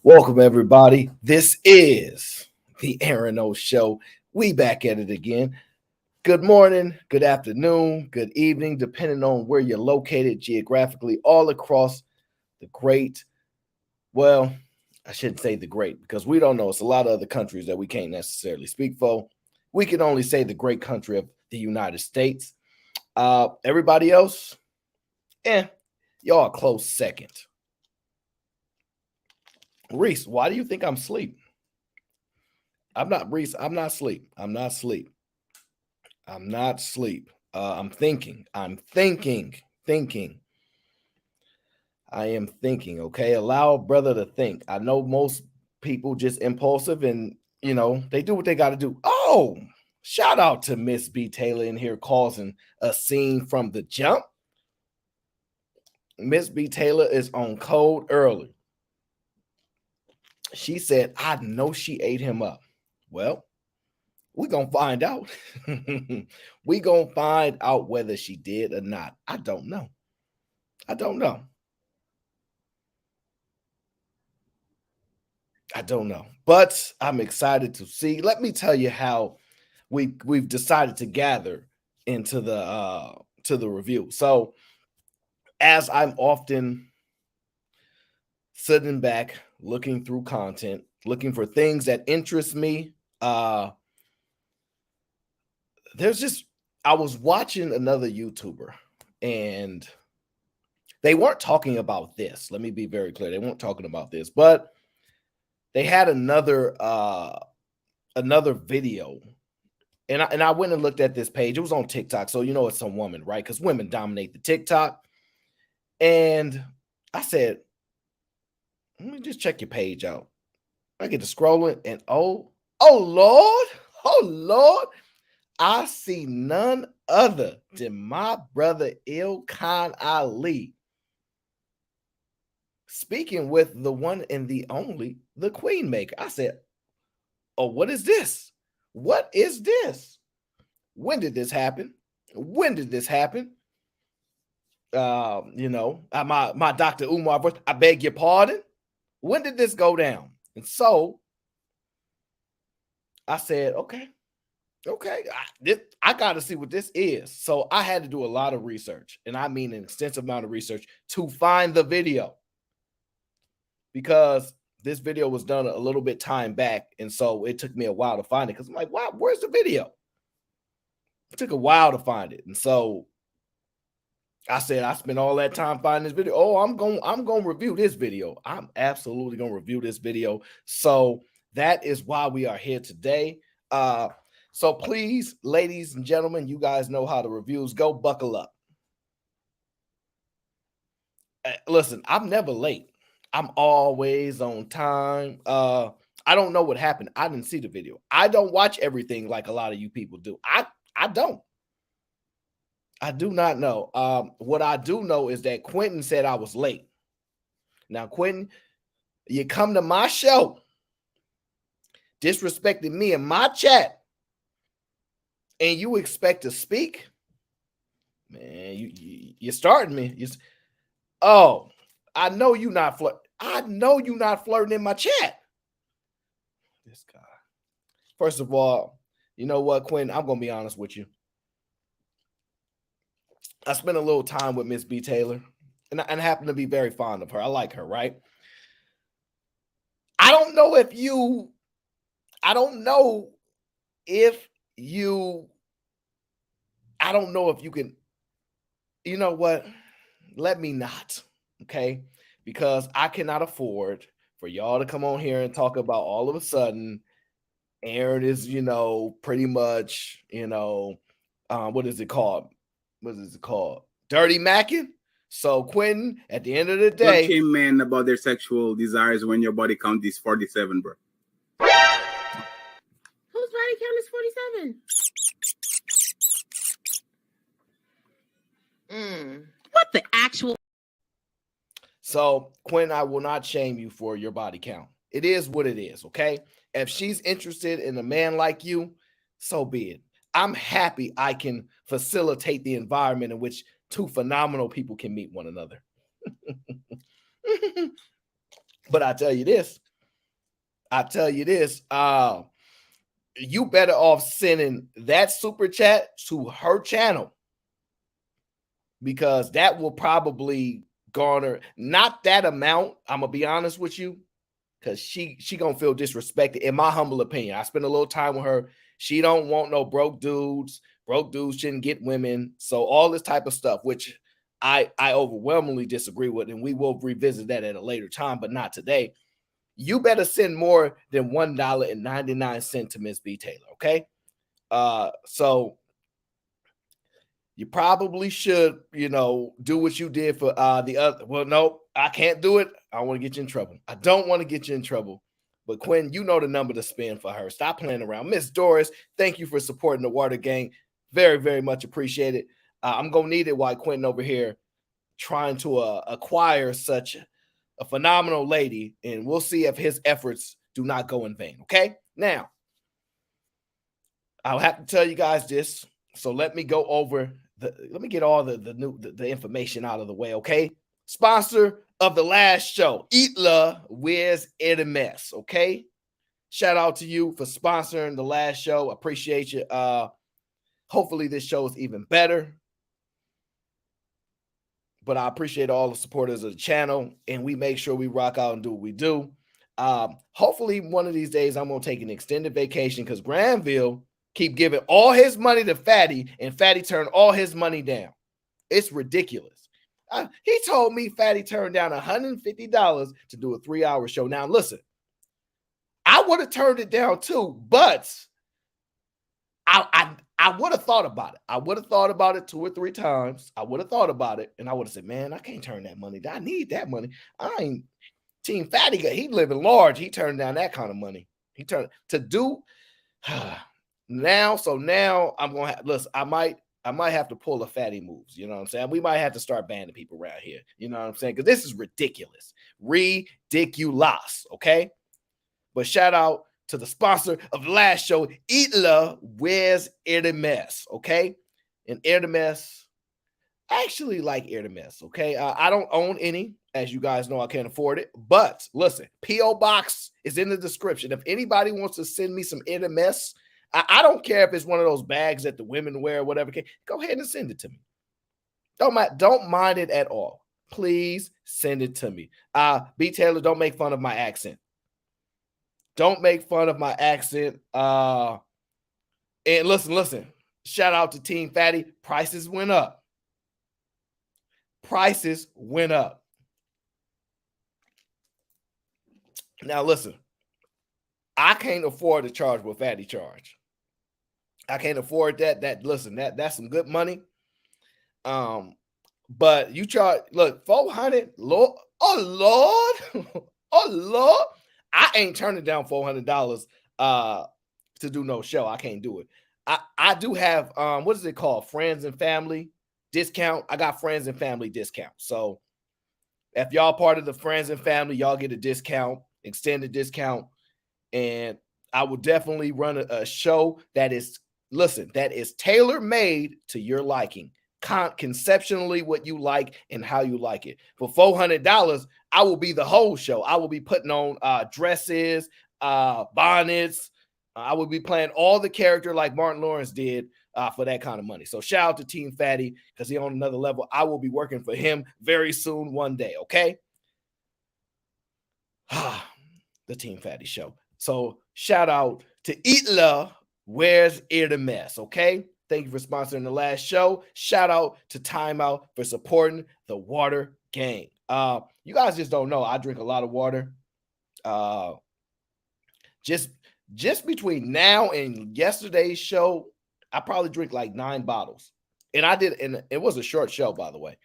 Welcome, everybody. This is the Aaron O Show. We back at it again. Good morning, good afternoon, good evening, depending on where you're located geographically, all across the great, well, I shouldn't say the great because we don't know. It's a lot of other countries that we can't necessarily speak for. We can only say the great country of the United States. Everybody else, y'all a close second. Reese, why do you think I'm asleep? I'm not Reese. I'm not asleep. I'm not asleep. I'm not asleep. I'm thinking. Thinking. I am thinking. Okay. Allow a brother to think. I know most people just impulsive and, they do what they got to do. Oh, shout out to Miss B. Taylor in here causing a scene from the jump. Miss B. Taylor is on code early. She said, I know she ate him up. Well, we're going to find out. We're going to find out whether she did or not. I don't know. I don't know. But I'm excited to see. Let me tell you how we've decided to gather into the review. So, as I'm often sitting back, looking through content, looking for things that interest me, I was watching another YouTuber and they weren't talking about this. Let me be very clear. They weren't talking about this, but they had another video. And I went and looked at this page. It was on TikTok. So it's some woman, right? Because women dominate the TikTok. And I said, let me just check your page out. I get to scrolling and oh Lord, I see none other than my brother Ilkan Ali speaking with the one and the only, the Queen Maker. I said, oh, what is this? What is this? When did this happen? My Dr. Umar voice, I beg your pardon. When did this go down? And so I said, okay, I got to see what this is. So I had to do a lot of research, and I mean an extensive amount of research to find the video because this video was done a little bit time back. And so it took me a while to find it because I'm like, wow, where's the video? It took a while to find it. And so I said, I spent all that time finding this video. Oh, I'm going to review this video. I'm absolutely going to review this video. So that is why we are here today. So please, ladies and gentlemen, you guys know how the reviews go. Buckle up. Listen, I'm never late. I'm always on time. I don't know what happened. I didn't see the video. I don't watch everything like a lot of you people do. I don't. I do not know. What I do know is that Quentin said I was late. Now, Quentin, you come to my show disrespecting me in my chat and you expect to speak, man, you're starting me. Oh, I know you not I know you not flirting in my chat. This guy. First of all, you know what, Quinn? I'm gonna be honest with you. I spent a little time with Miss B. Taylor, and I happen to be very fond of her. I like her, right? I don't know if you, I don't know if you, I don't know if you can, you know what? Let me not, okay? Because I cannot afford for y'all to come on here and talk about all of a sudden Aaron is, pretty much, what is it called? What is it called? Dirty Mackin. So Quentin, at the end of the Don't day, shame men about their sexual desires when your body count is 47, bro. Whose body count is 47? What the actual? So Quentin, I will not shame you for your body count. It is what it is, okay? If she's interested in a man like you, so be it. I'm happy I can facilitate the environment in which two phenomenal people can meet one another. But I tell you this, you better off sending that super chat to her channel, because that will probably garner not that amount. I'm gonna be honest with you, because she gonna feel disrespected, in my humble opinion. I spent a little time with her. She don't want no broke dudes. Broke dudes shouldn't get women. So all this type of stuff, which I overwhelmingly disagree with, and we will revisit that at a later time, but not today. You better send more than $1.99 to Miss B. Taylor, okay? So you probably should, do what you did for the other. Well, no, I can't do it. I want to get you in trouble. I don't want to get you in trouble. But Quinn, you know the number to spend for her. Stop playing around. Miss Doris, thank you for supporting the Water Gang. Very, very much appreciated. I'm going to need it while Quentin over here trying to acquire such a phenomenal lady. And we'll see if his efforts do not go in vain. Okay? Now, I'll have to tell you guys this. So let me go over let me get all the information out of the way, okay? Sponsor of the last show, Itla Wiz Edemes, okay? Shout out to you for sponsoring the last show. Appreciate you. Hopefully this show is even better. But I appreciate all the supporters of the channel, and we make sure we rock out and do what we do. Hopefully one of these days I'm going to take an extended vacation, because Granville keep giving all his money to Fatty, and Fatty turned all his money down. It's ridiculous. He told me Fatty turned down $150 to do a 3-hour show. Now, listen, I would have turned it down too, but I would have thought about it. I would have thought about it 2 or 3 times. I would have thought about it, and I would have said, man, I can't turn that money down. I need that money. I ain't Team Fatty. He living large. He turned down that kind of money. He turned to do now. So now I'm going to listen. I might have to pull a Fatty moves. You know what I'm saying? We might have to start banning people around here. You know what I'm saying? Because this is ridiculous. Ridiculous. Okay. But shout out to the sponsor of the last show, Itla Wiz Edemes. Okay. And Edemes, I actually like Edemes. Okay. I don't own any. As you guys know, I can't afford it. But listen, P.O. Box is in the description. If anybody wants to send me some Edemes, I don't care if it's one of those bags that the women wear or whatever. Go ahead and send it to me. Don't mind it at all. Please send it to me. B. Taylor, don't make fun of my accent. Don't make fun of my accent. And listen. Shout out to Team Fatty. Prices went up. Prices went up. Now listen, I can't afford to charge what Fatty charge. I can't afford that. That's some good money. But you charge, look, 400, Lord, oh Lord, oh Lord, I ain't turning down $400 to do no show. I can't do it. I do have what is it called? Friends and family discount. I got friends and family discount. So if y'all part of the friends and family, y'all get a discount, extended discount, and I will definitely run a show that is listen, that is tailor-made to your liking. Conceptually what you like and how you like it. For $400, I will be the whole show. I will be putting on dresses, bonnets. I will be playing all the character like Martin Lawrence did for that kind of money. So shout out to Team Fatty because he's on another level. I will be working for him very soon one day, okay? The Team Fatty Show. So shout out to Eatla. Where's Ear the Mess? Okay. Thank you for sponsoring the last show. Shout out to Timeout for supporting the water gang. You guys just don't know. I drink a lot of water. Just between now and yesterday's show, I probably drink like 9 bottles. And I did, and it was a short show, by the way.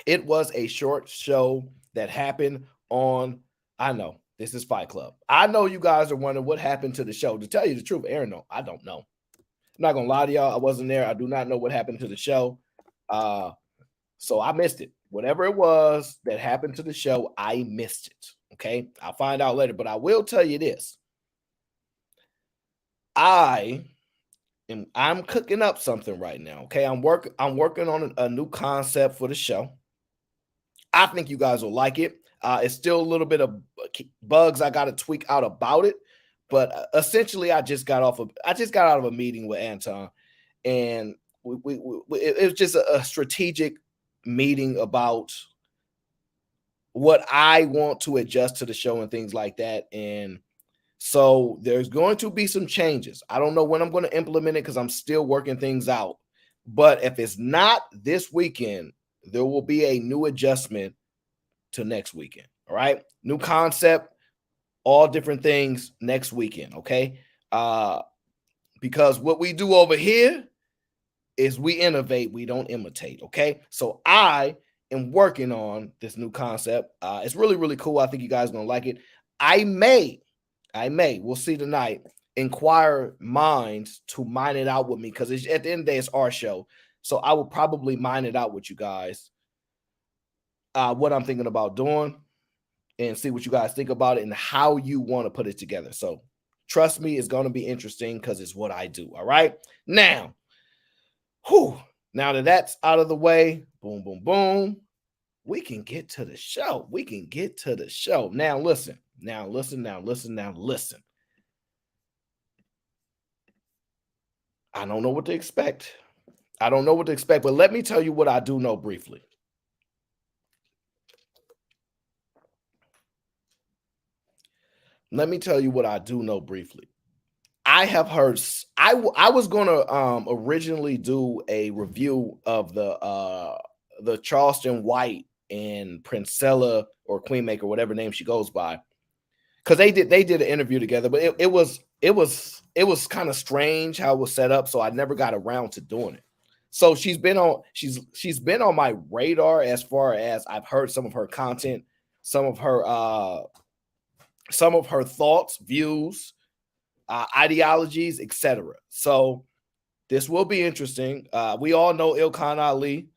It was a short show that happened on, I know, this is Fight Club. I know you guys are wondering what happened to the show. To tell you the truth, Aaron, no, I don't know. I'm not going to lie to y'all. I wasn't there. I do not know what happened to the show. So I missed it. Whatever it was that happened to the show, I missed it. Okay. I'll find out later, but I will tell you this. I'm cooking up something right now. Okay. I'm working on a new concept for the show. I think you guys will like it. It's still a little bit of bugs I got to tweak out about it, but essentially, I just got out of a meeting with Anton, and it was just a strategic meeting about what I want to adjust to the show and things like that. And so there's going to be some changes. I don't know when I'm going to implement it because I'm still working things out. But if it's not this weekend, there will be a new adjustment to next weekend. All right. New concept, all different things next weekend. Okay. Because what we do over here is we innovate, we don't imitate. Okay. So I am working on this new concept. It's really, really cool. I think you guys are going to like it. I may, we'll see tonight, inquire minds to mine it out with me because at the end of the day, it's our show. So I will probably mine it out with you guys, what I'm thinking about doing, and see what you guys think about it and how you want to put it together. So trust me, it's going to be interesting because it's what I do. All right. Now that that's out of the way, boom, boom, boom, we can get to the show. Now listen. I don't know what to expect. But let me tell you what I do know briefly. I have heard, I was going to originally do a review of the Charleston White and Princella or Queenmaker, whatever name she goes by, because they did an interview together, but it was kind of strange how it was set up, so I never got around to doing it. So she's been on my radar as far as I've heard some of her content, some of her thoughts, views, ideologies, etc. So this will be interesting. We all know Ilkhan Ali.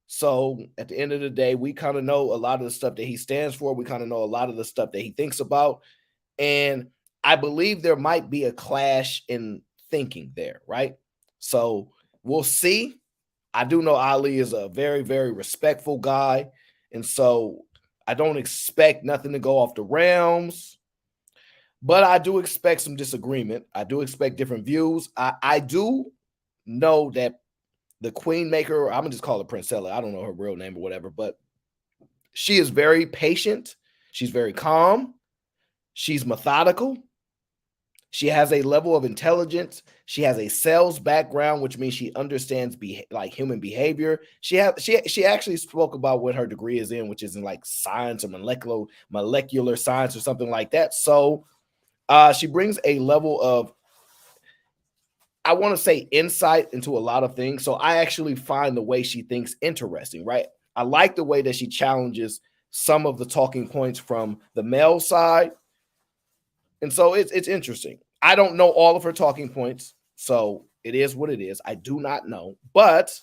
So at the end of the day, we kind of know a lot of the stuff that he stands for. We kind of know a lot of the stuff that he thinks about. And I believe there might be a clash in thinking there, right? So we'll see. I do know Ali is a very, very respectful guy. And so I don't expect nothing to go off the realms. But I do expect some disagreement. I do expect different views. I do know that the Queenmaker, I'm going to just call her Princella. I don't know her real name or whatever, but she is very patient. She's very calm. She's methodical. She has a level of intelligence. She has a sales background, which means she understands like human behavior. She actually spoke about what her degree is in, which is in like science or molecular science or something like that. So she brings a level of, I want to say, insight into a lot of things. So I actually find the way she thinks interesting, right? I like the way that she challenges some of the talking points from the male side. And so it's interesting. I don't know all of her talking points, so it is what it is. I do not know, but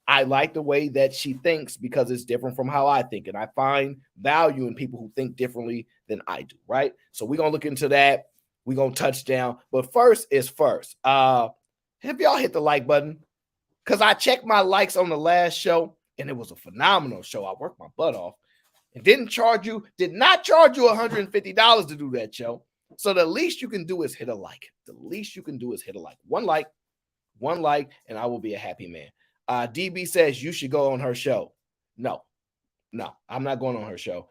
I like the way that she thinks because it's different from how I think. And I find value in people who think differently than I do, right? So we're going to look into that. We're gonna touch down. But first is first. Have y'all hit the like button? Because I checked my likes on the last show, and it was a phenomenal show. I worked my butt off and did not charge you $150 to do that show. So the least you can do is hit a like. The least you can do is hit a like. One like, and I will be a happy man. DB says you should go on her show. No, I'm not going on her show.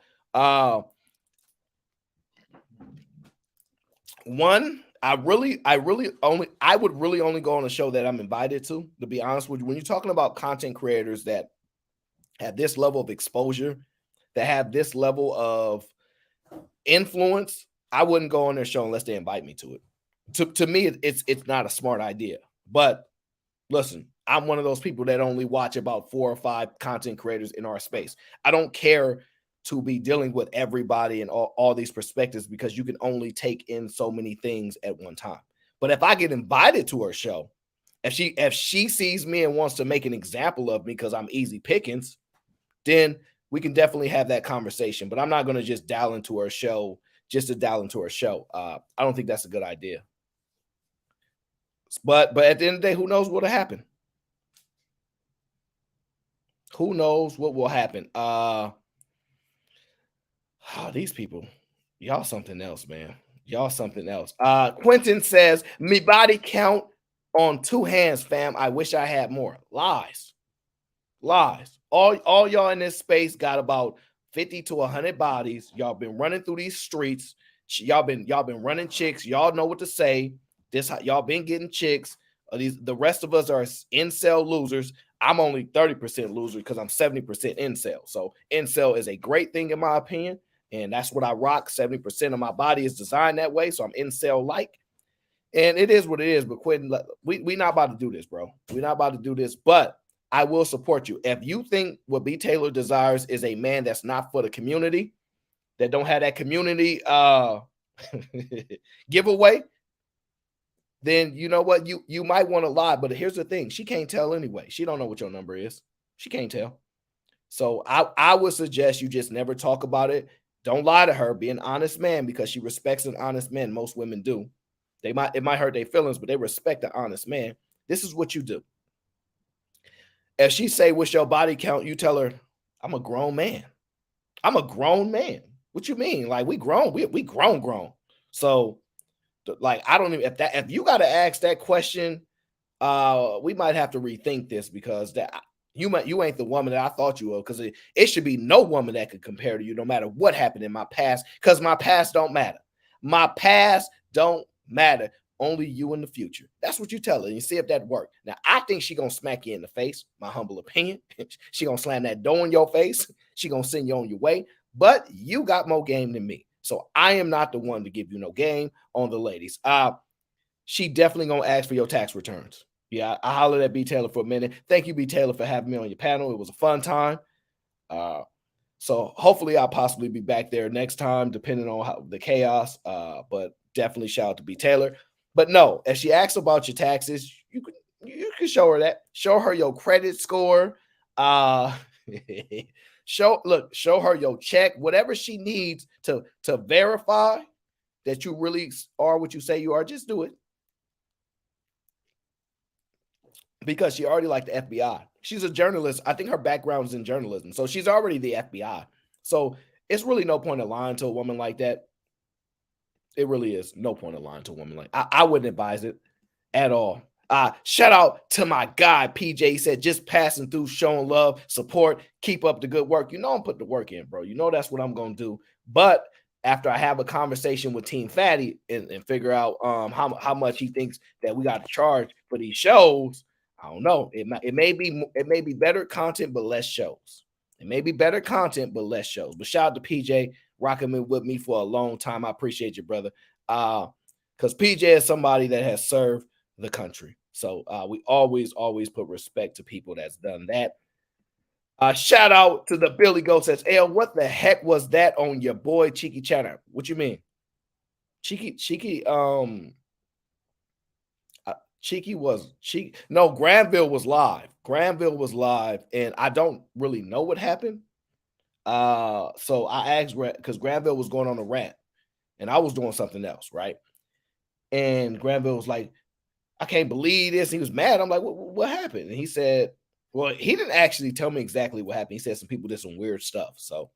One, I would really only go on a show that I'm invited to be honest with you. When you're talking about content creators that have this level of exposure, that have this level of influence, I wouldn't go on their show unless they invite me to it. To me, it's not a smart idea. But listen, I'm one of those people that only watch about 4 or 5 content creators in our space. I don't care to be dealing with everybody and all these perspectives because you can only take in so many things at one time. But if I get invited to her show, if she sees me and wants to make an example of me because I'm easy pickings, then we can definitely have that conversation. But I'm not going to just dial into her show just to dial into her show. I don't think that's a good idea. But at the end of the day, who knows what'll happen? Who knows what will happen? These people, y'all something else, man. Y'all something else. Quentin says, me body count on 2 hands, fam. I wish I had more. Lies. All y'all in this space got about 50 to 100 bodies. Y'all been running through these streets. Y'all been running chicks. Y'all know what to say. Y'all been getting chicks. The rest of us are incel losers. I'm only 30% loser because I'm 70% incel. So incel is a great thing in my opinion. And that's what I rock. 70% of my body is designed that way. So I'm incel-like. And it is what it is. But Quentin, we not about to do this, bro. We're not about to do this. But I will support you. If you think what B. Taylor desires is a man that's not for the community, that don't have that community giveaway, then you know what? You might want to lie. But here's the thing. She can't tell anyway. She don't know what your number is. She can't tell. So I would suggest you just never talk about it. Don't lie to her. Be an honest man because she respects an honest man. Most women do. It might hurt their feelings, but they respect an honest man. This is what you do. If she say, what's your body count? You tell her, I'm a grown man. I'm a grown man. What you mean? Like we grown. We grown. So like, I don't even, if you got to ask that question, we might have to rethink this because you ain't the woman that I thought you were, because it should be no woman that could compare to you no matter what happened in my past, because my past don't matter. My past don't matter. Only you in the future. That's what you tell her and you see if that worked. Now, I think she going to smack you in the face, my humble opinion. She going to slam that door in your face. She going to send you on your way. But you got more game than me. So I am not the one to give you no game on the ladies. She definitely going to ask for your tax returns. Yeah, I hollered at B. Taylor for a minute. Thank you, B. Taylor, for having me on your panel. It was a fun time. So hopefully I'll possibly be back there next time, depending on how the chaos. But definitely shout out to B. Taylor. But no, if she asks about your taxes, you can show her that. Show her your credit score. Show her your check, whatever she needs to verify that you really are what you say you are. Just do it. Because she already like the FBI. She's a journalist. I think her background is in journalism. So she's already the FBI. So it's really no point in lying to a woman like that. It really is no point in lying to a woman like I wouldn't advise it at all. Shout out to my guy, PJ. He said, just passing through, showing love, support, keep up the good work. You know I'm putting the work in, bro. You know that's what I'm going to do. But after I have a conversation with Team Fatty and figure out how much he thinks that we got to charge for these shows, I don't know. It may be better content, but less shows. It may be better content, but less shows. But shout out to PJ rocking with me for a long time. I appreciate you, brother. Because PJ is somebody that has served the country. So we always put respect to people that's done that. Shout out to the Billy Goat says, L, what the heck was that on your boy Cheeky Channel? What you mean? Cheeky no, Granville was live and I don't really know what happened. So I asked because Granville was going on a rant and I was doing something else, right? And Granville was like, I can't believe this. He was mad. I'm like, what happened? And he said, well, he didn't actually tell me exactly what happened. He said some people did some weird stuff. So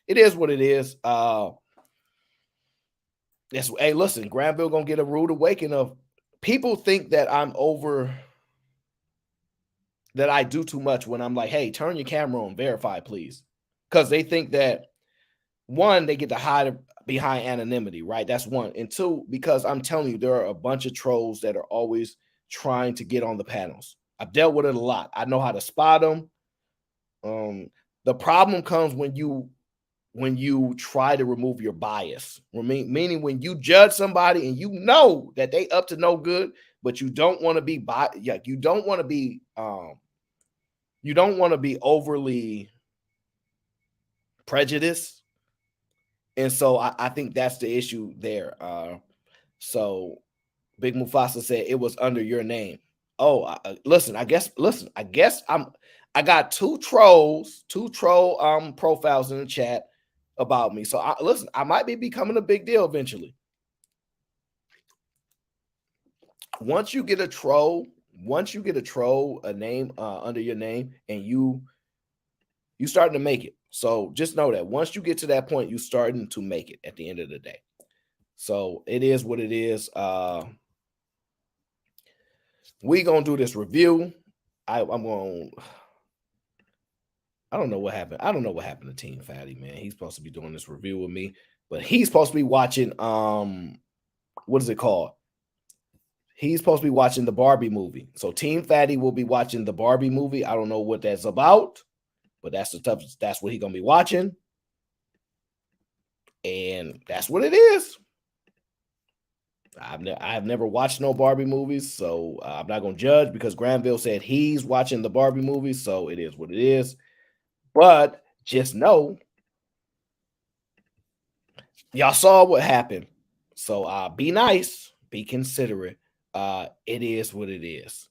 it is what it is. Hey, listen, Granville gonna get a rude awakening of people think that that I do too much when I'm like, hey, turn your camera on, verify, please. Because they think that one, they get to hide behind anonymity, right? That's one. And two, because I'm telling you, there are a bunch of trolls that are always trying to get on the panels. I've dealt with it a lot. I know how to spot them. The problem comes when you try to remove your bias, meaning when you judge somebody and you know that they up to no good, but you don't want to be you don't want to be overly prejudiced. And so I think that's the issue there. So Big Mufasa said it was under your name. Oh, listen, I guess I got two troll profiles in the chat about me. So listen, I might be becoming a big deal eventually. Once you get a troll, a name under your name, and you starting to make it. So just know that once you get to that point, you starting to make it at the end of the day. So it is what it is. We gonna do this review. I don't know what happened. I don't know what happened to Team Fatty, man. He's supposed to be doing this review with me, but he's supposed to be watching what is it called? He's supposed to be watching the Barbie movie. So Team Fatty will be watching the Barbie movie. I don't know what that's about, but that's what he's gonna be watching. And that's what it is. I've never watched no Barbie movies, so I'm not gonna judge because Granville said he's watching the Barbie movie, so it is what it is. But just know, y'all saw what happened. So be nice, be considerate. It is what it is.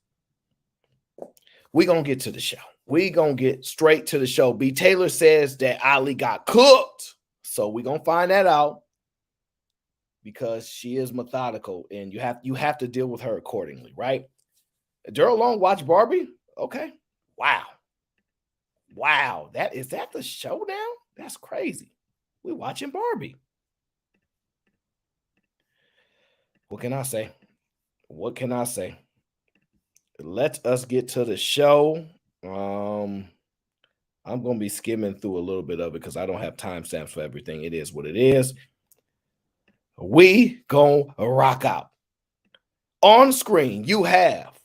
We're gonna get to the show. We're gonna get straight to the show. B. Taylor says that Ali got cooked, so we're gonna find that out. Because she is methodical and you have to deal with her accordingly, right? Daryl Long watch Barbie? Okay. Wow. Is that the showdown? That's crazy. We're watching Barbie. What can I say? Let us get to the show. I'm going to be skimming through a little bit of it because I don't have timestamps for everything. It is what it is. We gonna rock out. On screen, you have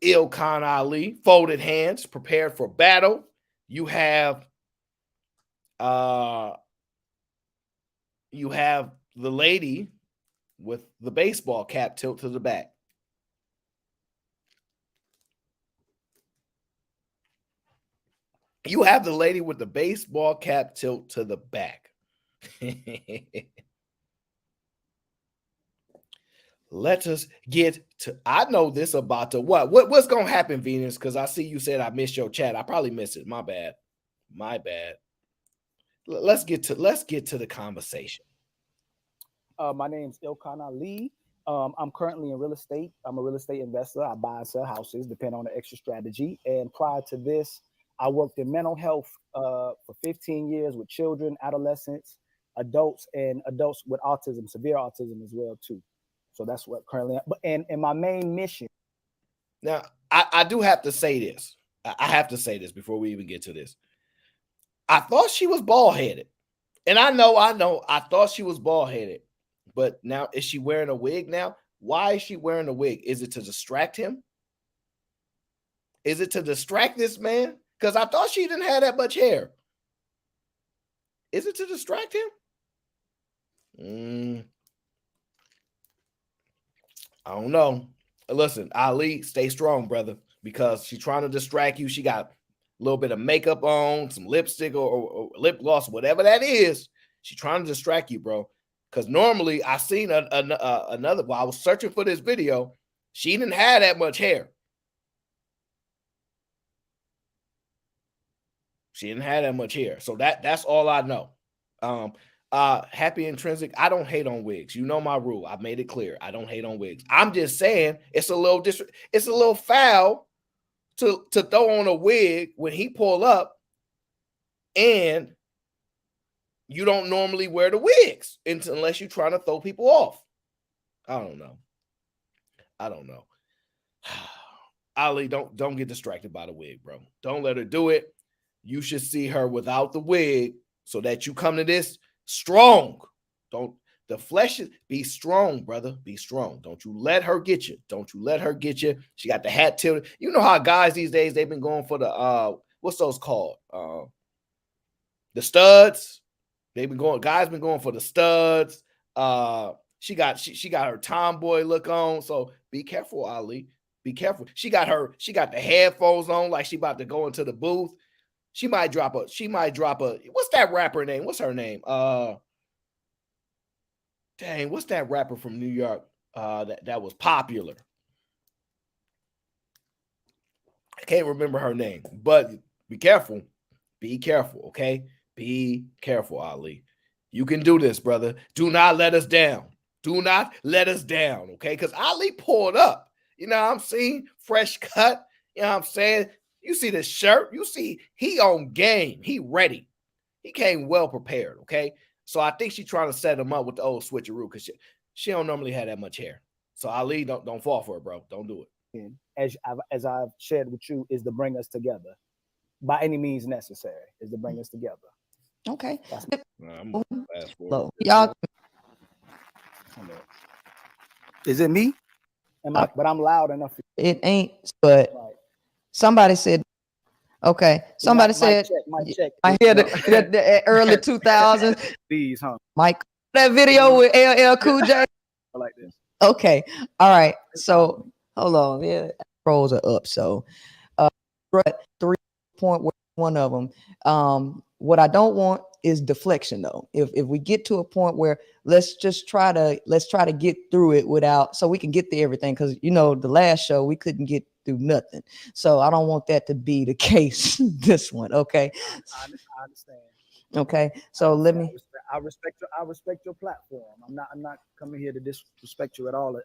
Ilkhan Ali, folded hands, prepared for battle. You have the lady with the baseball cap tilt to the back. You have the lady with the baseball cap tilt to the back. Let us get to. I know this about to what's gonna happen, Venus? Because I see you said I missed your chat. I probably missed it. My bad. Let's get to the conversation. My name's Ilkhan Ali. I'm currently in real estate. I'm a real estate investor. I buy and sell houses, depending on the exit strategy. And prior to this, I worked in mental health for 15 years with children, adolescents, adults, and adults with autism, severe autism as well too. So that's what currently. And my main mission. Now, I do have to say this. I have to say this before we even get to this. I thought she was bald-headed. And I know. I thought she was bald-headed. But now, is she wearing a wig now? Why is she wearing a wig? Is it to distract him? Is it to distract this man? Because I thought she didn't have that much hair. Is it to distract him? I don't know. Listen, Ali, stay strong, brother, because she's trying to distract you. She got a little bit of makeup on, some lipstick or lip gloss, whatever that is. She's trying to distract you, bro. Because normally I seen another, while I was searching for this video, she didn't have that much hair. She didn't have that much hair. So that's all I know. Happy Intrinsic, I don't hate on wigs. You know my rule. I've made it clear. I don't hate on wigs. I'm just saying it's a little it's a little foul to throw on a wig when he pull up and you don't normally wear the wigs unless you're trying to throw people off. I don't know. Ali, don't get distracted by the wig, bro. Don't let her do it. You should see her without the wig so that you come to this strong. The flesh is, be strong, brother. Be strong. Don't you let her get you. Don't you let her get you. She got the hat tilted. You know how guys these days, they've been going for the what's those called? The studs. Guys been going for the studs. She got her tomboy look on. So be careful, Ali. Be careful. She got the headphones on like she about to go into the booth. She might drop a what's that rapper name? What's her name? Dang, what's that rapper from New York that was popular? I can't remember her name, but be careful. Be careful, okay? Be careful, Ali. You can do this, brother. Do not let us down. Do not let us down, okay? Because Ali pulled up. You know what I'm saying? Fresh cut. You know what I'm saying? You see the shirt. You see he on game. He ready. He came well prepared, okay? So I think she's trying to set him up with the old switcheroo because she don't normally have that much hair. So Ali, don't fall for it, bro. Don't do it. As I've shared with you, is to bring us together by any means necessary. Is to bring us together. Okay. I'm fast forward. Y'all. Is it me? But I'm loud enough. It ain't, but right. Somebody said, okay. Somebody said, mic check. I hear the early 2000s. Please, huh? Mike, that video with LL Cool J. I like this. Okay. All right. So hold on. Yeah, rolls are up. So, 3.1 of them. What I don't want is deflection, though. If we get to a point where let's try to get through it without, so we can get to everything, because the last show we couldn't get through nothing. So I don't want that to be the case this one. Okay. I understand. Okay. So I respect your platform. I'm not coming here to disrespect you at all.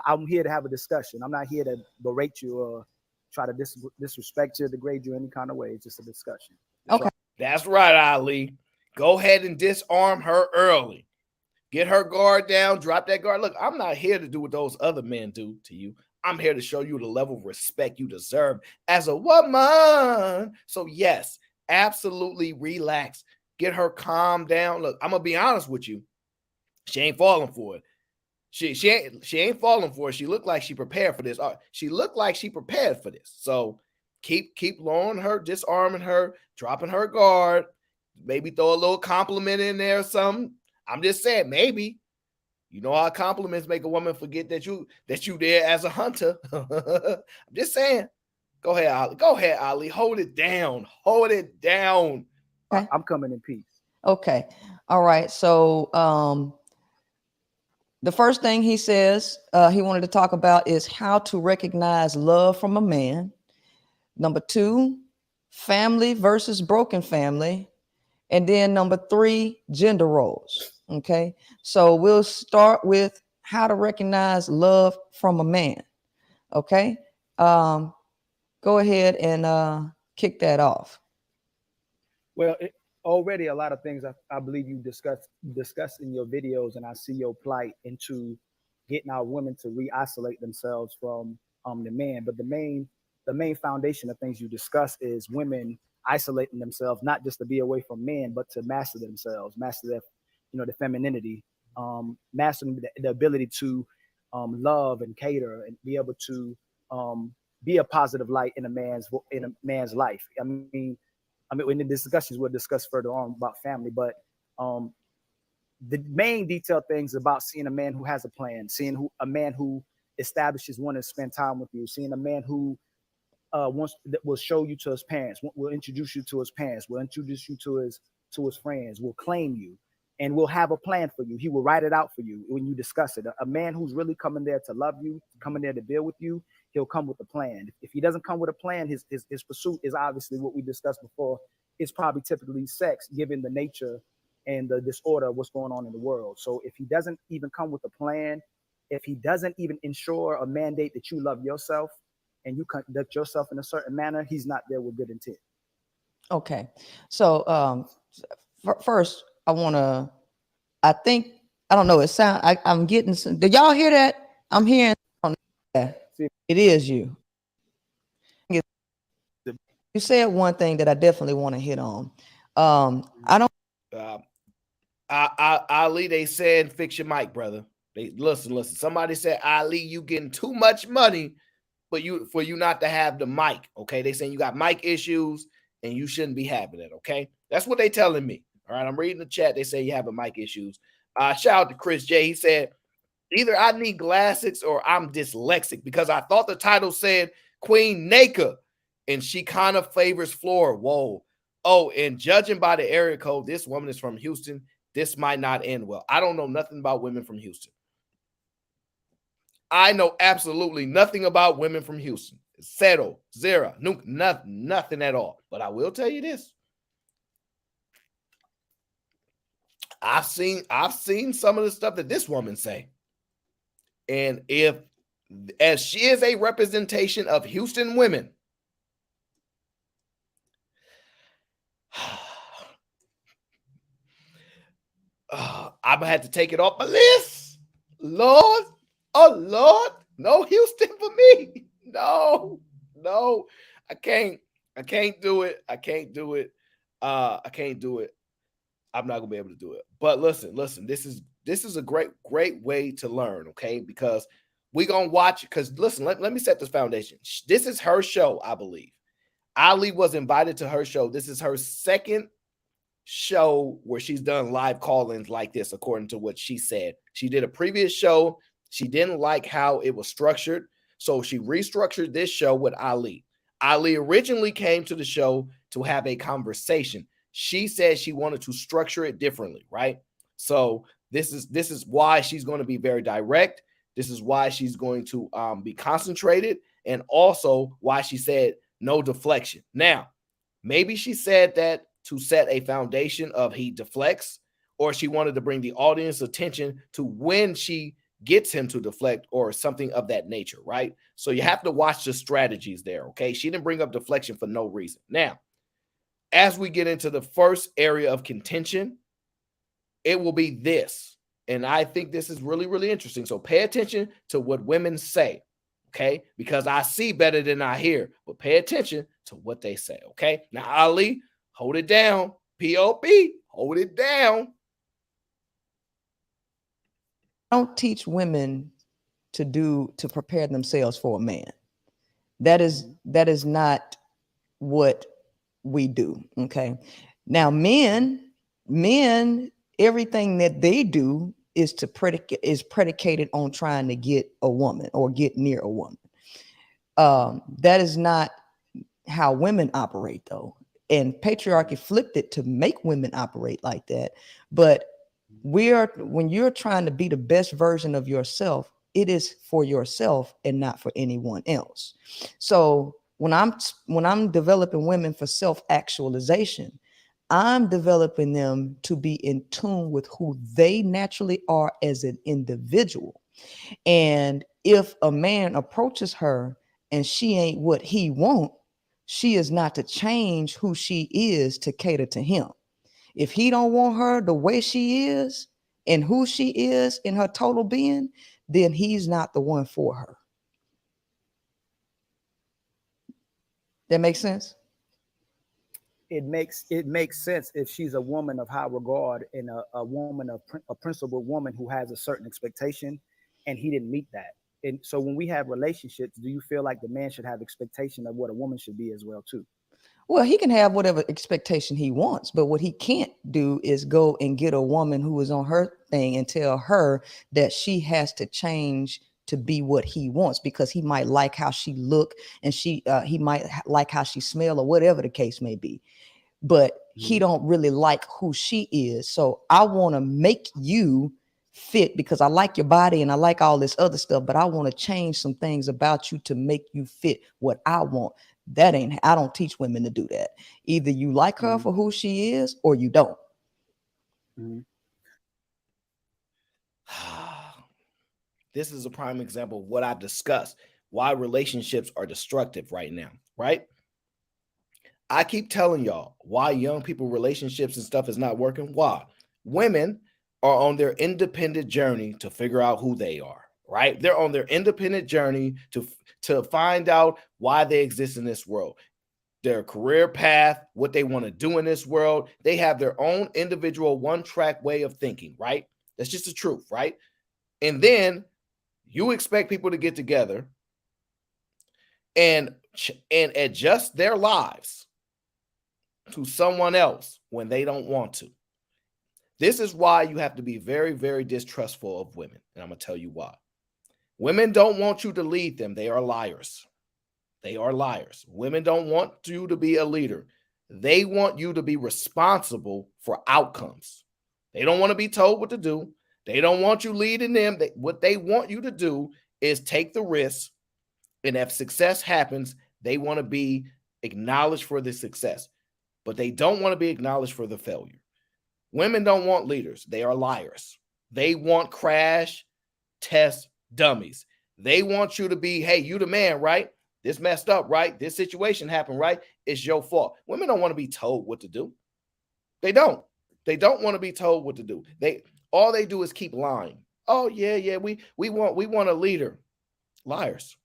I'm here to have a discussion. I'm not here to berate you or try to disrespect you, degrade you any kind of way. It's just a discussion. Okay. That's right, Ali. Go ahead and disarm her early. Get her guard down. Drop that guard. Look, I'm not here to do what those other men do to you. I'm here to show you the level of respect you deserve as a woman. So yes, absolutely relax. Get her calm down. Look, I'm gonna be honest with you. She ain't falling for it. She ain't falling for it. She looked like she prepared for this. She looked like she prepared for this. So keep lowering her, disarming her, dropping her guard. Maybe throw a little compliment in there or something. I'm just saying, maybe. You know how compliments make a woman forget that you there as a hunter. I'm just saying. Go ahead, Ali. Go ahead, Ali. Hold it down. Hold it down. Okay. I'm coming in peace. Okay. All right. So the first thing he says he wanted to talk about is how to recognize love from a man. Number 2, family versus broken family. And then number 3, gender roles. Okay. So we'll start with how to recognize love from a man. Okay. Go ahead and kick that off. Well, already a lot of things I believe you discussed in your videos, and I see your plight into getting our women to re-isolate themselves from the man. But the main foundation of things you discuss is women isolating themselves, not just to be away from men, but to master themselves, master their, the femininity, master the ability to love and cater and be able to be a positive light in a man's life. I mean, in the discussions we'll discuss further on about family, but the main detailed things about seeing a man who has a plan, seeing a man who establishes wanting to spend time with you, seeing a man who will show you to his parents, will introduce you to his parents, will introduce you to his friends, will claim you, and will have a plan for you. He will write it out for you when you discuss it. A man who's really coming there to love you, coming there to deal with you, he'll come with a plan. If he doesn't come with a plan, his pursuit is obviously what we discussed before. It's probably typically sex, given the nature and the disorder of what's going on in the world. So if he doesn't even come with a plan, if he doesn't even ensure a mandate that you love yourself and you conduct yourself in a certain manner, he's not there with good intent. Okay. So first, I think, I don't know, I'm getting some, did y'all hear that? I'm hearing, yeah, it is you. You said one thing that I definitely want to hit on. I don't. Ali, they said, fix your mic, brother. They listen. Somebody said, Ali, you getting too much money, but for you not to have the mic. Okay, they saying you got mic issues and you shouldn't be having it. Okay, that's what they telling me. All right, I'm reading the chat. They say you have a mic issues. Shout out to Chris J. He said, either I need glasses or I'm dyslexic because I thought the title said Queen Naka and she kind of favors Flora. Whoa. Oh, and judging by the area code, this woman is from Houston. This might not end well. I don't know nothing about women from Houston. I know absolutely nothing about women from Houston. Zero, nothing at all. But I will tell you this. I've seen some of the stuff that this woman say. And as she is a representation of Houston women, I'm gonna have to take it off my list. Lord, oh Lord, no Houston for me. No, I can't do it. I can't do it. I'm not gonna be able to do it. But listen, this is a great way to learn, okay? Because we're gonna watch, because listen, let me set this foundation. This is her show, I believe. Ali was invited to her show. This is her second show where she's done live call-ins like this, according to what she said. She did a previous show. She didn't like how it was structured, so she restructured this show with Ali. Ali originally came to the show to have a conversation. She said she wanted to structure it differently, right? So this is why she's going to be very direct. This is why she's going to be concentrated, and also why she said no deflection. Now, maybe she said that to set a foundation of he deflects, or she wanted to bring the audience attention to when she gets him to deflect or something of that nature, right? So you have to watch the strategies there, okay? She didn't bring up deflection for no reason. Now, as we get into the first area of contention, it will be this. And I think this is really, really interesting. So pay attention to what women say, okay? Because I see better than I hear, but pay attention to what they say, okay? Now, Ali, hold it down. P.O.P., hold it down. I don't teach women to prepare themselves for a man. That is not what we do. Okay. Now, men, everything that they do is predicated on trying to get a woman or get near a woman. That is not how women operate, though. And patriarchy flipped it to make women operate like that. But when you're trying to be the best version of yourself, it is for yourself and not for anyone else. So when I'm developing women for self-actualization, I'm developing them to be in tune with who they naturally are as an individual. And if a man approaches her and she ain't what he wants, she is not to change who she is to cater to him. If he don't want her the way she is and who she is in her total being, then he's not the one for her. That makes sense? It makes sense if she's a woman of high regard and a woman of a principled woman who has a certain expectation, and he didn't meet that. And so when we have relationships, do you feel like the man should have expectation of what a woman should be as well too? Well, he can have whatever expectation he wants, but what he can't do is go and get a woman who is on her thing and tell her that she has to change to be what he wants, because he might like how she look and he might like how she smell or whatever the case may be. But he don't really like who she is. So I want to make you fit because I like your body and I like all this other stuff, but I want to change some things about you to make you fit what I want. I don't teach women to do that. Either you like her for who she is or you don't. This is a prime example of what I've discussed, why relationships are destructive right now, right? I keep telling y'all why young people relationships and stuff is not working. Why? Women are on their independent journey to figure out who they are, right? They're on their independent journey to find out why they exist in this world, their career path, what they want to do in this world. They have their own individual one-track way of thinking, right? That's just the truth, right? And then you expect people to get together and adjust their lives to someone else when they don't want to. This is why you have to be very, very distrustful of women. And I'm going to tell you why. Women don't want you to lead them. They are liars. They are liars. Women don't want you to be a leader. They want you to be responsible for outcomes. They don't want to be told what to do. They don't want you leading them. What they want you to do is take the risk. And if success happens, they want to be acknowledged for the success, but they don't want to be acknowledged for the failure. Women don't want leaders. They are liars. They want crash test dummies. They want you to be, hey, you the man, right? This messed up, right? This situation happened, right? It's your fault. Women don't want to be told what to do. They don't. They don't want to be told what to do. All they do is keep lying. Oh, yeah, we want a leader. Liars.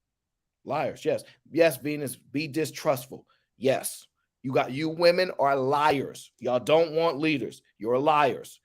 Yes, Venus, be distrustful. Yes. You women are liars. Y'all don't want leaders. You're liars.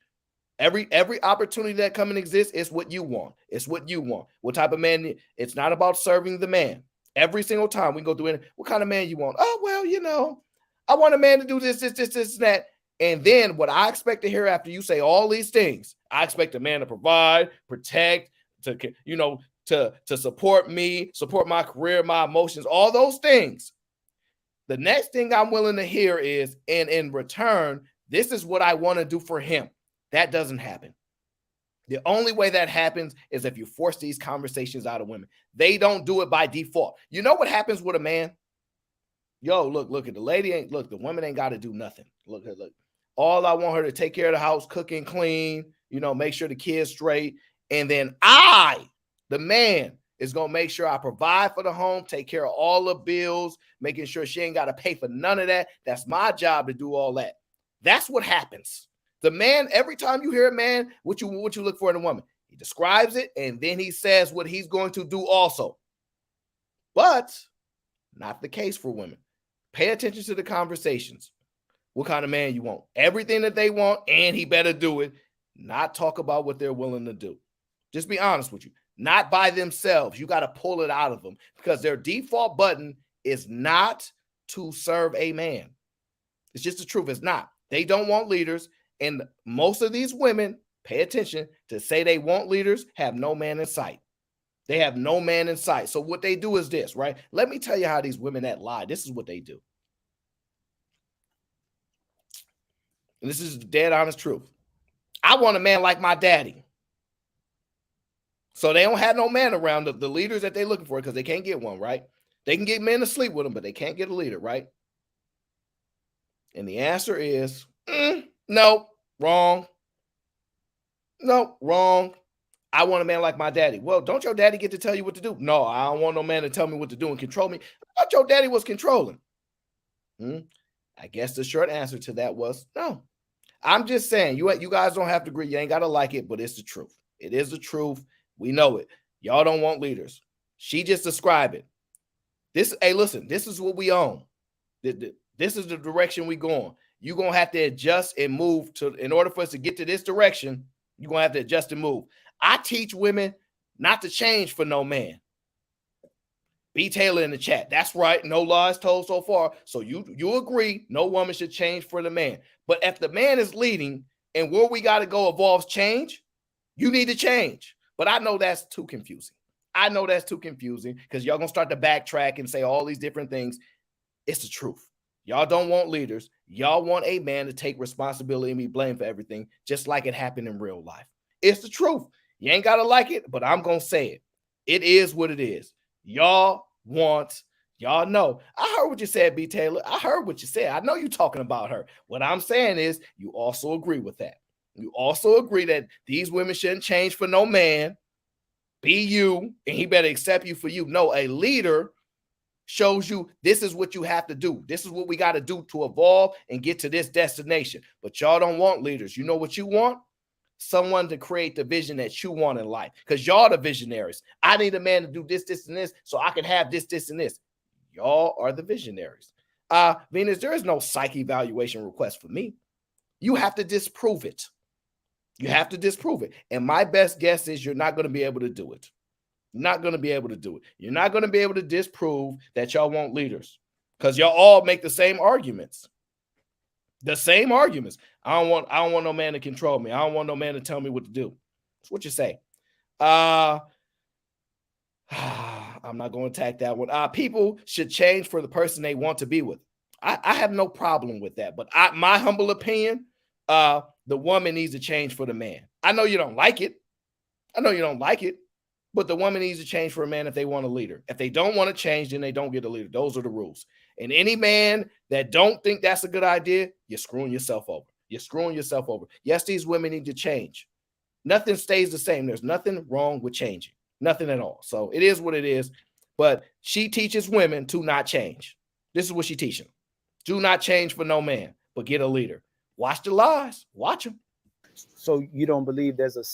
Every opportunity that come and exists is what you want. It's what you want. What type of man? It's not about serving the man. Every single time we go through it, what kind of man you want? Oh, well, I want a man to do this, and that. And then what I expect to hear after you say all these things, I expect a man to provide, protect, to support me, support my career, my emotions, all those things. The next thing I'm willing to hear is, and in return, this is what I want to do for him. That doesn't happen. The only way that happens is if you force these conversations out of women. They don't do it by default. You know what happens with a man? Yo, look at the lady the woman ain't got to do nothing. Look. All I want her to take care of the house, cook and clean, make sure the kids straight. And then the man, is going to make sure I provide for the home, take care of all the bills, making sure she ain't got to pay for none of that. That's my job to do all that. That's what happens. The man, every time you hear a man, what you look for in a woman, he describes it and then he says what he's going to do also. But not the case for women. Pay attention to the conversations. What kind of man you want? Everything that they want, and he better do it. Not talk about what they're willing to do. Just be honest with you. Not by themselves. You got to pull it out of them because their default button is not to serve a man. It's just the truth. It's not. They don't want leaders. And most of these women, pay attention, to say they want leaders, have no man in sight. They have no man in sight. So what they do is this, right? Let me tell you how these women that lie, this is what they do. And this is the dead honest truth. I want a man like my daddy. So they don't have no man around the leaders that they're looking for because they can't get one, right? They can get men to sleep with them, but they can't get a leader, right? And the answer is, no, wrong. No, wrong. I want a man like my daddy. Well, don't your daddy get to tell you what to do? No, I don't want no man to tell me what to do and control me. I thought your daddy was controlling. I guess the short answer to that was no. I'm just saying, you guys don't have to agree. You ain't got to like it, but it's the truth. It is the truth. We know it. Y'all don't want leaders. She just described it. Listen, this is what we own. This is the direction we going. You're going to have to adjust and move in order for us to get to this direction, you're going to have to adjust and move. I teach women not to change for no man. B. Taylor in the chat. That's right. No lies told so far. So you agree no woman should change for the man. But if the man is leading and where we got to go involves change, you need to change. But I know that's too confusing. Because y'all going to start to backtrack and say all these different things. It's the truth. Y'all don't want leaders. Y'all want a man to take responsibility and be blamed for everything, just like it happened in real life. It's the truth. You ain't got to like it, but I'm going to say it. It is what it is. Y'all know. I heard what you said, B. Taylor. I heard what you said. I know you're talking about her. What I'm saying is you also agree with that. You also agree that these women shouldn't change for no man. Be you, and he better accept you for you. No, a leader shows you this is what you have to do. This is what we got to do to evolve and get to this destination. But y'all don't want leaders. You know what you want? Someone to create the vision that you want in life, because y'all the visionaries. I need a man to do this, this, and this so I can have this, this, and this. Y'all are the visionaries. Venus, there is no psych evaluation request for me. You have to disprove it. You have to disprove it. And my best guess is you're not going to be able to do it. You're not going to be able to do it. You're not going to be able to disprove that y'all want leaders, because y'all all make the same arguments. The same arguments. I don't want no man to control me. I don't want no man to tell me what to do. That's what you say. I'm not going to attack that one. People should change for the person they want to be with. I have no problem with that. But my humble opinion, the woman needs to change for the man. I know you don't like it. But the woman needs to change for a man if they want a leader. If they don't want to change, then they don't get a leader. Those are the rules. And any man that don't think that's a good idea, you're screwing yourself over. Yes, these women need to change. Nothing stays the same. There's nothing wrong with changing. Nothing at all. So it is what it is. But she teaches women to not change. This is what she teaches them. Do not change for no man, but get a leader. Watch the lies. Watch them. So you don't believe there's a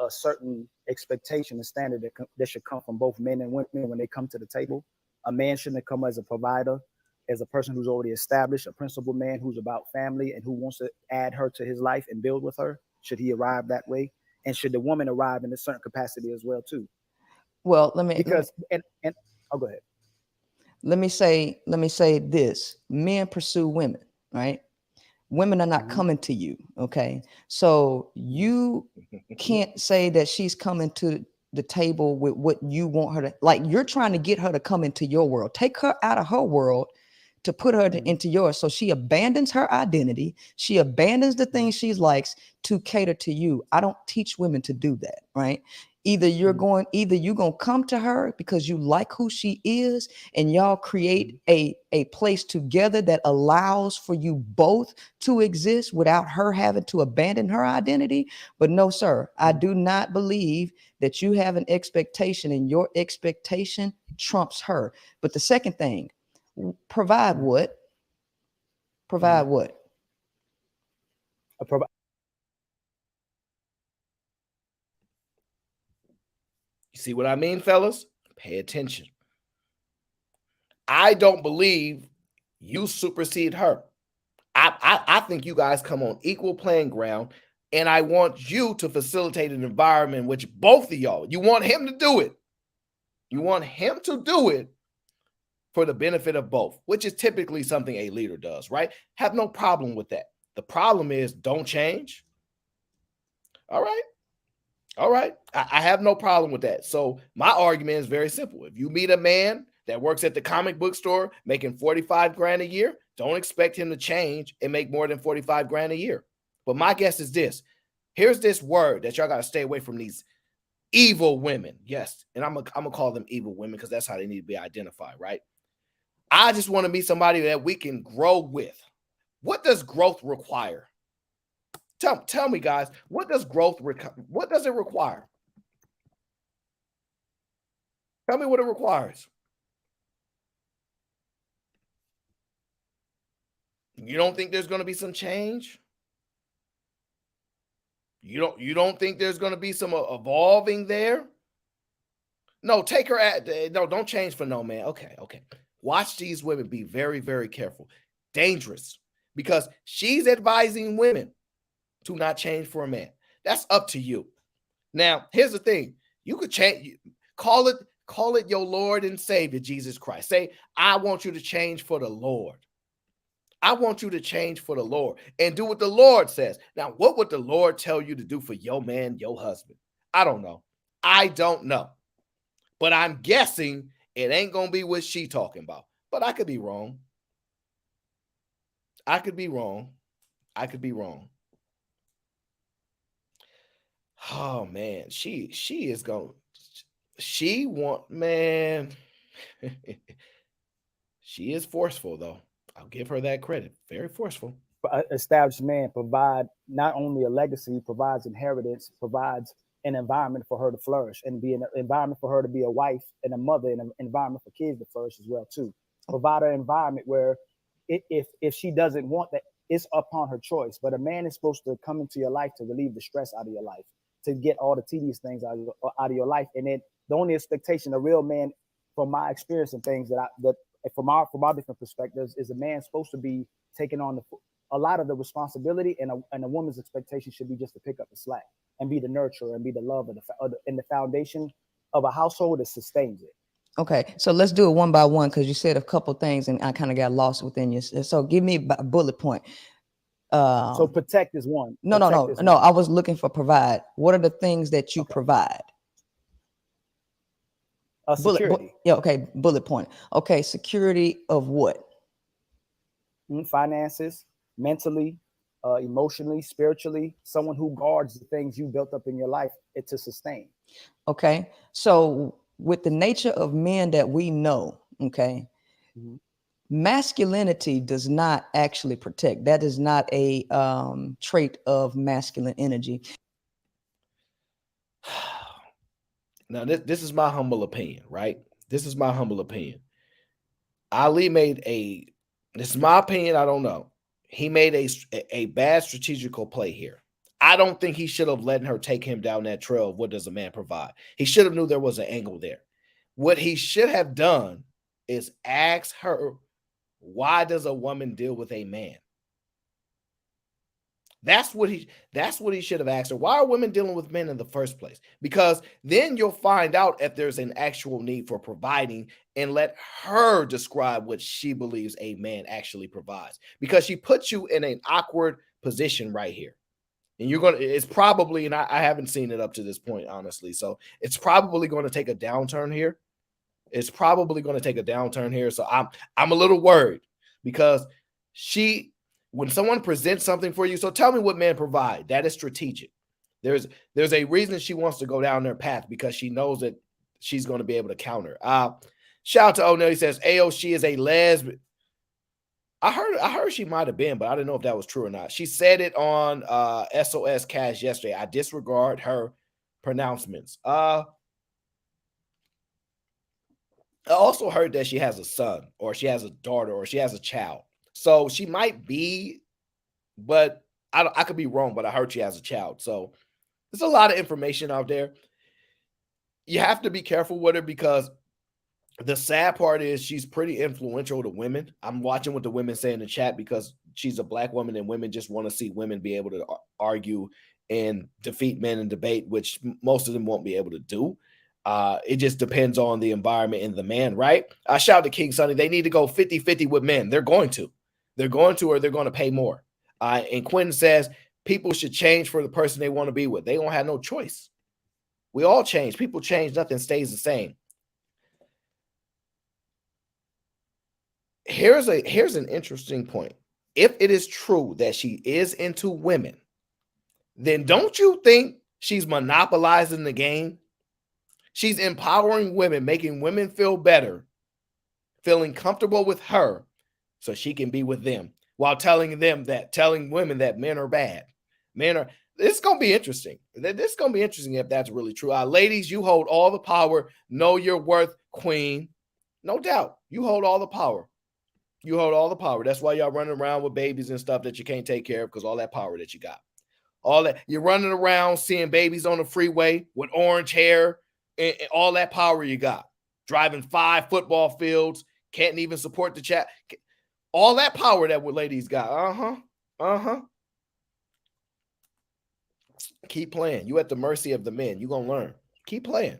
certain expectation, a standard that should come from both men and women when they come to the table? A man shouldn't come as a provider, as a person who's already established, a principal man who's about family and who wants to add her to his life and build with her. Should he arrive that way? And should the woman arrive in a certain capacity as well too? Well, go ahead. Let me say this: men pursue women, right? Women are not coming to you, okay? So you can't say that she's coming to the table with what you want her to, like, you're trying to get her to come into your world. Take her out of her world to put her into yours. So she abandons her identity. She abandons the things she likes to cater to you. I don't teach women to do that, right? Either you're going to come to her because you like who she is, and y'all create a place together that allows for you both to exist without her having to abandon her identity. But no, sir, I do not believe that you have an expectation and your expectation trumps her. But the second thing, provide what? Provide what? You see what I mean, fellas? Pay attention. I don't believe you supersede her. I think you guys come on equal playing ground, and I want you to facilitate an environment in which both of y'all, you want him to do it. You want him to do it for the benefit of both, which is typically something a leader does, right? Have no problem with that. The problem is don't change. All right. I have no problem with that. So my argument is very simple. If you meet a man that works at the comic book store making 45 grand a year, don't expect him to change and make more than 45 grand a year. But my guess is this. Here's this word that y'all got to stay away from: these evil women. Yes. And I'm gonna call them evil women because that's how they need to be identified, right? I just want to meet somebody that we can grow with. What does growth require? Tell me, guys, what does it require? Tell me what it requires. You don't think there's going to be some change? You don't think there's going to be some evolving there? No, take her no, don't change for no man. Okay. Watch these women be very, very careful. Dangerous, because she's advising women to not change for a man. That's up to you. Now, here's the thing. You could change, call it your Lord and Savior, Jesus Christ. Say, I want you to change for the Lord. I want you to change for the Lord and do what the Lord says. Now, what would the Lord tell you to do for your man, your husband? I don't know. But I'm guessing it ain't going to be what she talking about. But I could be wrong. Oh man, she is going. Man. She is forceful though. I'll give her that credit. Very forceful. established man provide not only a legacy, provides inheritance, provides an environment for her to flourish and be an environment for her to be a wife and a mother and an environment for kids to flourish as well too. Provide an environment where if she doesn't want that, it's upon her choice. But a man is supposed to come into your life to relieve the stress out of your life, to get all the tedious things out of your life. And then the only expectation a real man, from my experience and things that from our different perspectives, is a man supposed to be taking on a lot of the responsibility, and a woman's expectation should be just to pick up the slack and be the nurturer and be the love of and the foundation of a household that sustains it. Okay, so let's do it one by one because you said a couple things and I kind of got lost within you. So give me a bullet point. So protect is one. No. I was looking for provide. What are the things that you provide? Security. Yeah. Okay. Bullet point. Okay. Security of what? Finances, mentally, emotionally, spiritually. Someone who guards the things you built up in your life to sustain. Okay. So with the nature of men that we know, okay, masculinity does not actually protect. That is not a trait of masculine energy. Now, this is my humble opinion, right? This is my humble opinion. Ali made this is my opinion, I don't know. He made a bad strategical play here. I don't think he should have let her take him down that trail of what does a man provide. He should have knew there was an angle there. What he should have done is ask her, why does a woman deal with a man? That's what he should have asked her. Why are women dealing with men in the first place? Because then you'll find out if there's an actual need for providing, and let her describe what she believes a man actually provides. Because she puts you in an awkward position right here. And it's probably, and I haven't seen it up to this point, honestly. So it's probably going to take a downturn here. So I'm a little worried because when someone presents something for you, so tell me what men provide. That is strategic. There's a reason she wants to go down their path, because she knows that she's going to be able to counter. Shout out to O'Neill. He says, "Ayo, she is a lesbian." I heard she might have been, but I didn't know if that was true or not. She said it on SOS Cash yesterday. I disregard her pronouncements. I also heard that she has a son, or she has a daughter, or she has a child. So she might be, but I could be wrong, but I heard she has a child. So there's a lot of information out there. You have to be careful with her, because the sad part is she's pretty influential to women. I'm watching what the women say in the chat, because she's a black woman and women just want to see women be able to argue and defeat men in debate, which most of them won't be able to do. It just depends on the environment and the man, right? I shout to King Sonny. They need to go 50-50 with men. They're going to, or they're going to pay more. And Quentin says people should change for the person they want to be with. They don't have no choice. We all change. People change. Nothing stays the same. Here's an interesting point. If it is true that she is into women, then don't you think she's monopolizing the game? She's empowering women, making women feel better, feeling comfortable with her so she can be with them, while telling women that men are bad. This is going to be interesting. This is going to be interesting if that's really true. Ladies, you hold all the power. Know your worth, queen. No doubt. You hold all the power. That's why y'all running around with babies and stuff that you can't take care of, because all that power that you got. All that you're running around seeing babies on the freeway with orange hair and all that power you got. Driving 5 football fields, can't even support the chat. All that power that ladies got. Keep playing. You at the mercy of the men. You're going to learn. Keep playing.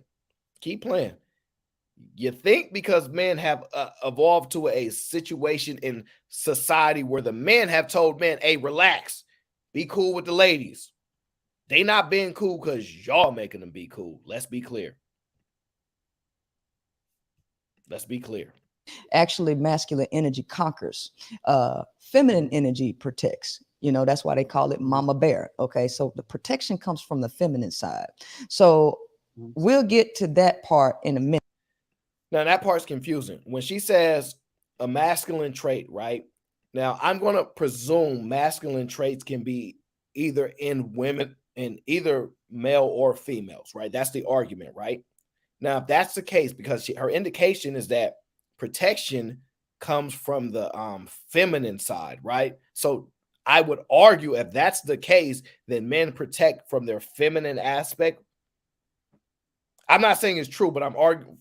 You think because men have evolved to a situation in society where the men have told men, hey, relax, be cool with the ladies. They not being cool because y'all making them be cool. Let's be clear. Actually, masculine energy conquers. Feminine energy protects. That's why they call it mama bear. Okay, so the protection comes from the feminine side. So we'll get to that part in a minute. Now, that part's confusing. When she says a masculine trait, right? Now, I'm going to presume masculine traits can be either in women, in either male or females, right? That's the argument, right? Now, if that's the case, because her indication is that protection comes from the feminine side, right? So I would argue if that's the case, then men protect from their feminine aspect. I'm not saying it's true, but I'm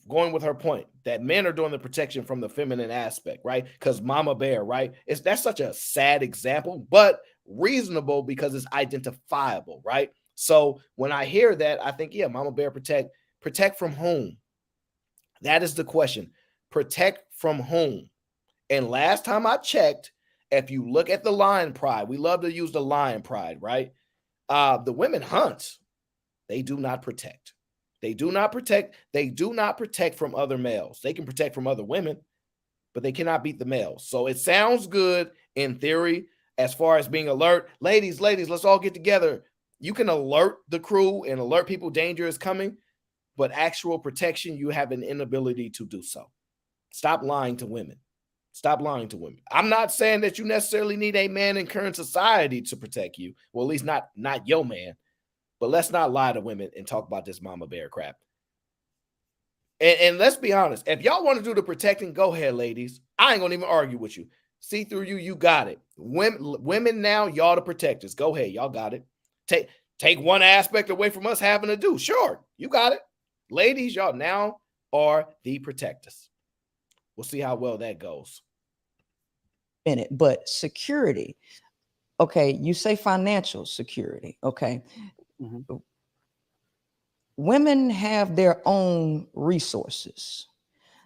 going with her point that men are doing the protection from the feminine aspect, right? Because Mama Bear, right? That's such a sad example, but reasonable because it's identifiable, right? So when I hear that, I think, yeah, Mama Bear protect from whom? That is the question. Protect from whom? And last time I checked, if you look at the lion pride, we love to use the lion pride, right? The women hunt. They do not protect. They do not protect. They do not protect from other males. They can protect from other women, but they cannot beat the males. So it sounds good in theory as far as being alert. Ladies, let's all get together. You can alert the crew and alert people danger is coming, but actual protection, you have an inability to do so. Stop lying to women. Stop lying to women. I'm not saying that you necessarily need a man in current society to protect you. Well, at least not your man. But let's not lie to women and talk about this mama bear crap. And let's be honest. If y'all want to do the protecting, go ahead, ladies. I ain't going to even argue with you. See through you, you got it. Women now, y'all the protectors. Go ahead, y'all got it. Take one aspect away from us having to do. Sure, you got it. Ladies, y'all now are the protectors. We'll see how well that goes. In it, but security. Okay, you say financial security. Okay. Mm-hmm. Women have their own resources.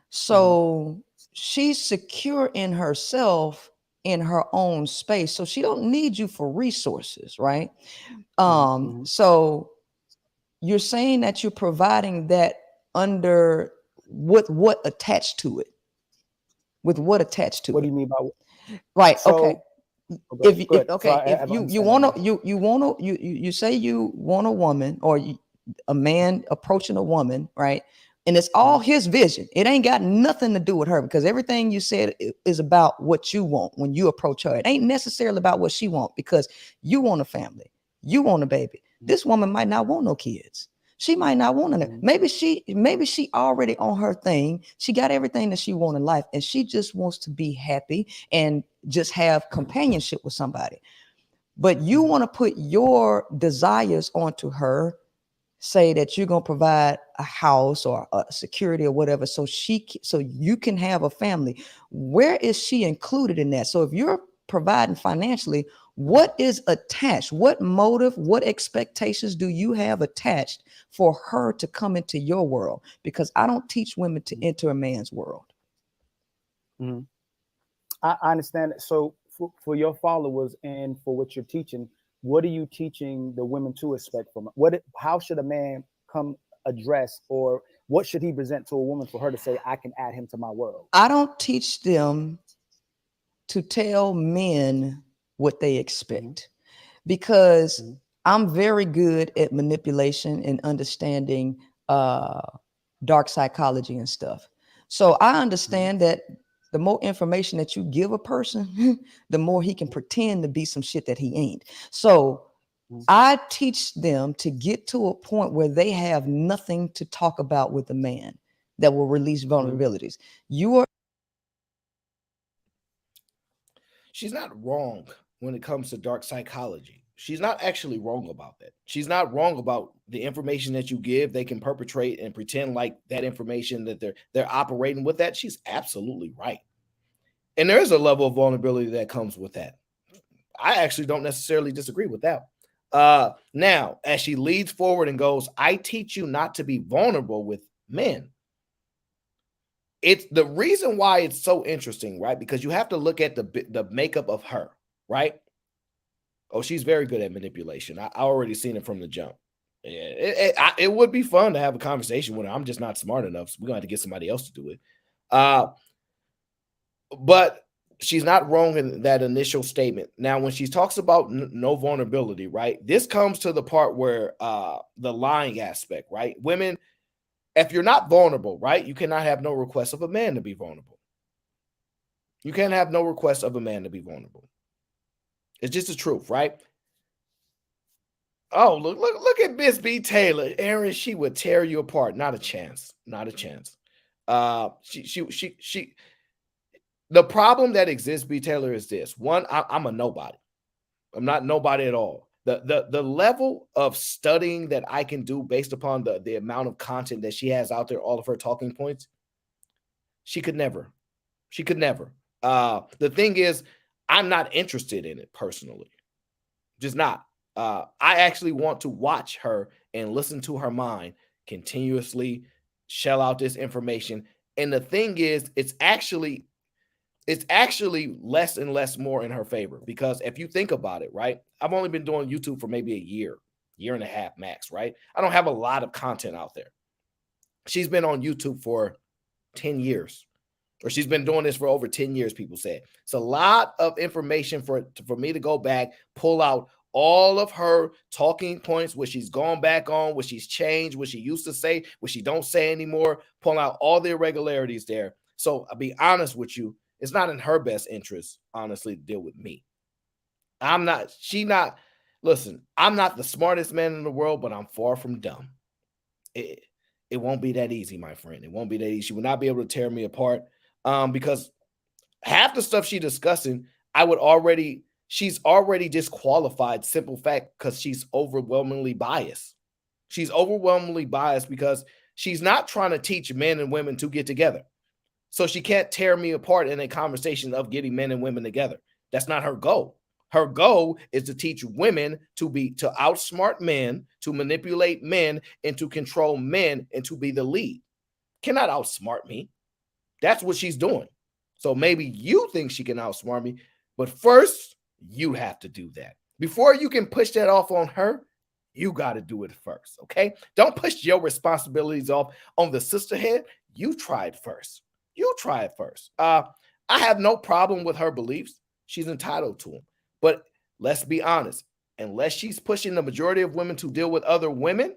So she's secure in herself, in her own space. So she don't need you for resources, right? So you're saying that you're providing that under what attached to it? With what attached to it? What do you mean by right? So, okay. If you say you want a woman or a man approaching a woman, right? And it's all his vision. It ain't got nothing to do with her, because everything you said is about what you want when you approach her. It ain't necessarily about what she wants, because you want a family, you want a baby. This woman might not want no kids. She might not want to. Maybe she already on her thing. She got everything that she wants in life, and she just wants to be happy and just have companionship with somebody. But you want to put your desires onto her, say that you're going to provide a house or a security or whatever, so you can have a family. Where is she included in that? So if you're providing financially, what is attached? What motive, what expectations do you have attached for her to come into your world? Because I don't teach women to enter a man's world. I understand. So for your followers and for what you're teaching, what are you teaching the women to expect from it? How should a man come address, or what should he present to a woman for her to say, I can add him to my world? I don't teach them to tell men what they expect, because I'm very good at manipulation and understanding dark psychology and stuff. So I understand that the more information that you give a person, the more he can pretend to be some shit that he ain't. So I teach them to get to a point where they have nothing to talk about with a man that will release vulnerabilities. She's not wrong when it comes to dark psychology. She's not actually wrong about that. She's not wrong about the information that you give. They can perpetrate and pretend like that information that they're operating with that. She's absolutely right. And there is a level of vulnerability that comes with that. I actually don't necessarily disagree with that. Now, as she leads forward and goes, I teach you not to be vulnerable with men. It's the reason why it's so interesting, right? Because you have to look at the makeup of her, right? Oh, she's very good at manipulation. I already seen it from the jump. Yeah, it would be fun to have a conversation with her. I'm just not smart enough, so we're going to have to get somebody else to do it. But she's not wrong in that initial statement. Now, when she talks about no vulnerability, right? This comes to the part where the lying aspect, right? Women, if you're not vulnerable, right, you cannot have no request of a man to be vulnerable. You can't have no request of a man to be vulnerable. It's just the truth, right? Oh, look at Miss B. Taylor. Aaron, she would tear you apart. Not a chance. Not a chance. She the problem that exists, B. Taylor, is this. One, I'm a nobody. I'm not nobody at all. The level of studying that I can do based upon the amount of content that she has out there, all of her talking points, she could never. She could never. The thing is, I'm not interested in it personally. Just not. I actually want to watch her and listen to her mind continuously shell out this information. And the thing is, it's actually less and less more in her favor, because if you think about it, right? I've only been doing YouTube for maybe a year and a half max, right? I don't have a lot of content out there. She's been on YouTube for 10 years, or she's been doing this for over 10 years, people say. It's a lot of information for me to go back, pull out all of her talking points, what she's gone back on, what she's changed, what she used to say, what she don't say anymore, pull out all the irregularities there. So I'll be honest with you, it's not in her best interest, honestly, to deal with me. I'm not the smartest man in the world, but I'm far from dumb. It won't be that easy, my friend. It won't be that easy. She will not be able to tear me apart, because half the stuff she's discussing, she's already disqualified, simple fact, because she's overwhelmingly biased. She's overwhelmingly biased because she's not trying to teach men and women to get together. So she can't tear me apart in a conversation of getting men and women together. That's not her goal. Her goal is to teach women to outsmart men, to manipulate men, and to control men, and to be the lead. Cannot outsmart me. That's what she's doing. So maybe you think she can outsmart me, but first you have to do that. Before you can push that off on her, you got to do it first, okay? Don't push your responsibilities off on the sisterhead. You try it first. You try it first. I have no problem with her beliefs. She's entitled to them. But let's be honest. Unless she's pushing the majority of women to deal with other women,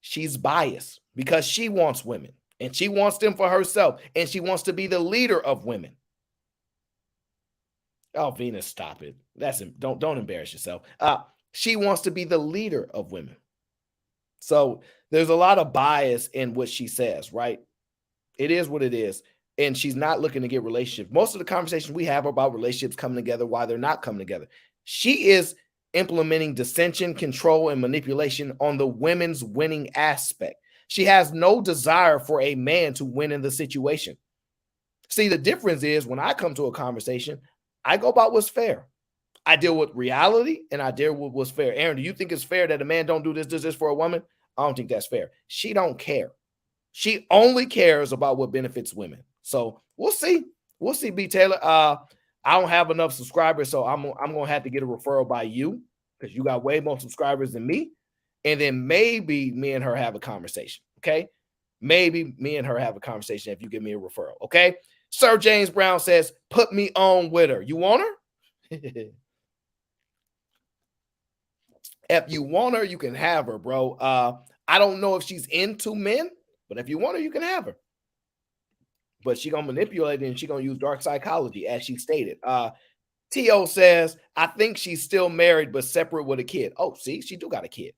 she's biased because she wants women and she wants them for herself and she wants to be the leader of women. Oh, Venus, stop it. Don't embarrass yourself. She wants to be the leader of women. So there's a lot of bias in what she says, right? It is what it is. And she's not looking to get relationships. Most of the conversations we have are about relationships coming together, why they're not coming together. She is implementing dissension, control, and manipulation on the women's winning aspect. She has no desire for a man to win in the situation. See, the difference is when I come to a conversation, I go about what's fair. I deal with reality and I deal with what's fair. Aaron, do you think it's fair that a man don't do this for a woman? I don't think that's fair. She don't care. She only cares about what benefits women. So we'll see. We'll see, B. Taylor. I don't have enough subscribers, so I'm gonna have to get a referral by you because you got way more subscribers than me. And then maybe me and her have a conversation. Okay. Maybe me and her have a conversation if you give me a referral. Okay. Sir James Brown says, put me on with her. You want her? If you want her, you can have her, bro. I don't know if she's into men, but if you want her, you can have her. But she's going to manipulate it and she's going to use dark psychology, as she stated. T.O. says, I think she's still married, but separate with a kid. Oh, see, she do got a kid.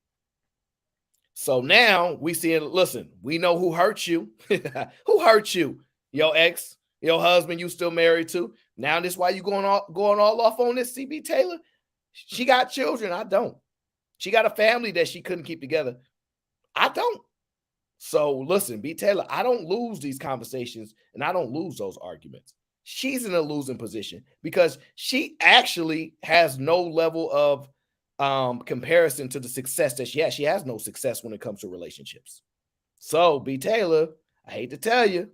So now we see it. Listen, we know who hurt you. Who hurt you? Your ex, your husband you still married to. Now this why you going all off on this, CB Taylor? She got children. I don't. She got a family that she couldn't keep together. I don't. So listen, B. Taylor, I don't lose these conversations and I don't lose those arguments. She's in a losing position because she actually has no level of comparison to the success that she has. She has no success when it comes to relationships. So B. Taylor, I hate to tell you,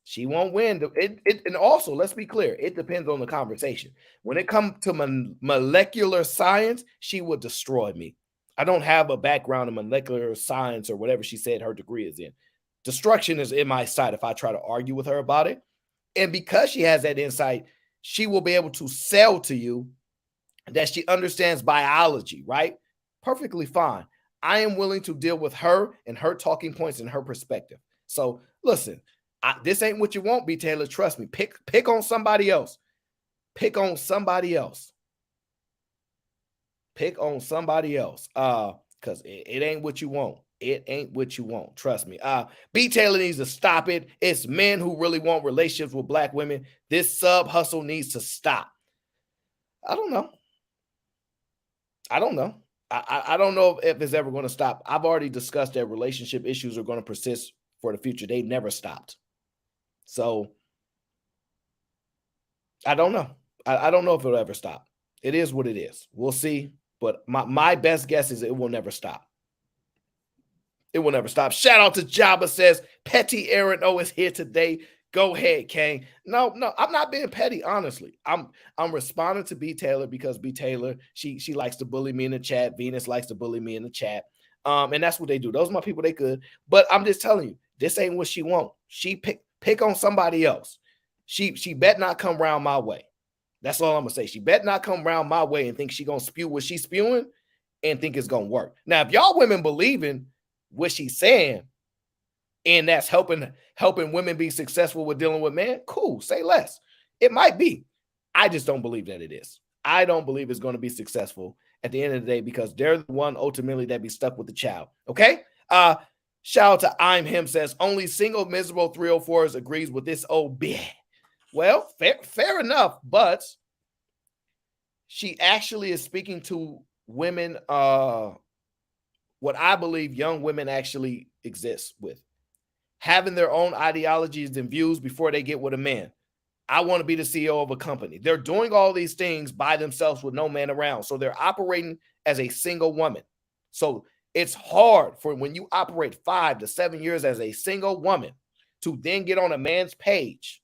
she won't win. And also, let's be clear, it depends on the conversation. When it comes to molecular science, she would destroy me. I don't have a background in molecular science or whatever she said her degree is in. Destruction is in my sight if I try to argue with her about it. And because she has that insight, she will be able to sell to you that she understands biology, right? Perfectly fine. I am willing to deal with her and her talking points and her perspective. So listen, This ain't what you want, B. Taylor. Trust me. Pick on somebody else. Pick on somebody else. Pick on somebody else. Because it ain't what you want. It ain't what you want. Trust me. B. Taylor needs to stop it. It's men who really want relationships with black women. This sub hustle needs to stop. I don't know. I don't know if it's ever going to stop. I've already discussed that relationship issues are going to persist for the future. They never stopped. So I don't know. I don't know if it'll ever stop. It is what it is. We'll see. But my best guess is it will never stop. It will never stop. Shout out to Jabba says, Petty Aaron O is here today. Go ahead, Kane. No, I'm not being petty, honestly. I'm responding to B. Taylor because B. Taylor, she likes to bully me in the chat. Venus likes to bully me in the chat. And that's what they do. Those are my people, they could. But I'm just telling you, this ain't what she want. She pick on somebody else. She bet not come around my way. That's all I'm gonna say. She bet not come around my way and think she gonna spew what she's spewing and think it's gonna work. Now, if y'all women believe in what she's saying, and that's helping women be successful with dealing with men, cool, say less. It might be. I just don't believe that it is. I don't believe it's going to be successful at the end of the day because they're the one ultimately that be stuck with the child. Okay? Shout out to I'm Him says, only single miserable 304s agrees with this old bitch. Well, fair enough, but she actually is speaking to women, what I believe young women actually exist with. Having their own ideologies and views before they get with a man. I want to be the CEO of a company. They're doing all these things by themselves with no man around. So they're operating as a single woman. So it's hard for when you operate 5 to 7 years as a single woman to then get on a man's page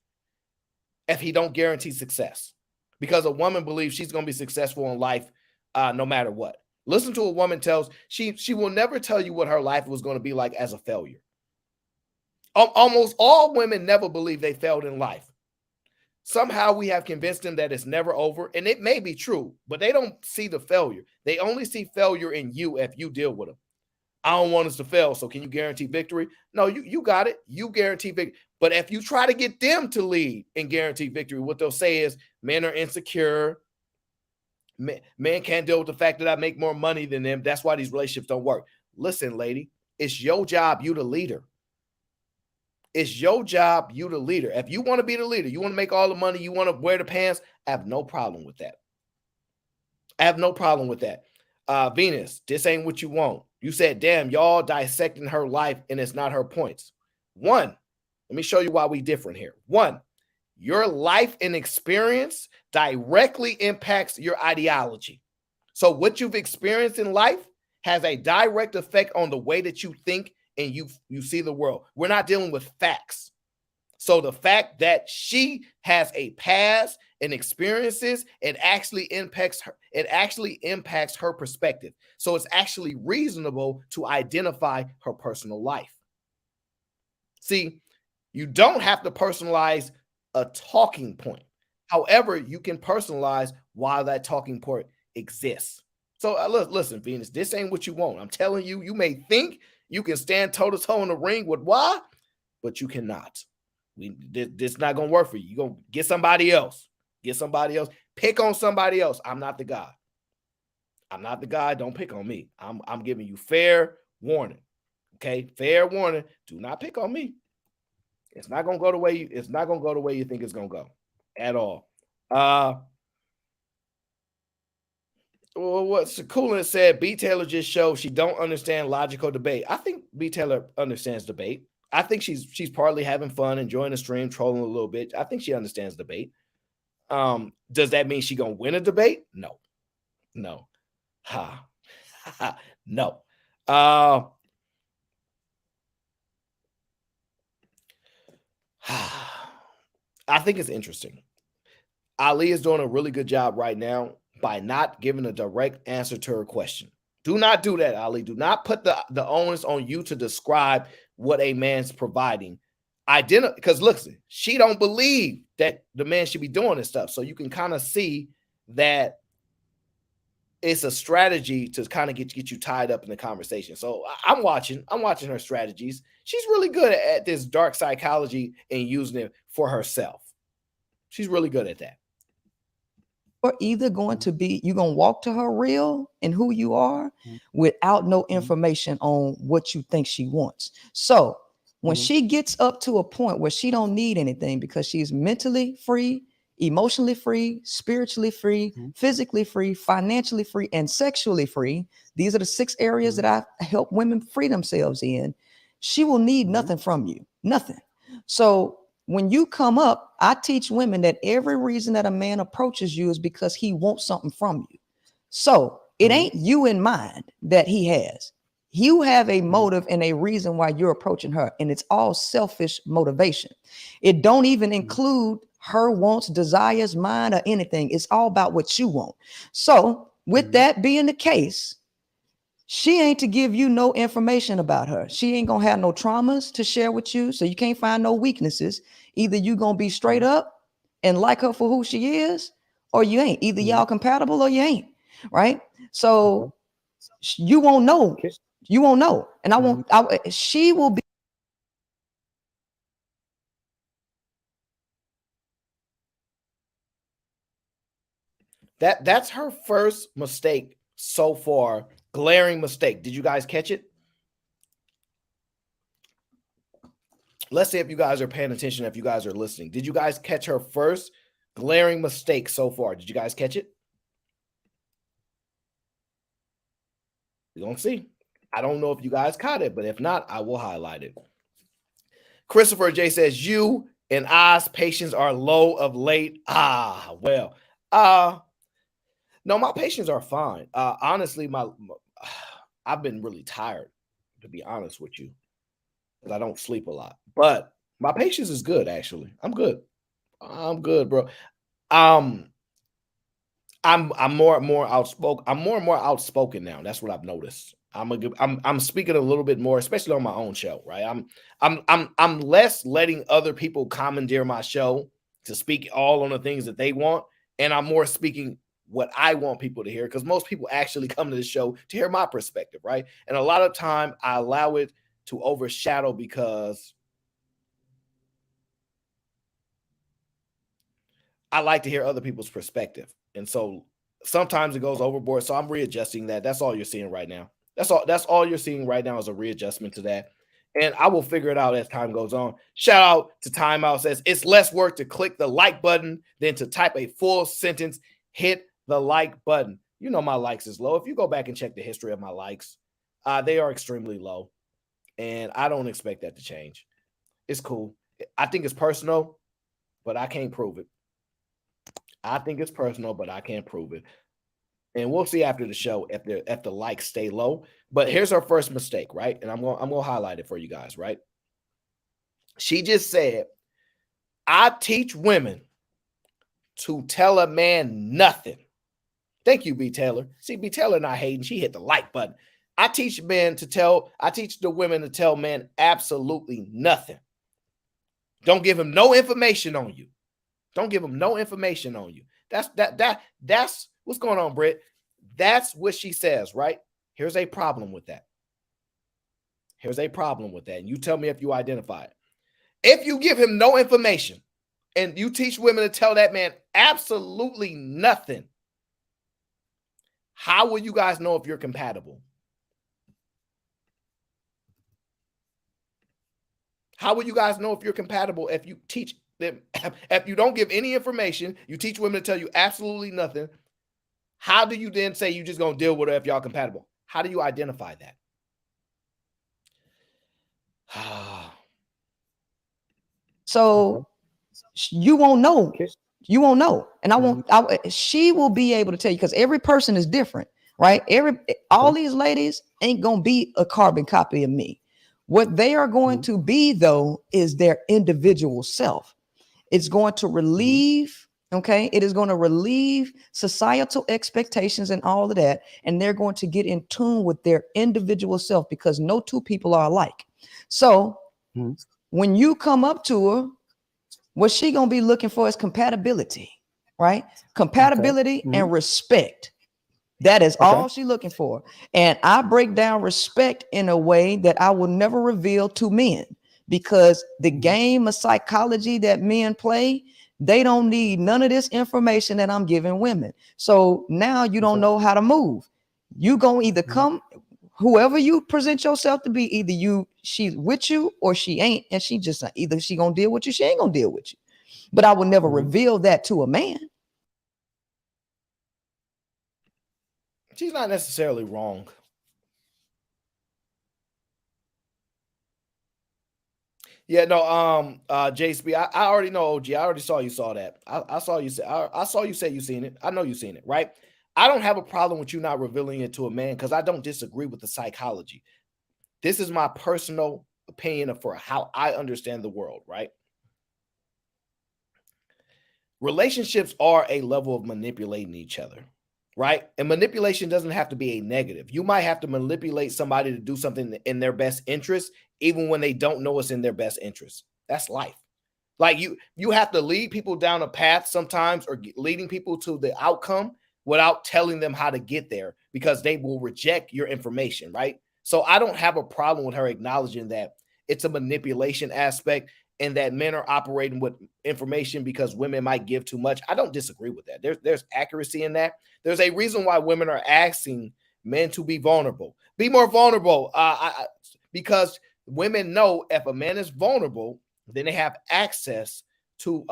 if he don't guarantee success. Because a woman believes she's going to be successful in life no matter what. Listen to a woman tells, she will never tell you what her life was going to be like as a failure. Almost all women never believe they failed in life. Somehow we have convinced them that it's never over, and it may be true, but they don't see the failure. They only see failure in you if you deal with them. I don't want us to fail, so can you guarantee victory? No, you got it. You guarantee victory. But if you try to get them to lead and guarantee victory, what they'll say is men are insecure. Men can't deal with the fact that I make more money than them. That's why these relationships don't work. Listen, lady, it's your job. You the leader. It's your job, you the leader. If you want to be the leader, you want to make all the money, you want to wear the pants, I have no problem with that. I have no problem with that. Venus, this ain't what you want. You said, damn, y'all dissecting her life and it's not her points. One, let me show you why we different here. One, your life and experience directly impacts your ideology. So what you've experienced in life has a direct effect on the way that you think and you see the world. We're not dealing with facts. So the fact that she has a past and experiences, it actually impacts her perspective. So it's actually reasonable to identify her personal life. See, you don't have to personalize a talking point. However, you can personalize why that talking point exists. So listen, Venus, this ain't what you want. I'm telling you, you may think you can stand toe-to-toe in the ring with why, but you cannot. This not going to work for you. You're going to get somebody else. Get somebody else. Pick on somebody else. I'm not the guy. I'm not the guy. Don't pick on me. I'm giving you fair warning. Okay? Fair warning. Do not pick on me. It's not going to go the way it's not going to go the way you think it's going to go at all. Well, what Sakula said, B. Taylor just showed she don't understand logical debate. I think B. Taylor understands debate. I think she's partly having fun, enjoying the stream, trolling a little bit. I think she understands debate. Does that mean she gonna win a debate? No. No. No. I think it's interesting. Ali is doing a really good job right now by not giving a direct answer to her question. Do not do that, Ali. Do not put the onus on you to describe what a man's providing. Because listen, she don't believe that the man should be doing this stuff. So you can kind of see that it's a strategy to kind of get you tied up in the conversation. So I'm watching her strategies. She's really good at this dark psychology and using it for herself. She's really good at that. Or either going to be, you're going to walk to her real and who you are without no information on what you think she wants. So when she gets up to a point where she don't need anything because she's mentally free, emotionally free, spiritually free, physically free, financially free, and sexually free, these are the 6 areas that I help women free themselves in. She will need nothing from you, nothing. So when you come up, I teach women that every reason that a man approaches you is because he wants something from you. So it ain't you in mind that he has. You have a motive and a reason why you're approaching her, and it's all selfish motivation. It don't even include her wants, desires, mine, or anything. It's all about what you want. So with that being the case, she ain't to give you no information about her. She ain't gonna have no traumas to share with you, so you can't find no weaknesses. Either you gonna be straight up and like her for who she is, or you ain't. Either y'all compatible or you ain't, right? So you won't know. You won't know, and I won't. She will be. That's her first mistake so far. Glaring mistake. Did you guys catch it? Let's see if you guys are paying attention, if you guys are listening. Did you guys catch her first glaring mistake so far? Did you guys catch it? We're going to see. I don't know if you guys caught it, but if not, I will highlight it. Christopher J says, you and I's patience are low of late. Well, no, my patience are fine. Honestly, I've been really tired, to be honest with you, because I don't sleep a lot. But my patience is good, actually. I'm good. I'm good, bro. I'm more and more outspoken. I'm more and more outspoken now. That's what I've noticed. I'm speaking a little bit more, especially on my own show, right? I'm less letting other people commandeer my show to speak all on the things that they want, and I'm more speaking what I want people to hear, because most people actually come to the show to hear my perspective, right? And a lot of time I allow it to overshadow because I like to hear other people's perspective. And so sometimes it goes overboard. So I'm readjusting that. That's all you're seeing right now. That's all you're seeing right now is a readjustment to that. And I will figure it out as time goes on. Shout out to Timeout says, it's less work to click the like button than to type a full sentence. Hit the like button. You know my likes is low. If you go back and check the history of my likes, they are extremely low. And I don't expect that to change. It's cool. I think it's personal, but I can't prove it. I think it's personal, but I can't prove it. And we'll see after the show if the likes stay low. But here's her first mistake, right? And I'm gonna highlight it for you guys, right? She just said, I teach women to tell a man nothing. Thank you, B. Taylor. See, B. Taylor not hating. She hit the like button. I teach the women to tell men absolutely nothing. Don't give him no information on you. Don't give him no information on you. That's what's going on, Britt. That's what she says, right? Here's a problem with that. Here's a problem with that. And you tell me if you identify it. If you give him no information and you teach women to tell that man absolutely nothing, how will you guys know if you're compatible? How will you guys know if you're compatible if you teach them, if you don't give any information, you teach women to tell you absolutely nothing? How do you then say you just gonna deal with it if y'all compatible? How do you identify that? So you won't know. You won't know. And she will be able to tell you, because every person is different, right? All these ladies ain't gonna be a carbon copy of me. What they are going to be, though, is their individual self. It's going to relieve, okay? It is going to relieve societal expectations and all of that. And they're going to get in tune with their individual self, because no two people are alike. So when you come up to her, what she going to be looking for is compatibility, right? Compatibility and respect. That is Okay. all she's looking for. And I break down respect in a way that I will never reveal to men, because the game of psychology that men play, they don't need none of this information that I'm giving women. So now you don't know how to move. You gonna either come, whoever you present yourself to be, either she's with you or she ain't, and she just either she gonna deal with you, she ain't gonna deal with you. But I would never reveal that to a man. She's not necessarily wrong. Yeah, no, JSB, I already know, OG. I already saw you saw that. I saw you say I saw you say you seen it. I know you seen it, right? I don't have a problem with you not revealing it to a man because I don't disagree with the psychology. This is my personal opinion for how I understand the world, right? Relationships are a level of manipulating each other, right? And manipulation doesn't have to be a negative. You might have to manipulate somebody to do something in their best interest, even when they don't know it's in their best interest. That's life. Like you have to lead people down a path sometimes, or leading people to the outcome without telling them how to get there, because they will reject your information, right? So I don't have a problem with her acknowledging that it's a manipulation aspect and that men are operating with information because women might give too much. I don't disagree with that. There's accuracy in that. There's a reason why women are asking men to be vulnerable. Be more vulnerable, because women know if a man is vulnerable, then they have access to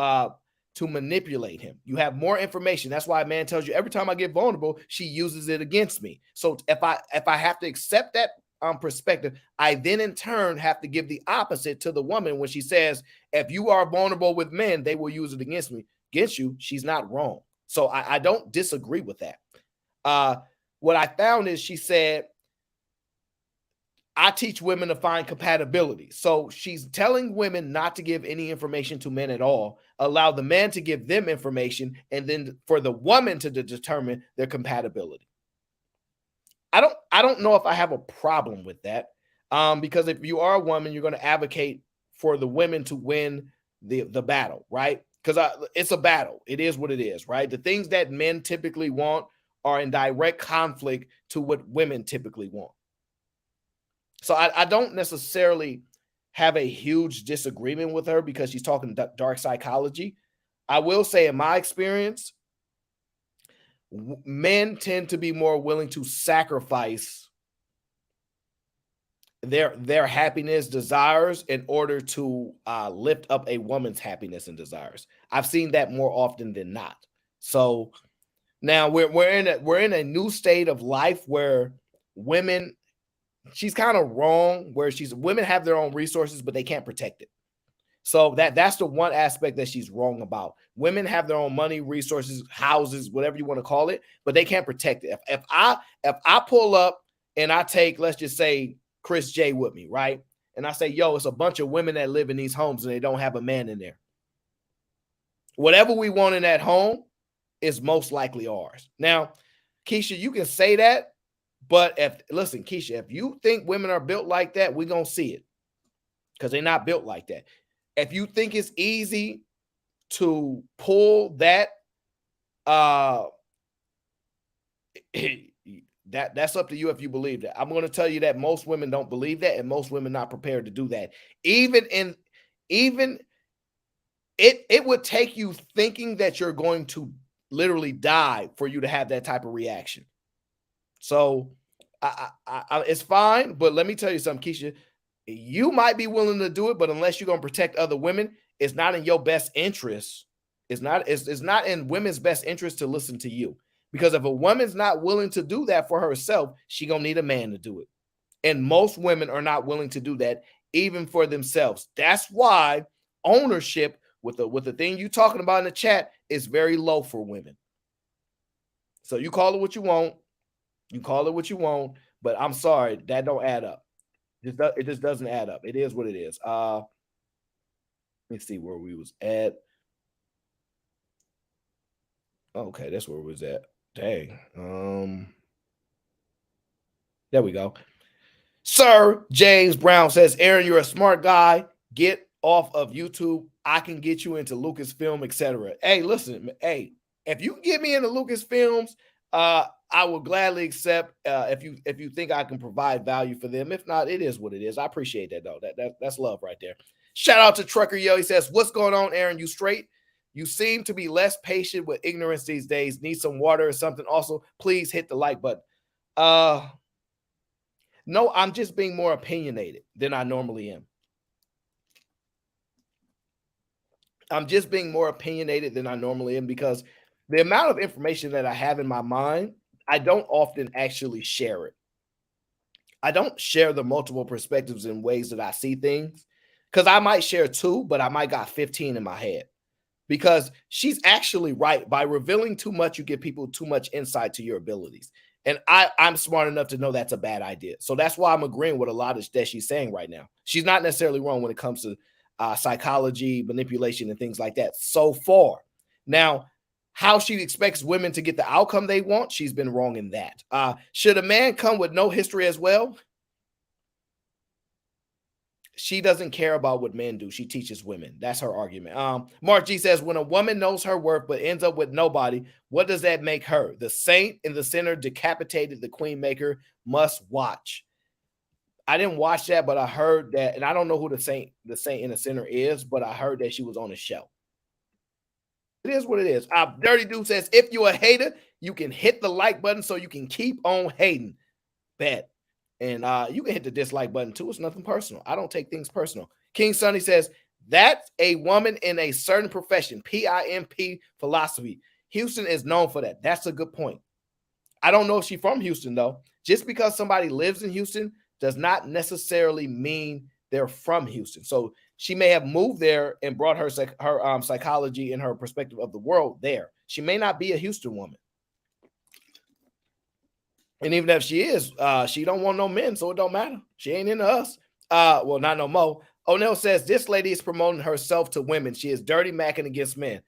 manipulate him. You have more information. That's why a man tells you every time I get vulnerable, she uses it against me. So if I have to accept that perspective, I then in turn have to give the opposite to the woman when she says, if you are vulnerable with men, they will use it against you. She's not wrong. So I don't disagree with that. What I found is she said, I teach women to find compatibility. So she's telling women not to give any information to men at all, allow the man to give them information, and then for the woman to determine their compatibility. I don't know if I have a problem with that, because if you are a woman, you're going to advocate for the women to win the battle, right? Because it's a battle. It is what it is, right? The things that men typically want are in direct conflict to what women typically want. So I don't necessarily have a huge disagreement with her because she's talking dark psychology. I will say, in my experience, men tend to be more willing to sacrifice their happiness, desires, in order to lift up a woman's happiness and desires. I've seen that more often than not. So now we're in a new state of life where women, she's kind of wrong, where women have their own resources, but they can't protect it. So that's the one aspect that she's wrong about. Women have their own money, resources, houses, whatever you want to call it, but they can't protect it. If I pull up and I take, let's just say, Chris J with me, right? And I say, yo, it's a bunch of women that live in these homes and they don't have a man in there. Whatever we want in that home is most likely ours. Now, Keisha, you can say that, but listen, Keisha, if you think women are built like that, we're going to see it, because they're not built like that. If you think it's easy to pull that, that's up to you if you believe that. I'm going to tell you that most women don't believe that, and most women not prepared to do that. Even it would take you thinking that you're going to literally die for you to have that type of reaction. So it's fine, but let me tell you something, Keisha. You might be willing to do it, but unless you're going to protect other women, it's not in your best interest. It's not in women's best interest to listen to you. Because if a woman's not willing to do that for herself, she's going to need a man to do it. And most women are not willing to do that, even for themselves. That's why ownership with the thing you're talking about in the chat is very low for women. So you call it what you want. You call it what you want, but I'm sorry, that don't add up. It just doesn't add up. It is what it is. Let me see where we was at. Okay, that's where we was at. Dang. There we go. Sir James Brown says, Aaron, you're a smart guy. Get off of YouTube. I can get you into Lucasfilm, etc. Hey, listen, hey, if you can get me into Lucasfilms, I will gladly accept if you think I can provide value for them. If not, it is what it is. I appreciate that though. That's love right there. Shout out to Trucker Yo. He says, "What's going on, Aaron? You straight? You seem to be less patient with ignorance these days. Need some water or something? Also, please hit the like button." No, I'm just being more opinionated than I normally am. I'm just being more opinionated than I normally am because the amount of information that I have in my mind, I don't often actually share it. I don't share the multiple perspectives and ways that I see things because I might share 2, but I might got 15 in my head. Because she's actually right. By revealing too much, you give people too much insight to your abilities. And I'm smart enough to know that's a bad idea. So that's why I'm agreeing with a lot of that she's saying right now. She's not necessarily wrong when it comes to psychology, manipulation, and things like that so far. Now, how she expects women to get the outcome they want, she's been wrong in that. Should a man come with no history as well? She doesn't care about what men do. She teaches women. That's her argument. Mark G says, when a woman knows her worth but ends up with nobody, what does that make her? The saint in the center decapitated the queen maker. Must watch. I didn't watch that, but I heard that, and I don't know who the saint in the center is, but I heard that she was on a show. It is what it is. Dirty Dude says, if you're a hater, you can hit the like button so you can keep on hating. Bet. And you can hit the dislike button too. It's nothing personal. I don't take things personal. King Sonny says, that's a woman in a certain profession. PIMP philosophy. Houston is known for that. That's a good point. I don't know if she's from Houston, though. Just because somebody lives in Houston does not necessarily mean they're from Houston. So she may have moved there and brought her psychology and her perspective of the world there. She may not be a Houston woman. And even if she is, she don't want no men, so it don't matter. She ain't into us. Well, not no more. O'Neill says, this lady is promoting herself to women. She is dirty macking against men.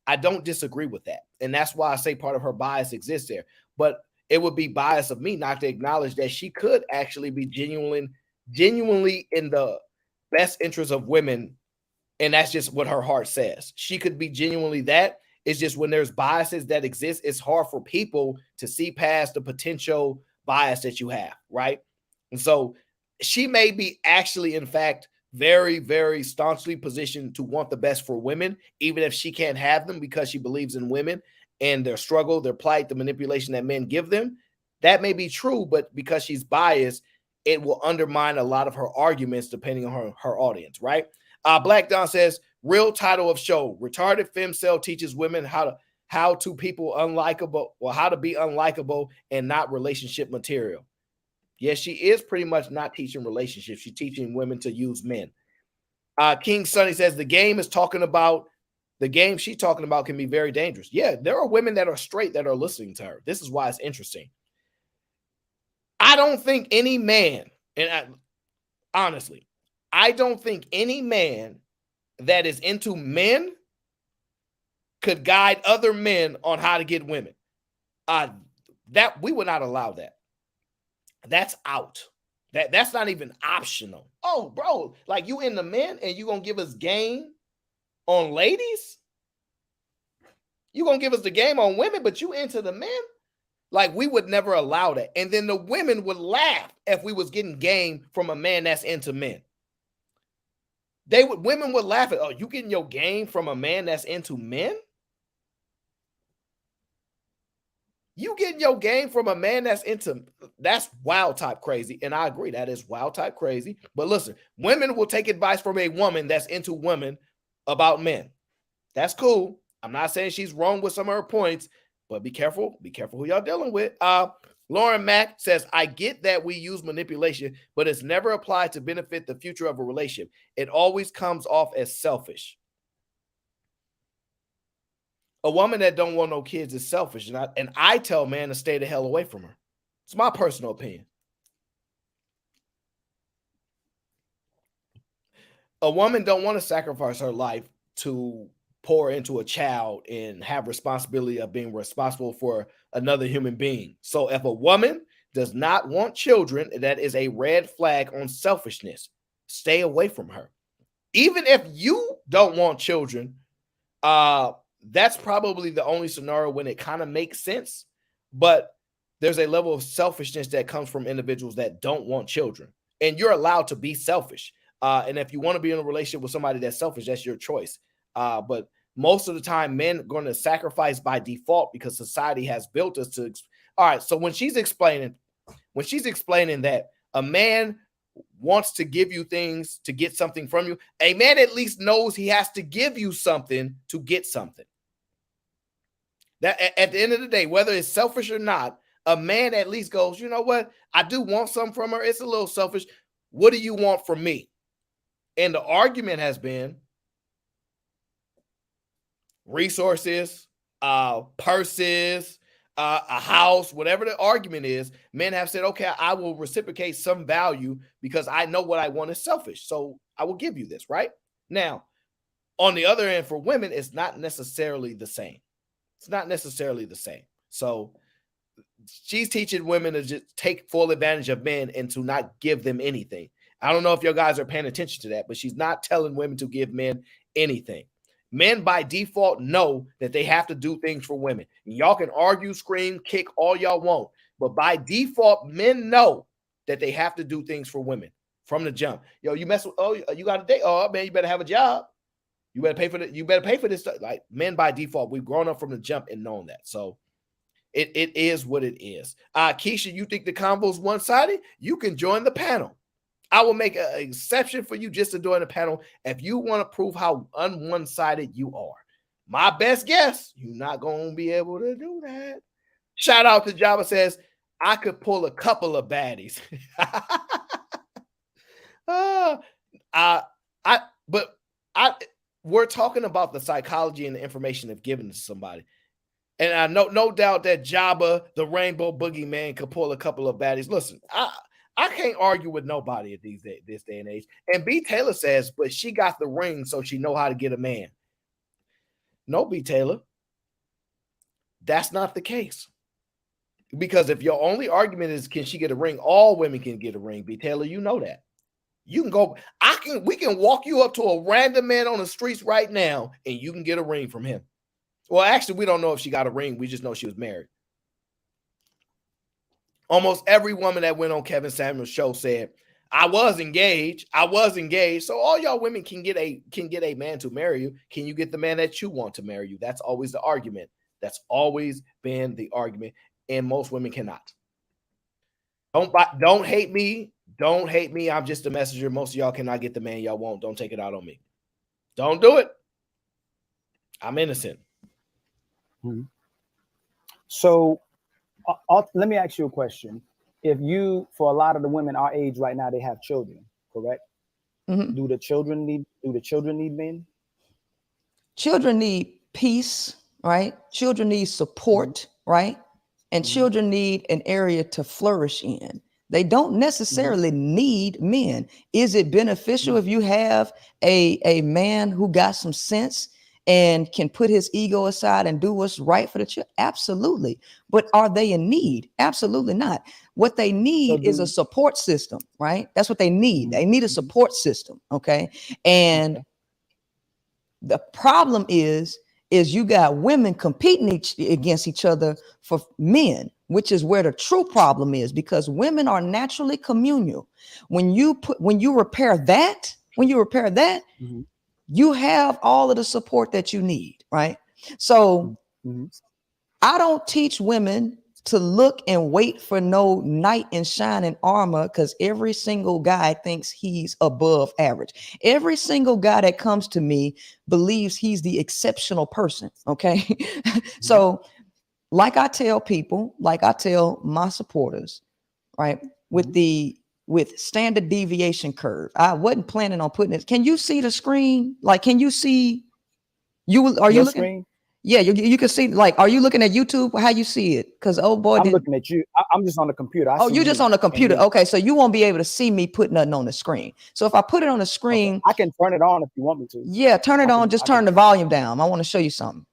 I don't disagree with that. And that's why I say part of her bias exists there. But it would be bias of me not to acknowledge that she could actually be genuinely in the best interest of women. And that's just what her heart says. She could be genuinely that. It's just when there's biases that exist, it's hard for people to see past the potential bias that you have, right? And so she may be actually, in fact, very, very staunchly positioned to want the best for women, even if she can't have them because she believes in women and their struggle, their plight, the manipulation that men give them. That may be true, but because she's biased, it will undermine a lot of her arguments depending on her audience, right? Black Don says, real title of show, retarded femcel teaches women how to people unlikable, or how to be unlikable and not relationship material. Yes, she is pretty much not teaching relationships. She's teaching women to use men. King Sonny says the game she's talking about can be very dangerous. Yeah, there are women that are straight that are listening to her. This is why it's interesting. I don't think any man, honestly, I don't think any man that is into men could guide other men on how to get women. That we would not allow that. That's out. That's not even optional. Oh, bro, like you in the men and you gonna give us game on ladies? You gonna give us the game on women, but you into the men? Like we would never allow that. And then the women would laugh if we was getting game from a man that's into men. Women would laugh at, oh, you getting your game from a man that's into men? You getting your game from a man that's wild type crazy. And I agree, that is wild type crazy. But listen, women will take advice from a woman that's into women about men. That's cool. I'm not saying she's wrong with some of her points, but be careful. Be careful who y'all dealing with. Lauren Mack says, I get that we use manipulation, but it's never applied to benefit the future of a relationship. It always comes off as selfish. A woman that don't want no kids is selfish. And I tell man to stay the hell away from her. It's my personal opinion. A woman don't want to sacrifice her life to pour into a child and have responsibility of being responsible for another human being. So if a woman does not want children, that is a red flag on selfishness. Stay away from her. Even if you don't want children, that's probably the only scenario when it kind of makes sense. But there's a level of selfishness that comes from individuals that don't want children, and you're allowed to be selfish. And if you want to be in a relationship with somebody that's selfish, that's your choice. But most of the time, men are going to sacrifice by default because society has built us to. All right. So when she's explaining that a man wants to give you things to get something from you, a man at least knows he has to give you something to get something. That at the end of the day, whether it's selfish or not, a man at least goes, you know what? I do want something from her. It's a little selfish. What do you want from me? And the argument has been resources, purses, a house, whatever the argument is. Men have said, okay, I will reciprocate some value because I know what I want is selfish. So I will give you this, right? Now, on the other end, for women, it's not necessarily the same. It's not necessarily the same. So she's teaching women to just take full advantage of men and to not give them anything. I don't know if you guys are paying attention to that, but she's not telling women to give men anything. Men by default know that they have to do things for women. Y'all can argue, scream, kick all y'all want, but by default, men know that they have to do things for women from the jump. Yo, you mess with, oh, you got a date? Oh man, you better have a job. You better pay for it. You better pay for this stuff. Like men by default, we've grown up from the jump and known that. So it is what it is. Keisha, you think the convo's one-sided? You can join the panel. I will make an exception for you just to join the panel if you want to prove how one-sided you are. My best guess, you're not going to be able to do that. Shout out to Java says, I could pull a couple of baddies. We're talking about the psychology and the information they've given to somebody. And I know no doubt that Jabba, the rainbow boogeyman, could pull a couple of baddies. Listen, I can't argue with nobody at this day and age. And B. Taylor says, but she got the ring, so she know how to get a man. No, B. Taylor. That's not the case. Because if your only argument is can she get a ring, all women can get a ring. B. Taylor, you know that. You can go, we can walk you up to a random man on the streets right now, and you can get a ring from him. Well, actually, we don't know if she got a ring. We just know she was married. Almost every woman that went on Kevin Samuels' show said, I was engaged. So all y'all women can get a man to marry you. Can you get the man that you want to marry you? That's always the argument. That's always been the argument. And most women cannot. Don't hate me. Don't hate me. I'm just a messenger. Most of y'all cannot get the man y'all want. Don't take it out on me. Don't do it. I'm innocent. Mm-hmm. So let me ask you a question. For a lot of the women our age right now, they have children, correct? Mm-hmm. Do the children need men? Children need peace, right? Children need support, mm-hmm. right? And mm-hmm. children need an area to flourish in. They don't necessarily mm-hmm. need men. Is it beneficial mm-hmm. if you have a man who got some sense and can put his ego aside and do what's right for the child? Absolutely. But are they in need? Absolutely not. What they need is a support system, right? That's what they need. They need a support system, okay? And the problem is you got women competing against each other for men, which is where the true problem is, because women are naturally communal. When you repair that, mm-hmm. you have all of the support that you need, right? So mm-hmm. I don't teach women to look and wait for no knight in shining armor, because every single guy thinks he's above average. Every single guy that comes to me believes he's the exceptional person, okay? Mm-hmm. So like I tell my supporters, right, mm-hmm. with standard deviation curve. I wasn't planning on putting it. Can you see the screen? Like, can you see? You looking? Screen? Yeah, you can see. Like, are you looking at YouTube? How you see it? Because I'm looking at you. I'm just on the computer. You're just on the computer. Okay, so you won't be able to see me put nothing on the screen. So if I put it on the screen, okay. I can turn it on if you want me to. Yeah, turn it on. Just turn the volume down. I want to show you something.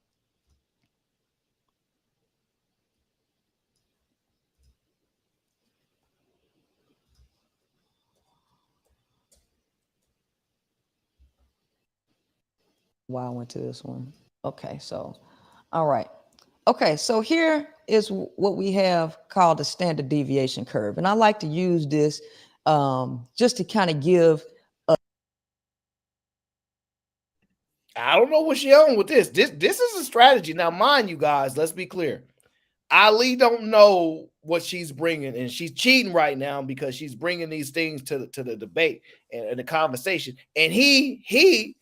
Why I went to this one. Okay, so all right. Okay, so here is what we have called the standard deviation curve. And I like to use this just to kind of give. I don't know what she on with this. This is a strategy. Now, mind you guys, let's be clear. Ali don't know what she's bringing, and she's cheating right now because she's bringing these things to the debate and the conversation. And he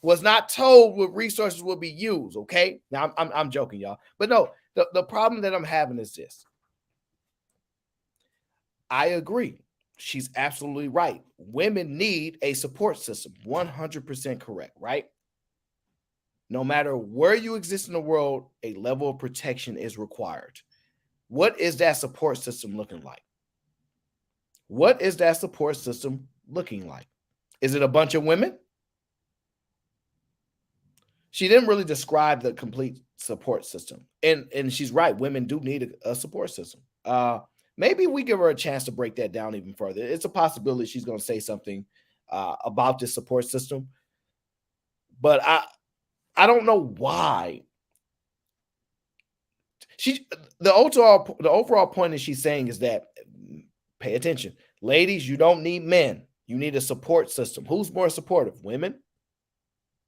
was not told what resources will be used. Okay, now I'm joking, y'all, but no, the problem that I'm having is this. I agree. She's absolutely right. Women need a support system. 100% correct, right? No matter where you exist in the world, a level of protection is required. What is that support system looking like? What is that support system looking like? Is it a bunch of women? She didn't really describe the complete support system. And she's right. Women do need a support system. Maybe we give her a chance to break that down even further. It's a possibility she's going to say something about this support system. But I don't know why. The overall point that she's saying is that, pay attention, ladies, you don't need men. You need a support system. Who's more supportive? Women?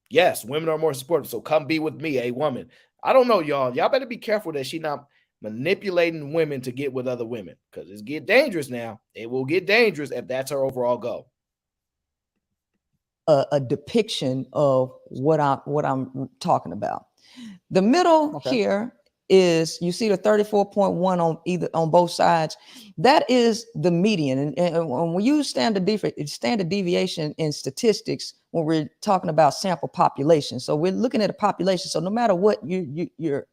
Yes, women are more supportive. So come be with me, a woman. I don't know, y'all. Y'all better be careful that she's not manipulating women to get with other women, because it's get dangerous now. It will get dangerous if that's her overall goal. A depiction of what I'm talking about. The middle here is, you see the 34.1 on both sides. That is the median. And when we use standard deviation in statistics, when we're talking about sample population, so we're looking at a population. So no matter what your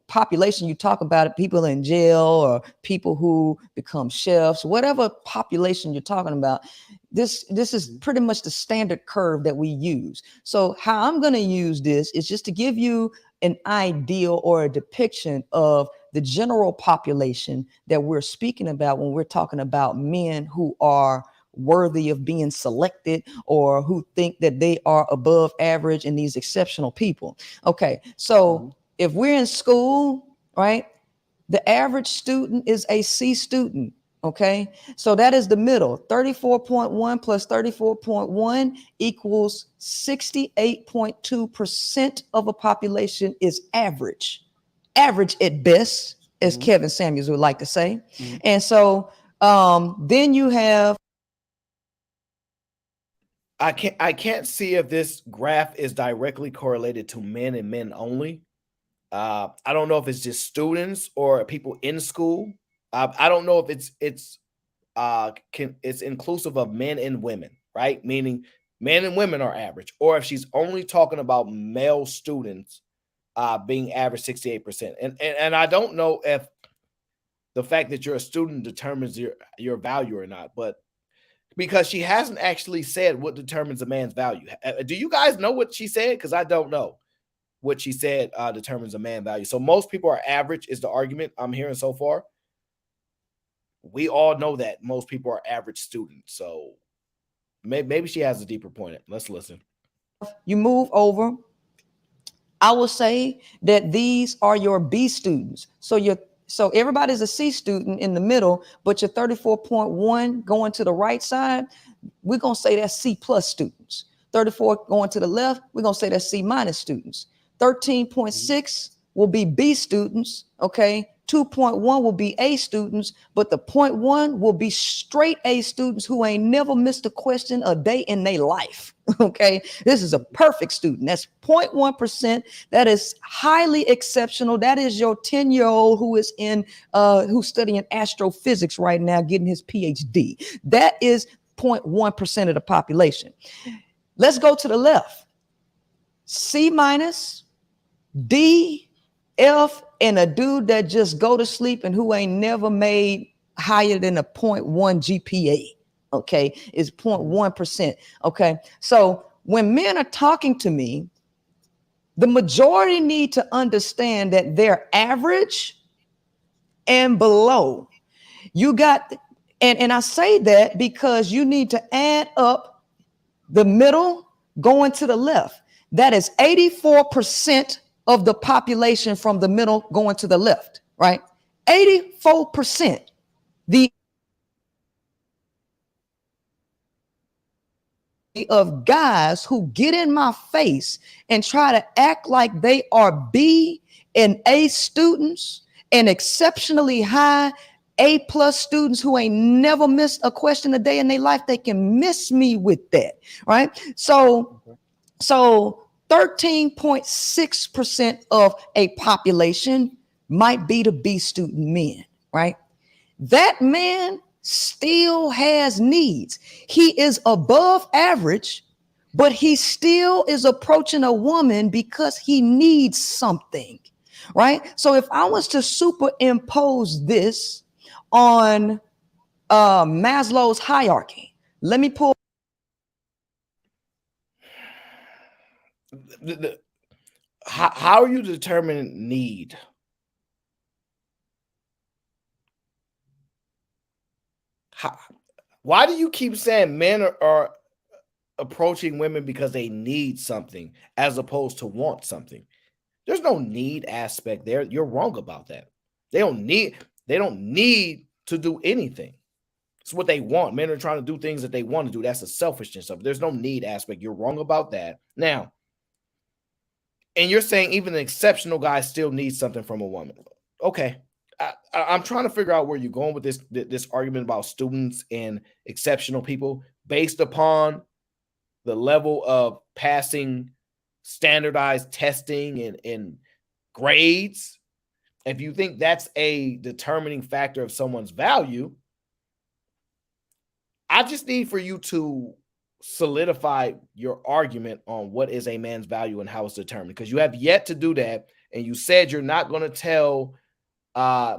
population you talk about, it, people in jail or people who become chefs, whatever population you're talking about, this is pretty much the standard curve that we use. So how I'm going to use this is just to give you an ideal or a depiction of the general population that we're speaking about when we're talking about men who are worthy of being selected or who think that they are above average and these exceptional people. Okay, so if we're in school, right, the average student is a C student. Okay, so that is the middle. 34.1 plus 34.1 equals 68.2% of a population is average at best, as Kevin Samuels would like to say. And so then you have. I can't see if this graph is directly correlated to men and men only. I don't know if it's just students or people in school. I don't know if it's inclusive of men and women, right? Meaning men and women are average, or if she's only talking about male students being average 68%. And I don't know if the fact that you're a student determines your value or not, but because she hasn't actually said what determines a man's value. Do you guys know what she said? Because I don't know what she said determines a man value. So most people are average is the argument I'm hearing so far. We all know that most people are average students. So maybe she has a deeper point. Let's listen. You move over. I will say that these are your B students. So everybody's a C student in the middle, but your 34.1 going to the right side, we're going to say that's C plus students. 34 going to the left, we're going to say that's C minus students. 13.6 will be B students, okay? 2.1 will be A students, but the 0.1 will be straight A students who ain't never missed a question a day in their life, okay? This is a perfect student. That's 0.1%. That is highly exceptional. That is your 10-year-old who is who's studying astrophysics right now, getting his PhD. That is 0.1% of the population. Let's go to the left. C minus, D, F, and a dude that just go to sleep and who ain't never made higher than a 0.1 GPA, okay, is 0.1%, okay? So when men are talking to me, the majority need to understand that they're average and below. You got, and I say that because you need to add up the middle going to the left. That is 84% of the population from the middle going to the left. right? 84%. The of guys who get in my face and try to act like they are B and A students and exceptionally high A+ students who ain't never missed a question a day in their life, they can miss me with that, right? So 13.6% of a population might be the B student men, right? That man still has needs. He is above average, but he still is approaching a woman because he needs something, right? So if I was to superimpose this on Maslow's hierarchy, let me pull. How are you determining need? Why do you keep saying men are approaching women because they need something as opposed to want something? There's no need aspect there. You're wrong about that. They don't need to do anything. It's what they want. Men are trying to do things that they want to do. That's the selfishness of it. There's no need aspect. You're wrong about that. Now, and you're saying even an exceptional guy still needs something from a woman. Okay. I'm trying to figure out where you're going with this argument about students and exceptional people based upon the level of passing standardized testing and grades. If you think that's a determining factor of someone's value, I just need for you to solidify your argument on what is a man's value and how it's determined, because you have yet to do that. And you said you're not going to tell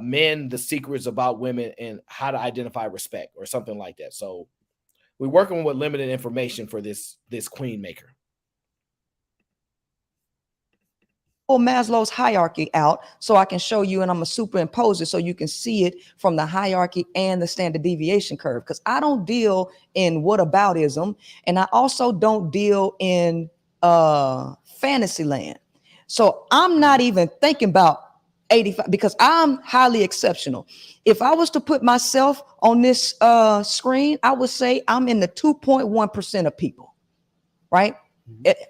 men the secrets about women and how to identify respect or something like that. So we're working with limited information for this queen maker. Pull Maslow's hierarchy out so I can show you, and I'm gonna superimpose it so you can see it from the hierarchy and the standard deviation curve, because I don't deal in whataboutism, and I also don't deal in fantasy land. So I'm not even thinking about 85 because I'm highly exceptional. If I was to put myself on this screen, I would say I'm in the 2.1% of people, right?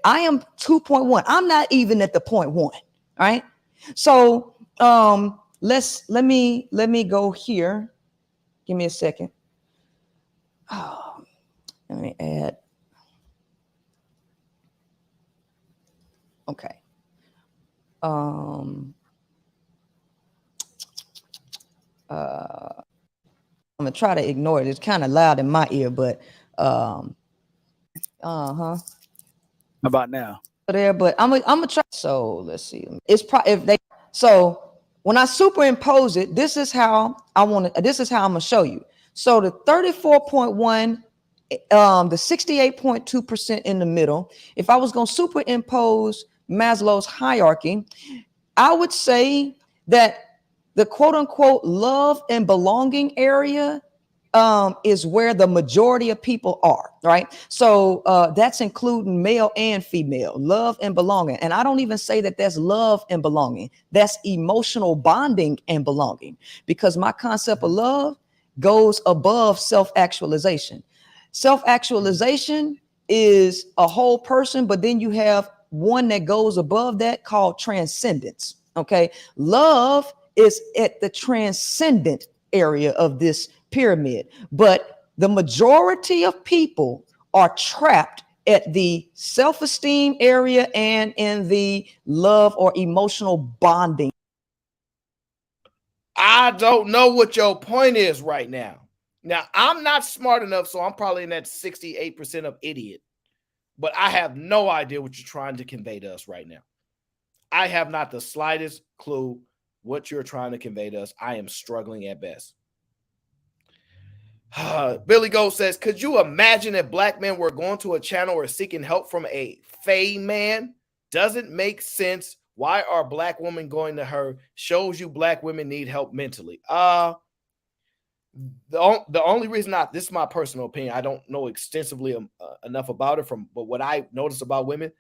I am 2.1. I'm not even at the 0.1. Right. So let me go here. Give me a second. Oh, let me add. Okay. I'm gonna try to ignore it. It's kind of loud in my ear, but How about now? There, but I'm gonna try. So let's see. It's probably if they. So when I superimpose it, this is how I want to. This is how I'm gonna show you. So the 34.1, the 68.2% in the middle. If I was gonna superimpose Maslow's hierarchy, I would say that the quote unquote love and belonging area is where the majority of people are, right? So that's including male and female, love and belonging. And I don't even say that that's love and belonging. That's emotional bonding and belonging, because my concept of love goes above self-actualization. Self-actualization is a whole person, but then you have one that goes above that called transcendence, okay? Love is at the transcendent area of this pyramid, but the majority of people are trapped at the self-esteem area and in the love or emotional bonding. I don't know what your point is right now. Now, I'm not smart enough, so I'm probably in that 68% of idiot, but I have no idea what you're trying to convey to us right now. I have not the slightest clue what you're trying to convey to us. I am struggling at best. Billy Gold says, could you imagine if black men were going to a channel or seeking help from a fey man? Doesn't make sense. Why are black women going to her? Shows you black women need help mentally. The only reason this is my personal opinion. I don't know extensively enough about it but what I notice about women,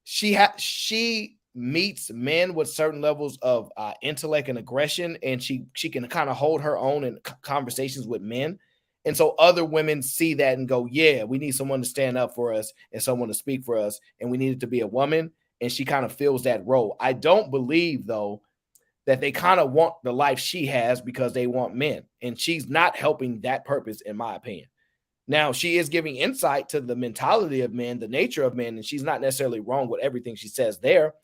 she meets men with certain levels of intellect and aggression, and she can kind of hold her own in conversations with men. And so other women see that and go, yeah, we need someone to stand up for us and someone to speak for us, and we need it to be a woman. And she kind of fills that role. I don't believe, though, that they kind of want the life she has because they want men, and she's not helping that purpose, in my opinion. Now, she is giving insight to the mentality of men, the nature of men, and she's not necessarily wrong with everything she says there.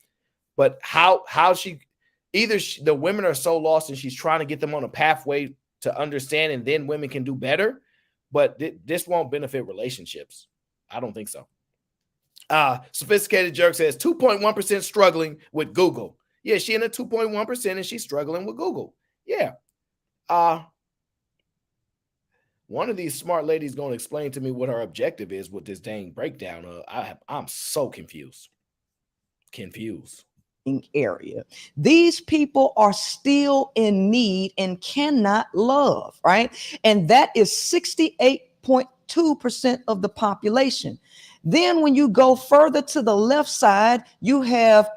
But how she either the women are so lost and she's trying to get them on a pathway to understand, and then women can do better. But this won't benefit relationships. I don't think so. Sophisticated Jerk says 2.1% struggling with Google. Yeah, she in the 2.1% and she's struggling with Google. Yeah. One of these smart ladies going to explain to me what her objective is with this dang breakdown. I'm so confused. Area. These people are still in need and cannot love, right? And that is 68.2% of the population. Then when you go further to the left side, you have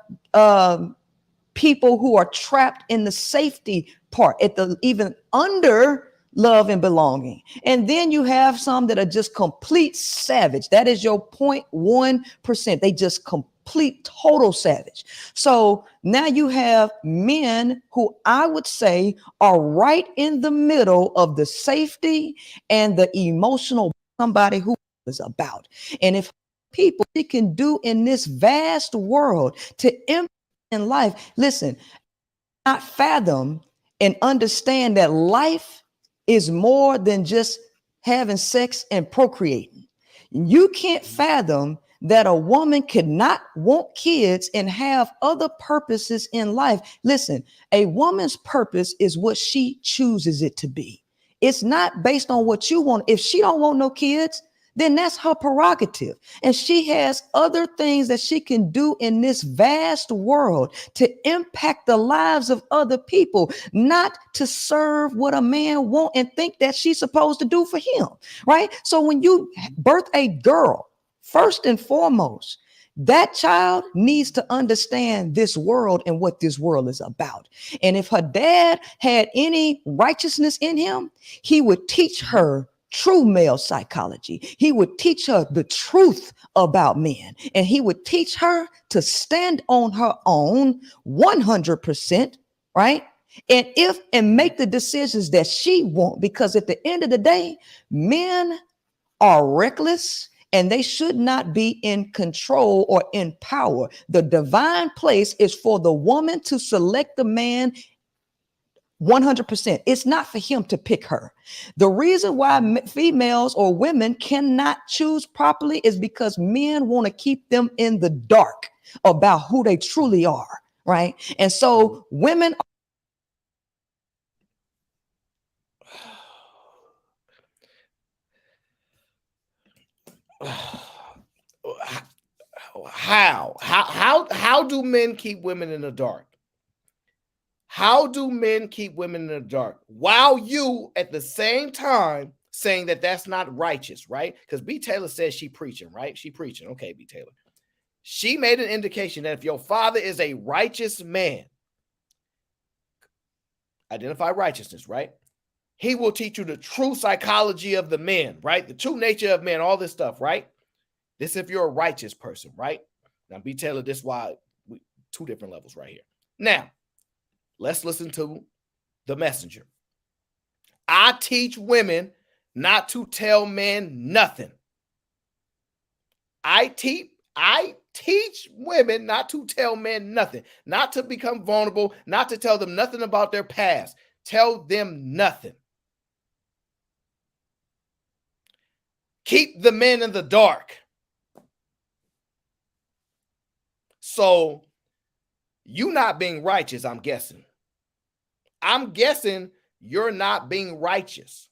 people who are trapped in the safety part, at the even under love and belonging. And then you have some that are just complete savage. That is your 0.1%. They just complete total savage. So now you have men who I would say are right in the middle of the safety and the emotional, somebody who is about. And if people can do in this vast world to impact in life, listen, not fathom and understand that life is more than just having sex and procreating. You can't fathom that a woman could not want kids and have other purposes in life. Listen, a woman's purpose is what she chooses it to be. It's not based on what you want. If she don't want no kids, then that's her prerogative. And she has other things that she can do in this vast world to impact the lives of other people, not to serve what a man wants and think that she's supposed to do for him, right? So when you birth a girl, first and foremost, that child needs to understand this world and what this world is about. And if her dad had any righteousness in him, he would teach her true male psychology. He would teach her the truth about men, and he would teach her to stand on her own 100%, right? And make the decisions that she wants, because at the end of the day, men are reckless and they should not be in control or in power. The divine place is for the woman to select the man 100%. It's not for him to pick her. The reason why females or women cannot choose properly is because men want to keep them in the dark about who they truly are, right? And so women How do men keep women in the dark? How do men keep women in the dark while you at the same time saying that that's not righteous, right? Because B. Taylor says she preaching, right? She preaching. Okay, B. Taylor. She made an indication that if your father is a righteous man, identify righteousness, right? He will teach you the true psychology of the men, right? The true nature of men, all this stuff, right? This if you're a righteous person, right? Now, B. Taylor, this is why two different levels right here. Now, let's listen to the messenger. I teach women not to tell men nothing. I teach women not to tell men nothing, not to become vulnerable, not to tell them nothing about their past. Tell them nothing. Keep the men in the dark. So you not being righteous, I'm guessing. I'm guessing you're not being righteous.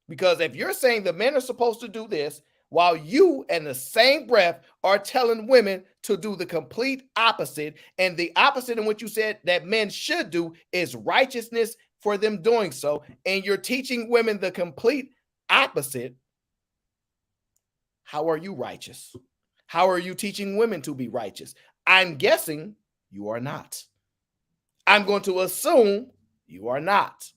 Because if you're saying the men are supposed to do this, while you in the same breath are telling women to do the complete opposite, and the opposite in what you said that men should do is righteousness for them doing so, and you're teaching women the complete opposite, how are you righteous? How are you teaching women to be righteous? I'm guessing you are not. I'm going to assume you are not.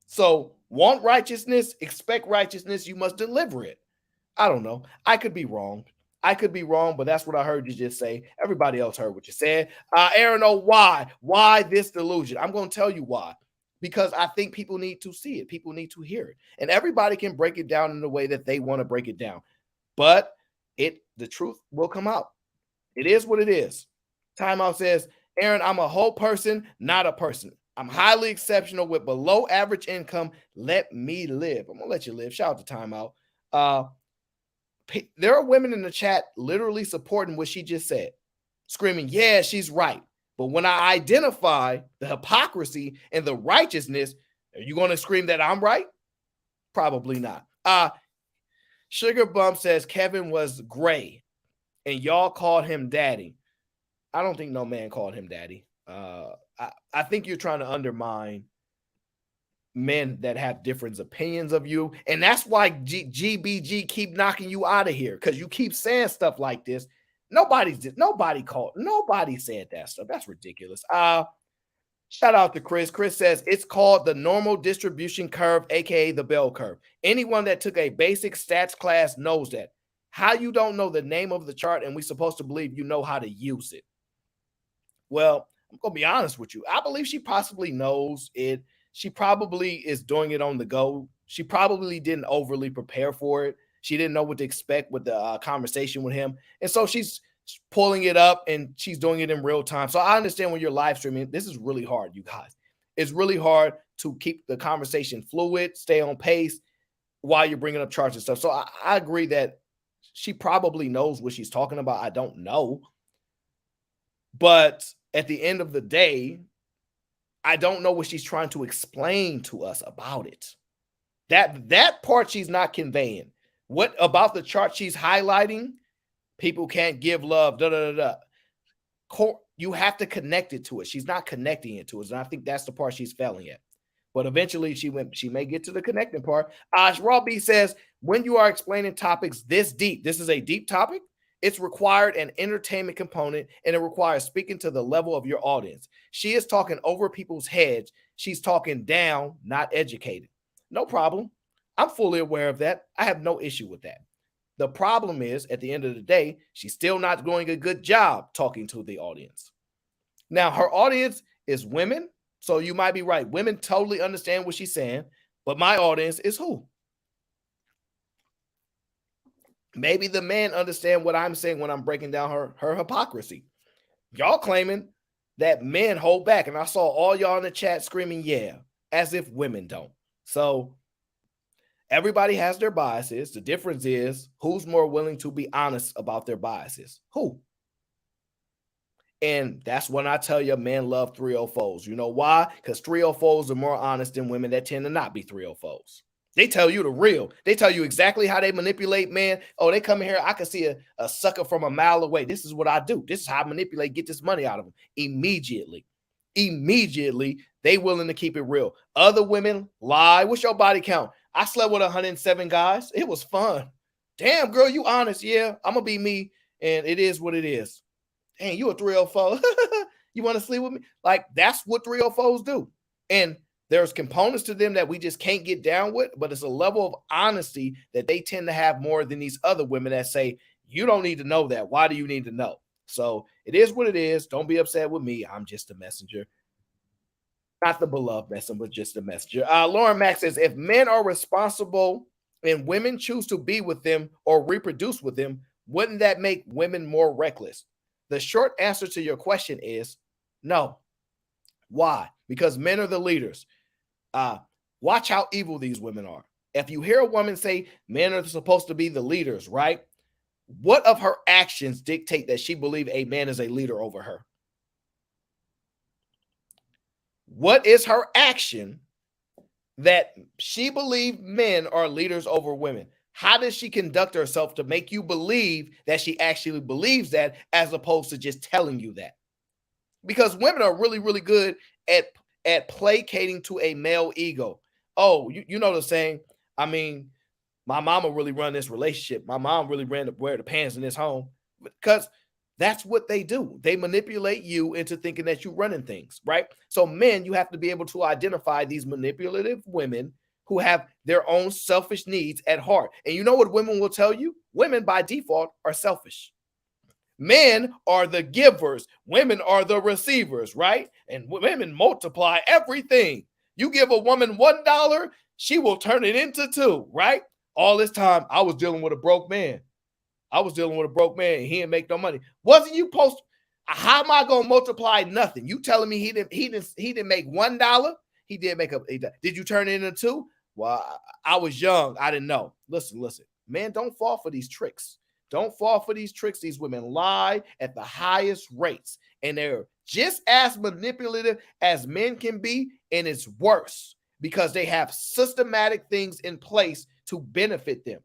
So, want righteousness, expect righteousness, you must deliver it. I don't know. I could be wrong. But that's what I heard you just say. Everybody else heard what you said. Aaron, why? Why this delusion? I'm going to tell you why. Because I think people need to see it. People need to hear it. And everybody can break it down in the way that they want to break it down. But the truth will come out. It is what it is. Timeout says, Aaron, I'm a whole person, not a person. I'm highly exceptional with below average income. Let me live. I'm going to let you live. Shout out to Timeout. There are women in the chat literally supporting what she just said, screaming, yeah, she's right. But when I identify the hypocrisy and the righteousness, are you going to scream that I'm right? Probably not. Sugar Bump says Kevin was gray and y'all called him daddy. I don't think no man called him daddy. I think you're trying to undermine men that have different opinions of you. And that's why GBG keep knocking you out of here, because you keep saying stuff like this. Nobody said that stuff. That's ridiculous. Shout out to Chris. Chris says it's called the normal distribution curve, aka the bell curve. Anyone that took a basic stats class knows that. How you don't know the name of the chart and we're supposed to believe you know how to use it? Well, I'm going to be honest with you. I believe she possibly knows it. She probably is doing it on the go. She probably didn't overly prepare for it. She didn't know what to expect with the conversation with him. And so she's pulling it up and she's doing it in real time. So I understand when you're live streaming, this is really hard, you guys. It's really hard to keep the conversation fluid, stay on pace while you're bringing up charts and stuff. So I agree that she probably knows what she's talking about. I don't know. But at the end of the day, I don't know what she's trying to explain to us about it. That part she's not conveying. What about the chart she's highlighting? People can't give love. You have to connect it to it. She's not connecting it to us, and I think that's the part she's failing at. But eventually, she may get to the connecting part. Raw B says, when you are explaining topics this deep, this is a deep topic. It's required an entertainment component, and it requires speaking to the level of your audience. She is talking over people's heads. She's talking down, not educated. No problem. I'm fully aware of that. I have no issue with that. The problem is, at the end of the day, she's still not doing a good job talking to the audience. Now, her audience is women, so you might be right. Women totally understand what she's saying, but my audience is who? Maybe the men understand what I'm saying when I'm breaking down her hypocrisy. Y'all claiming that men hold back, and I saw all y'all in the chat screaming, yeah, as if women don't. So everybody has their biases. The difference is who's more willing to be honest about their biases. Who? And that's when I tell you men love 304s. You know why? Because 304s are more honest than women that tend to not be 304s. They tell you the real. They tell you exactly how they manipulate men. Oh, they come in here. I can see a sucker from a mile away. This is what I do. This is how I manipulate, get this money out of them. Immediately, they willing to keep it real. Other women lie. What's your body count? I slept with 107 guys. It was fun. Damn, girl, you honest. Yeah, I'm going to be me. And it is what it is. Dang, you a 304. You want to sleep with me? Like, that's what 304s do. And there's components to them that we just can't get down with, but it's a level of honesty that they tend to have more than these other women that say, you don't need to know that. Why do you need to know? So it is what it is. Don't be upset with me. I'm just a messenger. Not the beloved messenger, but just a messenger. Lauren Mack says, if men are responsible and women choose to be with them or reproduce with them, wouldn't that make women more reckless? The short answer to your question is no. Why? Because men are the leaders. Watch how evil these women are. If you hear a woman say men are supposed to be the leaders, right? What of her actions dictate that she believes a man is a leader over her? What is her action that she believes men are leaders over women? How does she conduct herself to make you believe that she actually believes that, as opposed to just telling you that? Because women are really, really good at placating to a male ego. Oh, you know the saying, I mean, my mama really run this relationship. My mom really ran the wear the pants in this home. Because That's what they do. They manipulate you into thinking that you're running things, right? So men, you have to be able to identify these manipulative women who have their own selfish needs at heart. And you know what women will tell you? Women by default are selfish. Men are the givers. Women are the receivers, right? And women multiply everything. You give a woman $1, she will turn it into 2, right? All this time, I was dealing with a broke man. He didn't make no money. Wasn't you supposed? How am I gonna multiply nothing? You telling me he didn't make $1? He did make did you turn it into 2? Well, I was young. I didn't know. Listen. Man, don't fall for these tricks. Don't fall for these tricks. These women lie at the highest rates, and they're just as manipulative as men can be, and it's worse because they have systematic things in place to benefit them.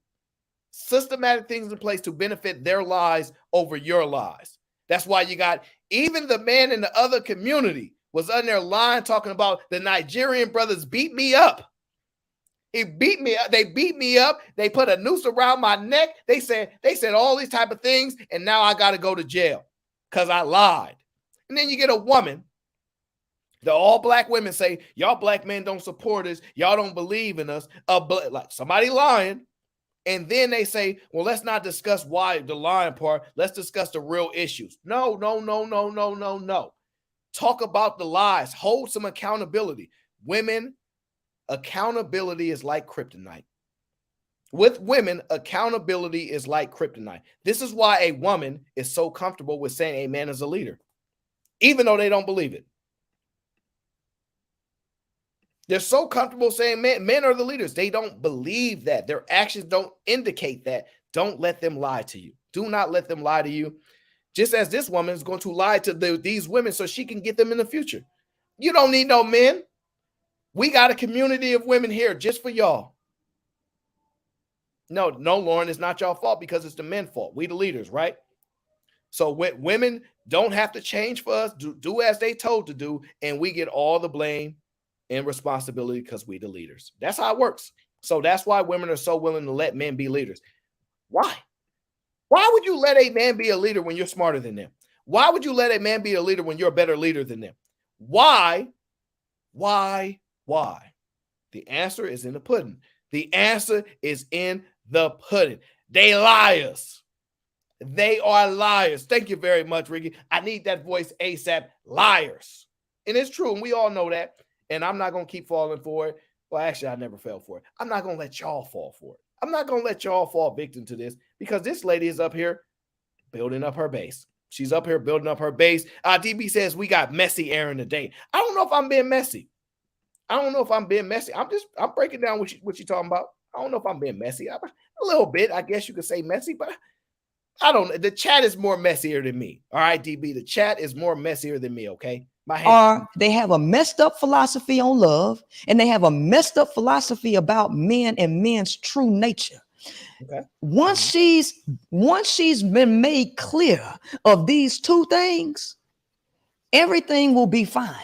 Systematic things in place to benefit their lives over your lives. That's why you got even the man in the other community was on their line talking about the Nigerian brothers beat me up. He beat me up. They beat me up. They put a noose around my neck. They said all these type of things, and now I got to go to jail because I lied. And then you get a woman. The all black women say, y'all black men don't support us. Y'all don't believe in us. Like somebody lying. And then they say, well, let's not discuss why the lying part. Let's discuss the real issues. No. Talk about the lies. Hold some accountability. Women, accountability is like kryptonite. With women, accountability is like kryptonite. This is why a woman is so comfortable with saying a man is a leader, even though they don't believe it. They're so comfortable saying men are the leaders. They don't believe that. Their actions don't indicate that. Don't let them lie to you. Do not let them lie to you. Just as this woman is going to lie to these women so she can get them in the future. You don't need no men. We got a community of women here just for y'all. No, Lauren, it's not y'all fault because it's the men's fault. We the leaders, right? So women don't have to change for us. Do as they told to do, and we get all the blame and responsibility because we the leaders. That's how it works. So that's why women are so willing to let men be leaders. Why? Why would you let a man be a leader when you're smarter than them? Why would you let a man be a leader when you're a better leader than them? Why? The answer is in the pudding. The answer is in the pudding. They liars. They are liars. Thank you very much, Ricky. I need that voice ASAP. Liars. And it's true, and we all know that. And I'm not going to keep falling for it. Well, actually, I never fell for it. I'm not going to let y'all fall for it. I'm not going to let y'all fall victim to this because this lady is up here building up her base. She's up here building up her base. DB says we got messy Aaron today. I don't know if I'm being messy. I'm breaking down what you talking about. I don't know if I'm being messy. A little bit, I guess you could say messy, but I don't know. The chat is more messier than me. All right, DB, the chat is more messier than me, okay? Or they have a messed up philosophy on love, and they have a messed up philosophy about men and men's true nature. Okay. Once she's been made clear of these two things, everything will be fine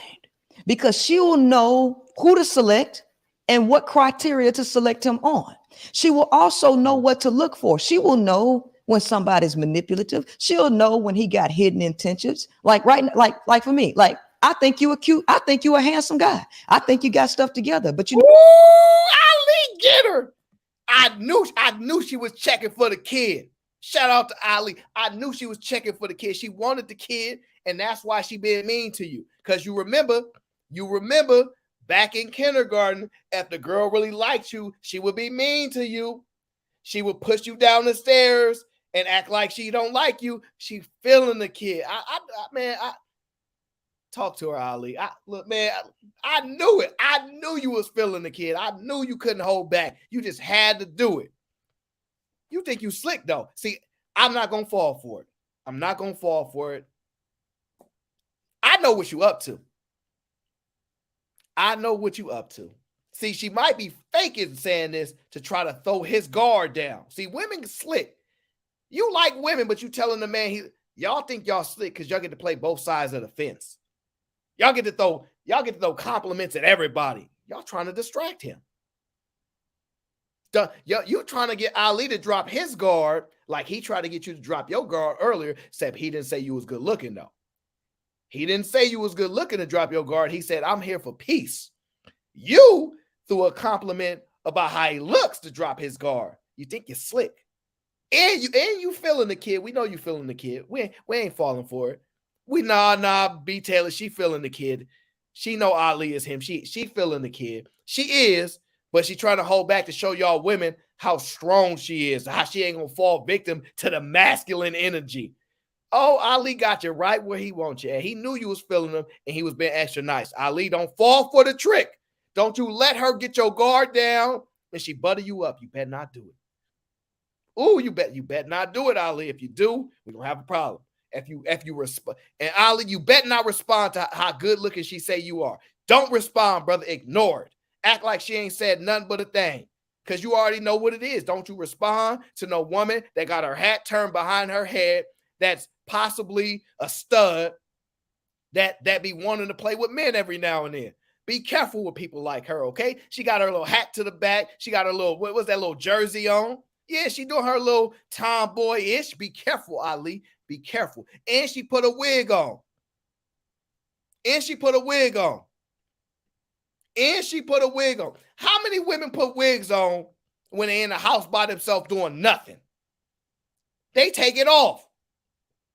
because she will know who to select and what criteria to select him on. She will also know what to look for. She will know when somebody's manipulative. She'll know when he got hidden intentions. Like for me, like I think you are cute. I think you a handsome guy. I think you got stuff together. But you know, Ali, get her. I knew she was checking for the kid. Shout out to Ali. I knew she was checking for the kid. She wanted the kid, and that's why she being mean to you. Because you remember back in kindergarten, if the girl really liked you, she would be mean to you. She would push you down the stairs and act like she don't like you. She feeling the kid. I talk to her, Ali. I knew it. I knew you was feeling the kid. I knew you couldn't hold back. You just had to do it. You think you slick though. See, I'm not going to fall for it. I'm not going to fall for it. I know what you up to. I know what you up to. See, she might be faking saying this to try to throw his guard down. See, women slick. You like women, but you telling the man y'all think y'all slick because y'all get to play both sides of the fence. Y'all get to throw compliments at everybody. Y'all trying to distract him. You trying to get Ali to drop his guard like he tried to get you to drop your guard earlier, except he didn't say you was good looking, though. He didn't say you was good looking to drop your guard. He said, I'm here for peace. You threw a compliment about how he looks to drop his guard. You think you're slick. And you feeling the kid. We know you feeling the kid. We ain't falling for it. B Taylor, she feeling the kid. She know Ali is him. She feeling the kid. She is, but she trying to hold back to show y'all women how strong she is, how she ain't gonna fall victim to the masculine energy. Oh, Ali got you right where he wants you. And he knew you was feeling him, and he was being extra nice. Ali, don't fall for the trick. Don't you let her get your guard down and she butter you up. You better not do it. Ooh, you bet not do it, Ali. If you do, we're gonna have a problem. If you respond, and Ali, you better not respond to how good looking she say you are. Don't respond, brother. Ignore it. Act like she ain't said nothing but a thing. Because you already know what it is. Don't you respond to no woman that got her hat turned behind her head, that's possibly a stud, that be wanting to play with men every now and then. Be careful with people like her, okay? She got her little hat to the back. She got her little, what was that little jersey on? Yeah, she doing her little tomboy-ish. Be careful, Ali. Be careful. And she put a wig on. And she put a wig on. How many women put wigs on when they're in the house by themselves doing nothing? They take it off.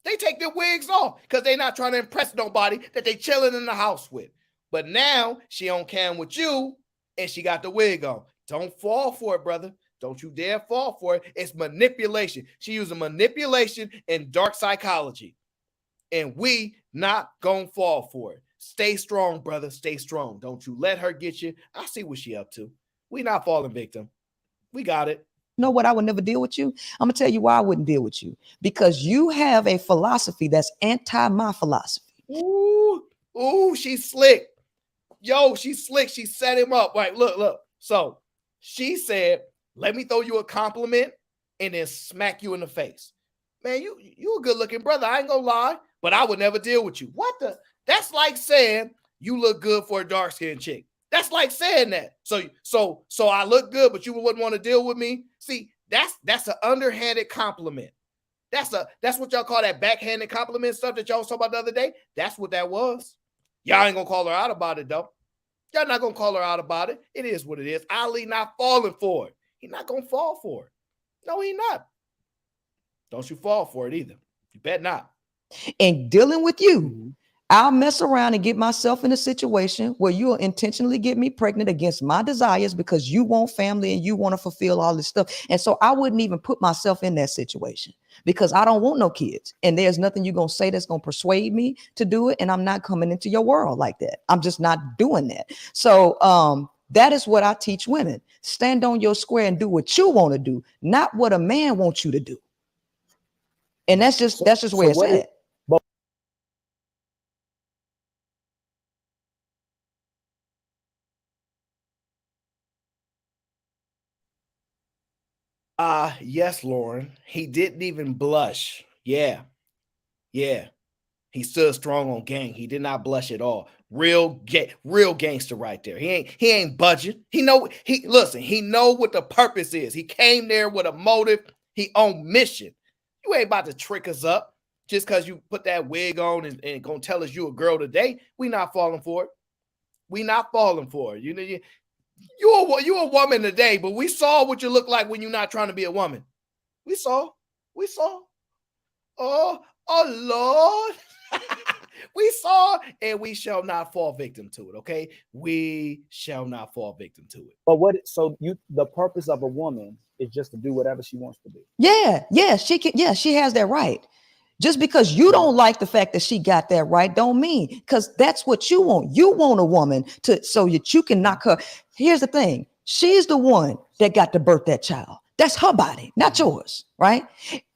They take their wigs off because they're not trying to impress nobody that they chilling in the house with. But now she on cam with you and she got the wig on. Don't fall for it, brother. Don't you dare fall for it. It's manipulation. She using manipulation and dark psychology. And we not gonna fall for it. Stay strong, brother. Stay strong. Don't you let her get you. I see what she up to. We not falling victim. We got it. You know what? I would never deal with you. I'm gonna tell you why I wouldn't deal with you. Because you have a philosophy that's anti my philosophy. Ooh, she's slick. Yo, she's slick. She set him up. Right, look. So she said, let me throw you a compliment and then smack you in the face. Man, you a good looking brother. I ain't gonna lie, but I would never deal with you. What the? That's like saying you look good for a dark skinned chick. That's like saying that. So I look good, but you wouldn't want to deal with me. See, that's an underhanded compliment. That's what y'all call that backhanded compliment stuff that y'all was talking about the other day. That's what that was. Y'all ain't gonna call her out about it though. Y'all not gonna call her out about it. It is what it is. Ali not falling for it. He not gonna fall for it. No, he not. Don't you fall for it either. You bet not. And dealing with you, I'll mess around and get myself in a situation where you'll intentionally get me pregnant against my desires because you want family and you want to fulfill all this stuff. And so I wouldn't even put myself in that situation because I don't want no kids. And there's nothing you're going to say that's going to persuade me to do it. And I'm not coming into your world like that. I'm just not doing that. So that is what I teach women. Stand on your square and do what you want to do, not what a man wants you to do. And that's just where it's at. Yes, Lauren. He didn't even blush. Yeah. He stood strong on gang. He did not blush at all. Real gangster right there. He ain't budging. He know what the purpose is. He came there with a motive. He on mission. You ain't about to trick us up just because you put that wig on and gonna tell us you a girl today. We not falling for it. We not falling for it. You a woman today, but we saw what you look like when you're not trying to be a woman. We saw. Oh Lord. We saw, and we shall not fall victim to it. Okay, we shall not fall victim to it. But the purpose of a woman is just to do whatever she wants to do. Yeah, she can. Yeah, she has that right. Just because you don't like the fact that she got that right, don't mean because that's what you want. You want a woman so that you can knock her. Here's the thing: she's the one that got to birth that child. That's her body, not yours, right?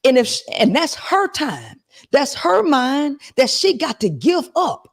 And that's her time. That's her mind that she got to give up.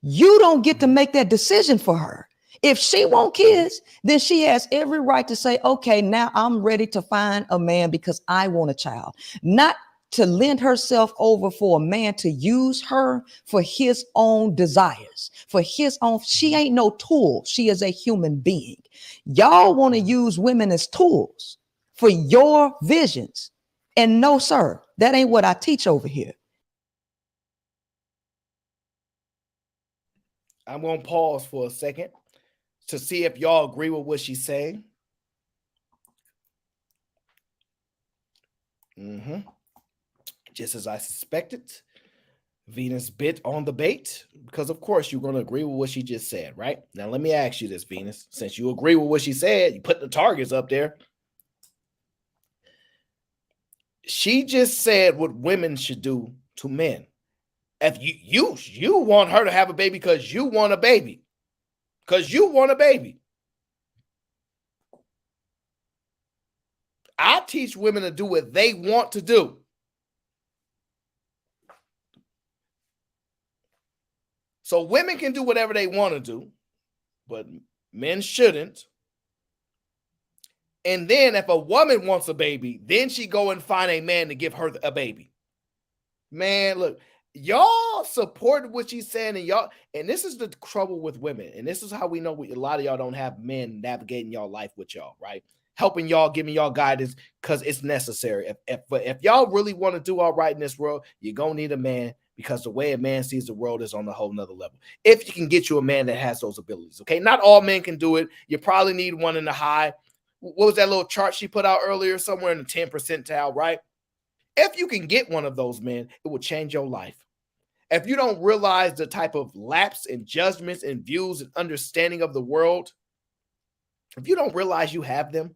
You don't get to make that decision for her. If she want kids, then she has every right to say, okay, now I'm ready to find a man because I want a child. Not to lend herself over for a man to use her for his own desires, for his own. She ain't no tool. She is a human being. Y'all want to use women as tools for your visions. And no, sir, that ain't what I teach over here. I'm going to pause for a second to see if y'all agree with what she's saying. Just as I suspected, Venus bit on the bait because, of course, you're going to agree with what she just said, right? Now, let me ask you this, Venus. Since you agree with what she said, you put the targets up there. She just said what women should do to men. If you want her to have a baby because you want a baby, I teach women to do what they want to do. So women can do whatever they want to do, but men shouldn't. And then if a woman wants a baby, then she go and find a man to give her a baby. Man, look, y'all support what she's saying, and this is the trouble with women. And this is how we know a lot of y'all don't have men navigating y'all life with y'all, right? Helping y'all, giving y'all guidance because it's necessary. If y'all really want to do all right in this world, you're going to need a man, because the way a man sees the world is on a whole nother level. If you can get you a man that has those abilities, okay? Not all men can do it. You probably need one in the high. What was that little chart she put out earlier? Somewhere in the 10th percentile, right? If you can get one of those men, it will change your life. If you don't realize the type of lapse in judgments and views and understanding of the world, if you don't realize you have them,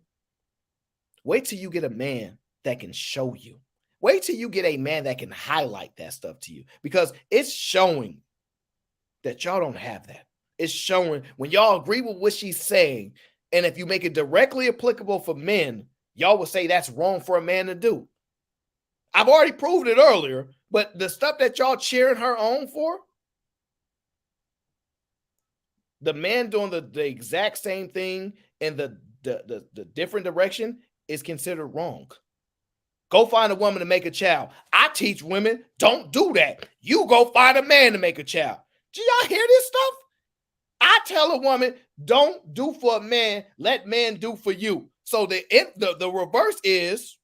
wait till you get a man that can show you. Wait till you get a man that can highlight that stuff to you, because it's showing that y'all don't have that. It's showing when y'all agree with what she's saying, and if you make it directly applicable for men, y'all will say that's wrong for a man to do. I've already proved it earlier, but the stuff that y'all cheering her on for, the man doing the exact same thing in the different direction is considered wrong. Go find a woman to make a child. I teach women, don't do that. You go find a man to make a child. Do y'all hear this stuff? I tell a woman, don't do for a man, let men do for you. So the reverse is,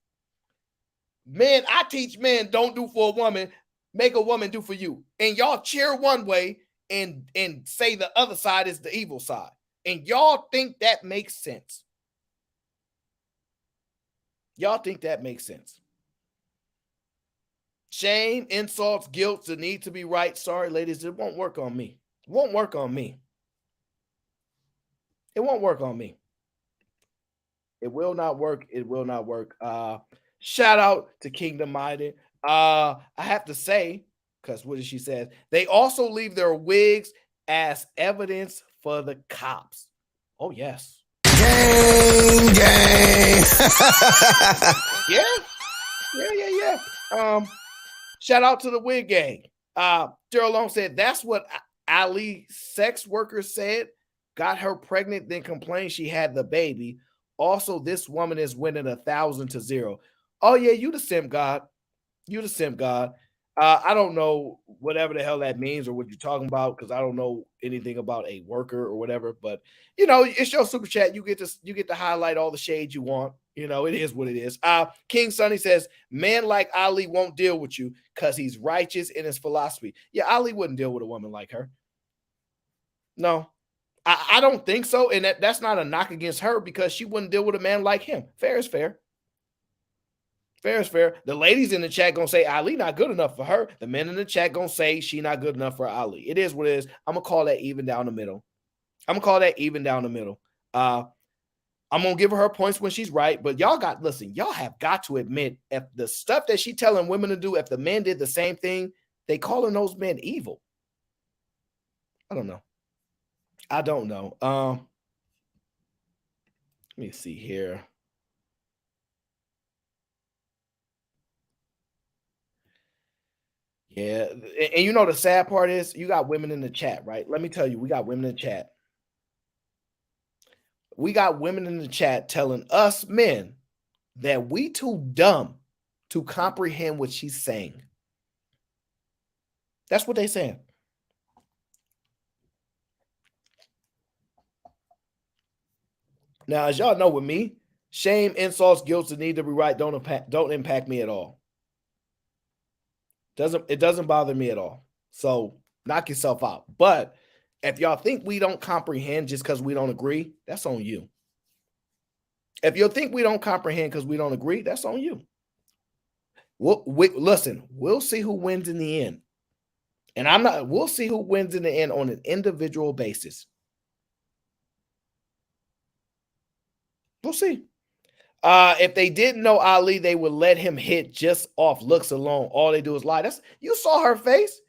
men, I teach men, don't do for a woman, make a woman do for you. And y'all cheer one way and say the other side is the evil side. And y'all think that makes sense. Y'all think that makes sense. Shame, insults, guilt, the need to be right. Sorry, ladies, it won't work on me. It won't work on me. It won't work on me. It will not work. It will not work. Shout out to Kingdom Minded. I have to say, because what did she say? They also leave their wigs as evidence for the cops. Oh, yes. Gang. Yeah. Shout out to the wig gang. Daryl Long said that's what Ali sex worker said. Got her pregnant, then complained she had the baby. Also, this woman is winning 1,000 to 0. Oh yeah, you the simp god. You the simp god. I don't know whatever the hell that means or what you're talking about, because I don't know anything about a worker or whatever. But you know, it's your super chat. You get to highlight all the shades you want. You know, it is what it is. King Sonny says, "Man like Ali won't deal with you because he's righteous in his philosophy." Yeah, Ali wouldn't deal with a woman like her. No, I don't think so. And that's not a knock against her, because she wouldn't deal with a man like him. Fair is fair. Fair is fair. The ladies in the chat gonna say Ali not good enough for her. The men in the chat gonna say she not good enough for Ali. It is what it is. I'm gonna call that even down the middle. I'm gonna give her points when she's right. But y'all have got to admit, if the stuff that she telling women to do, if the men did the same thing, they calling those men evil. I don't know. Let me see here. Yeah, and you know the sad part is you got women in the chat, right? Let me tell you, we got women in the chat. We got women in the chat telling us men that we too dumb to comprehend what she's saying. That's what they're saying. Now, as y'all know with me, shame, insults, guilt, the need to be right don't impact me at all. It doesn't bother me at all. So knock yourself out. But if y'all think we don't comprehend just because we don't agree, that's on you. If you think we don't comprehend because we don't agree, that's on you. Listen, we'll see who wins in the end. And we'll see who wins in the end on an individual basis. We'll see. If they didn't know Ali, they would let him hit just off looks alone. All they do is lie. You saw her face.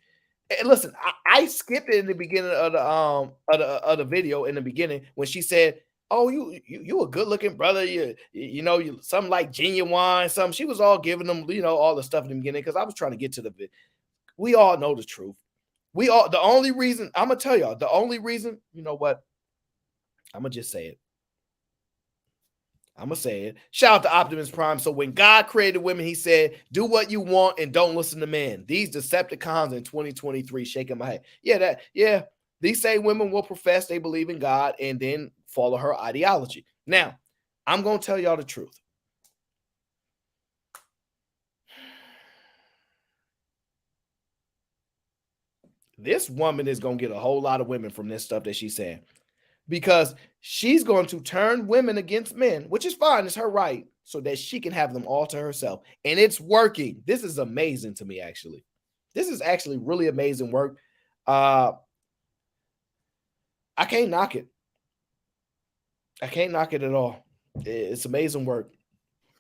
And listen, I skipped it in the beginning of the video in the beginning when she said, "Oh, you a good looking brother. You something like genuine, something." She was all giving them, all the stuff in the beginning because I was trying to get to the bit. We all know the truth. The only reason I'm gonna tell y'all, the only reason, you know what? I'm gonna just say it. I'm going to say it. Shout out to Optimus Prime. So when God created women, he said, do what you want and don't listen to men. These Decepticons in 2023, shaking my head. These same women will profess they believe in God and then follow her ideology. Now, I'm going to tell y'all the truth. This woman is going to get a whole lot of women from this stuff that she's saying. Because she's going to turn women against men, which is fine. It's her right, so that she can have them all to herself. And it's working. This is amazing to me, actually. This is actually really amazing work. I can't knock it. I can't knock it at all. It's amazing work.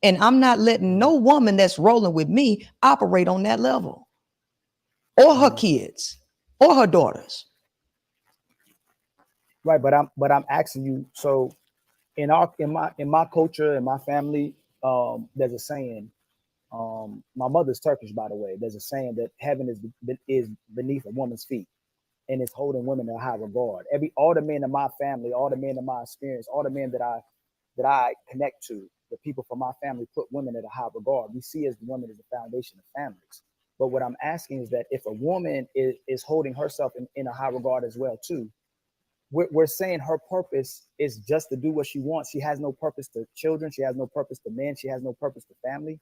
And I'm not letting no woman that's rolling with me operate on that level. Or her kids. Or her daughters. Right, but I'm asking you. So, in my culture, in my family, there's a saying. My mother's Turkish, by the way. There's a saying that heaven is beneath a woman's feet, and it's holding women in high regard. All the men in my family, all the men in my experience, all the men that I connect to, the people from my family put women at a high regard. We see as the woman as the foundation of families. But what I'm asking is that if a woman is holding herself in a high regard as well too. We're saying her purpose is just to do what she wants. She has no purpose to children. She has no purpose to men. She has no purpose to family.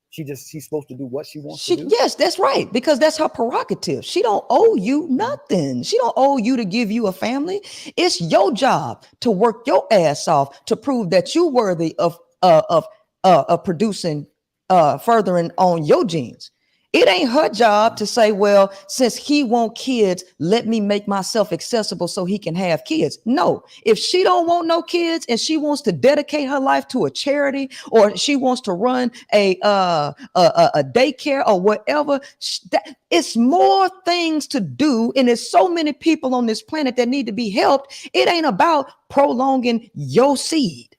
She's supposed to do what she wants to do. Yes, that's right. Because that's her prerogative. She don't owe you nothing. She don't owe you to give you a family. It's your job to work your ass off to prove that you're worthy of producing, furthering on your genes. It ain't her job to say, well, since he want kids, let me make myself accessible so he can have kids. No, if she don't want no kids and she wants to dedicate her life to a charity or she wants to run a daycare or whatever, it's more things to do. And there's so many people on this planet that need to be helped. It ain't about prolonging your seed.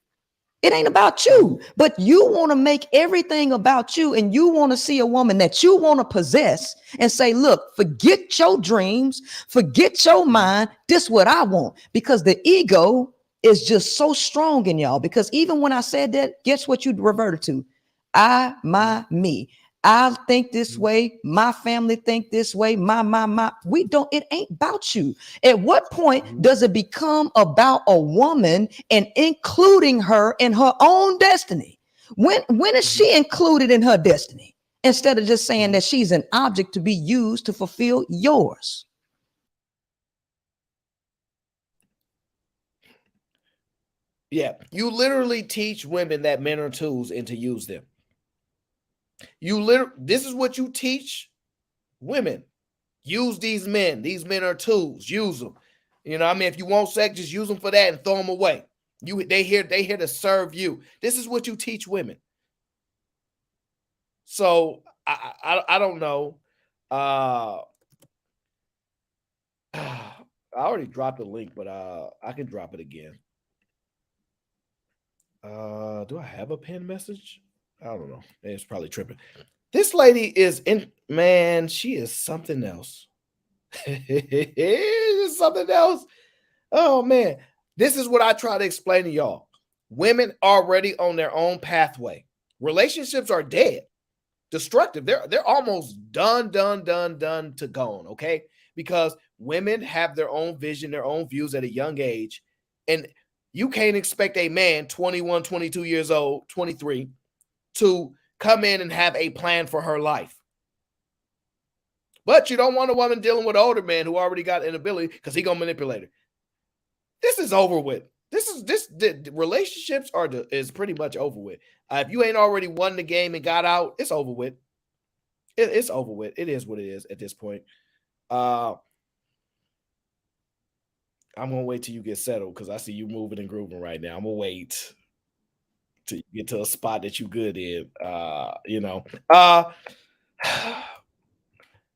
It ain't about you, but you want to make everything about you, and you want to see a woman that you want to possess and say, look, forget your dreams, forget your mind. This is what I want, because the ego is just so strong in y'all. Because even when I said that, guess what you reverted to? I, my, me. I think this way. My family think this way. My. We don't. It ain't about you. At what point does it become about a woman and including her in her own destiny? When is she included in her destiny instead of just saying that she's an object to be used to fulfill yours? Yeah, you literally teach women that men are tools and to use them. This is what you teach women. Use these men. These men are tools. Use them. You know, I mean, if you want sex, just use them for that and throw them away. They here to serve you. This is what you teach women. So I don't know. I already dropped the link, but I can drop it again. Do I have a pinned message? I don't know. It's probably tripping. This lady is she is something else. It's something else. Oh man. This is what I try to explain to y'all. Women already on their own pathway. Relationships are dead. destructive. They're almost done to gone, okay? Because women have their own vision, their own views at a young age, and you can't expect a man 21, 22 years old, 23 to come in and have a plan for her life. But you don't want a woman dealing with an older man who already got an ability because he gonna manipulate her. This is over with. The relationships is pretty much over with. If you ain't already won the game and got out, it's over with. It's over with. It is what it is at this point. I'm gonna wait till you get settled because I see you moving and grooving right now. I'm gonna wait till you get to a spot that you good in.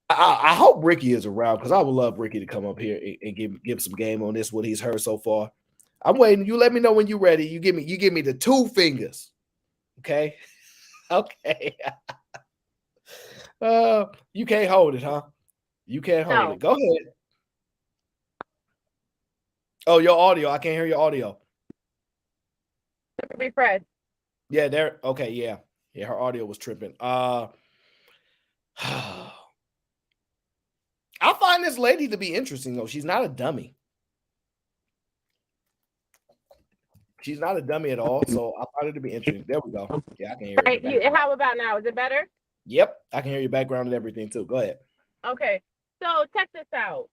I hope Ricky is around because I would love Ricky to come up here and give some game on this, what he's heard so far. I'm waiting. You let me know when you're ready. You give me the 2 fingers. Okay. Okay. You can't hold it, huh? You can't hold it. Go ahead. Oh, your audio. I can't hear your audio. Refresh. Yeah, there. Okay, yeah. Yeah, her audio was tripping. I find this lady to be interesting, though. She's not a dummy. She's not a dummy at all, so I find it to be interesting. There we go. Yeah, I can hear it. How about now? Is it better? Yep, I can hear your background and everything, too. Go ahead. Okay, so check this out.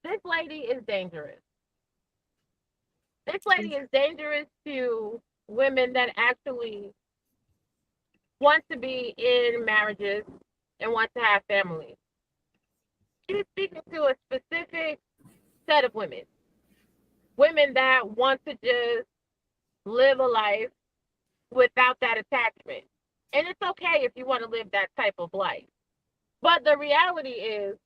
This lady is dangerous. This lady is dangerous to women that actually want to be in marriages and want to have families. She's speaking to a specific set of women. Women that want to just live a life without that attachment. And it's okay if you want to live that type of life. But the reality is,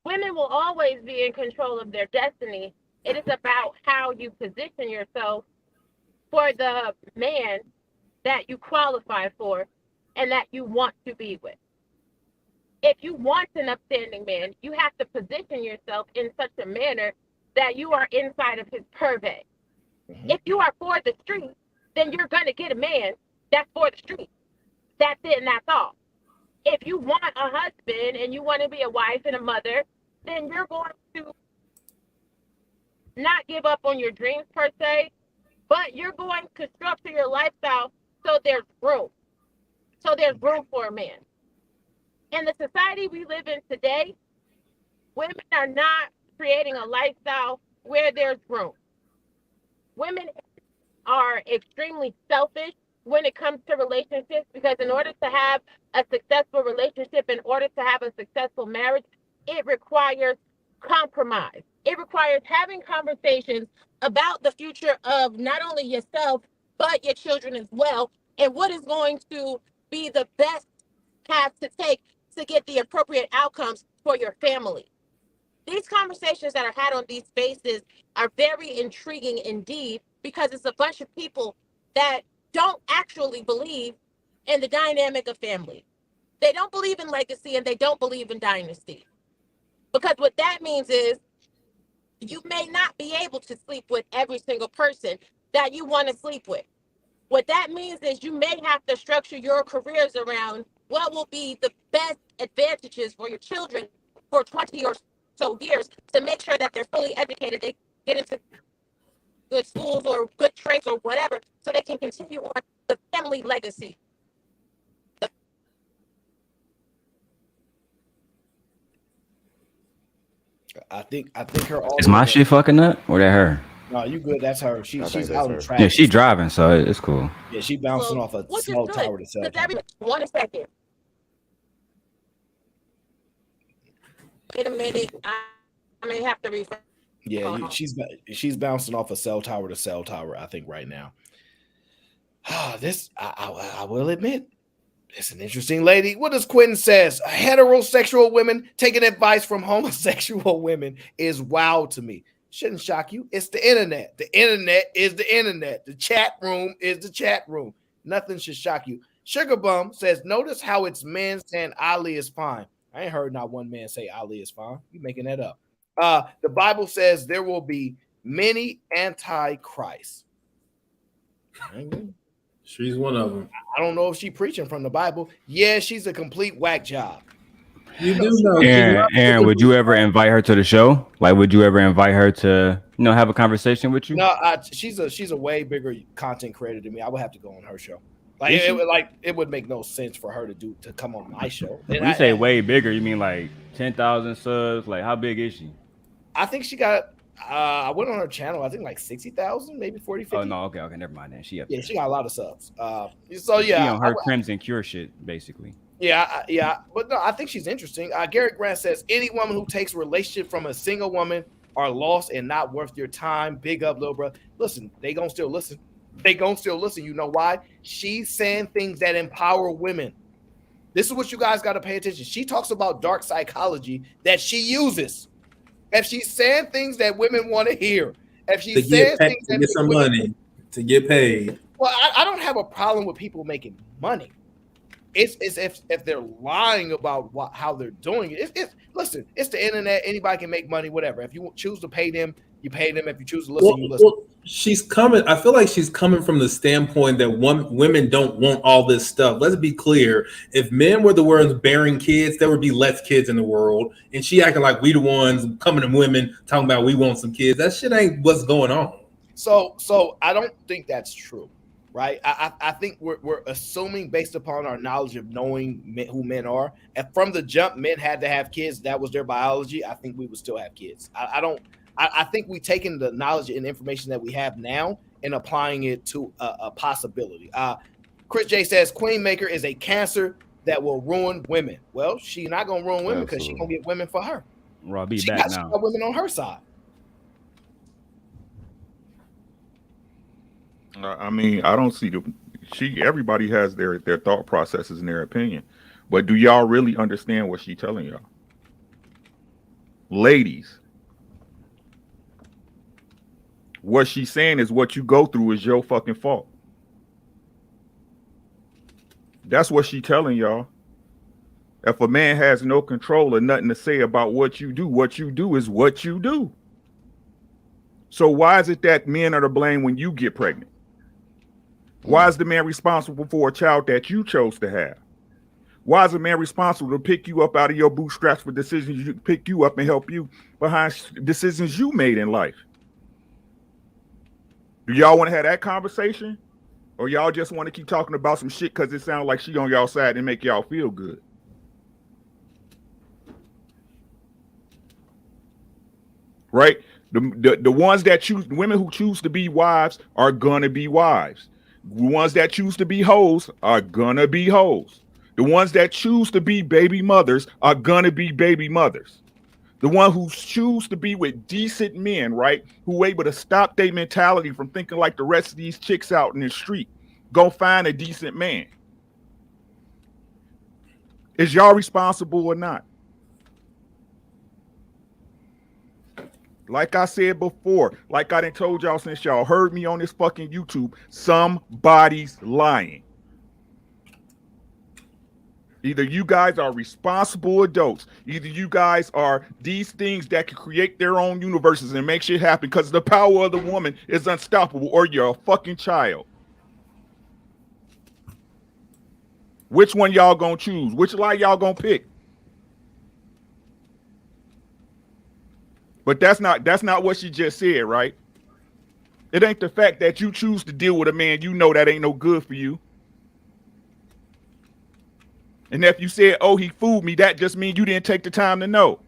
women will always be in control of their destiny. It is about how you position yourself for the man that you qualify for and that you want to be with. If you want an upstanding man, you have to position yourself in such a manner that you are inside of his purvey. Mm-hmm. If you are for the street, then you're going to get a man that's for the street. That's it and that's all. If you want a husband and you want to be a wife and a mother, then you're going to not give up on your dreams per se, but you're going to structure your lifestyle so there's room. So there's room for a man. In the society we live in today, women are not creating a lifestyle where there's room. Women are extremely selfish when it comes to relationships because in order to have a successful relationship, in order to have a successful marriage, it requires compromise. It requires having conversations about the future of not only yourself, but your children as well, and what is going to be the best path to take to get the appropriate outcomes for your family. These conversations that are had on these spaces are very intriguing indeed because it's a bunch of people that don't actually believe in the dynamic of family. They don't believe in legacy and they don't believe in dynasty. Because what that means is you may not be able to sleep with every single person that you want to sleep with. What that means is you may have to structure your careers around what will be the best advantages for your children for 20 or so years to make sure that they're fully educated, they get into good schools or good trades or whatever, so they can continue on the family legacy. I think her audio. Is my shit fucking up or that her? No, you good. That's her. She's out in traffic. Yeah, she driving, so it's cool. Yeah, she bouncing off a cell tower to cell tower. One second. Wait a minute. I may have to refresh. Yeah, she's bouncing off a cell tower to cell tower, I think, right now. This I will admit, it's an interesting lady. What does Quinn says? Heterosexual women taking advice from homosexual women is wild to me. Shouldn't shock you. It's the internet. The internet is the internet. The chat room is the chat room. Nothing should shock you. Sugar Bum says, notice how it's men saying Ali is fine. I ain't heard not one man say Ali is fine. You making that up. The Bible says there will be many antichrists. She's one of them. I don't know if she's preaching from the Bible. Yeah, she's a complete whack job. You do know. Aaron, would you ever invite her to the show? Like, would you ever invite her to, have a conversation with you? No, she's a way bigger content creator than me. I would have to go on her show. Like it would make no sense for her to come on my show. And when you say way bigger, you mean like 10,000 subs? Like, how big is she? I think she got. I went on her channel. I think like 60,000, maybe 40, 50. Oh no, okay, never mind then. She got a lot of subs. She on her Crimson Cure shit, basically. Yeah, but no, I think she's interesting. Garrett Grant says any woman who takes a relationship from a single woman are lost and not worth your time. Big up, little bro. Listen, they gonna still listen. You know why? She's saying things that empower women. This is what you guys got to pay attention. She talks about dark psychology that she uses. If she's saying things that women want to hear, if she's saying things to get some money, to get paid. Well, I don't have a problem with people making money. It's if they're lying about how they're doing it. Listen, it's the internet. Anybody can make money, whatever. If you choose to pay them, you pay them. If you choose to listen, you listen. Well, she's coming. I feel like she's coming from the standpoint that women don't want all this stuff. Let's be clear. If men were the ones bearing kids, there would be less kids in the world. And she acting like we the ones coming to women talking about we want some kids. That shit ain't what's going on. So I don't think that's true. Right, I think we're assuming based upon our knowledge of knowing who men are, and from the jump, men had to have kids. That was their biology. I think we would still have kids. I think we've taken the knowledge and information that we have now and applying it to a possibility. Chris J says Queen Maker is a cancer that will ruin women. Well, she's not gonna ruin women because she's gonna get women for her. Well, she got women on her side. I mean, I don't see everybody has their thought processes and their opinion, but do y'all really understand what she's telling y'all? Ladies, what she's saying is what you go through is your fucking fault. That's what she's telling y'all. If a man has no control or nothing to say about what you do is what you do. So why is it that men are to blame when you get pregnant? Why is the man responsible for a child that you chose to have? Why is the man responsible to pick you up out of your bootstraps for decisions you pick you up and help you behind decisions you made in life? Do y'all want to have that conversation? Or y'all just want to keep talking about some shit because it sounds like she on y'all side and make y'all feel good? Right? The ones that choose, women who choose to be wives are gonna be wives. The ones that choose to be hoes are gonna be hoes. The ones that choose to be baby mothers are gonna be baby mothers. The one who choose to be with decent men, right, who able to stop their mentality from thinking like the rest of these chicks out in the street, go find a decent man. Is y'all responsible or not? Like I said before, like I done told y'all since y'all heard me on this fucking YouTube, somebody's lying. Either you guys are responsible adults, either you guys are these things that can create their own universes and make shit happen because the power of the woman is unstoppable, or you're a fucking child. Which one y'all gonna choose? Which lie y'all gonna pick? But that's not what she just said, right? It ain't the fact that you choose to deal with a man you know that ain't no good for you. And if you said, oh, he fooled me, that just means you didn't take the time to know.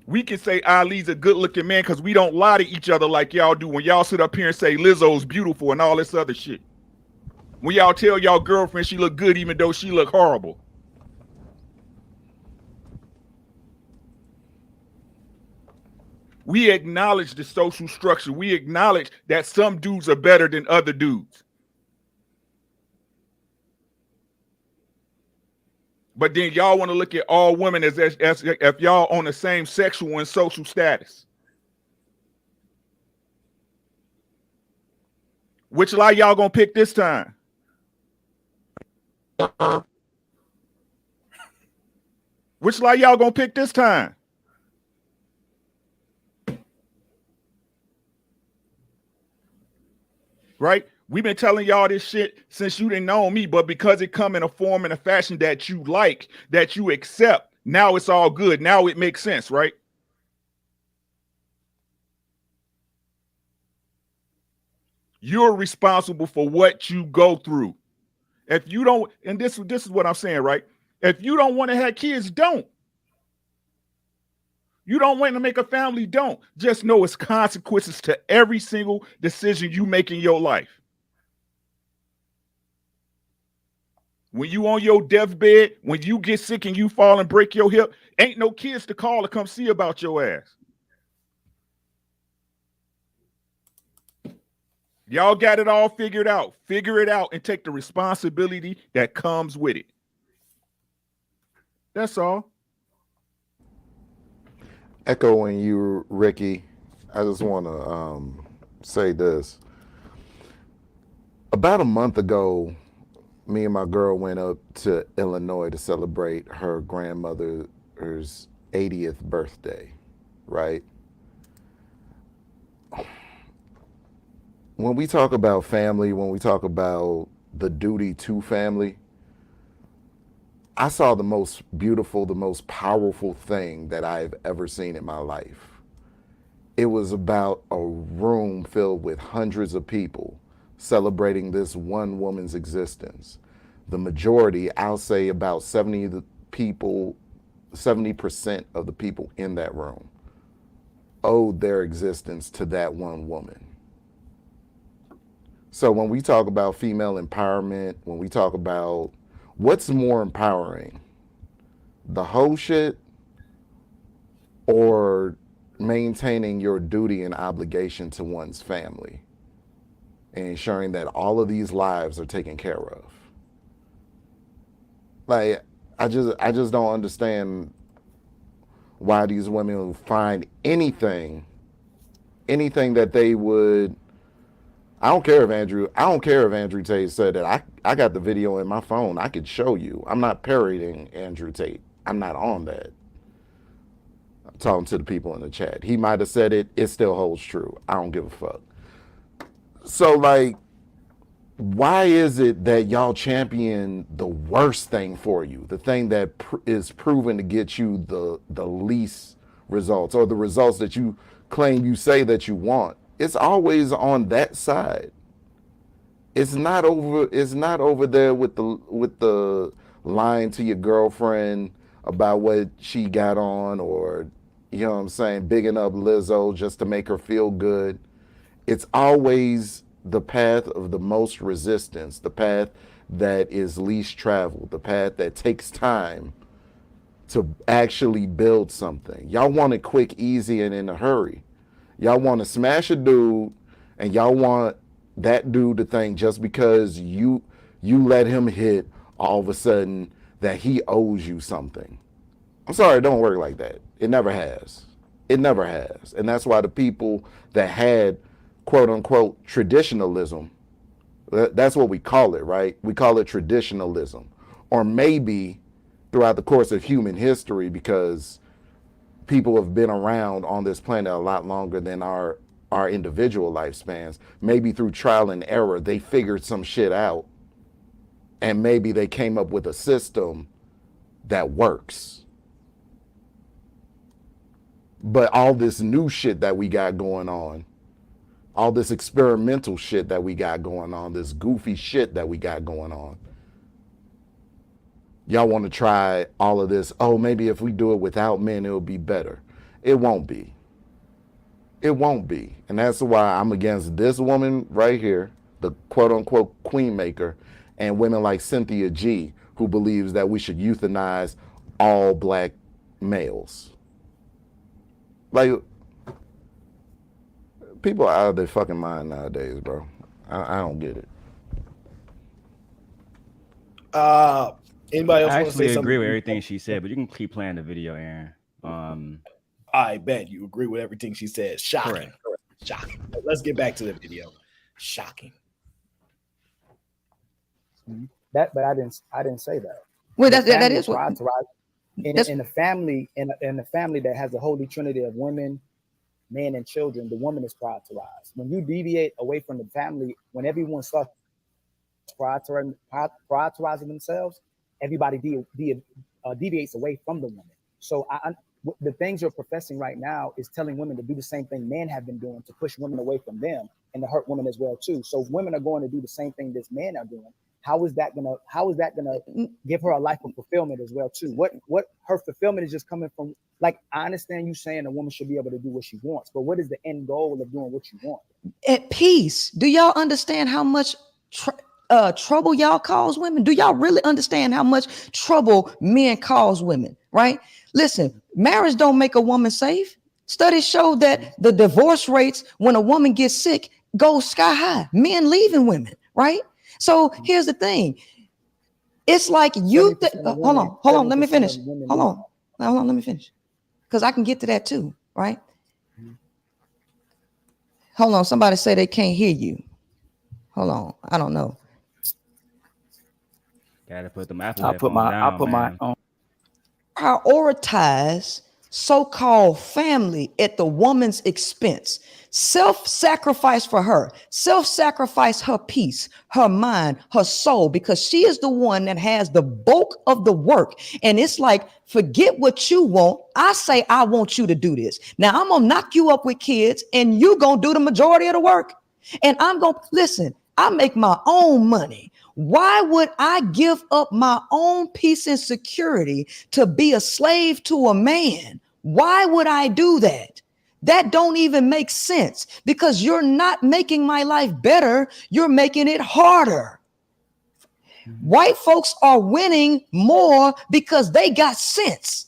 We can say Ali's a good-looking man because we don't lie to each other like y'all do when y'all sit up here and say Lizzo's beautiful and all this other shit. When y'all tell y'all girlfriend she look good even though she look horrible. We acknowledge the social structure. We acknowledge that some dudes are better than other dudes. But then y'all want to look at all women as if y'all on the same sexual and social status. Which lie y'all gonna pick this time? Which lie y'all gonna pick this time? right? We've been telling y'all this shit since you didn't know me, but because it come in a form and a fashion that you like, that you accept, now it's all good. Now it makes sense, right? You're responsible for what you go through. If you don't, and this is what I'm saying, right? If you don't want to have kids, don't. You don't want to make a family, don't. Just know it's consequences to every single decision you make in your life. When you on your deathbed, when you get sick and you fall and break your hip, ain't no kids to call to come see about your ass. Y'all got it all figured out. Figure it out and take the responsibility that comes with it. That's all. Echoing you, Ricky, I just want to say this. About a month ago, me and my girl went up to Illinois to celebrate her grandmother's 80th birthday, right? When we talk about family, when we talk about the duty to family, I saw the most beautiful, the most powerful thing that I've ever seen in my life. It was about a room filled with hundreds of people celebrating this one woman's existence. The majority, I'll say about 70% of the people in that room owed their existence to that one woman. So when we talk about female empowerment, when we talk about what's more empowering, the whole shit or maintaining your duty and obligation to one's family and ensuring that all of these lives are taken care of. Like, I just don't understand why these women find anything that they would. I don't care if Andrew Tate said that. I got the video in my phone. I could show you. I'm not parodying Andrew Tate. I'm not on that. I'm talking to the people in the chat. He might have said it. It still holds true. I don't give a fuck. So, like, why is it that y'all champion the worst thing for you, the thing that is proven to get you the least results, or the results that you claim you say that you want? It's always on that side. It's not over there with the lying to your girlfriend about what she got on, or, you know what I'm saying, bigging up Lizzo just to make her feel good. It's always the path of the most resistance, the path that is least traveled, the path that takes time to actually build something. Y'all want it quick, easy, and in a hurry. Y'all want to smash a dude, and y'all want that dude to think just because you let him hit, all of a sudden that he owes you something. I'm sorry, it don't work like that. It never has. It never has. And that's why the people that had quote unquote traditionalism, that's what we call it, right? We call it traditionalism. Or maybe throughout the course of human history, because people have been around on this planet a lot longer than our individual lifespans. Maybe through trial and error, they figured some shit out, and maybe they came up with a system that works. But all this new shit that we got going on, all this experimental shit that we got going on, this goofy shit that we got going on, y'all want to try all of this. Oh, maybe if we do it without men, it'll be better. It won't be. It won't be. And that's why I'm against this woman right here, the quote unquote queen maker, and women like Cynthia G, who believes that we should euthanize all black males. Like, people are out of their fucking mind nowadays, bro. I don't get it. Anybody else I want to say actually something? agree with everything she said, but you can keep playing the video, Aaron. I bet you agree with everything she said. Shocking. Correct. Shocking. Let's get back to the video. Shocking. But I didn't say that. Well, The that family is what. tried to rise in a family that has a holy trinity of women, man and children, the woman is prioritized. When you deviate away from the family, when everyone starts prioritizing themselves, everybody deviates away from the woman. So the things you're professing right now is telling women to do the same thing men have been doing to push women away from them and to hurt women as well too. So if women are going to do the same thing this men are doing, how is that gonna give her a life of fulfillment as well too? What her fulfillment is just coming from, like, I understand you saying a woman should be able to do what she wants, but what is the end goal of doing what you want? At peace. Do y'all understand how much trouble y'all cause women? Do y'all really understand how much trouble men cause women? Right? Listen, marriage don't make a woman safe. Studies show that the divorce rates when a woman gets sick go sky high. Men leaving women, right? So here's the thing. It's like you hold on, let me finish. Hold on, let me finish. Because I can get to that too, right? Hold on, somebody say they can't hear you. Hold on, I don't know. Gotta put them Apple I'll put my prioritize so-called family at the woman's expense. Self-sacrifice for her. Self-sacrifice her peace, her mind, her soul, because she is the one that has the bulk of the work. And it's like, forget what you want. I say, I want you to do this. Now I'm going to knock you up with kids and you going to do the majority of the work. And I'm going to, listen, I make my own money. Why would I give up my own peace and security to be a slave to a man? Why would I do that? That don't even make sense, because you're not making my life better. You're making it harder. White folks are winning more because they got sense.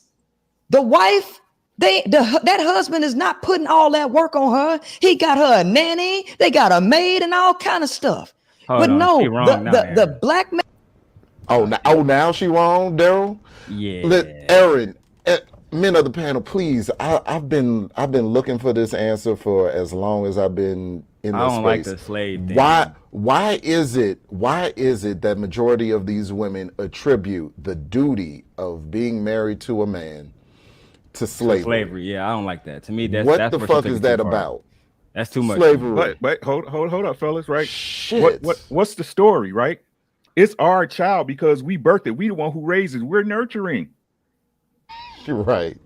The wife, that husband is not putting all that work on her. He got her a nanny. They got a maid and all kind of stuff. But no, the black man. Now she wrong, Daryl. Yeah. Aaron, men of the panel, please. I've been looking for this answer for as long as I've been in this space. I don't like the slave thing. Why is it that majority of these women attribute the duty of being married to a man to slavery? Yeah, I don't like that. To me, that's what the fuck is that about? That's too much. Slavery. But hold up, fellas, right? Shit. What's the story, right? It's our child because we birthed it. We the one who raises. We're nurturing. Right.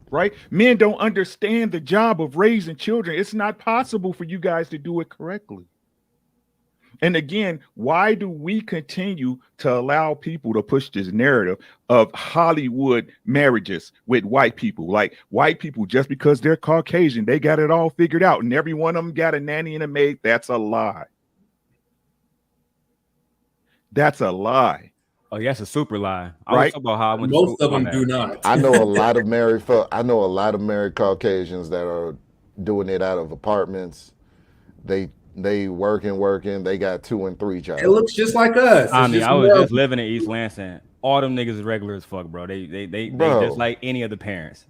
Right? Men don't understand the job of raising children. It's not possible for you guys to do it correctly. And again, why do we continue to allow people to push this narrative of Hollywood marriages with white people? Like, white people, just because they're Caucasian, they got it all figured out, and every one of them got a nanny and a maid. That's a lie. That's a lie. Oh, yeah, that's a super lie. Right? About how most of them do not. I know a lot of married Caucasians that are doing it out of apartments. They working. They got 2 and 3 jobs. It looks just like us. I was just living in East Lansing. All them niggas is regular as fuck, bro. They just like any of the parents.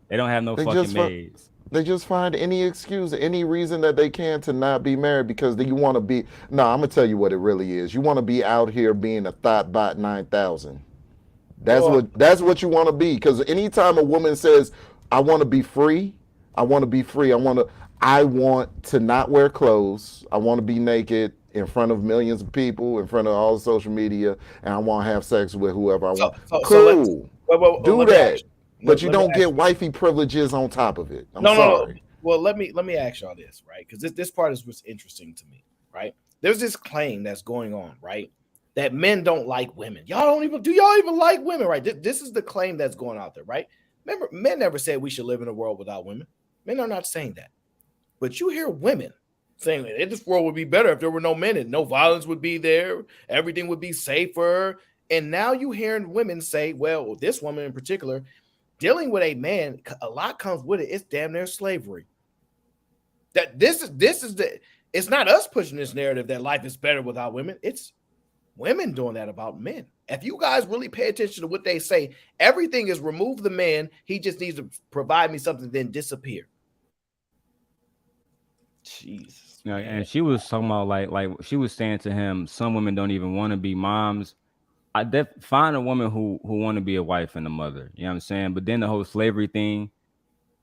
They don't have no fucking maids. They just find any excuse, any reason that they can to not be married because you want to be. No, I'm gonna tell you what it really is. You want to be out here being a Thoughtbot 9000. That's what you want to be. Because anytime a woman says, "I want to be free," I want to not wear clothes. I want to be naked in front of millions of people, in front of all social media, and I want to have sex with whoever I want. Cool. Do that. But you don't get wifey privileges on top of it. I'm sorry. No. Well, let me ask y'all this, right? Because this part is what's interesting to me, right? There's this claim that's going on, right? That men don't like women. Do y'all even like women, right? This is the claim that's going out there, right? Remember, men never said we should live in a world without women. Men are not saying that. But you hear women saying that this world would be better if there were no men and no violence would be there. Everything would be safer. And now you hearing women say, well, this woman in particular, dealing with a man, a lot comes with it. It's damn near slavery. That it's not us pushing this narrative that life is better without women. It's women doing that about men. If you guys really pay attention to what they say, everything is remove the man. He just needs to provide me something, then disappear. Jesus. Yeah, and she was talking about like she was saying to him, some women don't even want to be moms. Find a woman who want to be a wife and a mother. You know what I'm saying? But then the whole slavery thing,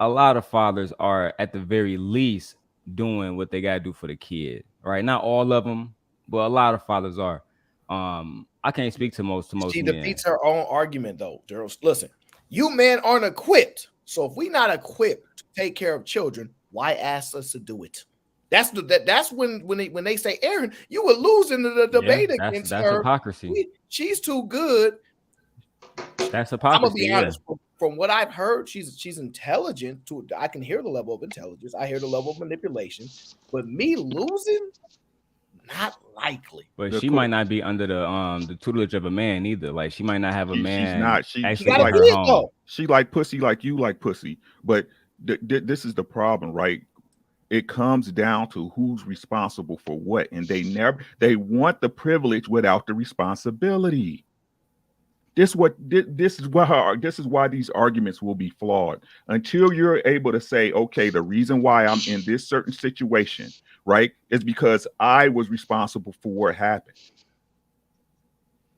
a lot of fathers are at the very least doing what they gotta do for the kid. Right? Not all of them, but a lot of fathers are. I can't speak to most She men. defeats her own argument, though. Girls, listen, you men aren't equipped. So if we're not equipped to take care of children, why ask us to do it? That's when they say, Aaron, you were losing the debate against that's her. hypocrisy. She's too good. That's I'm gonna hypocrisy. be honest. From what I've heard, she's intelligent. I can hear the level of intelligence. I hear the level of manipulation. But me losing, not likely. But she might not be under the tutelage of a man either. Like she might not have a man. She's not. She got like a kid, though. She like pussy, like you like pussy. But this is the problem, right? It comes down to who's responsible for what, and they want the privilege without the responsibility. This is why these arguments will be flawed until you're able to say, okay, the reason why I'm in this certain situation, right, is because I was responsible for what happened.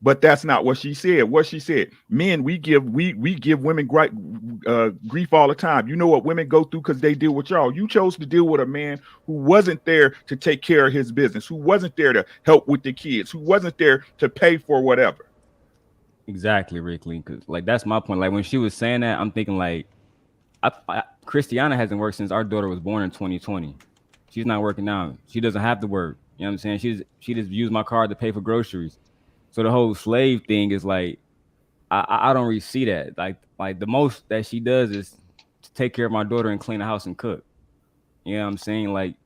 But that's not what she said. What she said, men, we give women grief all the time. You know what women go through because they deal with y'all. You chose to deal with a man who wasn't there to take care of his business, who wasn't there to help with the kids, who wasn't there to pay for whatever. Exactly, Rick Lee. Because like that's my point. Like when she was saying that, I'm thinking like, Christiana hasn't worked since our daughter was born in 2020. She's not working now. She doesn't have to work. You know what I'm saying? She just used my card to pay for groceries. So the whole slave thing is like, I don't really see that. Like the most that she does is to take care of my daughter and clean the house and cook. You know what I'm saying? Like,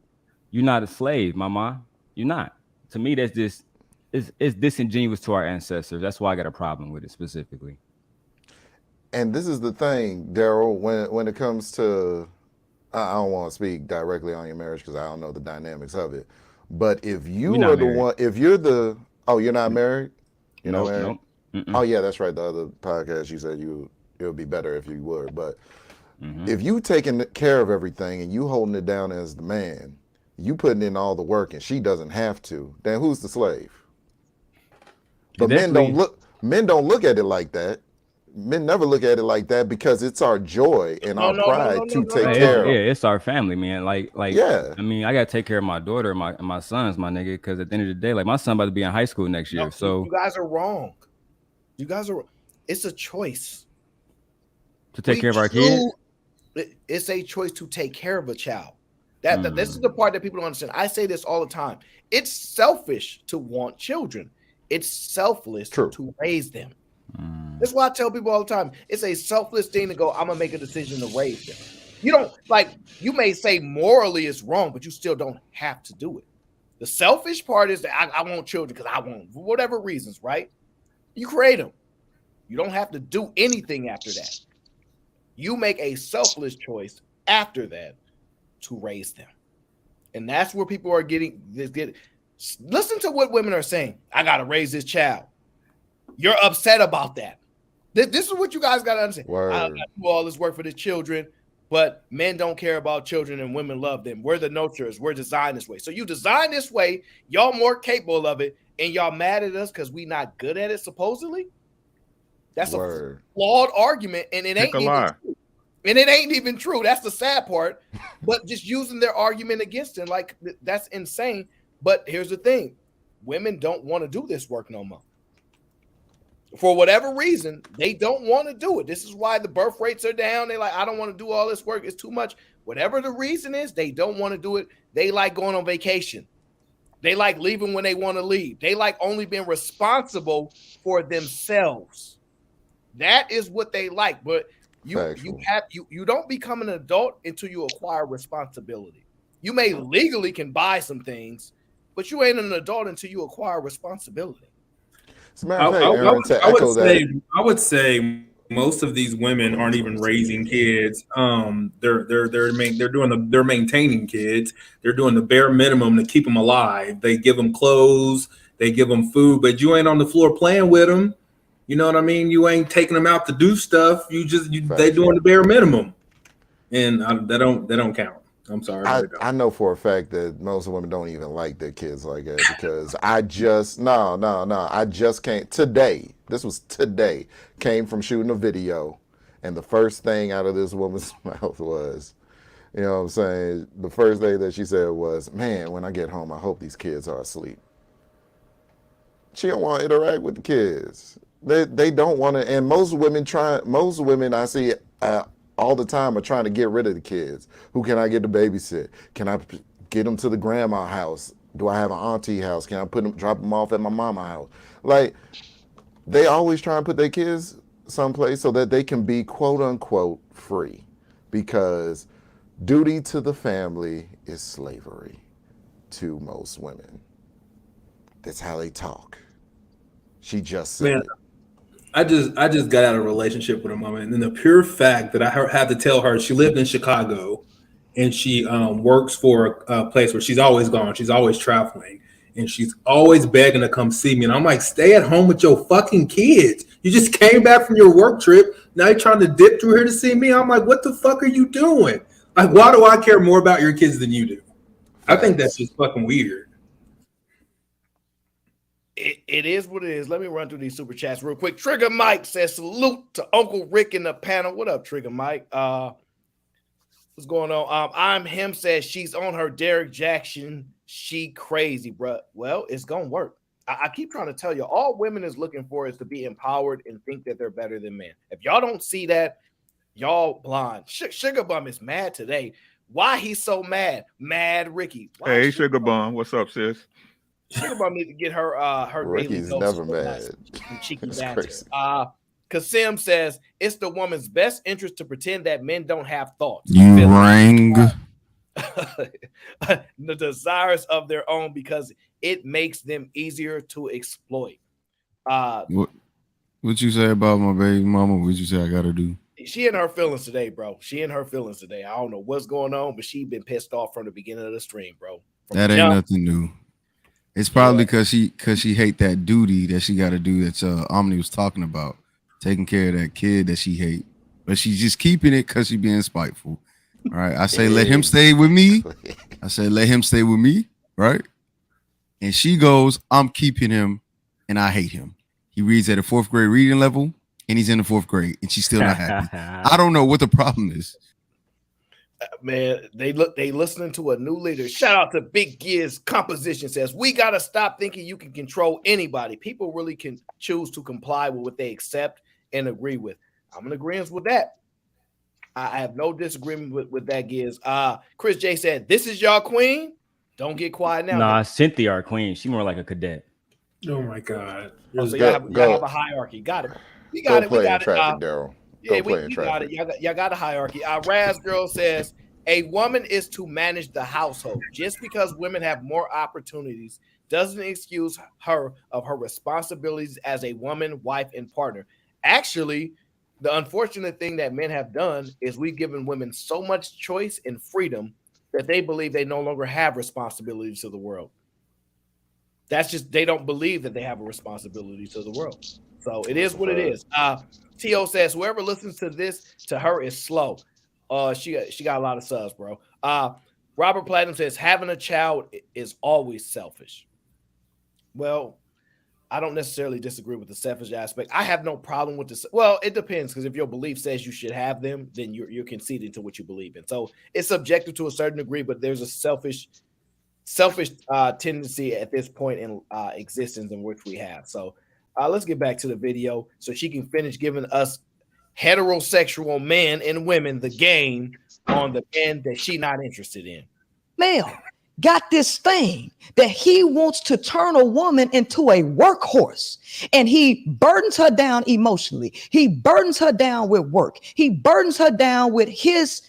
you're not a slave, mama. You're not. To me, that's just it's disingenuous to our ancestors. That's why I got a problem with it specifically. And this is the thing, Daryl, when it comes to, I don't want to speak directly on your marriage because I don't know the dynamics of it. But if you are the one, if you're the, oh, you're not married? You're not married? Nope. Oh, yeah, that's right. The other podcast, you said it would be better if you were. But if you taking care of everything and you holding it down as the man, you putting in all the work and she doesn't have to, then who's the slave? But men don't look at it like that. Men never look at it like that because it's our joy and our pride to take care of. Yeah, it's our family, man. Like, yeah. I mean, I gotta take care of my daughter and my sons, my nigga. Because at the end of the day, like my son about to be in high school next year. So you guys are wrong. It's a choice to take care of our kids. It's a choice to take care of a child. This is the part that people don't understand. I say this all the time. It's selfish to want children. It's selfless to raise them. That's why I tell people all the time. It's a selfless thing to go, I'm gonna make a decision to raise them. You don't you may say morally it's wrong, but you still don't have to do it. The selfish part is that I want children because I want, for whatever reasons, right? You create them. You don't have to do anything after that. You make a selfless choice after that to raise them. And that's where people are getting this. Listen to what women are saying. I got to raise this child. You're upset about that. This is what you guys got to understand. I do all this work for the children, but men don't care about children and women love them. We're the nurturers. We're designed this way. So you design this way. Y'all more capable of it, and y'all mad at us because we not good at it, supposedly? That's a flawed argument, and it ain't even true. And it ain't even true. That's the sad part. But just using their argument against it, like, that's insane. But here's the thing. Women don't want to do this work no more. For whatever reason, they don't want to do it. This is why the birth rates are down. They're like, I don't want to do all this work. It's too much. Whatever the reason is, they don't want to do it. They like going on vacation. They like leaving when they want to leave. They like only being responsible for themselves. That is what they like. But you don't become an adult until you acquire responsibility. You may legally can buy some things, but you ain't an adult until you acquire responsibility. I would say most of these women aren't even raising kids. They're maintaining kids. They're doing the bare minimum to keep them alive. They give them clothes, they give them food, but you ain't on the floor playing with them. You know what I mean? You ain't taking them out to do stuff. They doing the bare minimum, and they don't count. I'm sorry. I know for a fact that most women don't even like their kids like that because I just can't. Today, this was today, came from shooting a video And the first thing out of this woman's mouth was, you know what I'm saying? The first thing that she said was, man, when I get home, I hope these kids are asleep. She don't want to interact with the kids. They don't want to, and most women I see all the time are trying to get rid of the kids. Who can I get to babysit? Can I get them to the grandma house? Do I have an auntie house? Can I drop them off at my mama house? Like, they always try and put their kids someplace so that they can be quote unquote free, because duty to the family is slavery to most women. That's how they talk. She just said Man, it. I just got out of a relationship with a woman, and then the pure fact that I had to tell her she lived in Chicago, and she works for a place where she's always gone. She's always traveling, and she's always begging to come see me. And I'm like, stay at home with your fucking kids. You just came back from your work trip. Now you're trying to dip through here to see me. I'm like, what the fuck are you doing? Like, why do I care more about your kids than you do? I think that's just fucking weird. It is what it is. Let me run through these super chats real quick. Trigger Mike says, salute to Uncle Rick in the panel. What up, Trigger Mike? What's going on? I'm him says she's on her Derek Jackson. She crazy, bro. Well, it's gonna work. I keep trying to tell you, all women is looking for is to be empowered and think that they're better than men. If y'all don't see that, y'all blind. Sugar Bum is mad today. Why he's so mad? Mad Ricky. Why Hey, Sugar Bum, what's up, sis? Sugar Bum need to get her Ricky's daily never mad. cheeky That's banter. crazy. Kasim says it's the woman's best interest to pretend that men don't have thoughts. You rang. The desires of their own because it makes them easier to exploit. What you say about my baby mama? What you say I gotta do? She in her feelings today, bro. She in her feelings today. I don't know what's going on, but she been pissed off from the beginning of the stream, bro. That ain't nothing new. It's probably because she hate that duty that she got to do that Omni was talking about, taking care of that kid that she hate, but she's just keeping it because she being spiteful. All right, I say let him stay with me. I said let him stay with me, right? And she goes, I'm keeping him, and I hate him. He reads at a 4th grade reading level, and he's in the 4th grade, and she's still not happy. I don't know what the problem is. Man, they listening to a new leader. Shout out to Big Gears Composition says we gotta stop thinking you can control anybody. People really can choose to comply with what they accept and agree with. I'm in agreement with that. I have no disagreement with that, Gears. Chris J said, "This is y'all queen. Don't get quiet now." Nah, Cynthia, our queen. She more like a cadet. Oh my god! Oh, so y'all have a hierarchy. Got it. We got it. We got it. Daryl. Yeah, we got it. Y'all got a hierarchy. Raz Girl says a woman is to manage the household. Just because women have more opportunities doesn't excuse her of her responsibilities as a woman, wife, and partner. Actually, the unfortunate thing that men have done is we've given women so much choice and freedom that they believe they no longer have responsibilities to the world. That's just, they don't believe that they have a responsibility to the world. So it is what it is. T.O. says, whoever listens to this, to her is slow. She got a lot of subs, bro. Robert Platinum says, having a child is always selfish. Well, I don't necessarily disagree with the selfish aspect. I have no problem with this. Well, it depends, because if your belief says you should have them, then you're conceding to what you believe in. So it's subjective to a certain degree, but there's a selfish tendency at this point in existence in which we have. So let's get back to the video so she can finish giving us heterosexual men and women the game on the men that she not interested in. Male got this thing that he wants to turn a woman into a workhorse, and he burdens her down emotionally. He burdens her down with work. He burdens her down with his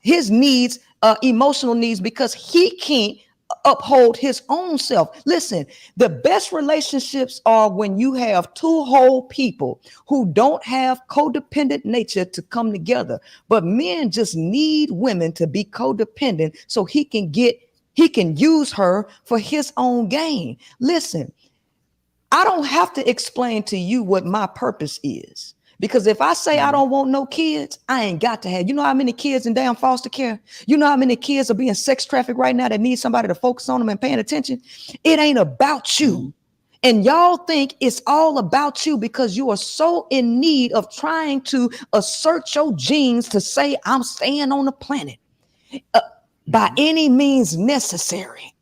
needs, emotional needs, because he can't uphold his own self. Listen, the best relationships are when you have two whole people who don't have codependent nature to come together. But men just need women to be codependent so he can use her for his own gain. Listen, I don't have to explain to you what my purpose is. Because if I say I don't want no kids, I ain't got to have. You know how many kids in damn foster care? You know how many kids are being sex trafficked right now that need somebody to focus on them and paying attention? It ain't about you. And y'all think it's all about you because you are so in need of trying to assert your genes to say, I'm staying on the planet by any means necessary.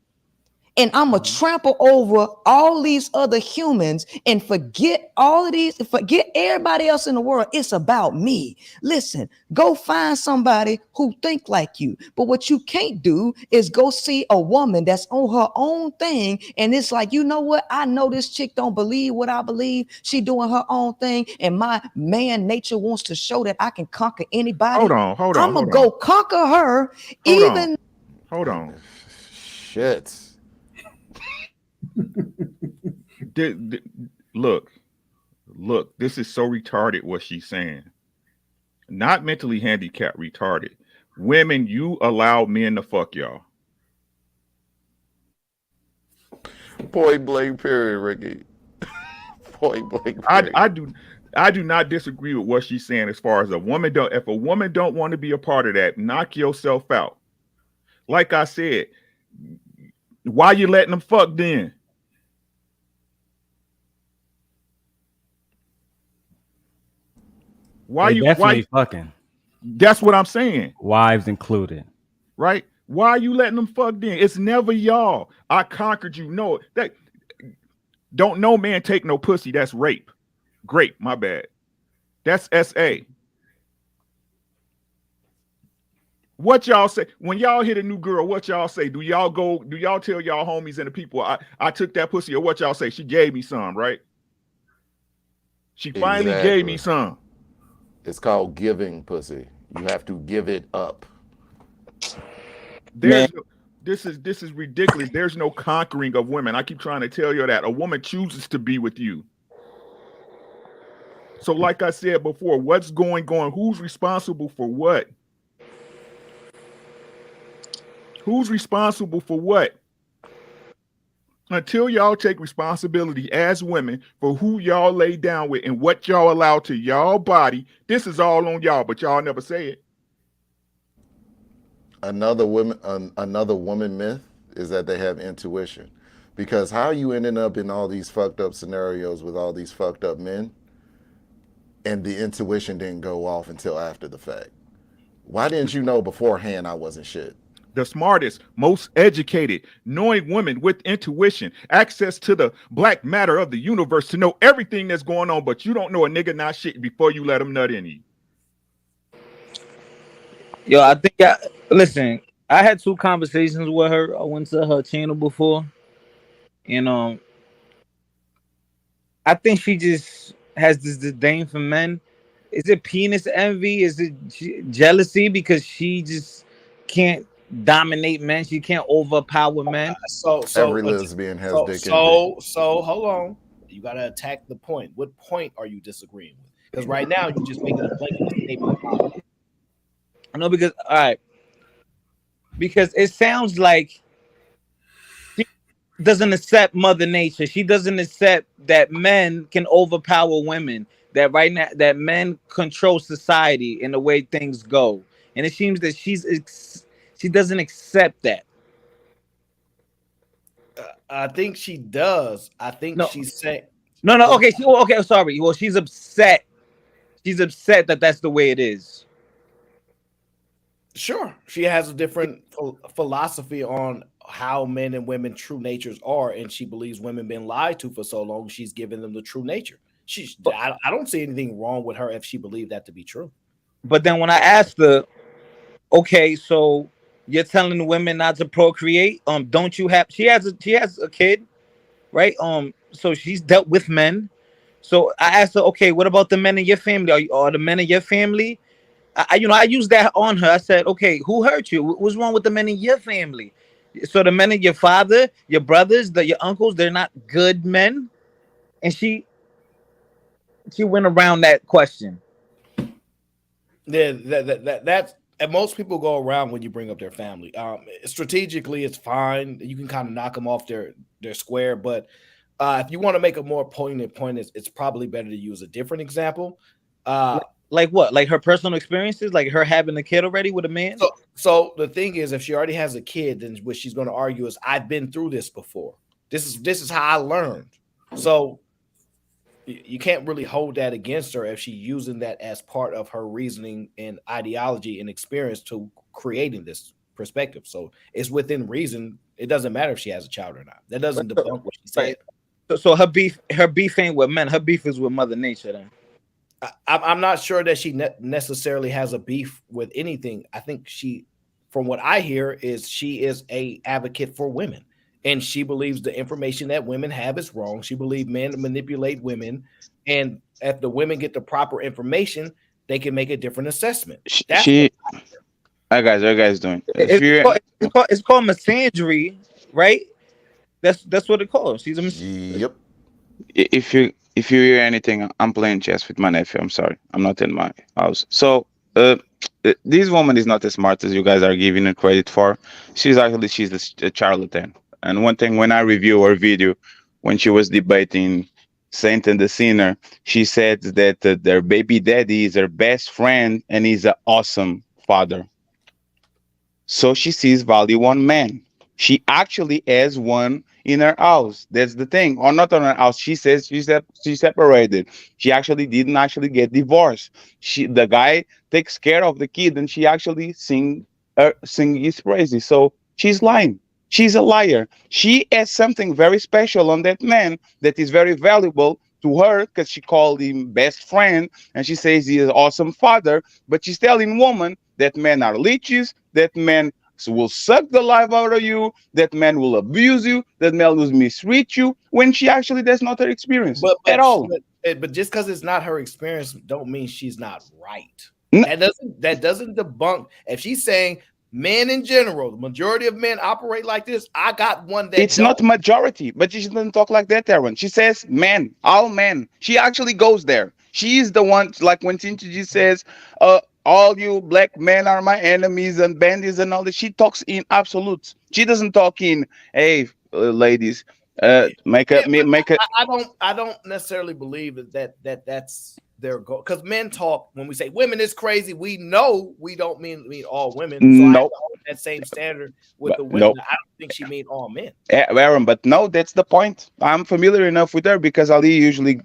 And I'm gonna trample over all these other humans and forget forget everybody else in the world. It's about me. Listen, go find somebody who think like you. But what you can't do is go see a woman that's on her own thing, and it's like, you know what? I know this chick don't believe what I believe. She doing her own thing, and my man nature wants to show that I can conquer anybody. Hold on. I'm gonna go conquer her, even. Hold on. Shit. Look, this is so retarded what she's saying. Not mentally handicapped, retarded. Women, you allow men to fuck y'all. Point blank period, Ricky. Point blank period. I do not disagree with what she's saying as far as if a woman don't want to be a part of that, knock yourself out. Like I said, why you letting them fuck then? Why fucking? That's what I'm saying. Wives included. Right? Why are you letting them fuck then? It's never y'all. I conquered you. No, that don't no man take no pussy. That's rape. Grape, my bad. That's SA. What y'all say when y'all hit a new girl? What y'all say? Do y'all tell y'all homies and the people I took that pussy, or what y'all say? She gave me some, right? She finally gave me some. It's called giving pussy. You have to give it up. This is ridiculous. There's no conquering of women. I keep trying to tell you that a woman chooses to be with you. So, like I said before, what's going on? Who's responsible for what? Who's responsible for what? Until y'all take responsibility as women for who y'all lay down with and what y'all allow to y'all body, this is all on y'all, but y'all never say it. Another woman myth is that they have intuition. Because how are you ending up in all these fucked up scenarios with all these fucked up men and the intuition didn't go off until after the fact? Why didn't you know beforehand I wasn't shit? The smartest, most educated, knowing women with intuition, access to the black matter of the universe to know everything that's going on, but you don't know a nigga not shit before you let him nut in you. Yo, listen, I had 2 conversations with her. I went to her channel before, and I think she just has this disdain for men. Is it penis envy? Is it jealousy because she just can't dominate men? She can't overpower men. So every lesbian has dick envy. So hold on. You gotta attack the point. What point are you disagreeing with? Because right now you're just making a blanket statement. I know because it sounds like she doesn't accept Mother Nature. She doesn't accept that men can overpower women. That right now that men control society and the way things go, and it seems that she doesn't accept that. I think she does. I think she's saying no. Okay, okay. Sorry. Well, she's upset. She's upset that that's the way it is. Sure, she has a different philosophy on how men and women true natures are, and she believes women been lied to for so long. She's given them the true nature. I don't see anything wrong with her if she believed that to be true. But then when I asked her, okay, so you're telling women not to procreate? Don't you have? She has a kid, right? So she's dealt with men. So I asked her, okay, what about the men in your family? Are the men in your family? I used that on her. I said, okay, who hurt you? What's wrong with the men in your family? So the men in your father, your brothers, your uncles, they're not good men. And she went around that question. Yeah, that's and most people go around when you bring up their family. Strategically, it's fine. You can kind of knock them off their square, but if you want to make a more poignant point, it's probably better to use a different example. Like what? Like her personal experiences, like her having a kid already with a man. So the thing is, if she already has a kid, then what she's going to argue is, I've been through this before. This is how I learned. So you can't really hold that against her if she's using that as part of her reasoning and ideology and experience to creating this perspective. So it's within reason. It doesn't matter if she has a child or not. That Right. doesn't debunk what she Right. said. So her beef ain't with men. Her beef is with Mother Nature. Then I'm not sure that she necessarily has a beef with anything. I think she, from what I hear, is she is a advocate for women, and she believes the information that women have is wrong. She believes men manipulate women, and if the women get the proper information, they can make a different assessment. That's what. She, hi guys, how you guys doing? If it's you, called, it's called misandry, right? That's what it calls. She's a Yep. if you hear anything, I'm playing chess with my nephew. I'm sorry, I'm not in my house. So, uh, this woman is not as smart as you guys are giving her credit for. She's a charlatan. And one thing, when I review her video, when she was debating Saint and the Sinner, she said that their baby daddy is her best friend and he's an awesome father. So she sees value on man. She actually has one in her house. That's the thing. Or not on her house. She says she's separated. She actually didn't actually get divorced. The guy takes care of the kid and she actually sing his praises. So she's lying. She's a liar. She has something very special on that man that is very valuable to her because she called him best friend and she says he is an awesome father, but she's telling woman that men are leeches, that men will suck the life out of you, that men will abuse you, that men will mistreat you, when she actually that's not her experience But at but all. but just because it's not her experience, don't mean she's not right. N- That doesn't debunk if she's saying men in general, the majority of men operate like this. I got one that It's don't. not majority, but she doesn't talk like that, Aaron. She says men, all men. She actually goes there. She is the one, like when Tinchi says, all you black men are my enemies and bandits and all that. She talks in absolutes. She doesn't talk in, hey, ladies, make a, Yeah, but make a, I don't necessarily believe that's their goal. Because men talk when we say women is crazy, we know we don't mean all women. So I have no, to hold that same standard with but the women. no. I don't think she mean all men. Aaron, but no, that's the point. I'm familiar enough with her because Ali usually,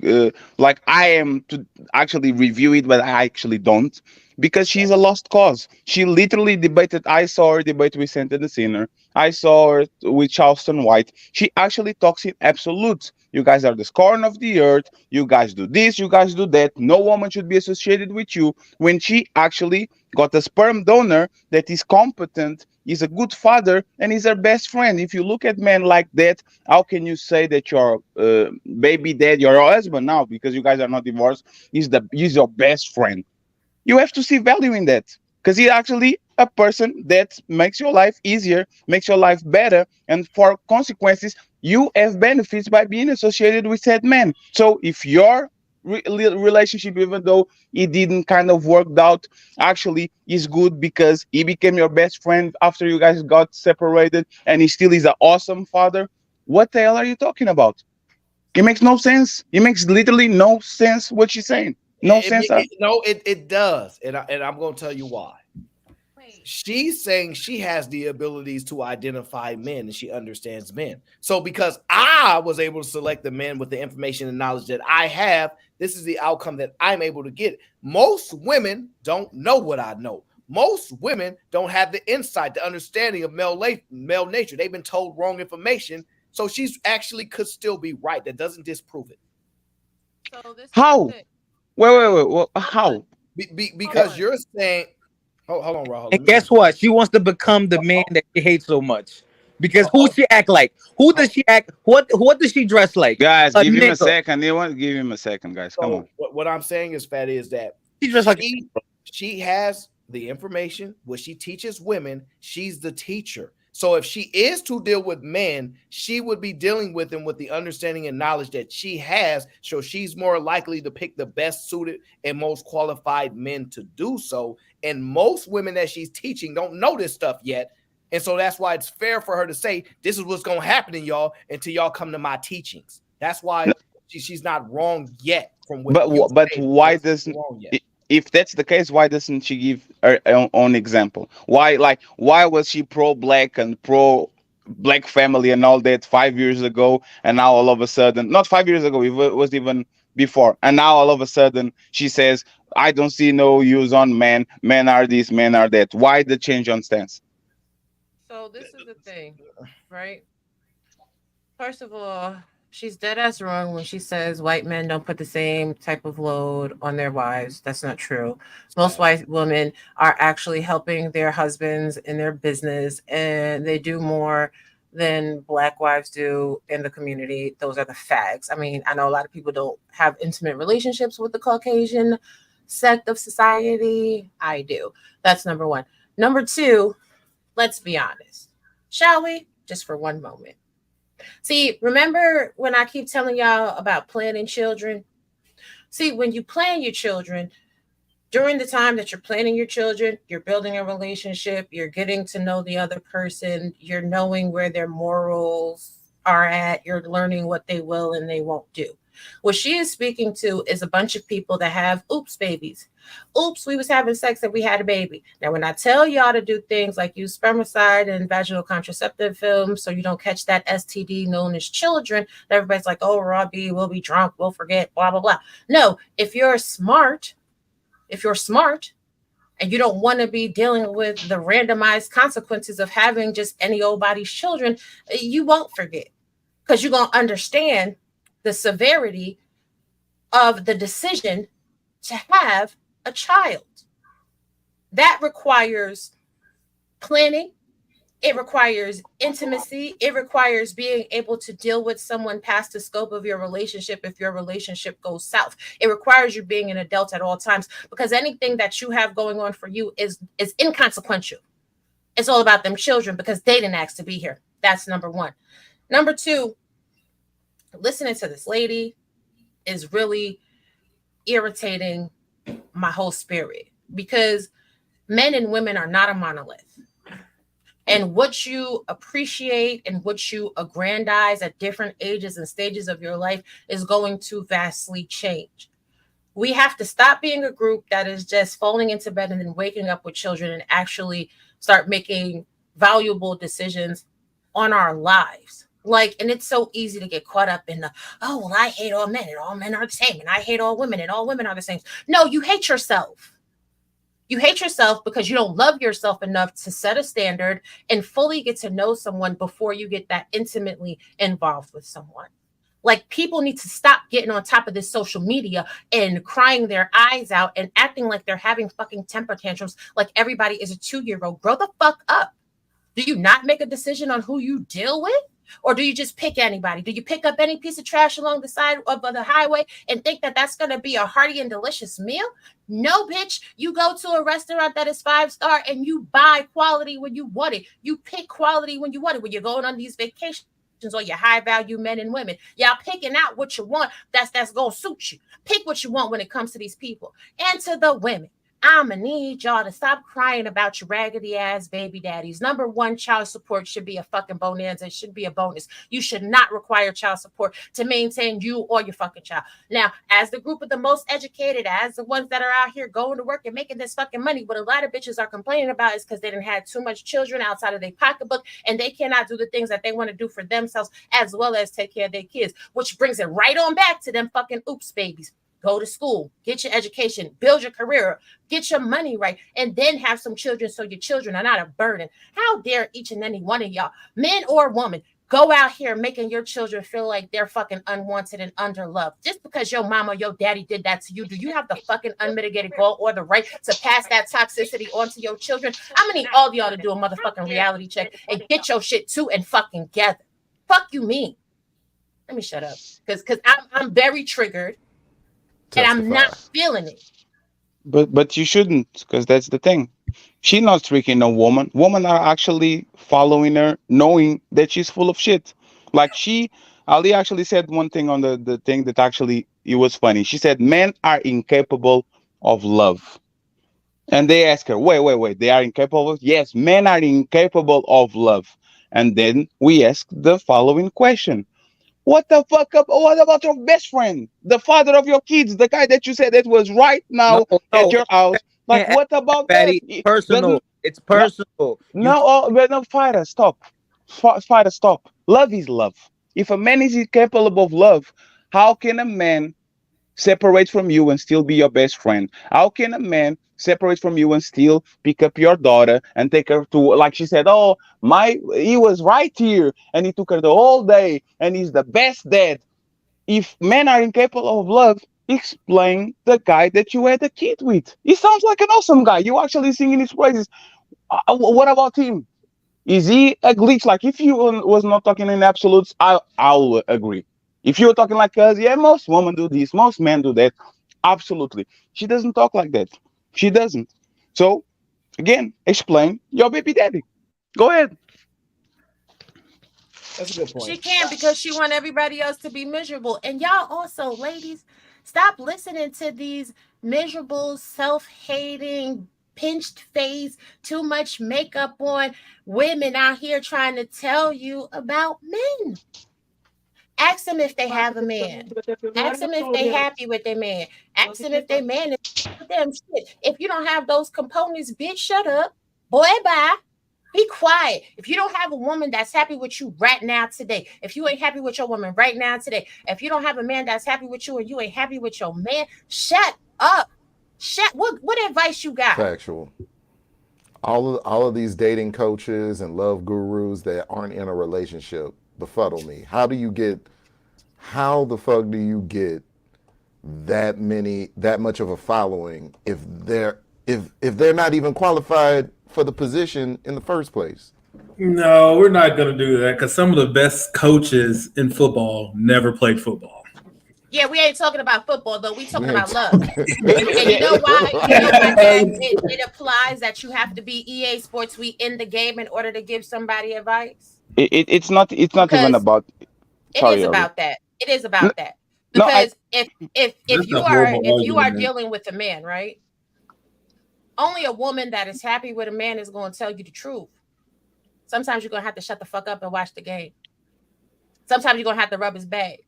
like I am to actually review it, but I actually don't because she's a lost cause. She literally debated. I saw her debate with Saint the Sinner. I saw her with Charleston White. She actually talks in absolutes. You guys are the scorn of the earth. You guys do this. You guys do that. No woman should be associated with you. When she actually got a sperm donor that is competent, is a good father, and is her best friend. If you look at men like that, how can you say that your baby dad, your husband now, because you guys are not divorced, is your best friend? You have to see value in that because he's actually a person that makes your life easier, makes your life better, and for consequences, you have benefits by being associated with that man. So if your relationship, even though it didn't kind of worked out, actually is good because he became your best friend after you guys got separated, and he still is an awesome father. What the hell are you talking about? It makes no sense. It makes literally no sense what she's saying. No sense. No, it does, and I'm going to tell you why. She's saying she has the abilities to identify men and she understands men. So because I was able to select the men with the information and knowledge that I have, this is the outcome that I'm able to get. Most women don't know what I know. Most women don't have the insight, the understanding of male nature. They've been told wrong information. So she's actually could still be right. That doesn't disprove it. So this is How? it. Wait. How? Because you're saying, hold on, Rahul. and Let me guess finish. what? She wants to become the man that she hates so much. Because who Oh, she act like? Who does she act? What does she dress like? Guys, A give him a nigga. second. They want to give him a second, guys. Come on. so what I'm saying is, Fatty, is that She dressed like she has the information. What she teaches women, she's the teacher. So if she is to deal with men, she would be dealing with them with the understanding and knowledge that she has. So she's more likely to pick the best suited and most qualified men to do so. And most women that she's teaching don't know this stuff yet. And so that's why it's fair for her to say, this is what's going to happen in y'all until y'all come to my teachings. That's why she's not wrong yet from what you But say. why She's doesn't wrong yet. if that's the case, why doesn't she give her own example? Why was she pro black and pro black family and all that 5 years ago, and now all of a sudden, not 5 years ago, it was even before, and now all of a sudden she says, I don't see no use on men. Men are this, men are that. Why the change on stance? So this is the thing, right? First of all, she's dead ass wrong when she says white men don't put the same type of load on their wives. That's not true. Most white women are actually helping their husbands in their business, and they do more than black wives do in the community. Those are the facts. I mean, I know a lot of people don't have intimate relationships with the Caucasian sect of society. I do. That's number one. Number two, let's be honest, shall we? Just for one moment. See, remember when I keep telling y'all about planning children? See, when you plan your children, during the time that you're planning your children, you're building a relationship, you're getting to know the other person, you're knowing where their morals are at, you're learning what they will and they won't do. What she is speaking to is a bunch of people that have oops babies. Oops, we was having sex and we had a baby. Now, when I tell y'all to do things like use spermicide and vaginal contraceptive films so you don't catch that STD known as children, everybody's like, oh, Robbie, we'll be drunk, we'll forget, blah, blah, blah. No, if you're smart and you don't want to be dealing with the randomized consequences of having just any old body's children, you won't forget because you're going to understand the severity of the decision to have a child. That requires planning. It requires intimacy. It requires being able to deal with someone past the scope of your relationship if your relationship goes south. It requires you being an adult at all times because anything that you have going on for you is inconsequential. It's all about them children because they didn't ask to be here. That's number one. Number two, listening to this lady is really irritating my whole spirit because men and women are not a monolith. And what you appreciate and what you aggrandize at different ages and stages of your life is going to vastly change. We have to stop being a group that is just falling into bed and then waking up with children and actually start making valuable decisions on our lives. Like, and it's so easy to get caught up in the, oh, well, I hate all men and all men are the same. And I hate all women and all women are the same. No, you hate yourself. You hate yourself because you don't love yourself enough to set a standard and fully get to know someone before you get that intimately involved with someone. Like, people need to stop getting on top of this social media and crying their eyes out and acting like they're having fucking temper tantrums like everybody is a 2-year-old. Grow the fuck up. Do you not make a decision on who you deal with? Or do you just pick anybody? Do you pick up any piece of trash along the side of the highway and think that that's going to be a hearty and delicious meal? No, bitch. You go to a restaurant that is 5-star and you buy quality when you want it. You pick quality when you want it. When you're going on these vacations or your high value men and women, y'all picking out what you want that's going to suit you. Pick what you want when it comes to these people. And to the women, I'ma need y'all to stop crying about your raggedy ass baby daddies. Number one, child support should be a fucking bonanza. It should be a bonus. You should not require child support to maintain you or your fucking child. Now, as the group of the most educated, as the ones that are out here going to work and making this fucking money, what a lot of bitches are complaining about is because they didn't have too much children outside of their pocketbook and they cannot do the things that they want to do for themselves as well as take care of their kids, which brings it right on back to them fucking oops babies. Go to school, get your education, build your career, get your money right, and then have some children so your children are not a burden. How dare each and any one of y'all, men or woman, go out here making your children feel like they're fucking unwanted and underloved. Just because your mama or your daddy did that to you, do you have the fucking unmitigated goal or the right to pass that toxicity onto your children? I'm gonna need all of y'all to do a motherfucking reality check and get your shit too and fucking gather. Fuck you mean. Let me shut up. Because I'm very triggered. And I'm not feeling it. But you shouldn't, because that's the thing. She's not tricking no woman. Women are actually following her, knowing that she's full of shit. Like Ali actually said one thing on the thing that actually it was funny. She said men are incapable of love. And they ask her, wait, they are incapable of, yes, men are incapable of love. And then we ask the following question. What the fuck up? What about your best friend, the father of your kids, the guy that you said that was right No, now at no, your house? Like, can't ask what that, about that? Fatty. Personal. It's No, personal. You no, but no, fighter, stop. fight a stop. Love is love. If a man is incapable of love, how can a man separate from you and still be your best friend? How can a man separate from you and still pick up your daughter and take her to, like she said, oh, he was right here and he took her the whole day and he's the best dad. If men are incapable of love, explain the guy that you had a kid with. He sounds like an awesome guy. You actually singing his praises. What about him? Is he a glitch? Like if you was not talking in absolutes, I'll agree. If you were talking like us, yeah, most women do this, most men do that. Absolutely. She doesn't talk like that. She doesn't. So again, explain your baby daddy. Go ahead. That's a good point. She can because she want everybody else to be miserable. And y'all also, ladies, stop listening to these miserable, self-hating, pinched face, too much makeup on women out here trying to tell you about men. Ask them if they have a man. Ask them if they happy with their man. Ask them if their man is with them shit. If you don't have those components, bitch, shut up. Boy, bye. Be quiet. If you don't have a woman that's happy with you right now today, if you ain't happy with your woman right now today, if you don't have a man that's happy with you and you ain't happy with your man, shut up. What advice you got? Factual. All of these dating coaches and love gurus that aren't in a relationship befuddle me. How the fuck do you get that much of a following if they're not even qualified for the position in the first place? No, we're not going to do that because some of the best coaches in football never played football. Yeah, we ain't talking about football though. We talking about love. And you know why? It applies that you have to be EA Sports Week in the game in order to give somebody advice. It's not even about. Sorry, it is about that. It is about that. Because if you are dealing with a man, right? Only a woman that is happy with a man is going to tell you the truth. Sometimes you're going to have to shut the fuck up and watch the game. Sometimes you're going to have to rub his bag.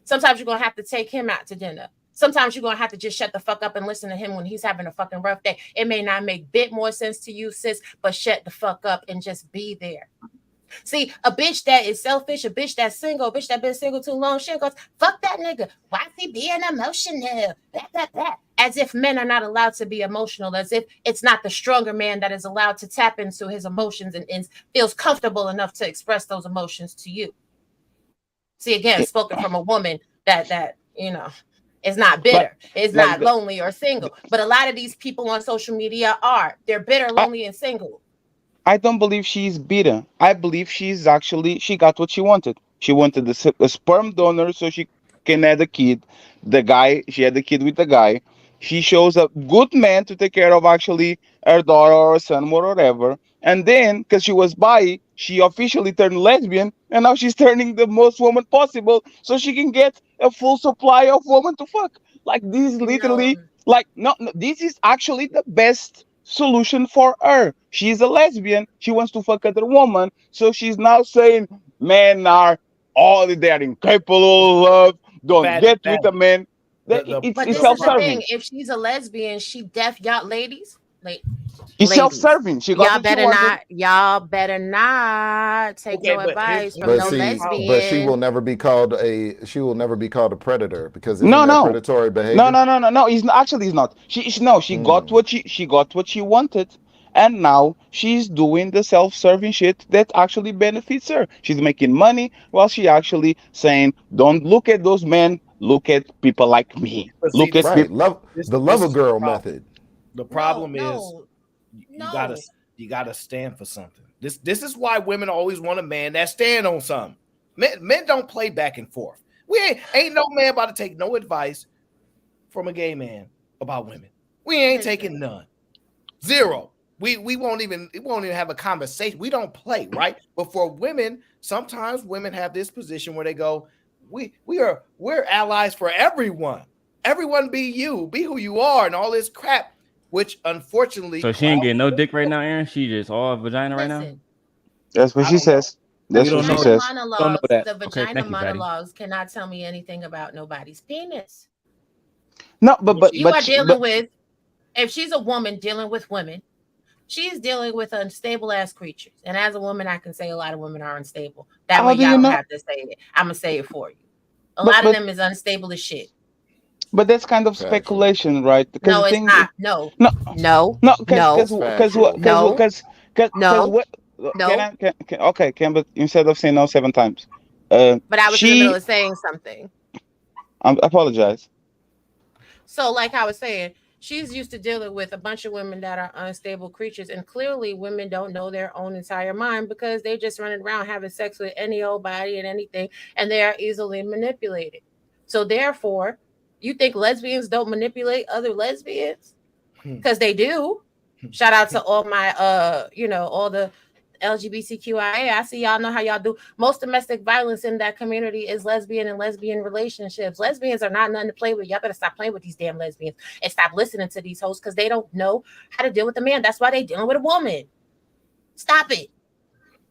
Sometimes you're going to have to take him out to dinner. Sometimes you're going to have to just shut the fuck up and listen to him when he's having a fucking rough day. It may not make a bit more sense to you, sis, but shut the fuck up and just be there. See, a bitch that is selfish, a bitch that's single, a bitch that been single too long, she goes, fuck that nigga. Why is he being emotional? That. As if men are not allowed to be emotional, as if it's not the stronger man that is allowed to tap into his emotions and feels comfortable enough to express those emotions to you. See, again, spoken from a woman that is not bitter, is not lonely or single. But a lot of these people on social media they're bitter, lonely, and single. I don't believe she's bitter. I believe she got what she wanted. She wanted a sperm donor so she can have a kid. She had a kid with the guy. She chose a good man to take care of actually her daughter or son or whatever. And then, because she was bi, she officially turned lesbian, and now she's turning the most woman possible so she can get a full supply of women to fuck. Like this, literally, no, this is actually the best solution for her. She's a lesbian. She wants to fuck other woman, so she's now saying men are they're incapable of love. Don't get with a man. It's self-serving. If she's a lesbian, y'all ladies. It's self-serving. She got y'all better not take no advice from no lesbian. But she will never be called a predator because predatory behavior. No. It's not. She got what she wanted, and now she's doing the self-serving shit that actually benefits her. She's making money while she actually saying, "Don't look at those men. Look at people like me. Look at the love a girl method." The problem is you gotta stand for something. This is why women always want a man that stand on something. Men don't play back and forth. We ain't no man about to take no advice from a gay man about women. We ain't taking none. Zero. We won't even have a conversation. We don't play, right? But for women, sometimes women have this position where they go, we're allies for everyone. Everyone be you, be who you are, and all this crap, which unfortunately. So she ain't getting no dick right now, Aaron. She just all vagina right now. That's what she says. That's what she says. The vagina monologues cannot tell me anything about nobody's penis. No, but you are dealing with. If she's a woman dealing with women, She's dealing with unstable ass creatures. And as a woman, I can say a lot of women are unstable. That How way, do y'all you don't know? have to say it. I'm going to say it for you. A But lot of but them is unstable as shit. but that's kind of Factual. speculation, right? Because the No, it's thing, not. No, no, no, no, That's no, factual. no, because no, what? Can no. I? Okay, can but instead of saying no 7 times, But I was in the middle she. of saying something. I apologize. So, like I was saying, she's used to dealing with a bunch of women that are unstable creatures, and clearly, women don't know their own entire mind because they're just running around having sex with any old body and anything, and they are easily manipulated. So, therefore, you think lesbians don't manipulate other lesbians? Because they do. Shout out to all my all the LGBTQIA. I see y'all know how y'all do. Most domestic violence in that community is lesbian and lesbian relationships. Lesbians are not nothing to play with. Y'all better stop playing with these damn lesbians and stop listening to these hoes because they don't know how to deal with a man. That's why they dealing with a woman. Stop it.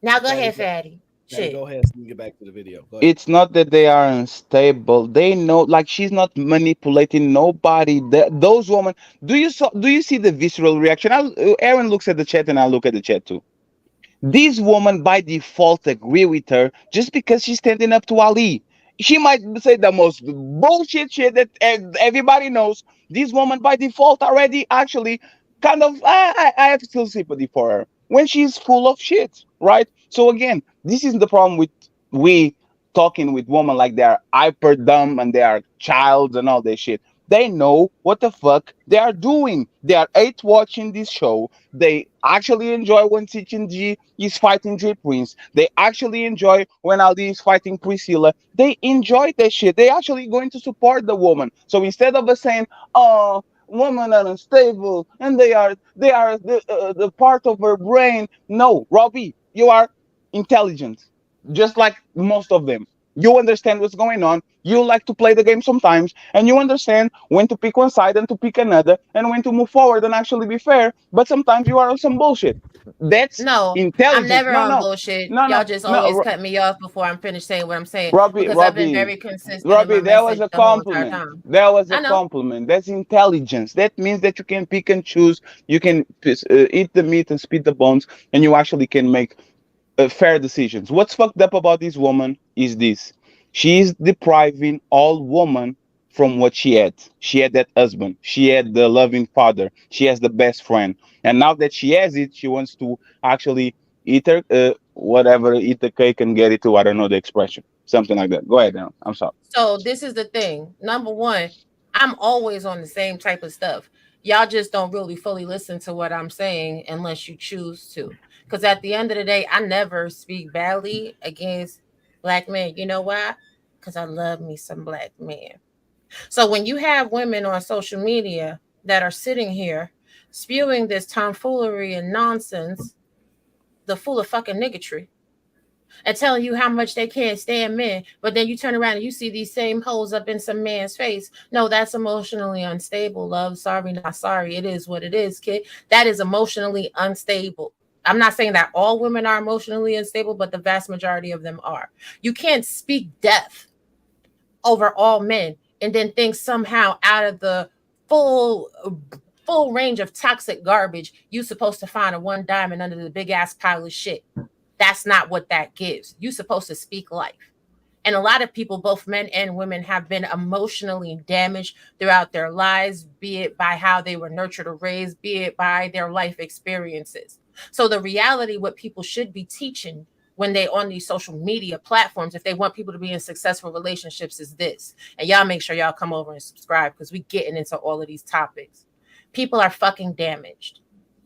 Now go Fatty, ahead, Fatty. Fatty, Shit. go ahead so we can get back to the video. Go ahead. It's not that they are unstable. They know, like she's not manipulating nobody. Those women. Do you see the visceral reaction? Aaron looks at the chat, and I look at the chat too. These women by default agree with her just because she's standing up to Ali. She might say the most bullshit shit that everybody knows. This woman by default already actually kind of I have still sympathy for her when she's full of shit, right? So again, this is the problem with we talking with women like they're hyper dumb and they are childs and all this shit. They know what the fuck they are doing. They are eight watching this show. They actually enjoy when Teaching G is fighting J Prince. They actually enjoy when Aldi is fighting Priscilla. They enjoy that shit. They actually going to support the woman. So instead of us saying, "Oh, women are unstable and they are the part of her brain," no, Robbie, you are intelligent, just like most of them. You understand what's going on. You like to play the game sometimes, and you understand when to pick one side and to pick another, and when to move forward and actually be fair. But sometimes you are on some bullshit. That's No, I'm intelligence. never No, on no, bullshit. no, no, Y'all just no. always cut me off before I'm finished saying what I'm saying Robbie, because I've been Robbie, very consistent in my Robbie, that was message a the whole entire compliment. time. That was a I know. compliment. That's intelligence. That means that you can pick and choose. You can eat the meat and spit the bones, and you actually can make fair decisions. What's fucked up about this woman is this: she is depriving all women from what she had. She had that husband, she had the loving father, she has the best friend, and now that she has it, she wants to actually eat her whatever, eat the cake and get it too. I don't know the expression, something like that. Go ahead now. I'm sorry. So this is the thing. Number one, I'm always on the same type of stuff. Y'all just don't really fully listen to what I'm saying unless you choose to. Because at the end of the day, I never speak badly against black men. You know why? Because I love me some black men. So when you have women on social media that are sitting here spewing this tomfoolery and nonsense, the full of fucking niggatry, and telling you how much they can't stand men, but then you turn around and you see these same hoes up in some man's face. No, that's emotionally unstable, love. Sorry, not sorry. It is what it is, kid. That is emotionally unstable. I'm not saying that all women are emotionally unstable, but the vast majority of them are. You can't speak death over all men and then think somehow out of the full full range of toxic garbage you supposed to find a one diamond under the big ass pile of shit. That's not what that gives. You supposed to speak life. And a lot of people, both men and women, have been emotionally damaged throughout their lives, be it by how they were nurtured or raised, be it by their life experiences. So the reality, what people should be teaching when they on these social media platforms, if they want people to be in successful relationships, is this. And y'all make sure y'all come over and subscribe because we getting into all of these topics. People are fucking damaged.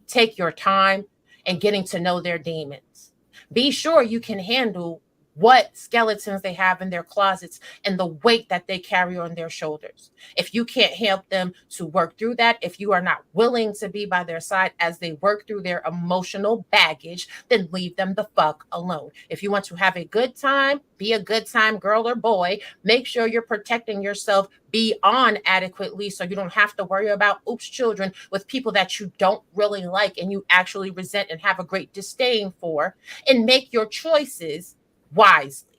Take your time and getting to know their demons. Be sure you can handle what skeletons they have in their closets and the weight that they carry on their shoulders. If you can't help them to work through that, if you are not willing to be by their side as they work through their emotional baggage, then leave them the fuck alone. If you want to have a good time, be a good time girl or boy, make sure you're protecting yourself beyond adequately so you don't have to worry about oops children with people that you don't really like and you actually resent and have a great disdain for, and make your choices wisely.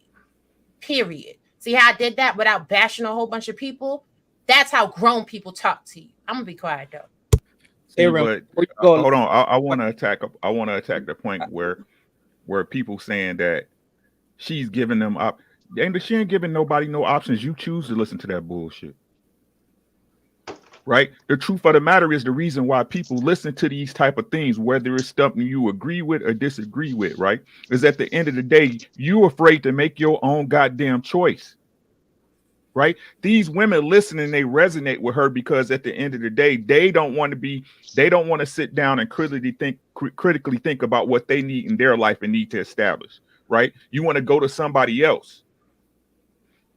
Period. See how I did that without bashing a whole bunch of people? That's how grown people talk to you. I'm gonna be quiet though. See, Aaron, but before you go, hold on. I want to attack. I want to attack the point where people saying that she's giving them up. And she ain't giving nobody no options. You choose to listen to that bullshit. Right? The truth of the matter is the reason why people listen to these type of things, whether it's something you agree with or disagree with, right? Is at the end of the day, you afraid to make your own goddamn choice. Right? These women listen and they resonate with her because at the end of the day, they don't want to sit down and critically think about what they need in their life and need to establish. Right? You want to go to somebody else.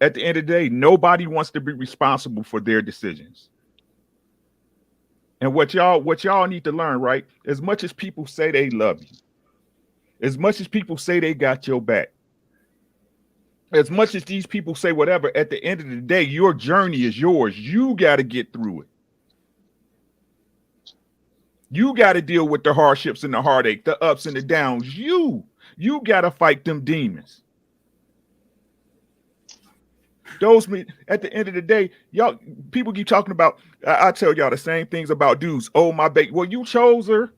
At the end of the day, nobody wants to be responsible for their decisions. And what y'all need to learn, right? As much as people say they love you, as much as people say they got your back, as much as these people say whatever, at the end of the day, your journey is yours. You got to get through it. You got to deal with the hardships and the heartache, the ups and the downs. You got to fight them demons. At the end of the day, y'all people keep talking about. I tell y'all the same things about dudes. Oh, my baby. Well, you chose her.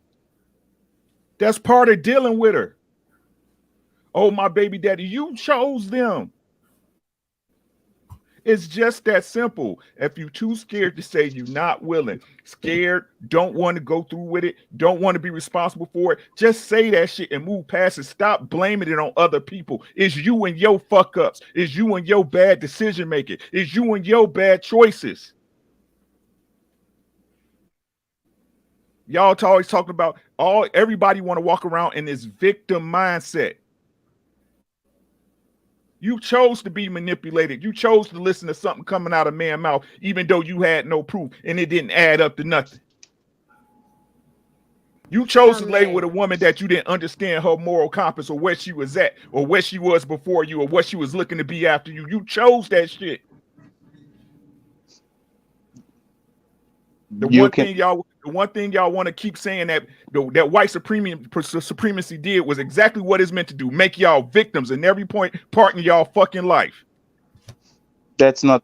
That's part of dealing with her. Oh, my baby daddy, you chose them. It's just that simple. If you're too scared to say you're not willing, scared, don't want to go through with it, don't want to be responsible for it, just say that shit and move past it. Stop blaming it on other people. It's you and your fuck ups. It's you and your bad decision making. It's you and your bad choices. Y'all always talking about everybody want to walk around in this victim mindset. You chose to be manipulated. You chose to listen to something coming out of man's mouth, even though you had no proof and it didn't add up to nothing. You chose to lay with a woman that you didn't understand her moral compass or where she was at or where she was before you or what she was looking to be after you. You chose that shit. The one thing y'all want to keep saying that white supremacy did was exactly what it's meant to do: make y'all victims in every part in y'all fucking life. That's not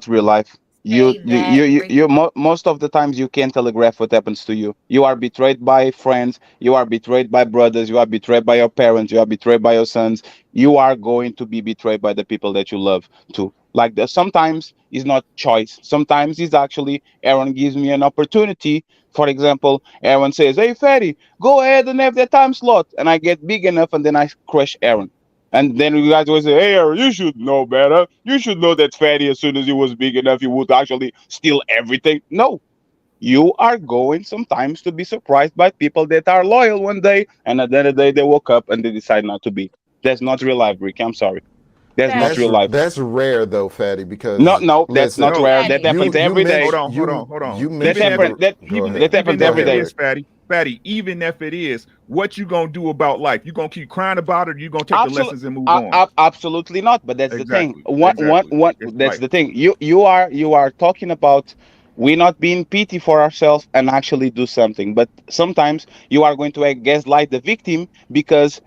real life. Most of the times you can't telegraph what happens to you. You are betrayed by friends, you are betrayed by brothers, you are betrayed by your parents, you are betrayed by your sons. You are going to be betrayed by the people that you love too. Like sometimes it's not choice. Sometimes it's actually Aaron gives me an opportunity. For example, Aaron says, "Hey, Fatty, go ahead and have that time slot," and I get big enough, and then I crush Aaron. And then you guys will say, "Hey, Aaron, you should know better. You should know that Fatty, as soon as he was big enough, he would actually steal everything." No, you are going sometimes to be surprised by people that are loyal one day, and at the end of the day, they woke up and they decide not to be. That's not real life, Rick. I'm sorry. That's not That's real life. that's rare though, Fatty. No, Because no, that's listen, not Hey, rare. That Fatty. you happens you every mentioned day. Hold on. you That mentioned. happens. Go That ahead. happens Even if every it day. is, Fatty, even if it is, what you gonna do about life? You gonna keep crying about it, or you gonna take the Absolutely, lessons and move on? absolutely not. But that's the thing. Exactly. It's That's life. the thing. You are talking about we not being pity for ourselves and actually do something. But sometimes you are going to gaslight the victim because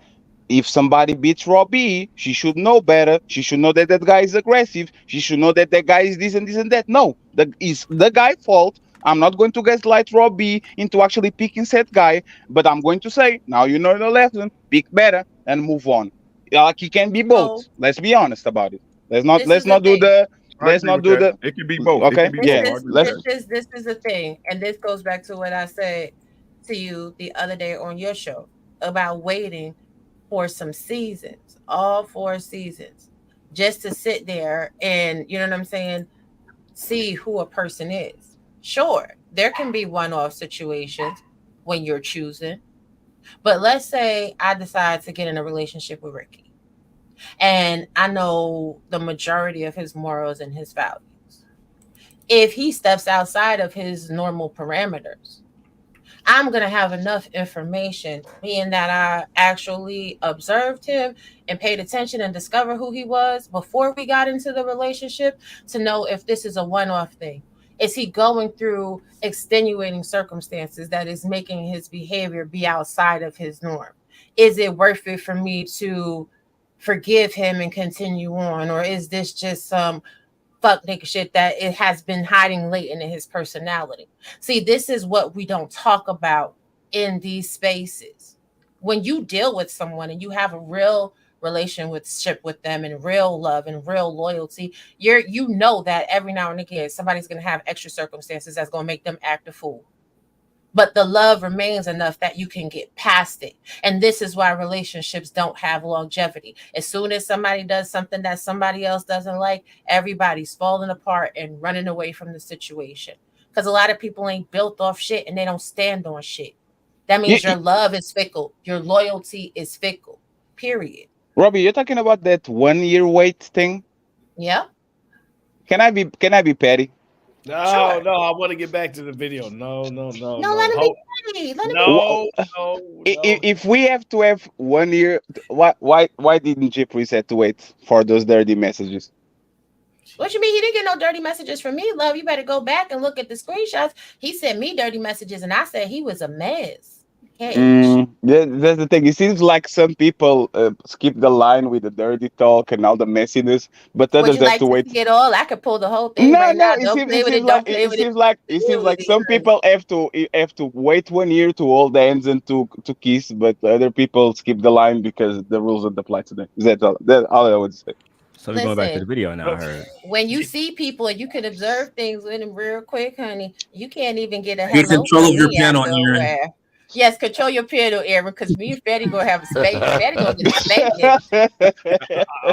if somebody beats Robbie, she should know better. She should know that that guy is aggressive. She should know that that guy is this and this and that. No, is the guy's fault. I'm not going to gaslight Robbie into actually picking said guy, but I'm going to say, now you know the lesson, pick better and move on. Like he can be both. So Let's be honest about it. Let's not this let's is the not do thing. the I let's agree not with do that. the It can be both. It okay, can be This both. yeah. I is agree with Let's that. this is the thing, and this goes back to what I said to you the other day on your show about waiting for some seasons, all 4 seasons, just to sit there and you know what I'm saying, see who a person is. Sure, there can be one-off situations when you're choosing, but let's say I decide to get in a relationship with Ricky, and I know the majority of his morals and his values. If he steps outside of his normal parameters, I'm going to have enough information, being that I actually observed him and paid attention and discovered who he was before we got into the relationship, to know if this is a one off thing. Is he going through extenuating circumstances that is making his behavior be outside of his norm? Is it worth it for me to forgive him and continue on? Or is this just some fuck nigga shit that it has been hiding latent in his personality. See, this is what we don't talk about in these spaces. When you deal with someone and you have a real relationship with them and real love and real loyalty, you know that every now and again somebody's gonna have extra circumstances that's gonna make them act a fool. But the love remains enough that you can get past it. And this is why relationships don't have longevity. As soon as somebody does something that somebody else doesn't like, everybody's falling apart and running away from the situation. Because a lot of people ain't built off shit and they don't stand on shit. That You, means your love is fickle, your loyalty is fickle, period. Robbie, you're talking about that 1 year wait thing. Yeah, Can I be petty? No, sure. no, I want to get back to the video. No, no, no, No, no. let him be Hold. petty. Let him be Wh- No, no, no. If we have to have 1 year, why didn't Jeffrey had to wait for those dirty messages? What you mean? He didn't get no dirty messages from me, love. You better go back and look at the screenshots. He sent me dirty messages, and I said he was a mess. Cage. That's the thing. It seems like some people skip the line with the dirty talk and all the messiness, but Would others you have like to to wait. see it all? I could pull the whole thing No, right no. now. It Don't seems play it with seems it. like Don't play with it. it Play seems with like it, some honey. people have to wait 1 year to hold hands and to kiss, but other people skip the line because the rules don't apply to them. That's all I would say. So we're going back to the Listen, video now. I Oh, heard. when you see people and you can observe things with them real quick, honey, you can't even get a Get hello control from of your me piano, after a Aaron. while. Yes, control your piano, Aaron, because me and Fatty gonna have a spank. Fatty gonna get a spanking.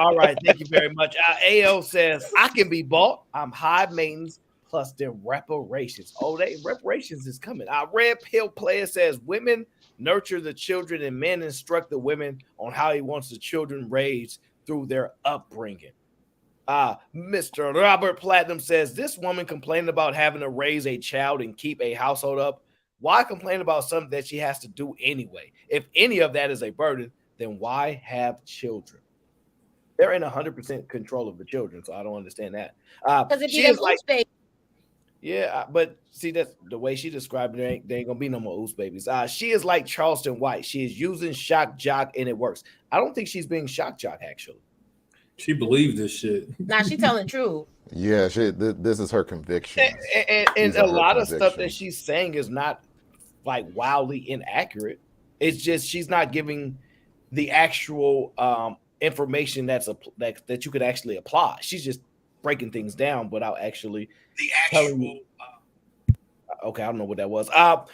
all right, thank you very much. AO says I can be bought. I'm high maintenance plus the reparations. Oh, they reparations is coming. Our Red Pill player says women nurture the children and men instruct the women on how he wants the children raised through their upbringing. Mr. Robert Platinum says this woman complaining about having to raise a child and keep a household up. Why complain about something that she has to do anyway? If any of that is a burden, then why have children? They're in 100% control of the children, so I don't understand that. Because it be She them is like, oops, baby. yeah, but see, that's the way she described it. There ain't gonna be no more oos babies. She is like Charleston White. She is using shock jock and it works. I don't think she's being shock jock actually. She believes this shit. Nah, she telling the truth. Yeah, this is her convictions. And These a are her lot of stuff that convictions. she's saying is not like wildly inaccurate. It's just she's not giving the actual information that you could actually apply. She's just breaking things down without actually telling you. Okay, I don't know what that was.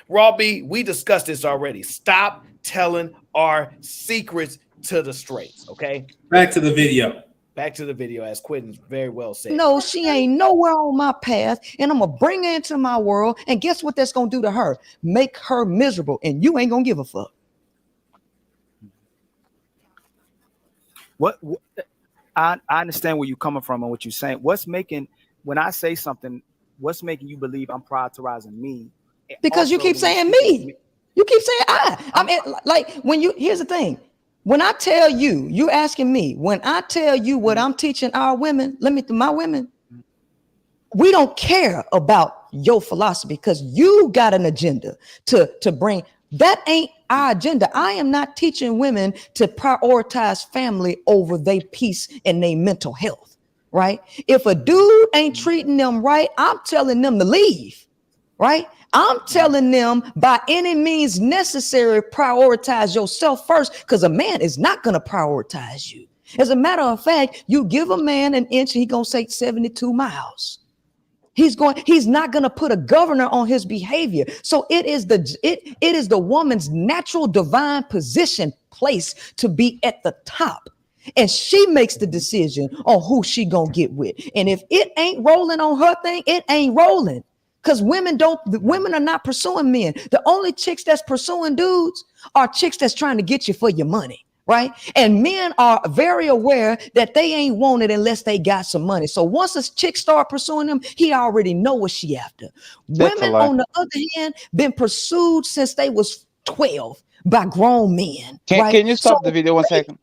Robbie, we discussed this already. Stop telling our secrets to the straights. Okay, Back to the video. back to the video, as Quentin very well said. No, she ain't nowhere on my path, and I'm gonna bring her into my world. And guess what that's gonna do to her? Make her miserable, and you ain't gonna give a fuck. What I understand where you're coming from and what you're saying. When I say something, what's making you believe I'm prioritizing me? Because you Also, keep when saying speak of me. You keep saying I mean, like when you here's the thing. When I tell you, you asking me, when I tell you what I'm teaching our women, my women, we don't care about your philosophy because you got an agenda to bring. That ain't our agenda. I am not teaching women to prioritize family over their peace and their mental health, right? If a dude ain't treating them right, I'm telling them to leave, right? I'm telling them by any means necessary, prioritize yourself first because a man is not going to prioritize you. As a matter of fact, you give a man an inch, he going to say 72 miles. He's not going to put a governor on his behavior. So it is the woman's natural divine position place to be at the top. And she makes the decision on who she gonna get with. And if it ain't rolling on her thing, it ain't rolling. Because women are not pursuing men. The only chicks that's pursuing dudes are chicks that's trying to get you for your money. Right. And men are very aware that they ain't wanted unless they got some money. So once a chick start pursuing them, he already know what she after. That's a Women, lie. on the other hand, been pursued since they was 12 by grown men. Can Right. you So stop the video 1 second?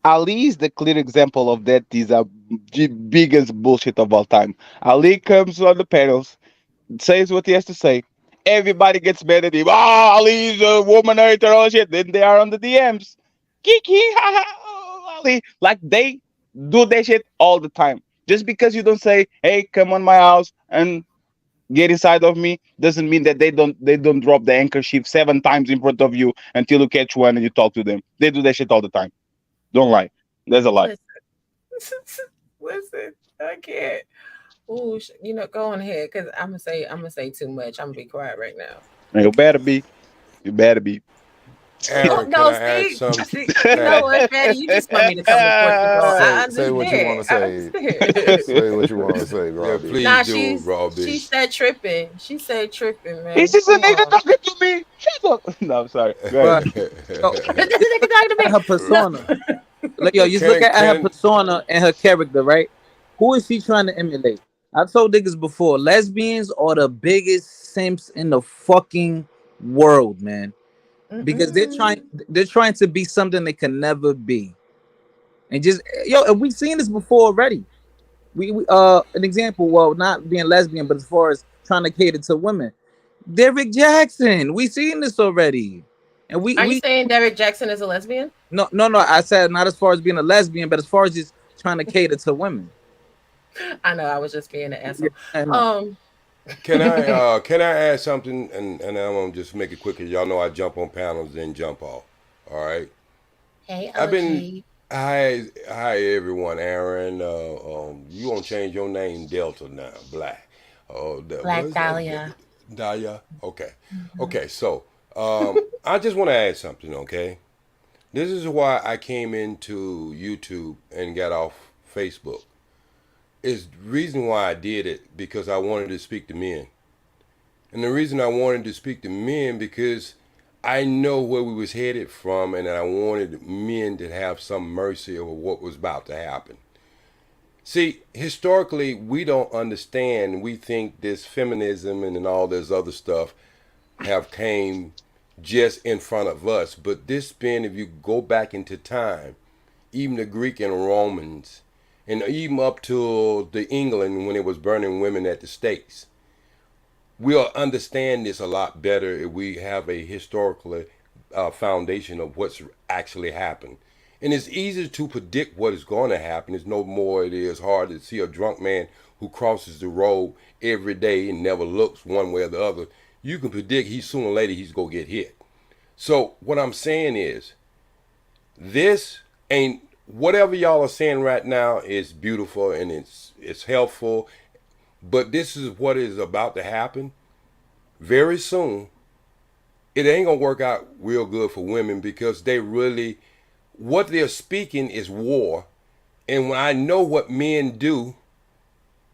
Ali is the clear example of that. Is the biggest bullshit of all time. Ali comes on the panels, says what he has to say. Everybody gets mad at him. Ali's a woman hater, all shit. Then they are on the DMs. Kiki, ha ha, oh, Ali. Like they do that shit all the time. Just because you don't say, "Hey, come on my house and get inside of me," doesn't mean that they don't drop the anchor ship 7 times in front of you until you catch one and you talk to them. They do that shit all the time. Don't lie. That's a lie. Listen, listen, I can't. Ooh, go on ahead, cause I'm gonna say too much. I'm gonna be quiet right now. And you better be. You better be. Oh Aaron, can no, I add something? see, you know what, Daddy? You just want me to come to Portugal. I Say what you want understand. to I say. understand. Say what you want to say, Yeah, Robbie. please Nah, do, she Robbie. said tripping. She said tripping, Is man. this a Come nigga on. talking to me? Shut up. No, I'm sorry. Go ahead. But yo, This nigga talking to at me. her No. persona, like yo, just look at her can persona and her character, right? Who is she trying to emulate? I told niggas before, lesbians are the biggest simps in the fucking world, man. Because Mm-mm. they're trying to be something they can never be. And just yo, and we've seen this before already. We an example, well, not being lesbian, but as far as trying to cater to women. Derrick Jackson, we seen this already. And we Are you we saying Derek Jackson is a lesbian? no, I said not as far as being a lesbian, but as far as just trying to cater to women. I know. I was just being an Yeah, asshole. I know. Um. can I add something? And I'm gonna just make it quicker. Y'all know I jump on panels then jump off. All right. Hey, I've been OG. hi everyone. Aaron, you gonna change your name Delta now, Black. Oh, what Black is that? Dahlia. Daya. Okay, okay. So, I just want to add something. Okay, this is why I came into YouTube and got off Facebook. Is the reason why I did it because I wanted to speak to men. And the reason I wanted to speak to men because I know where we was headed from and I wanted men to have some mercy over what was about to happen. See, historically we don't understand. We think this feminism and all this other stuff have came just in front of us. But this been, if you go back into time, even the Greek and Romans, and even up to the England when it was burning women at the stakes, we'll understand this a lot better if we have a historical foundation of what's actually happened. And it's easy to predict what is going to happen. It's no more it is hard to see a drunk man who crosses the road every day and never looks one way or the other. You can predict he's sooner or later he's gonna get hit. So what I'm saying is this ain't whatever y'all are saying right now is beautiful and it's helpful, but this is what is about to happen very soon. It ain't gonna work out real good for women because they really what they're speaking is war. And when I know what men do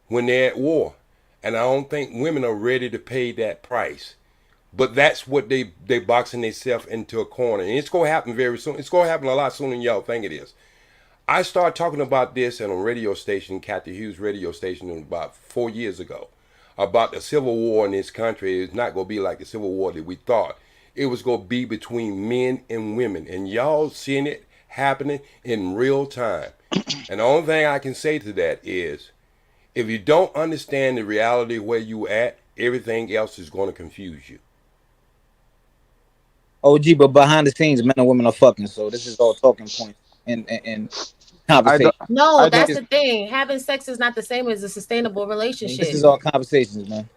when they're at war, and I don't think women are ready to pay that price. But that's what they boxing themselves into a corner, and it's gonna happen very soon. It's gonna happen a lot sooner than y'all think it is. I started talking about this on a radio station, Kathy Hughes radio station, about 4 years ago, about the civil war in this country. It's not gonna be like the civil war that we thought. It was gonna be between men and women, and y'all seeing it happening in real time. And the only thing I can say to that is, if you don't understand the reality where you at, everything else is gonna confuse you. OG, but behind the scenes, men and women are fucking. So this is all talking points and I conversation. don't. No, I don't. that's This, the thing. Having sex is not the same as a sustainable this relationship. is all conversations, man.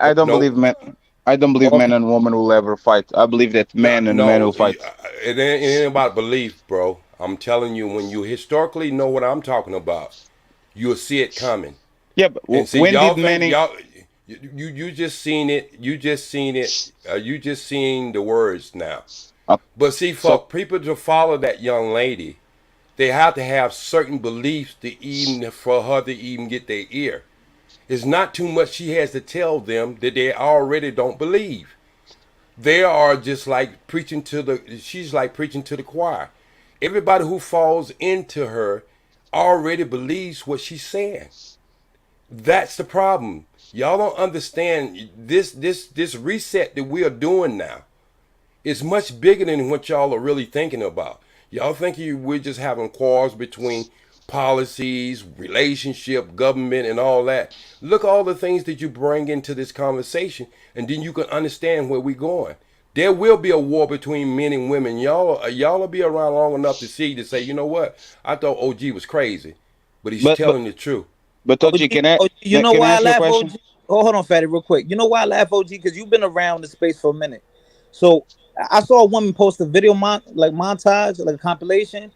I don't believe Nope. men. I don't believe All men and women will ever fight. I believe that No, men and men no, will fight. it ain't about belief, bro. I'm telling you, when you historically know what I'm talking about, you'll see it coming. Yeah, but And see, when y'all did think men? y'all, you just seen it. You just seen it. You just seen the words now. Uh, But see, for so, people to follow that young lady, they have to have certain beliefs to even for her to even get their ear. It's not too much she has to tell them that they already don't believe. They are just like preaching to the she's like preaching to the choir. Everybody who falls into her already believes what she's saying. That's the problem. Y'all don't understand this reset that we are doing now. It's much bigger than what y'all are really thinking about. Y'all think we're just having quarrels between policies, relationship, government, and all that. Look at all the things that you bring into this conversation, and then you can understand where we're going. There will be a war between men and women. Y'all will be around long enough to see to say, you know what? I thought OG was crazy, but he's but telling the truth. But OG, You know can I why I ask you a laugh, question? OG? Oh, hold on, Fatty, real quick. You know why I laugh, OG? Because you've been around the space for a minute. So I saw a woman post a video like montage, like a compilation,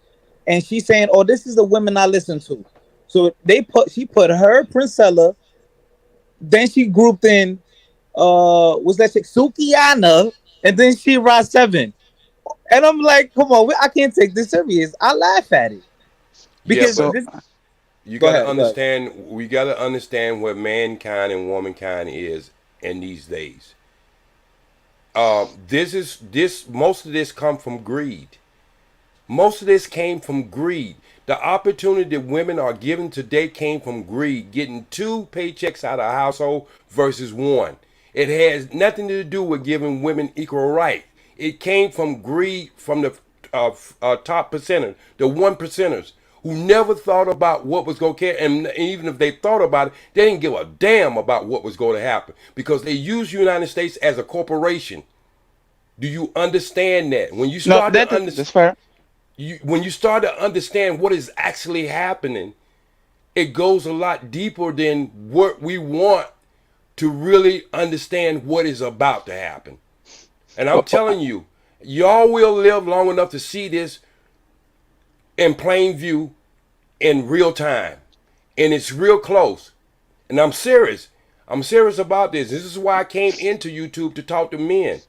and she's saying, "Oh, this is the women I listen to." So she put her Princella, then she grouped in was that chick Sukiana, and then she Ross Seven, and I'm like, come on, I can't take this serious. I laugh at it Yeah, because but So this. you Go got to ahead, go ahead. understand. We got to understand what mankind and womankind is in these days. This. Most of this come from greed. Most of this came from greed. The opportunity that women are given today came from greed, getting two paychecks out of a household versus one. It has nothing to do with giving women equal right. It came from greed from the top percenters, the one percenters, who never thought about what was going to care. And even if they thought about it, they didn't give a damn about what was going to happen because they use the United States as a corporation. Do you understand that? When you no, start to that's fair. when you start to understand what is actually happening, it goes a lot deeper than what we want to really understand what is about to happen. And I'm Oh, oh, telling you, y'all will live long enough to see this in plain view in real time. And it's real close. And I'm serious. I'm serious about this. This is why I came into YouTube to talk to men.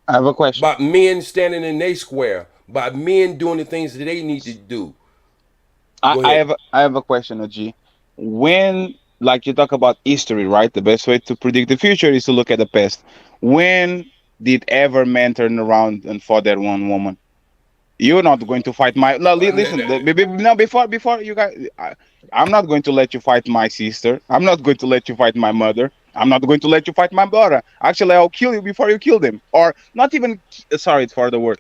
I have a question. About men standing in their square. About men doing the things that they need to do. Go ahead. I have a question, OG. When, like, you talk about history, right? The best way to predict the future is to look at the past. When did ever man turn around and fought that one woman? You're not going to fight my. No, listen. No, before you guys, I'm not going to let you fight my sister. I'm not going to let you fight my mother. I'm not going to let you fight my brother. Actually, I'll kill you before you kill them, or not even. Sorry for the word.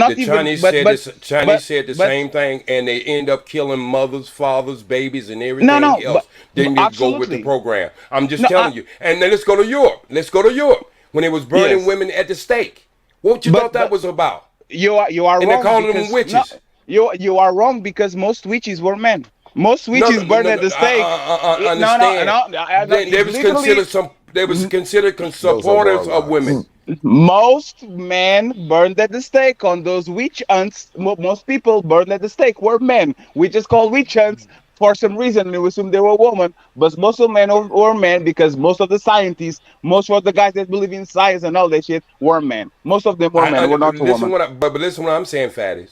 The Not even. Chinese said this. But Chinese said the but same thing, and they end up killing mothers, fathers, babies, and no, everything no. else. They need to go with the Absolutely. program. I'm just No. telling you. And then let's go to Europe. Let's go to Europe when they was burning Yes. women at the stake. What you thought that But was about? you are And they're wrong calling them because no, witches. you are wrong because most witches were men. Most No, witches no, no, burned no, at no. the stake. I No, no, understand. no, no. They It's was considered literally some. They was considered Those are supporters of women. warlocks. most men burned at the stake on those witch hunts. Most people burned at the stake were men. We just call witch hunts for some reason. We assume they were women, but most of men were men because most of the scientists, most of the guys that believe in science and all that shit were men. Most of them were men. Were not a Listen woman. what but listen what I'm saying, fatties.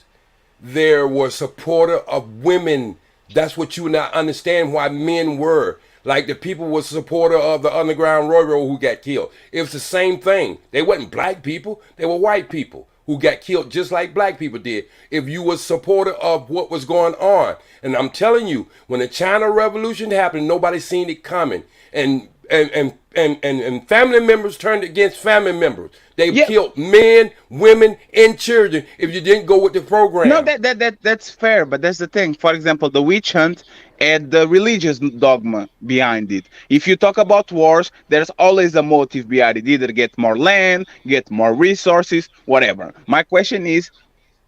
There were supporter of women. That's what you not understand why men were. Like the people was supporter of the Underground Railroad who got killed. It was the same thing. They wasn't black people. They were white people who got killed just like black people did. If you was supporter of what was going on. And I'm telling you, when the China Revolution happened, nobody seen it coming. And family members turned against family members. They Yeah. killed men, women, and children if you didn't go with the No, program. that's fair, but that's the thing. For example, the witch hunt and the religious dogma behind it. If you talk about wars, there's always a motive behind it. Either get more land, get more resources, whatever. My question is,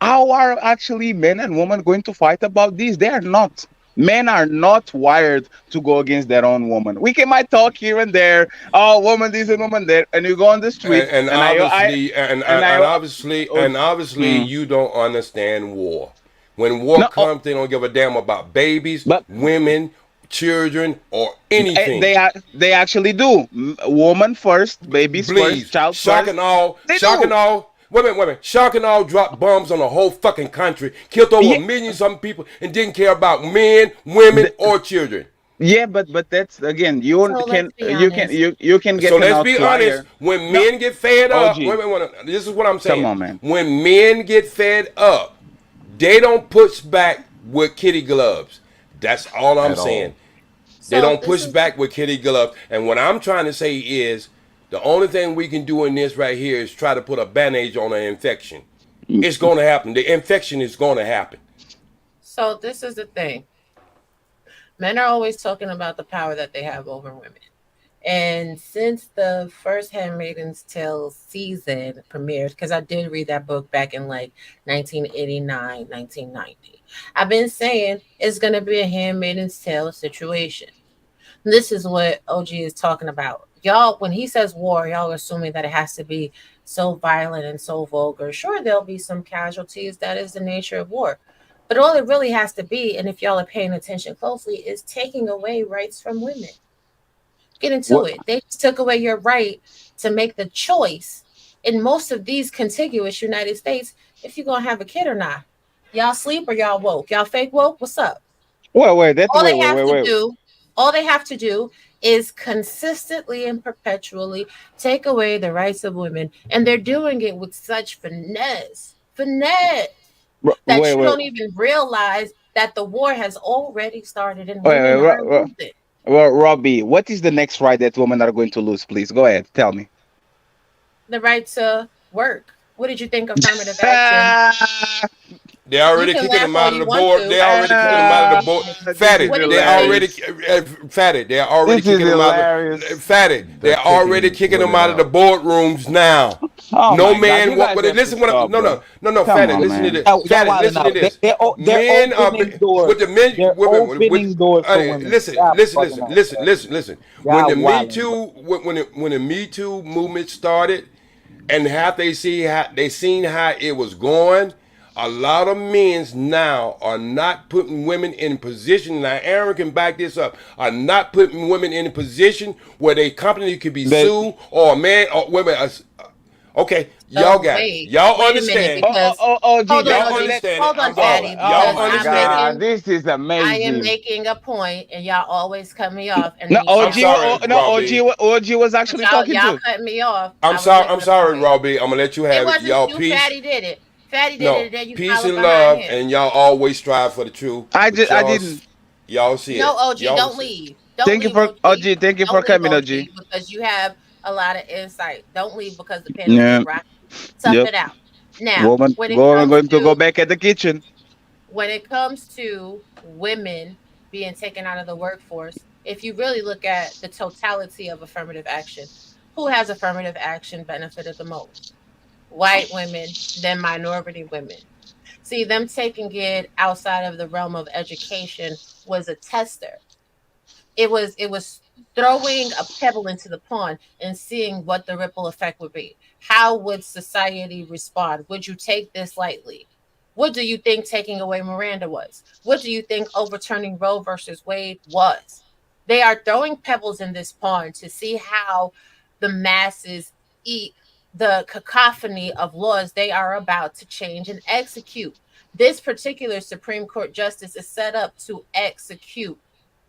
how are actually men and women going to fight about this? They are not. Men are not wired to go against their own woman. Might talk here and there. Oh, woman this and woman there, and you go on the street, And and obviously and I, oh, and obviously mm, you don't understand war. When war no, comes, they don't give a damn about babies, but women, children, or anything. They actually do. Woman first, babies first, Please, child shock first. and all, They shock and do. all. Wait a minute. Shock and all dropped bombs on the whole fucking country, killed over Yeah, a million some people, and didn't care about men, women, or children. yeah, but that's again. So let's be honest. You can So get an let's be honest. outlier. When No, men get fed up, OG, this is what I'm come saying. on, man. When men get fed up, they don't push back with kitty gloves. That's all I'm At saying. all. They So don't this push is back with kitty gloves. And what I'm trying to say is the only thing we can do in this right here is try to put a bandage on an infection. It's going to happen. The infection is going to happen. the thing. Men are always talking about the power that they have over women. And since the first Handmaid's Tale season premiered, because I did read that book back in like 1989, 1990, I've been saying it's going to be a Handmaid's Tale situation. This is what OG is talking about. Y'all, when he says war, y'all are assuming that it has to be so violent and so vulgar. Sure, there'll be some casualties. That is the nature of war. But all it really has to be, and if y'all are paying attention closely, is taking away rights from women. Get into What? it. They just took away your right to make the choice in most of these contiguous United States if you're going to have a kid or not. Y'all sleep or y'all woke? Y'all fake woke? What's up? Wait, that all wait, they wait, have wait, to wait. do all they have to do is consistently and perpetually take away the rights of women, and they're doing it with such finesse that Wait, you wait, don't even realize that the war has already started and wait, women are losing Robbie, what is the next right that women are going to lose? Please go ahead, tell me. the right to work. What did you think affirmative action? They You already can kicking laugh them all out of you the want board. to. They already kicking them out of the board. This is Fatted. What did They you think? already hilarious. fatted. They're already This is kicking them out. hilarious. Fatted. They're They're already kicking kicking them women out of the out. boardrooms now. Oh No my God, man you what guys but have to listen what I'm, stop, no bro. no no no Come fatted on, listen to man. this Y'all fatted wilding listen to out. this They're men are opening doors. with the men They're women with opening doors for women. listen Y'all listen bugging listen out, listen man. listen listen when Y'all the Me wilding, bro. Too when the Me Too movement started and how they seen how it was going. A lot of men now are not putting women in position. Now, Aaron can back this up. Are not putting women in a position where their company could be The, sued or a man or women. Okay, y'all Oh, got it. Y'all wait a minute, understand. because OG, hold on, Y'all OG, understand it. hold I'm on, sorry. Fatty, oh Y'all because my understand it. God, this is I am amazing. making a point, and y'all always cut me off, and No, then you say I'm I'm sorry, talking. No, Raw B. OG was But actually talking y'all to. cut me off. I'm I was sorry. making I'm a sorry, point. Raw B. I'm gonna let you It have it. wasn't Y'all you. peace. Fatty did it. Fatty did it, No, and then you peace followed and behind love, him. and y'all always strive for the truth. But I didn't. y'all see No, it. OG, Y'all don't see it. leave. Don't Thank you leave, for OG. OG. Thank you for Don't leave, coming, OG, OG. because you have a lot of insight. Don't leave because the pen is Yeah. getting rocky. Tough Yep. it out. Now, Woman, when it woman comes going to go to back at the kitchen. women being taken out of the workforce, if you really look at the totality of affirmative action, who has affirmative action benefited the most? White women, then minority women. See, them taking it outside of the realm of education was a tester. It was throwing a pebble into the pond and seeing what the ripple effect would be. How would society respond? Would you take this lightly? What do you think taking away Miranda was? What do you think overturning Roe versus Wade was? They are throwing pebbles in this pond to see how the masses eat the cacophony of laws they are about to change and execute. This particular Supreme Court justice is set up to execute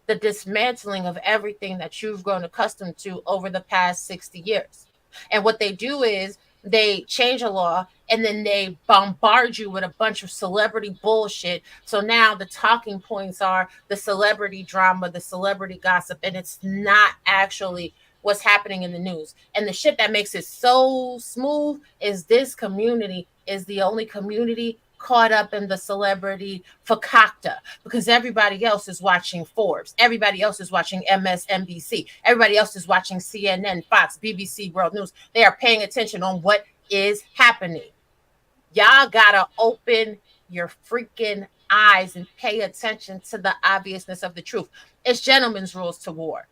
the dismantling of everything that you've grown accustomed to over the past 60 years. And what they do is they change a law and then they bombard you with a bunch of celebrity bullshit. So now the talking points are the celebrity drama, the celebrity gossip, and it's not actually what's happening in the news. And the shit that makes it so smooth is this community is the only community caught up in the celebrity fakakta because everybody else is watching Forbes, everybody else is watching MSNBC, everybody else is watching CNN, Fox, BBC, World News. They are paying attention on what is happening. Y'all gotta open your freaking eyes and pay attention to the obviousness of the truth. It's gentlemen's rules to war,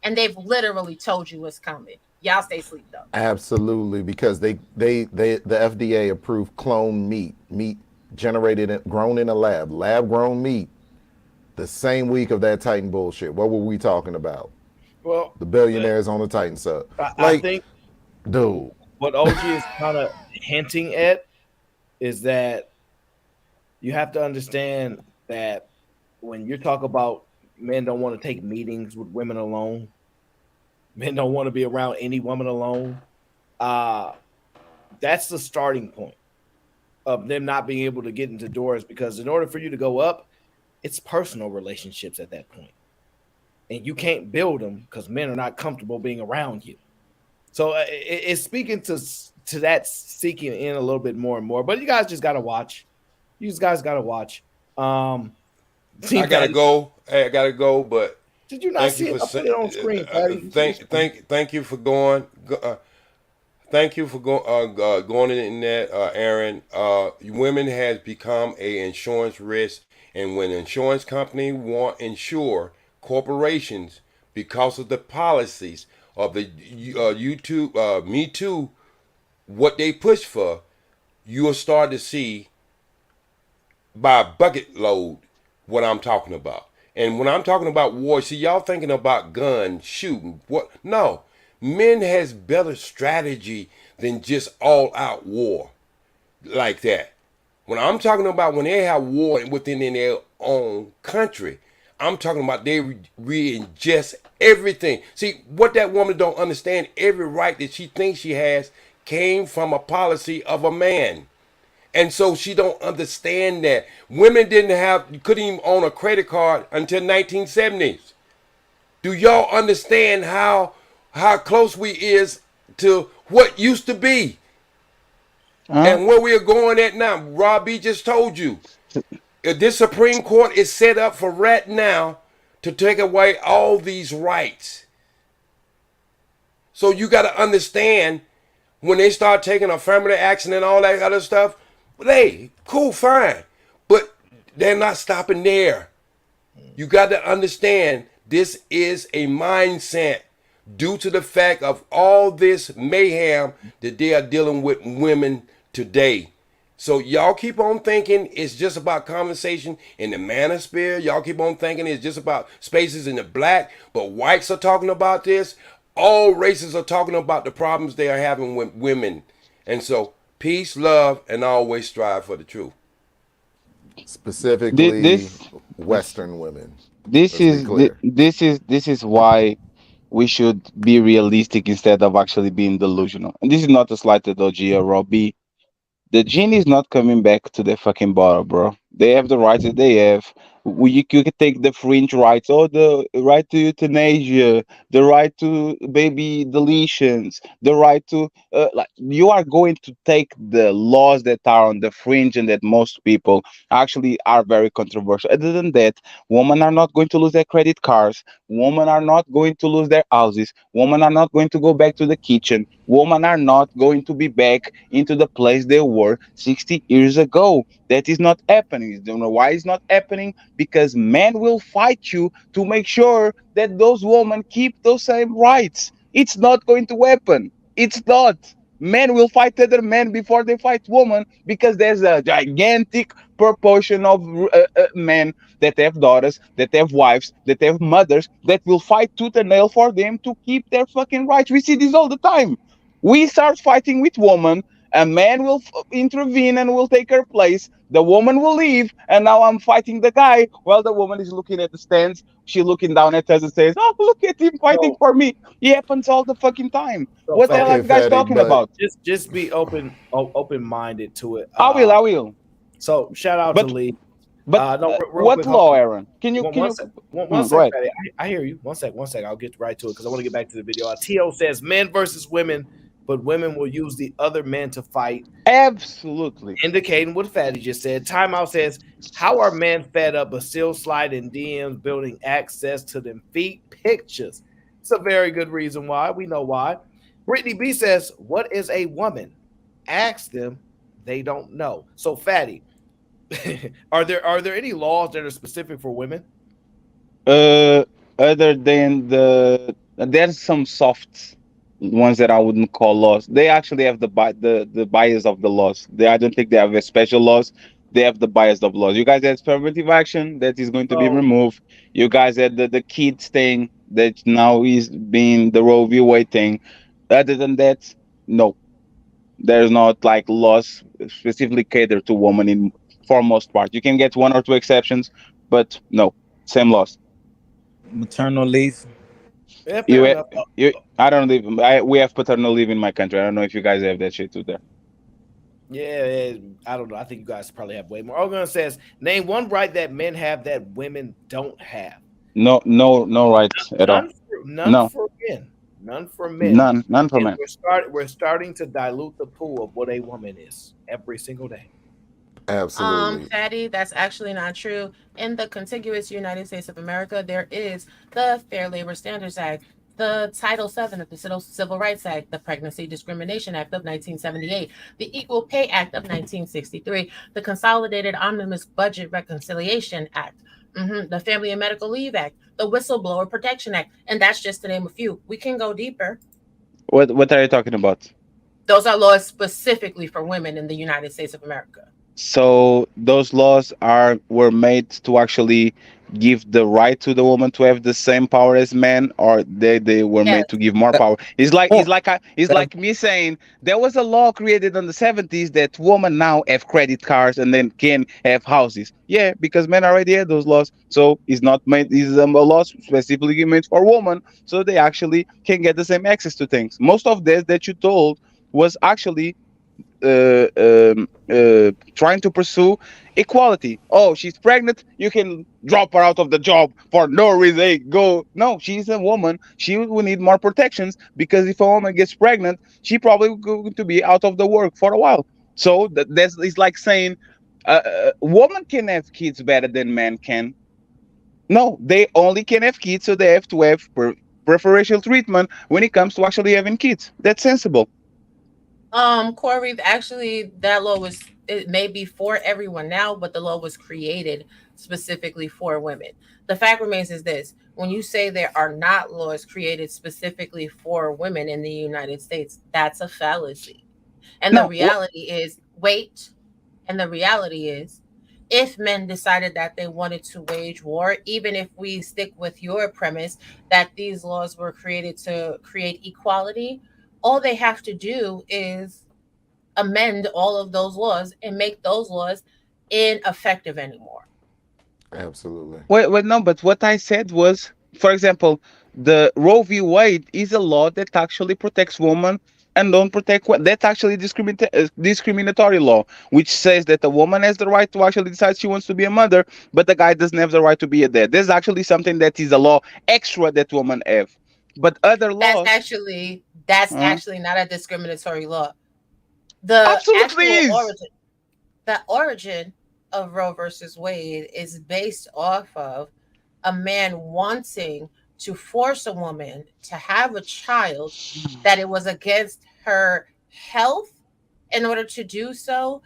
and they've literally told you what's coming. Y'all stay asleep though. Absolutely, because they the FDA approved clone meat generated and grown in a lab grown meat the same week of that Titan bullshit. What were we talking about? Well, The billionaires on the Titan sub. I Like, think dude, what OG is kind of hinting at is that you have to understand that when you talk about men don't want to take meetings with women alone, men don't want to be around any woman alone. Uh, that's the starting point of them not being able to get into doors because in order for you to go up, it's personal relationships at that point. And you can't build them because men are not comfortable being around you. So it's speaking to that seeking in a little bit more and more. But you guys just gotta watch. You guys gotta watch. I See gotta Patty. go. Hey, I gotta go. But Did you not thank you see it? for I put it on screen, Patty. You see the screen? thank you for going. Thank you for going in that, Aaron. Women has become a insurance risk, and when insurance company want insure corporations because of the policies of the YouTube, Me Too, what they push for, you will start to see by a bucket load what I'm talking about. And when I'm talking about war, see y'all thinking about guns, shooting. What? No, men has better strategy than just all out war like that. When I'm talking about when they have war within their own country, I'm talking about they re-ingest everything. See, what that woman don't understand, every right that she thinks she has came from a policy of a man. And so she don't understand that. Women didn't have, you couldn't even own a credit card until 1970s. Do y'all understand how close we is to what used to be? Huh? And where we are going at now? Robbie just told you. This Supreme Court is set up for right now to take away all these rights. So you got to understand when they start taking affirmative action and all that other stuff, hey, cool, fine. But they're not stopping there. You got to understand this is a mindset due to the fact of all this mayhem that they are dealing with women today. So y'all keep on thinking it's just about conversation in the manosphere. Y'all keep on thinking it's just about spaces in the black, but whites are talking about this. All races are talking about the problems they are having with women. And so peace, love, and always strive for the truth. Specifically, This Western women. this Let's be is clear. this is why we should be realistic instead of actually being delusional. And this is not a slight at OG or Robbie. The genie is not coming back to the fucking bottle, bro. They have the rights that they have. You can take the fringe rights, or the right to euthanasia, the right to baby deletions, the right to like you are going to take the laws that are on the fringe and that most people actually are very controversial. Other than that, women are not going to lose their credit cards. Women are not going to lose their houses. Women are not going to go back to the kitchen. Women are not going to be back into the place they were 60 years ago. That is not happening. You don't know why it's not happening? Because men will fight you to make sure that those women keep those same rights. It's not going to happen. It's not. Men will fight other men before they fight women because there's a gigantic proportion of men that have daughters, that have wives, that have mothers that will fight tooth and nail for them to keep their fucking rights. We see this all the time. We start fighting with women, a man will intervene and will take her place. The woman will leave, and now I'm fighting the guy while the woman is looking at the stands. She looking down at us and says, "Oh, look at him fighting So, for me." It happens all the fucking time. so What the hell Fatty, are Okay, you guys Fatty, talking but about? just be open minded to it. I will, I will. So shout out to But Lee. but No, real what quick, hold law, on. Aaron? Can you One, can one you? sec, one Go sec, ahead. Fatty. I hear you. One sec. I'll get right to it because I want to get back to the video. T.O. says men versus women, but women will use the other men to fight, Absolutely. indicating what Fatty just said. Timeout says, how are men fed up but still sliding DMs, building access to them feet pictures? It's a very good reason why. We know why. Brittany B says, what is a woman? Ask them. They don't know. So Fatty, are there any laws that are specific for women? Uh, Other than there's some soft ones that I wouldn't call laws. They actually have the bias of the laws. I don't think they have a special laws. They have the bias of laws. You guys had affirmative action that is going to be So removed. You guys had the kids thing that now is being the Roe v. Wade thing. Other than that, no, there's not like laws specifically catered to women in for most part. You can get one or two exceptions, but no, same laws. Maternal leave. yeah, You, fair enough. you, I don't live. We have paternal leave in my country. I don't know if you guys have that shit too there. Yeah, I don't know. I think you guys probably have way more. Ogun says, name one right that men have that women don't have. No, no, no rights at all. None No, for men. None for men. none for And men. we're starting to dilute the pool of what a woman is every single day. absolutely. Fatty, that's actually not true. In the contiguous United States of America, there is the Fair Labor Standards Act, the Title VII of the Civil Rights Act, the Pregnancy Discrimination Act of 1978, the Equal Pay Act of 1963, the Consolidated Omnibus Budget Reconciliation Act, The Family and Medical Leave Act, the Whistleblower Protection Act, and that's just to name a few. We can go deeper. What are you talking about? Those are laws specifically for women in the United States of America. So those laws were made to actually give the right to the woman to have the same power as men, or they were Yes. made to give more power. It's like Oh, it's like me saying there was a law created in the 70s that women now have credit cards and then can have houses. Yeah, because men already had those laws. So it's not made. It's a law specifically made for women, so they actually can get the same access to things. Most of this that you told was actually trying to pursue equality. Oh, she's pregnant. You can drop her out of the job for no reason. Hey, go. No, she's a woman. She will need more protections because if a woman gets pregnant, she probably going to be out of the work for a while. So that's it's like saying women can have kids better than men can. No, they only can have kids, so they have to have preferential treatment when it comes to actually having kids. That's sensible. Corey, actually, that law was, it may be for everyone now, but the law was created specifically for women. The fact remains is this: when you say there are not laws created specifically for women in the United States, that's a fallacy. And the No, reality is, wait, and the reality is, if men decided that they wanted to wage war, even if we stick with your premise that these laws were created to create equality, all they have to do is amend all of those laws and make those laws ineffective anymore. Absolutely. wait, no, but what I said was, for example, the Roe v. Wade is a law that actually protects women and don't protect that's actually discriminatory law, which says that a woman has the right to actually decide she wants to be a mother, but the guy doesn't have the right to be a dad. There's actually something that is a law extra that women have, but other That's laws, actually that's uh, actually not a discriminatory law. The absolutely actual is. origin the origin of Roe versus Wade is based off of a man wanting to force a woman to have a child, that it was against her health in order to do so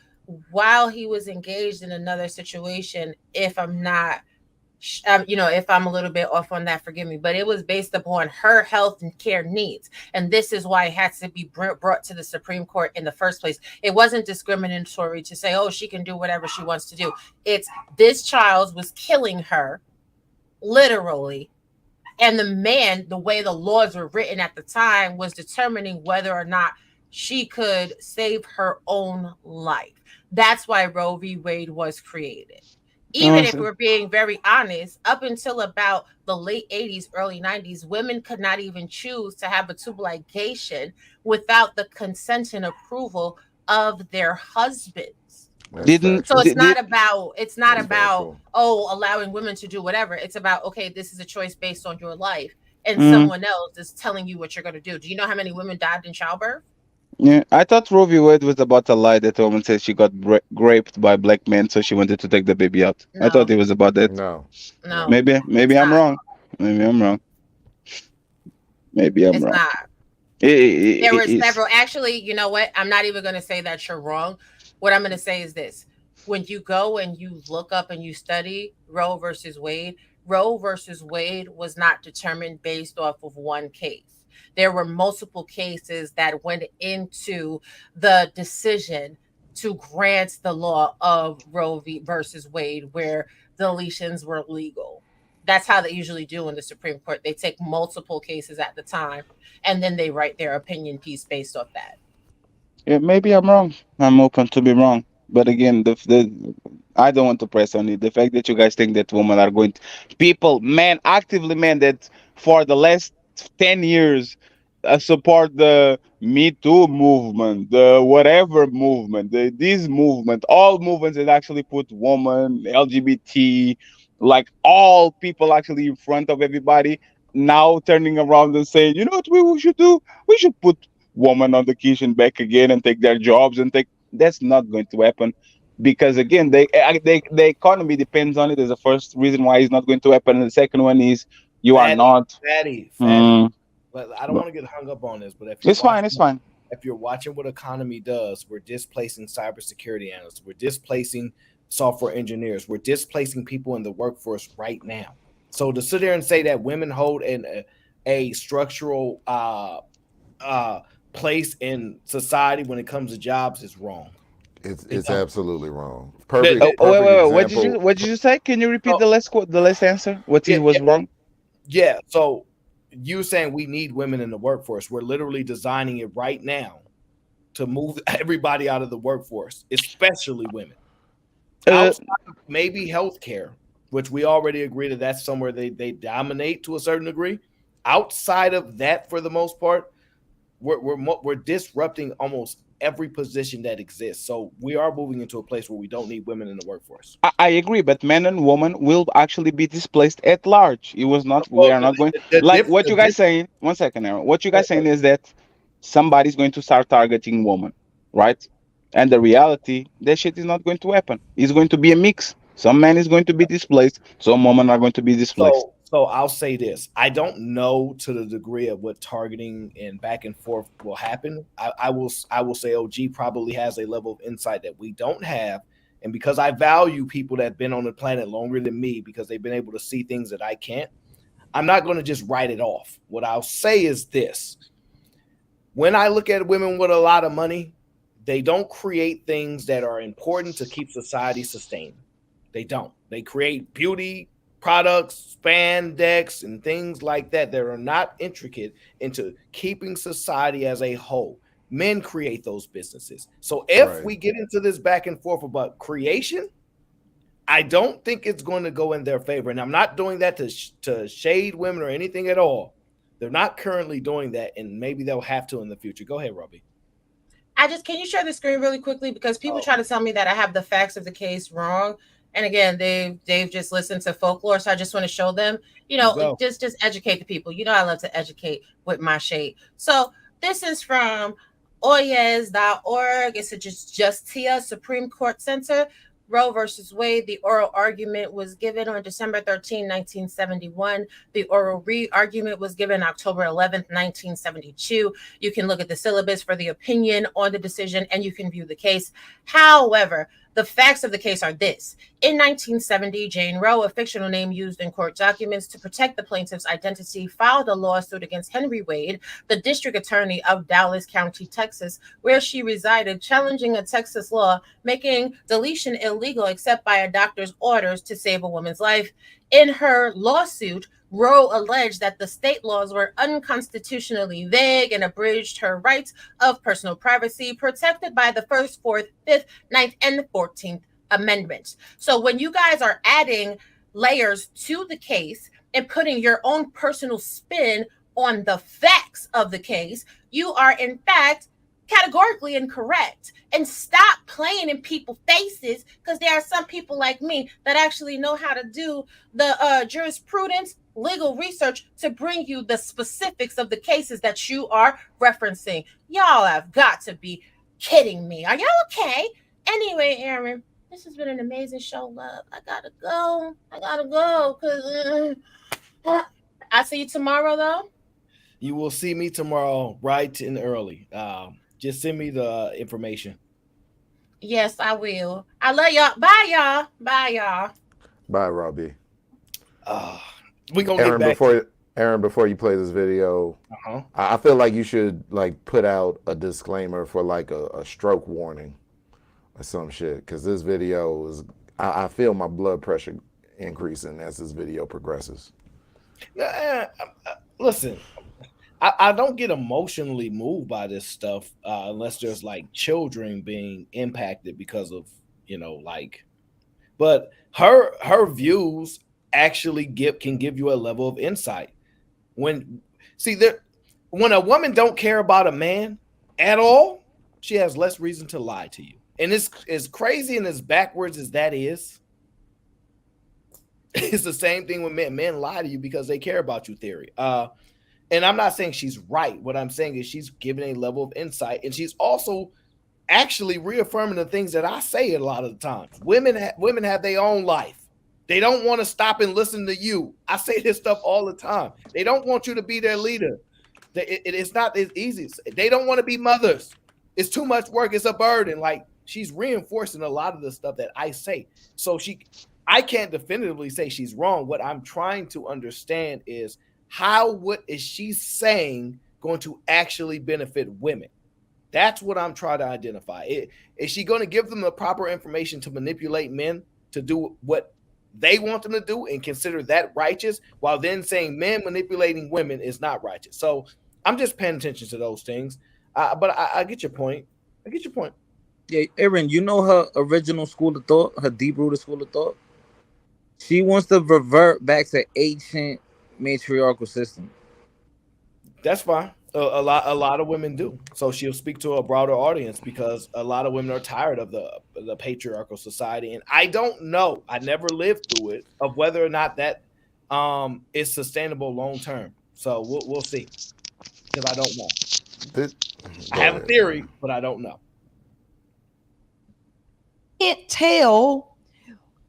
while he was engaged in another situation. If I'm not if I'm a little bit off on that, forgive me, but it was based upon her health and care needs. And this is why it had to be brought to the Supreme Court in the first place. It wasn't discriminatory to say, oh, she can do whatever she wants to do. It's this child was killing her, literally. And the man, the way the laws were written at the time, was determining whether or not she could save her own life. That's why Roe v. Wade was created. Even if we're being very honest, up until about the late 80s, early 90s, women could not even choose to have a tubal ligation without the consent and approval of their husbands. That's Didn't So factual. did, did it's not That's about, factual. oh, allowing women to do whatever. It's about, okay, this is a choice based on your life, and mm, someone else is telling you what you're going to do. Do you know how many women died in childbirth? yeah, I thought Roe v. Wade was about a lie that a woman said she got raped by black men, so she wanted to take the baby out. I thought No, it was about that. No, no. no, Maybe it's I'm not. wrong. Maybe I'm wrong. Maybe I'm It's wrong. not. There were It's several. Actually, you know what? I'm not even going to say that you're wrong. What I'm going to say is this: when you go and you look up and you study Roe versus Wade was not determined based off of one case. There were multiple cases that went into the decision to grant the law of versus Wade, where deletions were legal. That's how they usually do in the Supreme Court. They take multiple cases at the time and then they write their opinion piece based off that. Yeah, maybe I'm wrong. I'm open to be wrong. But again, the I don't want to press on it. The fact that you guys think that women are going to, people, men, actively men that for the last 10 years support the Me Too movement, the whatever movement, this movement, all movements that actually put woman, LGBT, like all people actually in front of everybody, now turning around and saying, you know what we should do? We should put women on the kitchen back again and take their jobs and take. That's not going to happen because again, the economy depends on it. Is the first reason why it's not going to happen, and the second one is you are Fatty, not. fatty. Mm, But I don't but want to get hung up on this. But it's fine. It's fine. if you're watching what economy does, we're displacing cybersecurity analysts. We're displacing software engineers. We're displacing people in the workforce right now. So to sit there and say that women hold a structural place in society when it comes to jobs is wrong. It's don't. absolutely wrong. The- Oh, the- wait, Perfect wait, wait. example. What did you say? Can you repeat so, the last answer? What yeah, is was wrong? yeah. So you saying we need women in the workforce? We're literally designing it right now to move everybody out of the workforce, especially women. Uh, Outside of maybe healthcare, which we already agree that that's somewhere they dominate to a certain degree. Outside of that, for the most part, we're disrupting almost every position that exists. So we are moving into a place where we don't need women in the workforce. I agree, but men and women will actually be displaced at large. It was not. We Well, are not going the like diff, what the you diff, guys saying. One second, Aaron. What you guys saying is that somebody's going to start targeting women, right? And the reality, that shit is not going to happen. It's going to be a mix. Some men is going to be displaced. Some women are going to be displaced. so I'll say this: I don't know to the degree of what targeting and back and forth will happen. I will say OG probably has a level of insight that we don't have, and because I value people that've been on the planet longer than me, because they've been able to see things that I can't, I'm not going to just write it off. What I'll say is this: when I look at women with a lot of money, they don't create things that are important to keep society sustained. They don't. They create beauty products, spandex, and things like that that are not intricate into keeping society as a whole. Men create those businesses. So if Right. we get into this back and forth about creation, I don't think it's going to go in their favor. And I'm not doing that to shade women or anything at all. They're not currently doing that, and maybe they'll have to in the future. Go ahead, Robbie. Can you share the screen really quickly, because people Oh, try to tell me that I have the facts of the case wrong. And again, they've just listened to folklore, so I just want to show them. you go. Just educate the people. I love to educate with my shade. So this is from oyes.org. It's a Justia Supreme Court Center. Roe versus Wade. The oral argument was given on December 13, 1971. The oral re-argument was given October 11th, 1972. You can look at the syllabus for the opinion on the decision, and you can view the case. However, the facts of the case are this. In 1970, Jane Roe, a fictional name used in court documents to protect the plaintiff's identity, filed a lawsuit against Henry Wade, the district attorney of Dallas County, Texas, where she resided, challenging a Texas law making deletion illegal except by a doctor's orders to save a woman's life. In her lawsuit, Roe alleged that the state laws were unconstitutionally vague and abridged her rights of personal privacy protected by the First, Fourth, Fifth, Ninth, and 14th Amendments. So when you guys are adding layers to the case and putting your own personal spin on the facts of the case, you are in fact categorically incorrect. And stop playing in people's faces, because there are some people like me that actually know how to do the jurisprudence, legal research to bring you the specifics of the cases that you are referencing. Y'all have got to be kidding me. Are y'all okay? Anyway, Aaron, this has been an amazing show, love. I gotta go because I see you tomorrow, though. You will see me tomorrow, bright and early. Just send me the information. Yes, I will. I love y'all. Bye, y'all. Bye, y'all. Bye, Robbie. Uh, we gonna get back. Aaron, before you play this video, I feel like you should like put out a disclaimer for like a stroke warning or some shit, because this video is. I feel my blood pressure increasing as this video progresses. Listen, I don't get emotionally moved by this stuff unless there's like children being impacted because of but her views actually can give you a level of insight. When a woman don't care about a man at all, she has less reason to lie to you. And it's as crazy and as backwards as that is. It's the same thing with men. Men lie to you because they care about you, theory. And I'm not saying she's right. What I'm saying is she's giving a level of insight, and she's also actually reaffirming the things that I say a lot of the times. Women have their own life. They don't want to stop and listen to you. I say this stuff all the time. They don't want you to be their leader. It's not as easy. They don't want to be mothers. It's too much work. It's a burden. Like, She's reinforcing a lot of the stuff that I say. So I can't definitively say she's wrong. What I'm trying to understand is how what is she saying going to actually benefit women? That's what I'm trying to identify. Is she going to give them the proper information to manipulate men to do what they want them to do and consider that righteous, while then saying men manipulating women is not righteous? So I'm just paying attention to those things. But I get your point. I get your point. Yeah, Aaron, you know her original school of thought, her deep rooted school of thought. She wants to revert back to ancient matriarchal system. That's fine. A lot of women do. So she'll speak to a broader audience because a lot of women are tired of the patriarchal society. And I don't know. I never lived through it of whether or not that is sustainable long term. So we'll see because I don't know. I have a theory, but I don't know. Can't tell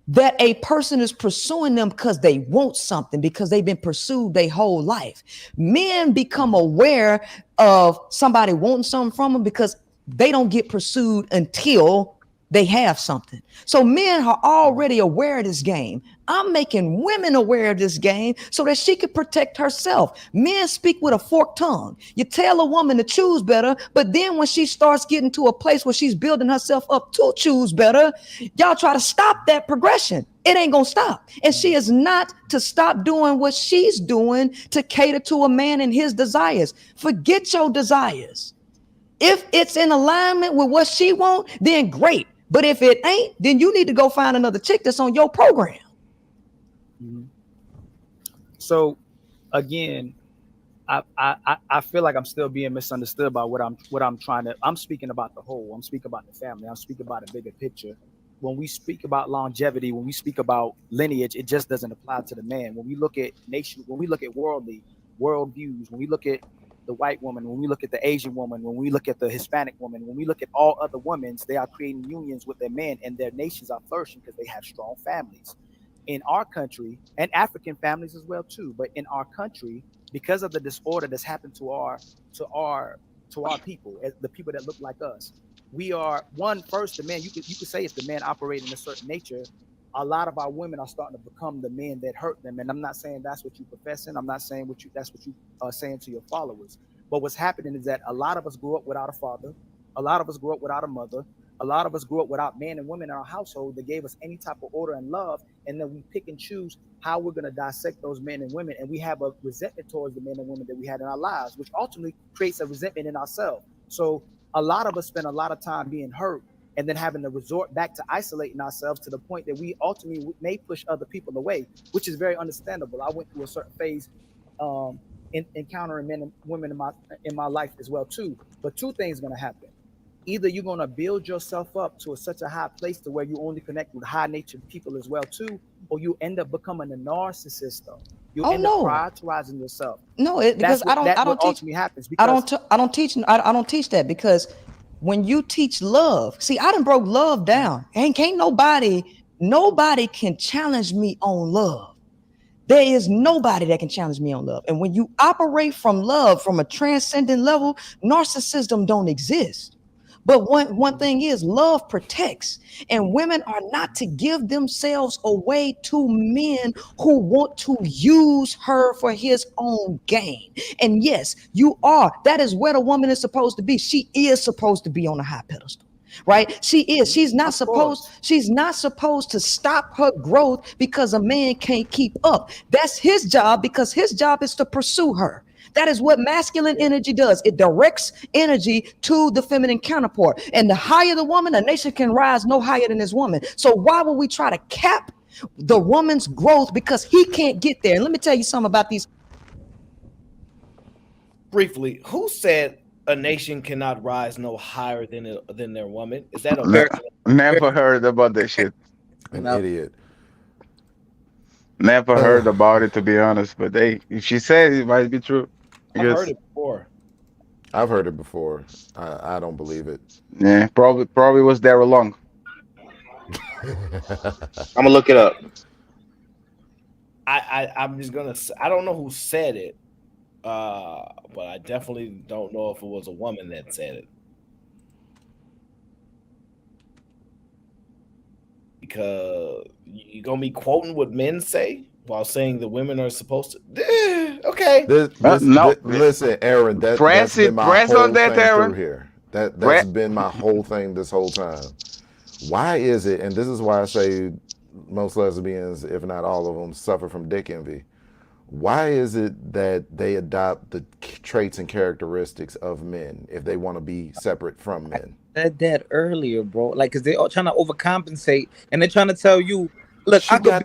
that a person is pursuing them because they want something, because they've been pursued their whole life. Men become aware of somebody wanting something from them because they don't get pursued until they have something. So men are already aware of this game. I'm making women aware of this game so that she can protect herself. Men speak with a forked tongue. You tell a woman to choose better, but then when she starts getting to a place where she's building herself up to choose better, y'all try to stop that progression. It ain't gonna stop. And she is not to stop doing what she's doing to cater to a man and his desires. Forget your desires. If it's in alignment with what she wants, then great. But if it ain't, then you need to go find another chick that's on your program. Mm-hmm. So again, I feel like I'm still being misunderstood by what I'm trying to. I'm speaking about the whole. I'm speaking about the family. I'm speaking about a bigger picture. When we speak about longevity, when we speak about lineage, it just doesn't apply to the man. When we look at nation, when we look at worldviews, when we look at the white woman, when we look at the Asian woman, when we look at the Hispanic woman, when we look at all other women, they are creating unions with their men, and their nations are flourishing because they have strong families. In our country, and African families as well too, but in our country, because of the disorder that's happened to our people, the people that look like us, we are first the man. You could say it's the man operating a certain nature. A lot of our women are starting to become the men that hurt them, and I'm not saying that's what you professing. I'm not saying that's what you are saying to your followers. But what's happening is that a lot of us grew up without a father. A lot of us grew up without a mother. A lot of us grew up without men and women in our household that gave us any type of order and love. And then we pick and choose how we're going to dissect those men and women. And we have a resentment towards the men and women that we had in our lives, which ultimately creates a resentment in ourselves. So a lot of us spend a lot of time being hurt and then having to resort back to isolating ourselves to the point that we ultimately may push other people away, which is very understandable. I went through a certain phase encountering men and women in my life as well too. But two things are going to happen. Either you're going to build yourself up to such a high place to where you only connect with high-natured people as well too, or you end up becoming a narcissist. You end up prioritizing yourself. No, because I don't teach. Ultimately happens because I don't teach that, because when you teach love, see, I done broke love down. And can't nobody can challenge me on love. There is nobody that can challenge me on love. And when you operate from love, from a transcendent level, narcissism don't exist. But one thing is, love protects, and women are not to give themselves away to men who want to use her for his own gain. And yes, you are. That is where the woman is supposed to be. She is supposed to be on a high pedestal. Right? She is. She's not supposed to stop her growth because a man can't keep up. That's his job, because his job is to pursue her. That is what masculine energy does. It directs energy to the feminine counterpart. And the higher the woman, a nation can rise no higher than this woman. So why would we try to cap the woman's growth because he can't get there? And let me tell you something about these. Briefly, who said a nation cannot rise no higher than their woman? Is that never heard about that shit? An idiot. Never heard about it, to be honest. But if she said it, might be true. I've heard it before. I've heard it before. I don't believe it. Yeah, probably was there along. I'm gonna look it up. I'm just gonna. I don't know who said it, but I definitely don't know if it was a woman that said it. because you gonna be quoting what men say while saying the women are supposed to. Okay. Listen, Aaron, that's been my press on whole that, thing through Aaron. here. That's been my whole thing this whole time. Why is it, and this is why I say most lesbians, if not all of them, suffer from dick envy. Why is it that they adopt the traits and characteristics of men if they want to be separate from men? I said that earlier, bro. Like, cause they're all trying to overcompensate, and they're trying to tell you, look, She got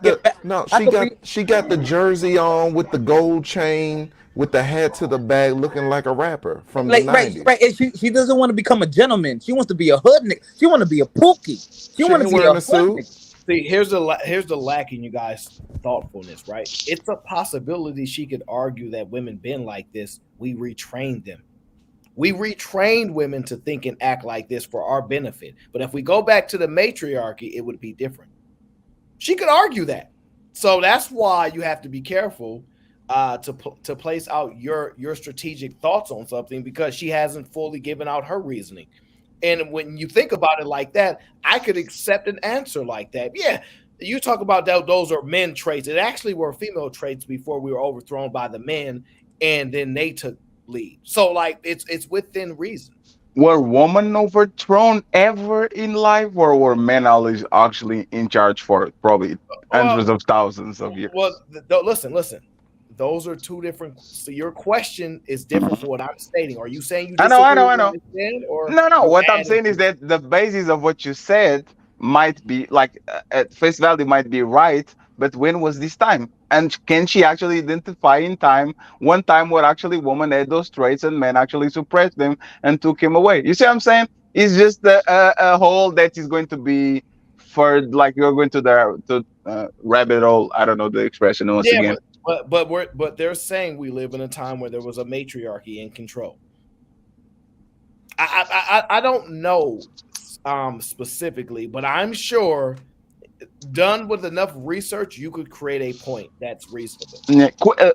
she got the jersey on with the gold chain with the hat to the back, looking like a rapper from the like right, 90s. right. And she doesn't want to become a gentleman. She wants to be a hood nigga. She want to be a pookie. She want to be a hood nigga. See, here's the lack in you guys' thoughtfulness, right? It's a possibility she could argue that women been like this. We retrained them. We retrained women to think and act like this for our benefit. But if we go back to the matriarchy, it would be different. She could argue that. So that's why you have to be careful to place out your strategic thoughts on something, because she hasn't fully given out her reasoning. And when you think about it like that, I could accept an answer like that. Yeah, you talk about that; those are men traits. It actually were female traits before we were overthrown by the men, and then they took lead. So, like, it's within reason. Were women overthrown ever in life, or were men always actually in charge for probably hundreds of thousands of years? Well, listen. Those are two different. So your question is different from what I'm stating. Are you saying you disagree I know. with what I said, or No. What I'm adding saying is to it? that the basis of what you said might be like at face value might be right, but when was this time? And can she actually identify in time one time where actually women had those traits and men actually suppressed them and took him away? You see what I'm saying? It's just a hole that is going to be for like you're going to the rabbit hole. I don't know the expression once Yeah, again. but they're saying we live in a time where there was a matriarchy in control. I don't know specifically, but I'm sure done with enough research, you could create a point that's reasonable. Yeah,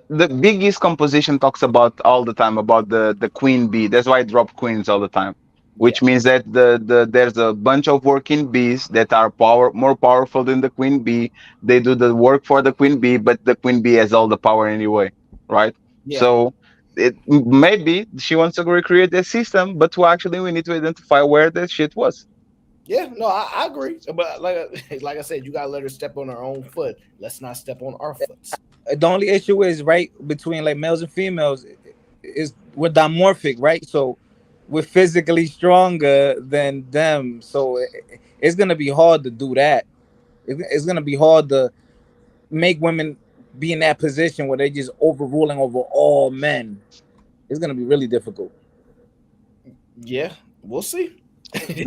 the biggest composition talks about all the time about the queen bee. That's why I drop queens all the time, which means that there's a bunch of working bees that are more powerful than the queen bee. They do the work for the queen bee, but the queen bee has all the power anyway, right? Yeah. So it maybe she wants to recreate the system, but actually we need to identify where that shit was. Yeah, no, I agree. But like I said, you gotta let her step on her own foot. Let's not step on our foots. The only issue is right between like males and females is we're dimorphic, right? So we're physically stronger than them. So it's gonna be hard to do that. It's gonna be hard to make women be in that position where they're just overruling over all men. It's gonna be really difficult. Yeah, we'll see.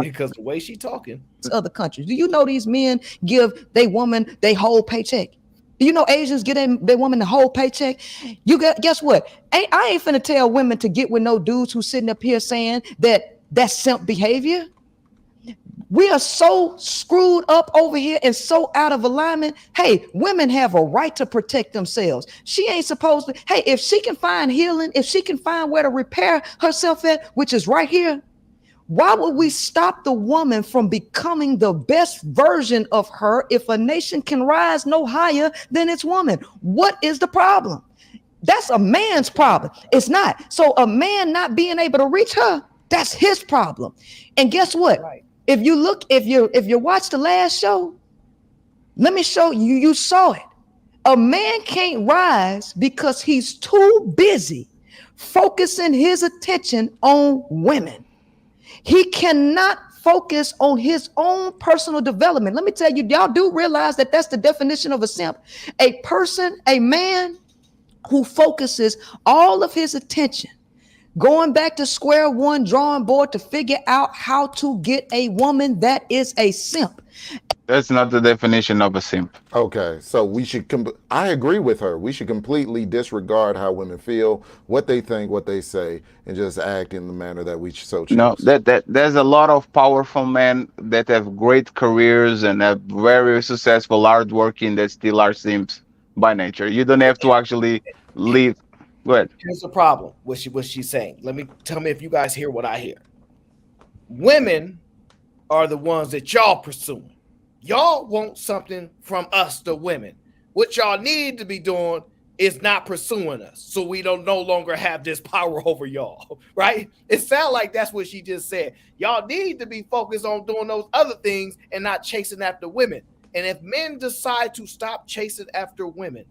Because the way she talking. Other countries. Do you know these men give their woman their whole paycheck? Do you know Asians get their woman the whole paycheck? Guess what? I ain't finna tell women to get with no dudes who sitting up here saying that that's simp behavior. We are so screwed up over here and so out of alignment. Hey, women have a right to protect themselves. She ain't supposed to. Hey, if she can find healing, if she can find where to repair herself at, which is right here, why would we stop the woman from becoming the best version of her if a nation can rise no higher than its woman? What is the problem? That's a man's problem. It's not. So a man not being able to reach her, that's his problem. And guess what? Right. If you watch the last show, let me show you, you saw it. A man can't rise because he's too busy focusing his attention on women. He cannot focus on his own personal development. Let me tell you, y'all do realize that that's the definition of a simp. A person, a man who focuses all of his attention, going back to square one, drawing board to figure out how to get a woman, that is a simp. That's not the definition of a simp. Okay, so we should. I agree with her. We should completely disregard how women feel, what they think, what they say, and just act in the manner that we so choose. No, that there's a lot of powerful men that have great careers and have very successful, hardworking that still are simps by nature. You don't have to actually leave. Go ahead. Here's the problem. What she's saying. Tell me if you guys hear what I hear. Women are the ones that y'all pursuing. Y'all want something from us, the women. What y'all need to be doing is not pursuing us, so we don't no longer have this power over y'all, right? It sounds like that's what she just said. Y'all need to be focused on doing those other things and not chasing after women. And if men decide to stop chasing after women,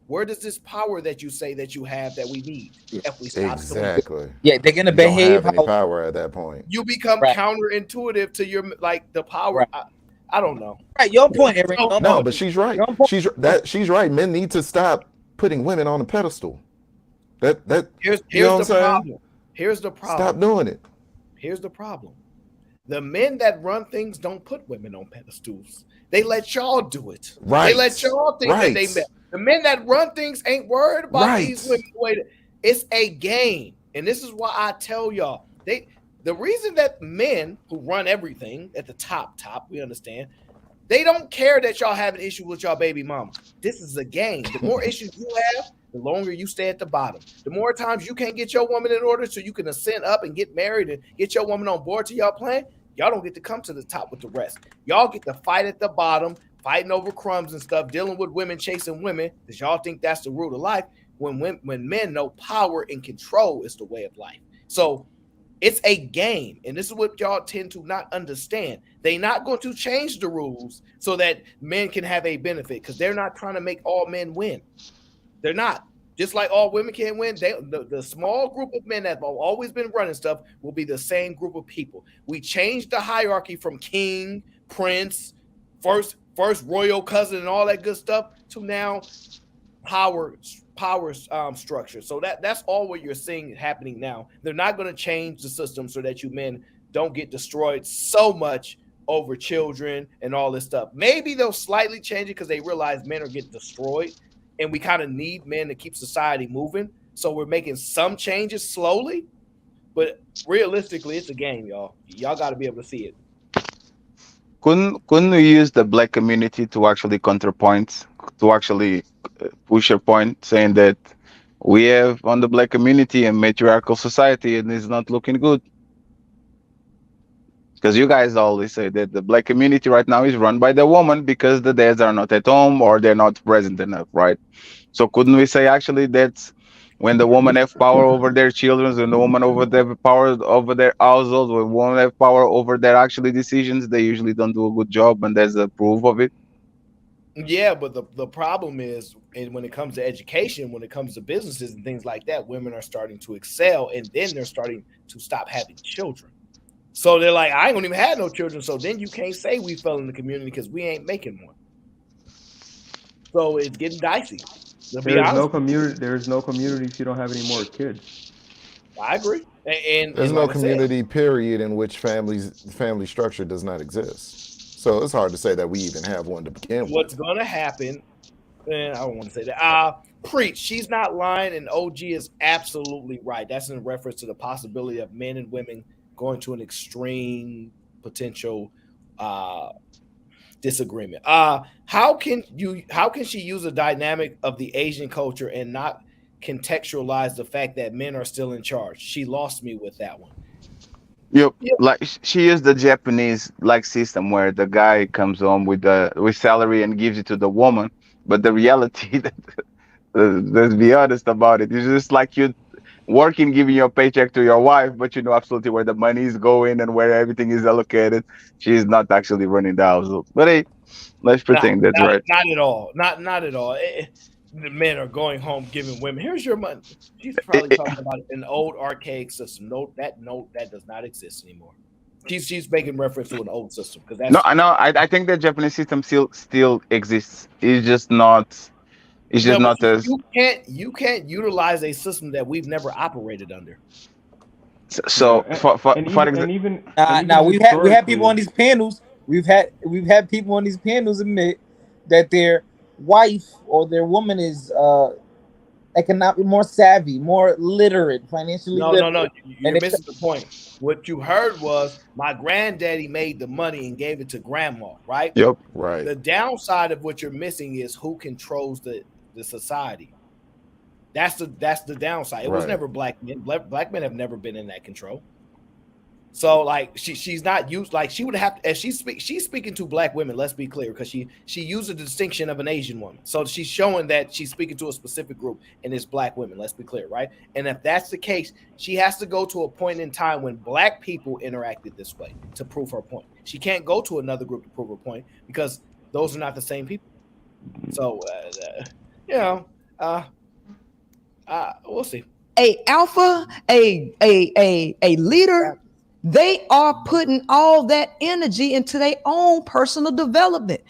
where does this power that you say that you have that we need if we stop doing it? Exactly. Yeah, they're gonna You don't behave have any how. power at that point. You become Right, counterintuitive to your like the power. right, I don't know. right. Your point, Aaron. So Your No, point. but she's right. Your point. She's right. Men need to stop putting women on a pedestal. That you know here's what I'm the saying? problem. Here's the Stop problem. doing it. Here's the problem. The men that run things don't put women on pedestals. They let y'all do it. They let Right. y'all think that they met. Right. The men that run things ain't worried about these women. Right. It's a game. And this is why I tell y'all, the reason that men who run everything at the top, we understand, they don't care that y'all have an issue with y'all baby mama. This is a game. The more issues you have, the longer you stay at the bottom. The more times you can't get your woman in order so you can ascend up and get married and get your woman on board to y'all plan, y'all don't get to come to the top with the rest. Y'all get to fight at the bottom, fighting over crumbs and stuff, dealing with women chasing women because y'all think that's the root of life. When men know power and control is the way of life. So it's a game, and this is what y'all tend to not understand. They're not going to change the rules so that men can have a benefit because they're not trying to make all men win. They're not. Just like all women can't win, the small group of men that have always been running stuff will be the same group of people. We changed the hierarchy from king, prince, first royal cousin, and all that good stuff to now power structure. So that's all what you're seeing happening now. They're not going to change the system so that you men don't get destroyed so much over children and all this stuff. Maybe they'll slightly change it because they realize men are getting destroyed and we kind of need men to keep society moving. So we're making some changes slowly, but realistically, it's a game, y'all. Y'all got to be able to see it. Couldn't we use the black community to actually counterpoint, to actually push a point, saying that we have on the black community a matriarchal society and it's not looking good? Because you guys always say that the black community right now is run by the woman because the dads are not at home or they're not present enough, right? So couldn't we say actually that's when the woman have power over their children, when the woman over their power over their household, when women have power over their actually decisions, they usually don't do a good job, and there's a proof of it. Yeah, but the problem is, and when it comes to education, when it comes to businesses and things like that, women are starting to excel, and then they're starting to stop having children. So they're like, I ain't gonna even have no children. So then you can't say we fell in the community because we ain't making one. So it's getting dicey. To be honest with you. There's no community if you don't have any more kids. I agree. There's And no like I said, community period in which family structure does not exist. So it's hard to say that we even have one to begin with. what's gonna happen, and I don't want to say that. Preach, she's not lying, and OG is absolutely right. That's in reference to the possibility of men and women going to an extreme potential disagreement. How can she use a dynamic of the Asian culture and not contextualize the fact that men are still in charge? She lost me with that one. Yep. Yep. Like she used the Japanese like system where the guy comes home with the with salary and gives it to the woman, but the reality that let's be honest about it, it's just like you working, giving your paycheck to your wife, but you know absolutely where the money is going and where everything is allocated. She's not actually running the household. But hey, let's Nah, pretend that's right. not at all. Not at all. The men are going home giving women, here's your money. She's It, probably it, talking about an old archaic system. Note that does not exist anymore. She's making reference to an old system because no, that's I know. I think the Japanese system still exists. It's just no, but not as you can't utilize a system that we've never operated under. so. Yeah, For for example, and even Now we have people on historically, these panels. We've had people on these panels admit that their wife or their woman is economic more savvy, more literate, financially No. literate, and You're missing the point. What you heard was my granddaddy made the money and gave it to grandma, right? yep. Right. The downside of what you're missing is who controls the society. That's the downside. It was Right. never black men. Black men have never been in that control. So like she's not used, like she would have to, as she's speaking to black women, let's be clear, because she used the distinction of an Asian woman. So she's showing that she's speaking to a specific group, and it's black women, let's be clear, right? And if that's the case, she has to go to a point in time when black people interacted this way to prove her point. She can't go to another group to prove her point because those are not the same people. So we'll see. A alpha, a leader, they are putting all that energy into their own personal development.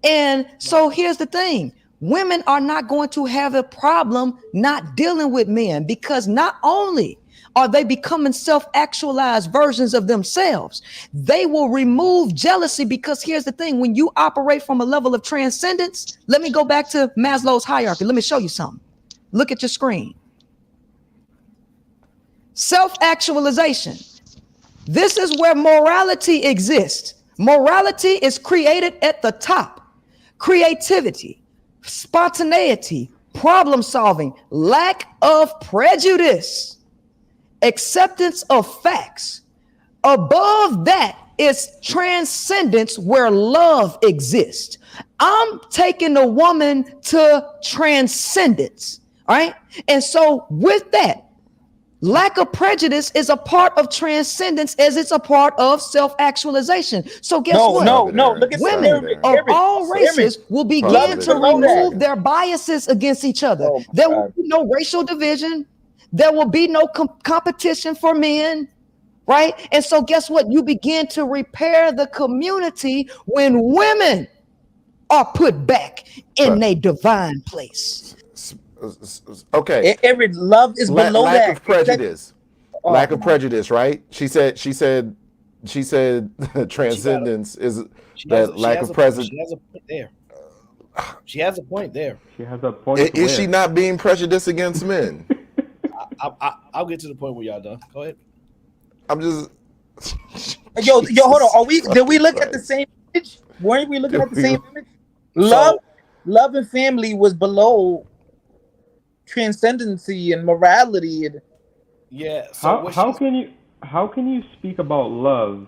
And so here's the thing. Women are not going to have a problem not dealing with men, because not only are they becoming self-actualized versions of themselves, they will remove jealousy, because here's the thing. When you operate from a level of transcendence, let me go back to Maslow's hierarchy. Let me show you something. Look at your screen. Self-actualization. This is where morality exists. Morality is created at the top. Creativity, spontaneity, problem solving, lack of prejudice, acceptance of facts. Above that is transcendence, where love exists. I'm taking the woman to transcendence, all right? And so with that, lack of prejudice is a part of transcendence, as it's a part of self-actualization. So guess what? No. Look at women of all races will begin to remove their biases against each other. There will be no racial division. There will be no competition for men, right? And so guess what? You begin to repair the community when women are put back in a divine place. Okay. Every love is below lack that. Of prejudice. Lack of prejudice, right? She said transcendence is that lack of prejudice. She has a point there. She has a point there. She has a point. Is she not being prejudiced against men? I'll get to the point where y'all done. Go ahead. I'm just Yo, hold on. Did we look at the same image? Weren't we looking at the same image? Love and family was below transcendency and morality. And yeah. So how can you speak about love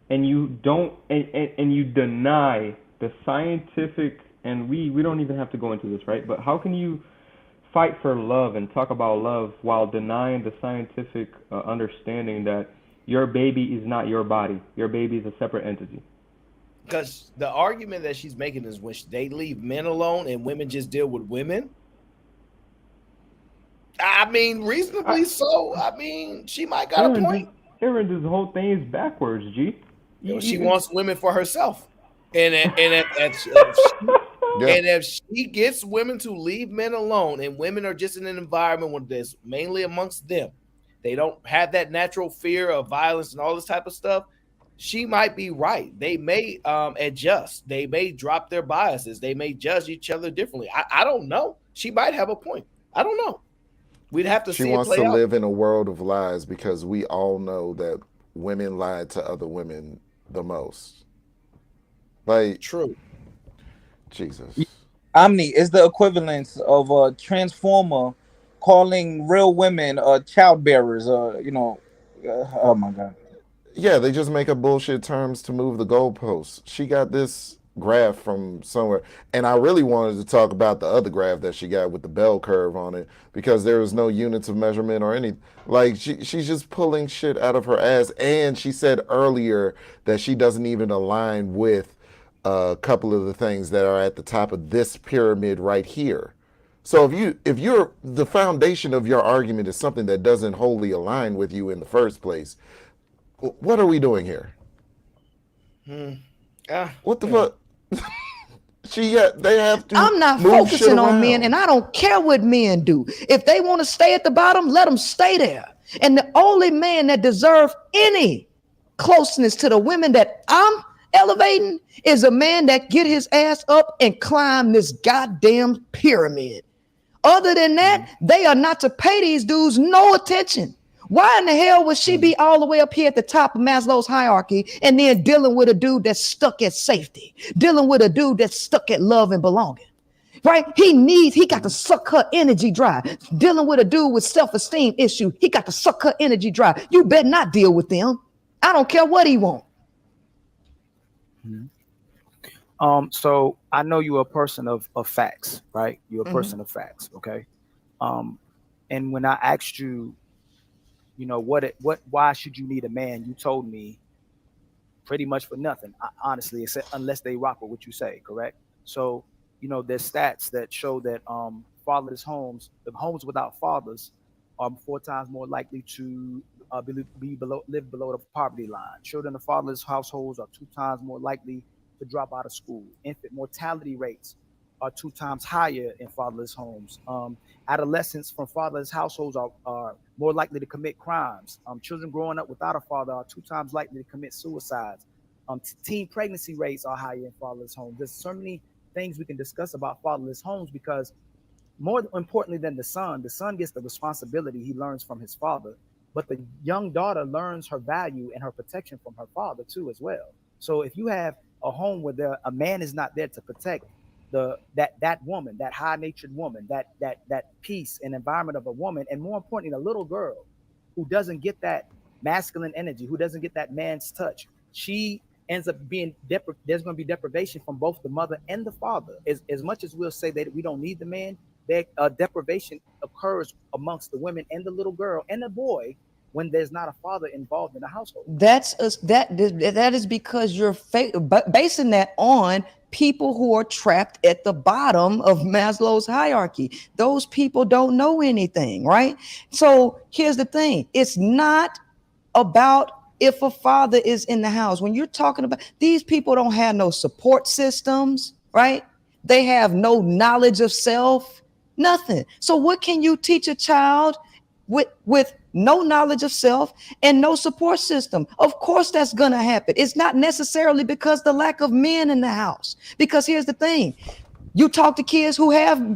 and you don't and you deny the scientific, and we don't even have to go into this, right? But how can you fight for love and talk about love while denying the scientific understanding that your baby is not your body? Your baby is a separate entity. Because the argument that she's making is when they leave men alone and women just deal with women. I mean, reasonably so. I mean, she might got a point. Aaron, this whole thing is backwards, G. She wants women for herself. And if she gets women to leave men alone, and women are just in an environment where there's mainly amongst them, they don't have that natural fear of violence and all this type of stuff, she might be right. They may adjust. They may drop their biases. They may judge each other differently. I don't know. She might have a point. I don't know. We'd have to see it play out. She wants to live in a world of lies, because we all know that women lie to other women the most. Like, true. Jesus. Omni is the equivalence of a transformer calling real women child bearers. Oh my God. Yeah, they just make up bullshit terms to move the goalposts. She got this graph from somewhere, and I really wanted to talk about the other graph that she got with the bell curve on it, because there was no units of measurement or anything. Like, she's just pulling shit out of her ass. And she said earlier that she doesn't even align with a couple of the things that are at the top of this pyramid right here. So if you're the foundation of your argument is something that doesn't wholly align with you in the first place, what are we doing here? What the fuck? They have to. I'm not focusing on men, and I don't care what men do. If they want to stay at the bottom, let them stay there. And the only man that deserves any closeness to the women that I'm elevating is a man that get his ass up and climb this goddamn pyramid. Other than that, they are not to pay these dudes no attention. Why in the hell would she be all the way up here at the top of Maslow's hierarchy and then dealing with a dude that's stuck at safety, dealing with a dude that's stuck at love and belonging? right? He got to suck her energy dry. Dealing with a dude with self-esteem issue, he got to suck her energy dry. You better not deal with them. I don't care what he want. So I know you're a person of facts, right? You're a person of facts, okay? And when I asked you, why should you need a man? You told me pretty much for nothing, honestly, except unless they rock with what you say, correct? So, there's stats that show that fatherless homes, the homes without fathers, are 4 times more likely to live below the poverty line. Children of fatherless households are 2 times more likely to drop out of school. Infant mortality rates are 2 times higher in fatherless homes. Adolescents from fatherless households are more likely to commit crimes. Children growing up without a father are 2 times likely to commit suicides. Teen pregnancy rates are higher in fatherless homes. There's so many things we can discuss about fatherless homes because more importantly than the son gets the responsibility he learns from his father, but the young daughter learns her value and her protection from her father too as well. So if you have a home where a man is not there to protect that woman, that high-natured woman, that peace and environment of a woman, and more importantly, a little girl who doesn't get that masculine energy, who doesn't get that man's touch, she ends up being there's going to be deprivation from both the mother and the father. As much as we'll say that we don't need the man, deprivation occurs amongst the women and the little girl and the boy when there's not a father involved in the household. That is because you're basing that on people who are trapped at the bottom of Maslow's hierarchy. Those people don't know anything, right? So here's the thing. It's not about if a father is in the house. When you're talking about these people don't have no support systems, right? They have no knowledge of self, nothing. So what can you teach a child with no knowledge of self and no support system? Of course that's going to happen. It's not necessarily because the lack of men in the house. Because here's the thing. You talk to kids who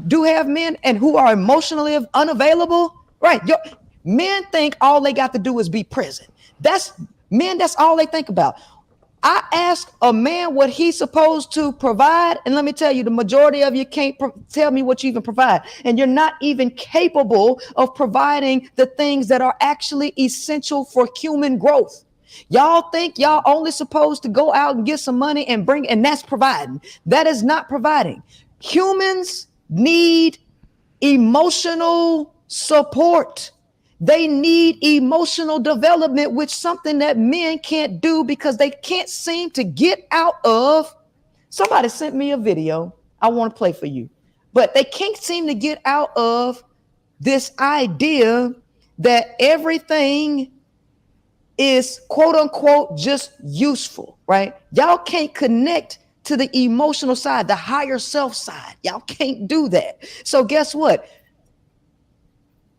do have men and who are emotionally unavailable, right? Men think all they got to do is be present. That's all they think about. I ask a man what he's supposed to provide, and let me tell you, the majority of you can't tell me what you even provide, and you're not even capable of providing the things that are actually essential for human growth. Y'all think y'all only supposed to go out and get some money and and that's providing. That is not providing. Humans need emotional support. They need emotional development, which is something that men can't do because they can't seem to get out of. Somebody sent me a video I want to play for you, but they can't seem to get out of this idea that everything is quote unquote just useful, right? Y'all can't connect to the emotional side, the higher self side. Y'all can't do that. So guess what?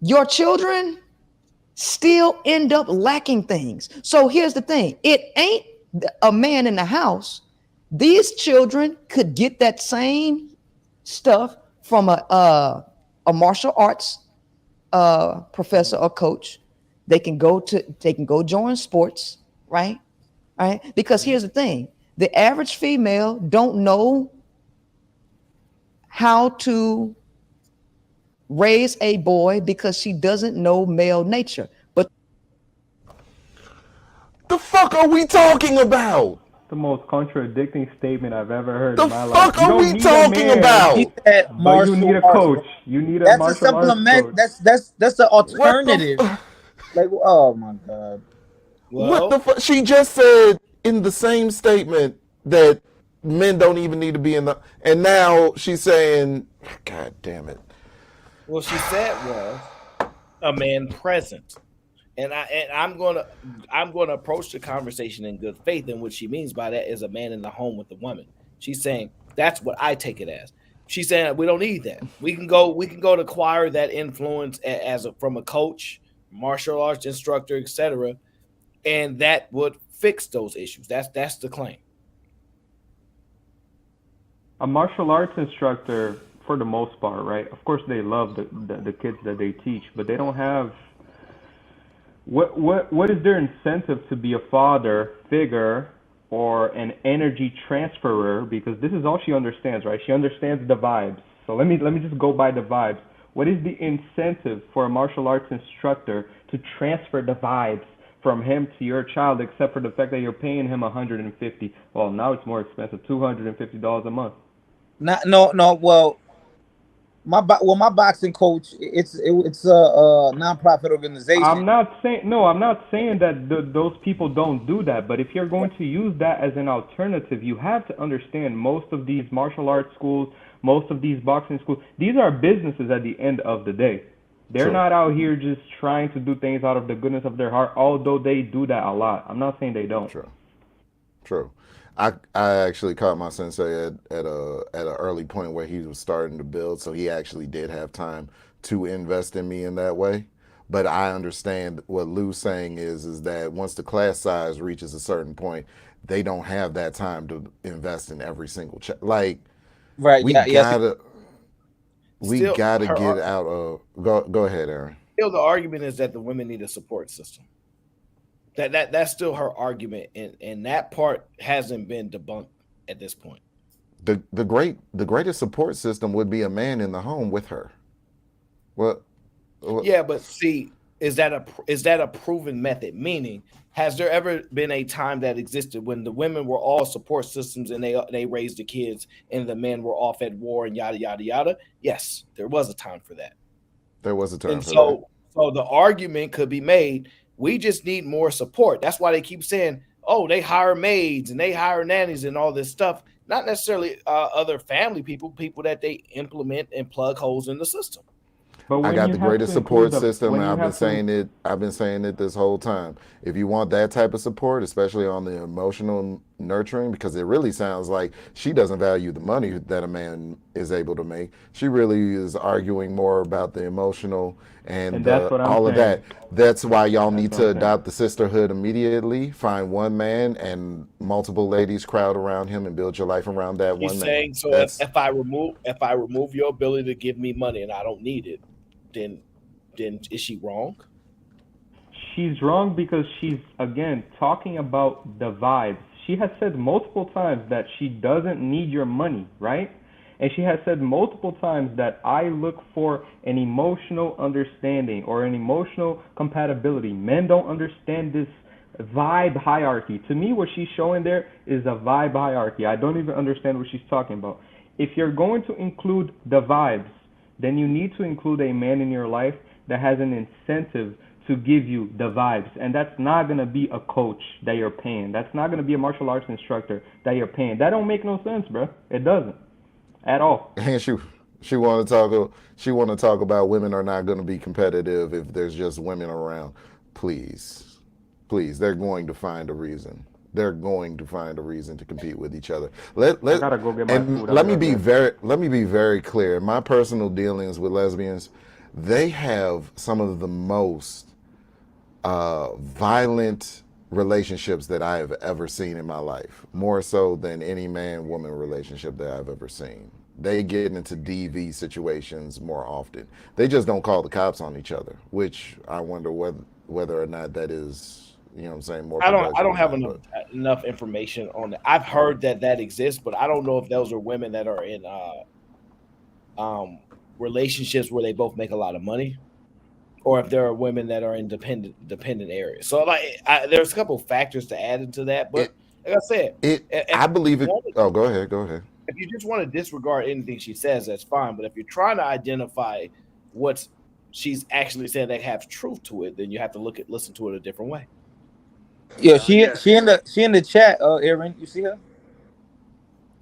Your children still end up lacking things. So here's the thing. It ain't a man in the house. These children could get that same stuff from a martial arts professor or coach. They can go join sports, right? Right? Because here's the thing. The average female don't know how to raise a boy because she doesn't know male nature. But the fuck are we talking about? The most contradicting statement I've ever heard The in my life. fuck You are don't we need a talking man, about? but you need a coach. You need a That's a martial arts supplement. coach. That's an What the alternative. Like, oh my god. what the fuck? She just said in the same statement that men don't even need to be in the, and now she's saying, God damn it. What she said was a man present. And I'm gonna approach the conversation in good faith, and what she means by that is a man in the home with the woman. She's saying that's what I take it as. She's saying we don't need that. We can go to acquire that influence from a coach, martial arts instructor, etc., and that would fix those issues. That's the claim. A martial arts instructor, for the most part, right? Of course, they love the kids that they teach, but they don't have. What is their incentive to be a father figure or an energy transferer? Because this is all she understands, right? She understands the vibes. So let me just go by the vibes. What is the incentive for a martial arts instructor to transfer the vibes from him to your child, except for the fact that you're paying him $150? Well, now it's more expensive, $250 a month. No. Well, my boxing coach, it's a nonprofit organization. I'm not saying that those people don't do that, but if you're going to use that as an alternative, you have to understand most of these martial arts schools, most of these boxing schools, these are businesses at the end of the day. They're True. not out here just trying to do things out of the goodness of their heart, although they do that a lot. I'm not saying they don't. True. I actually caught my sensei at an early point where he was starting to build, so he actually did have time to invest in me in that way. But I understand what Lou's saying is that once the class size reaches a certain point, they don't have that time to invest in every single like. Right. We Yes. gotta get out of. Go ahead, Aaron. Still, the argument is that the women need a support system. That's still her argument, and that part hasn't been debunked at this point. The greatest support system would be a man in the home with her. What? Yeah, but see, is that a proven method? Meaning, has there ever been a time that existed when the women were all support systems and they raised the kids and the men were off at war and yada yada yada? Yes, there was a time for that. There was a time and for so, So the argument could be made. We just need more support. That's why they keep saying, oh, they hire maids and they hire nannies and all this stuff. Not necessarily other family people that they implement and plug holes in the system. But I got the greatest support system, and I've been saying it this whole time. If you want that type of support, especially on the emotional nurturing, because it really sounds like she doesn't value the money that a man is able to make. She really is arguing more about the emotional and all of that. That's why y'all need to adopt the sisterhood immediately. Find one man and multiple ladies crowd around him and build your life around that one man. Saying so if I remove your ability to give me money and I don't need it, then is she wrong? She's wrong because she's, again, talking about the vibes. She has said multiple times that she doesn't need your money, right? And she has said multiple times that I look for an emotional understanding or an emotional compatibility. Men don't understand this vibe hierarchy. To me, what she's showing there is a vibe hierarchy. I don't even understand what she's talking about. If you're going to include the vibes, then you need to include a man in your life that has an incentive to give you the vibes. And that's not going to be a coach that you're paying. That's not going to be a martial arts instructor that you're paying. That don't make no sense, bro. It doesn't at all. And she want to talk about women are not going to be competitive if there's just women around. Please, they're going to find a reason. They're going to find a reason to compete with each other. I gotta go get my food. Let me be very clear. My personal dealings with lesbians, they have some of the most violent relationships that I have ever seen in my life, more so than any man-woman relationship that I've ever seen. They get into DV situations more often. They just don't call the cops on each other, which I wonder whether or not that is. You know what I'm saying? More. I don't have enough information on that. I've heard that exists, but I don't know if those are women that are in relationships where they both make a lot of money, or if there are women that are in dependent areas. So there's a couple of factors to add into that. But like I said, I believe it. Oh, go ahead. If you just want to disregard anything she says, that's fine. But if you're trying to identify what she's actually saying that has truth to it, then you have to listen to it a different way. Yeah, she in the chat, Aaron. You see her?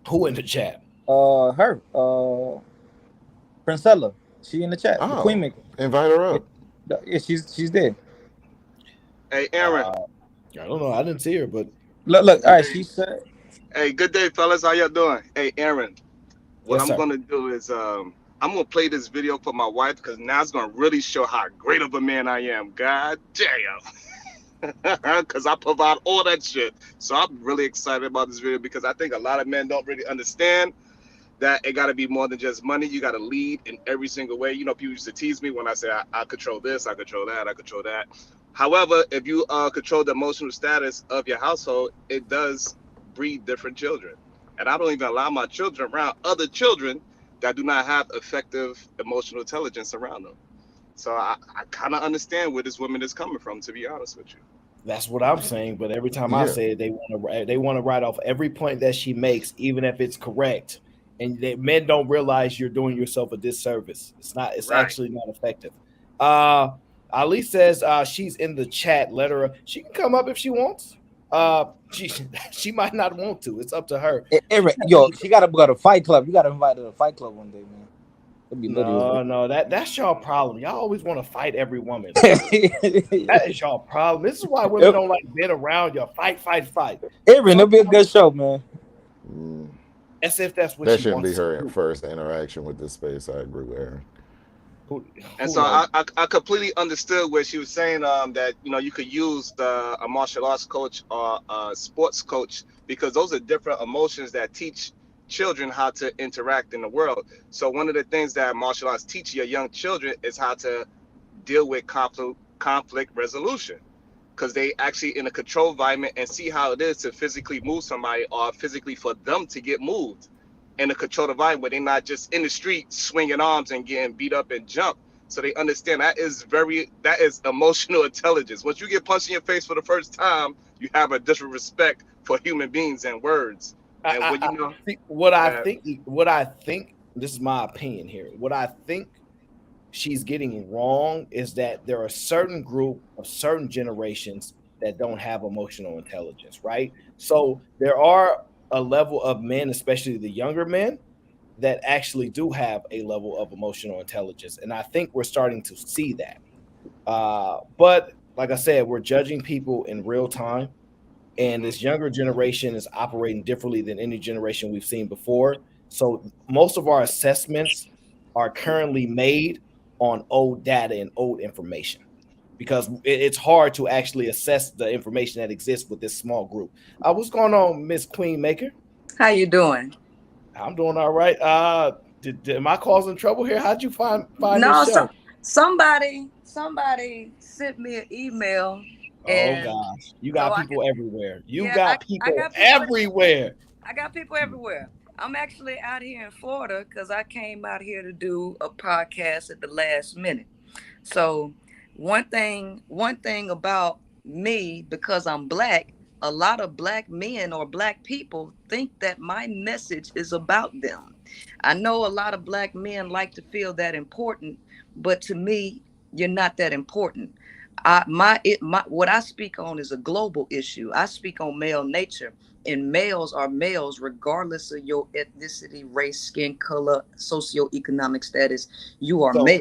Who in the chat? Her. Princella. She in the chat. Oh, the Queen Maker. Invite her up. Yeah, she's there. Hey, Aaron. I don't know. I didn't see her, but look. All right, she said. Hey, good day, fellas. How y'all doing? Hey, Aaron. What I'm gonna do is I'm gonna play this video for my wife because now it's gonna really show how great of a man I am. God damn. Because I provide all that shit. So I'm really excited about this video because I think a lot of men don't really understand that it got to be more than just money. You got to lead in every single way. You know, people used to tease me when I say I control this, I control that, I control that. However, if you control the emotional status of your household, it does breed different children. And I don't even allow my children around other children that do not have effective emotional intelligence around them. So I kind of understand where this woman is coming from, to be honest with you. That's what I'm saying. But every time I Yeah. say it, they want to write off every point that she makes, even if it's correct. And men don't realize you're doing yourself a disservice. It's not. It's Right. actually not effective. Uh, Ali says she's in the chat. Let her. She can come up if she wants. She she might not want to. It's up to her. Aaron, yo, she gotta go to Fight Club. You gotta invite her to Fight Club one day, man. It'd be No, literally. no, that's y'all problem. Y'all always want to fight every woman. That is y'all problem. This is why women don't like being around you. Fight, fight, fight. Aaron, it'll be a good show, man. As if that's what That she shouldn't be wants her to do. first interaction with this space. I agree with Aaron. And so I completely understood where she was saying that you could use a martial arts coach or a sports coach, because those are different emotions that teach children how to interact in the world. So one of the things that martial arts teach your young children is how to deal with conflict resolution, because they actually in a controlled environment and see how it is to physically move somebody, or physically for them to get moved in a controlled environment where they're not just in the street swinging arms and getting beat up and jump. So they understand that is emotional intelligence. Once you get punched in your face for the first time, you have a different respect for human beings and words. And when you know what I think, this is my opinion here. What I think she's getting wrong is that there are a certain group of certain generations that don't have emotional intelligence, right? So there are a level of men, especially the younger men, that actually do have a level of emotional intelligence. And I think we're starting to see that. But like I said, we're judging people in real time. And this younger generation is operating differently than any generation we've seen before. So most of our assessments are currently made on old data and old information, because it's hard to actually assess the information that exists with this small group. What's going on, Miss Queen Maker? How you doing? I'm doing all right. Am I causing trouble here? How'd you find this No, show? somebody sent me an email, Oh and gosh, you so got people everywhere. You yeah, got I people got people everywhere. I got people everywhere. I'm actually out here in Florida because I came out here to do a podcast at the last minute. So one thing about me, because I'm black, a lot of black men or black people think that my message is about them. I know a lot of black men like to feel that important, but to me, you're not that important. What I speak on is a global issue. I speak on male nature, and males are males regardless of your ethnicity, race, skin color, socioeconomic status. You are male.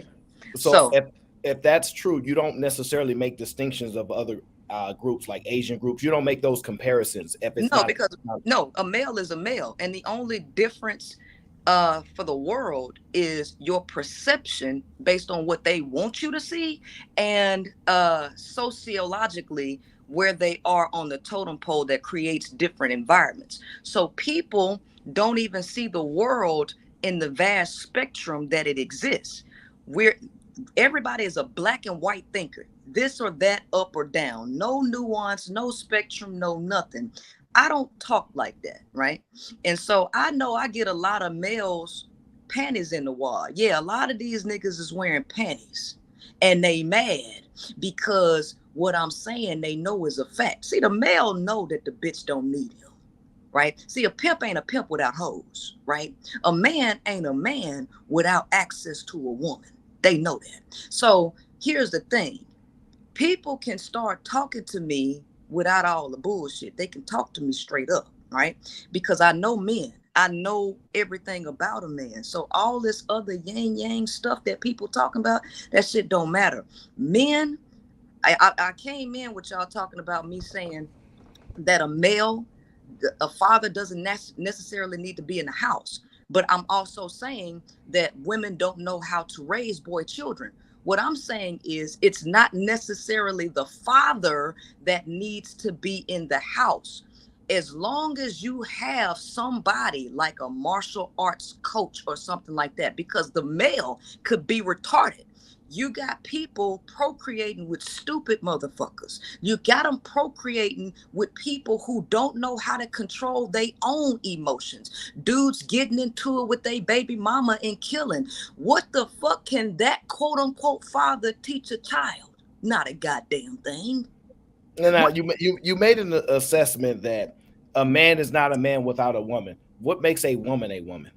So if that's true, you don't necessarily make distinctions of other groups like Asian groups. You don't make those comparisons if it's No, not. because a male is a male, and the only difference for the world is your perception based on what they want you to see, and sociologically where they are on the totem pole that creates different environments. So people don't even see the world in the vast spectrum that it exists. Everybody is a black and white thinker, this or that, up or down, no nuance, no spectrum, no nothing. I don't talk like that, right? And so I know I get a lot of males panties in the wall. Yeah, a lot of these niggas is wearing panties and they mad because what I'm saying they know is a fact. See, the male know that the bitch don't need him, right? See, a pimp ain't a pimp without hoes, right? A man ain't a man without access to a woman. They know that. So here's the thing. People can start talking to me without all the bullshit. They can talk to me straight up, right? Because I know men. I know everything about a man. So all this other yang yang stuff that people talking about, that shit don't matter. Men, I came in with y'all talking about me saying that a father doesn't necessarily need to be in the house. But I'm also saying that women don't know how to raise boy children. What I'm saying is it's not necessarily the father that needs to be in the house. As long as you have somebody like a martial arts coach or something like that, because the male could be retarded. You got people procreating with stupid motherfuckers. You got them procreating with people who don't know how to control their own emotions. Dudes getting into it with their baby mama and killing. What the fuck can that quote unquote father teach a child? Not a goddamn thing. And now you made an assessment that a man is not a man without a woman. What makes a woman a woman?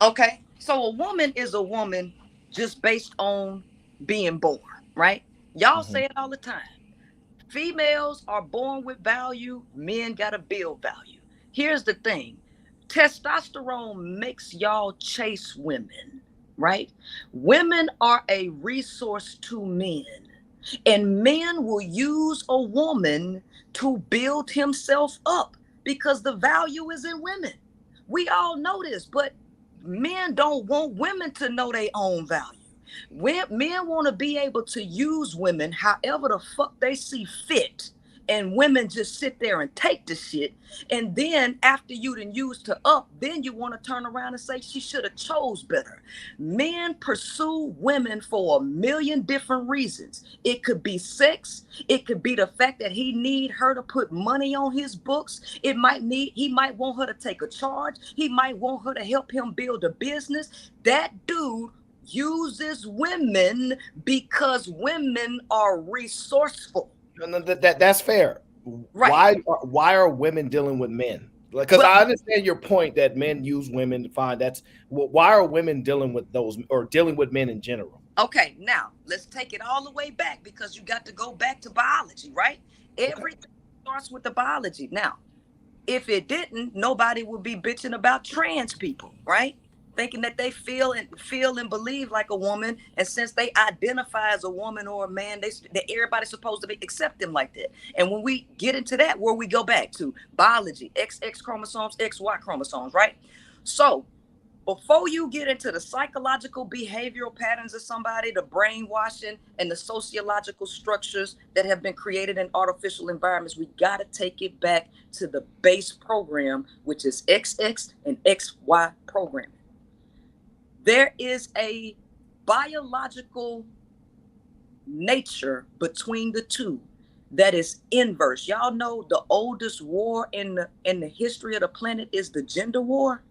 Okay, so a woman is a woman just based on being born, right? Y'all say it all the time. Females are born with value, men gotta build value. Here's the thing: testosterone makes y'all chase women, right? Women are a resource to men, and men will use a woman to build himself up because the value is in women. We all know this, but men don't want women to know their own value. Men want to be able to use women however the fuck they see fit, and women just sit there and take the shit. And then after you done used her up, then you want to turn around and say she should have chose better. Men pursue women for a million different reasons. It could be sex. It could be the fact that he need her to put money on his books. He might want her to take a charge. He might want her to help him build a business. That dude uses women because women are resourceful. No, that's fair. Right. Why are women dealing with men? Because I understand your point that men use women to find why are women dealing with those or dealing with men in general? Okay, now let's take it all the way back because you got to go back to biology, right? Everything starts with the biology. Now, if it didn't, nobody would be bitching about trans people, right? Thinking that they feel and believe like a woman, and since they identify as a woman or a man, everybody's supposed to accept them like that. And when we get into that, where we go back to biology, XX chromosomes, XY chromosomes, right? So before you get into the psychological behavioral patterns of somebody, the brainwashing and the sociological structures that have been created in artificial environments, we got to take it back to the base program, which is XX and XY programming. There is a biological nature between the two that is inverse. Y'all know the oldest war in the history of the planet is the gender war.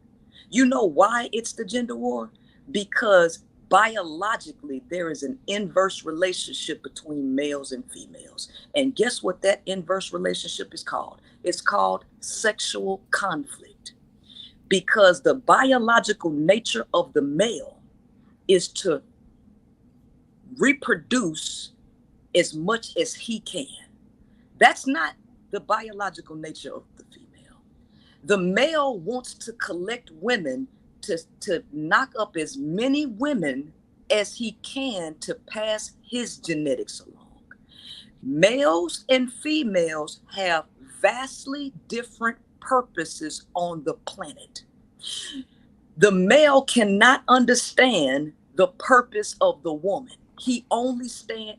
You know why it's the gender war? Because biologically there is an inverse relationship between males and females. And guess what that inverse relationship is called? It's called sexual conflict. Because the biological nature of the male is to reproduce as much as he can. That's not the biological nature of the female. The male wants to collect women to knock up as many women as he can to pass his genetics along. Males and females have vastly different purposes on the planet. The male cannot understand the purpose of the woman. He only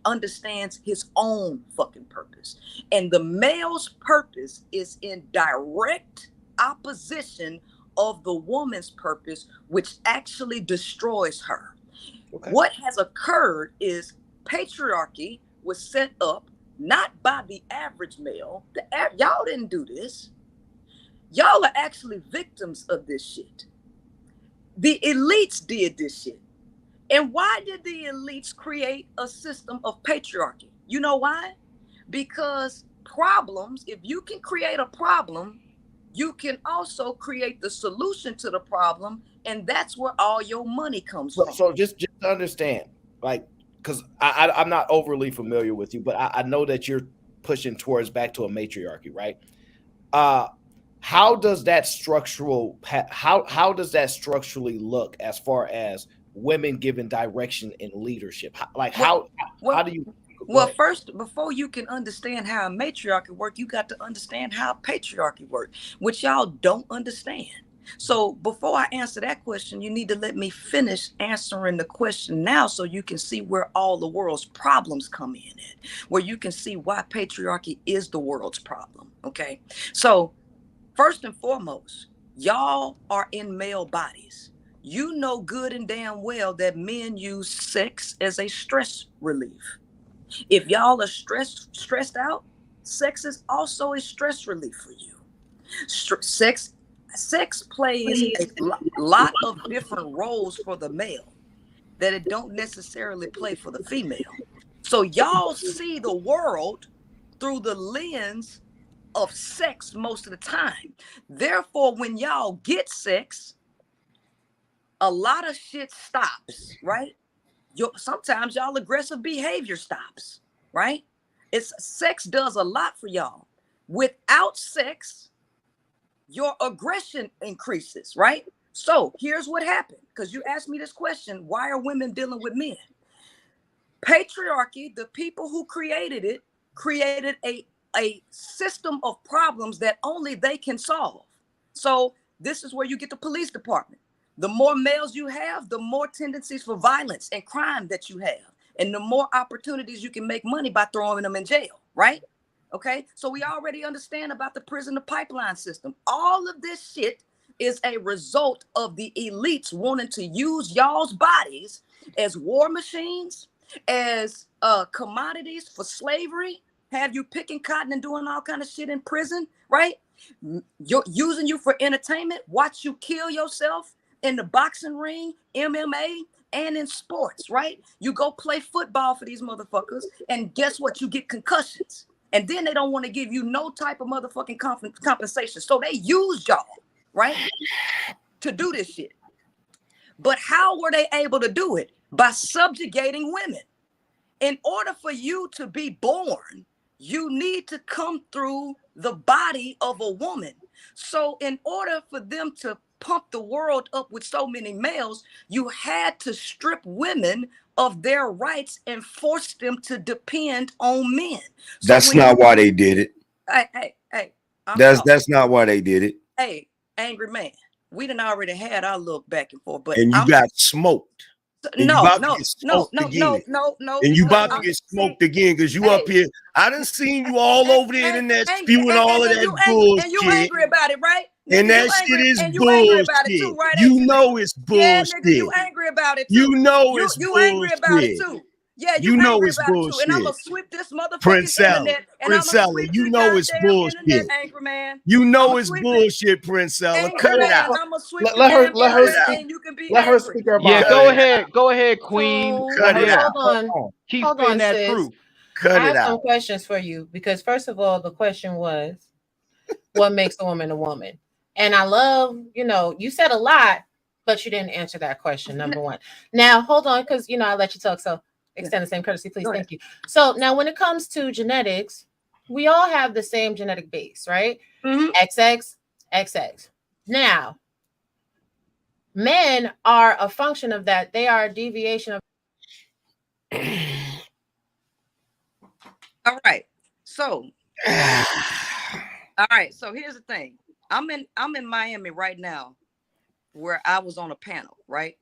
understands his own fucking purpose. And the male's purpose is in direct opposition of the woman's purpose, which actually destroys her. Okay. What has occurred is patriarchy was set up not by the average male. Y'all didn't do this. Y'all are actually victims of this shit. The elites did this shit. And why did the elites create a system of patriarchy? You know why? Because problems, if you can create a problem, you can also create the solution to the problem, and that's where all your money comes from. So just to understand, like, because I'm not overly familiar with you, but I know that you're pushing towards back to a matriarchy, right? How does that structurally look as far as women given direction in leadership? How do you? Well, first, before you can understand how a matriarchy works, you got to understand how patriarchy works, which y'all don't understand. So before I answer that question, you need to let me finish answering the question now so you can see where all the world's problems come in at, where you can see why patriarchy is the world's problem, okay? So first and foremost, y'all are in male bodies. you know good and damn well that men use sex as a stress relief. If y'all are stressed out, sex is also a stress relief for you. Sex plays a lot of different roles for the male that it don't necessarily play for the female. So y'all see the world through the lens of sex most of the time. Therefore, when y'all get sex, a lot of shit stops, right? Sometimes y'all aggressive behavior stops, right? Sex does a lot for y'all. Without sex, your aggression increases, right? So here's what happened, because you asked me this question: why are women dealing with men? Patriarchy, the people who created it, created a system of problems that only they can solve. So this is where you get the police department. The more males you have, the more tendencies for violence and crime that you have, and the more opportunities you can make money by throwing them in jail, right? Okay, so we already understand about the prison to pipeline system. All of this shit is a result of the elites wanting to use y'all's bodies as war machines, as commodities for slavery, have you picking cotton and doing all kind of shit in prison, right? You're using you for entertainment, watch you kill yourself in the boxing ring, MMA, and in sports, right? You go play football for these motherfuckers, and guess what? You get concussions. And then they don't want to give you no type of motherfucking compensation. So they use y'all, right, to do this shit. But how were they able to do it? By subjugating women. In order for you to be born, you need to come through the body of a woman. So in order for them to pump the world up with so many males, you had to strip women of their rights and force them to depend on men. So that's not why they did it. Hey, that's not why they did it. Hey, angry man, we done already had our look back and forth, but and you got smoked. And no, you about no, to get smoked no, again. no, no, and you about to get smoked again because you up here. I done seen you all over the internet spewing all of that bullshit. And you angry about it, right? Nigga, and that shit is bullshit. Too, right? You know it's bullshit. Yeah, nigga, you angry about it too. You know it's you bullshit. Angry about it too. Yeah, you angry about it too. And I'm gonna sweep this motherfucking internet. Princella, you know it's bullshit. Internet, angry man. You know it's bullshit, Princella. Cut it out. Let her speak. And you can be let her speak her Yeah, mind. go ahead, Queen. Cut it out. Hold on. Keep Hold spitting on, that sis. truth. Cut I it have some out. questions for you because first of all, the question was, what makes a woman a woman? And I love, you said a lot, but you didn't answer that question. Number one. Now, hold on, because I let you talk. So extend the same courtesy, please. Thank you. So now, when it comes to genetics, we all have the same genetic base, right? Mm-hmm. XX, XX. Now, men are a function of that. They are a deviation of. All right. So, all right. So here's the thing. I'm in Miami right now, where I was on a panel, right?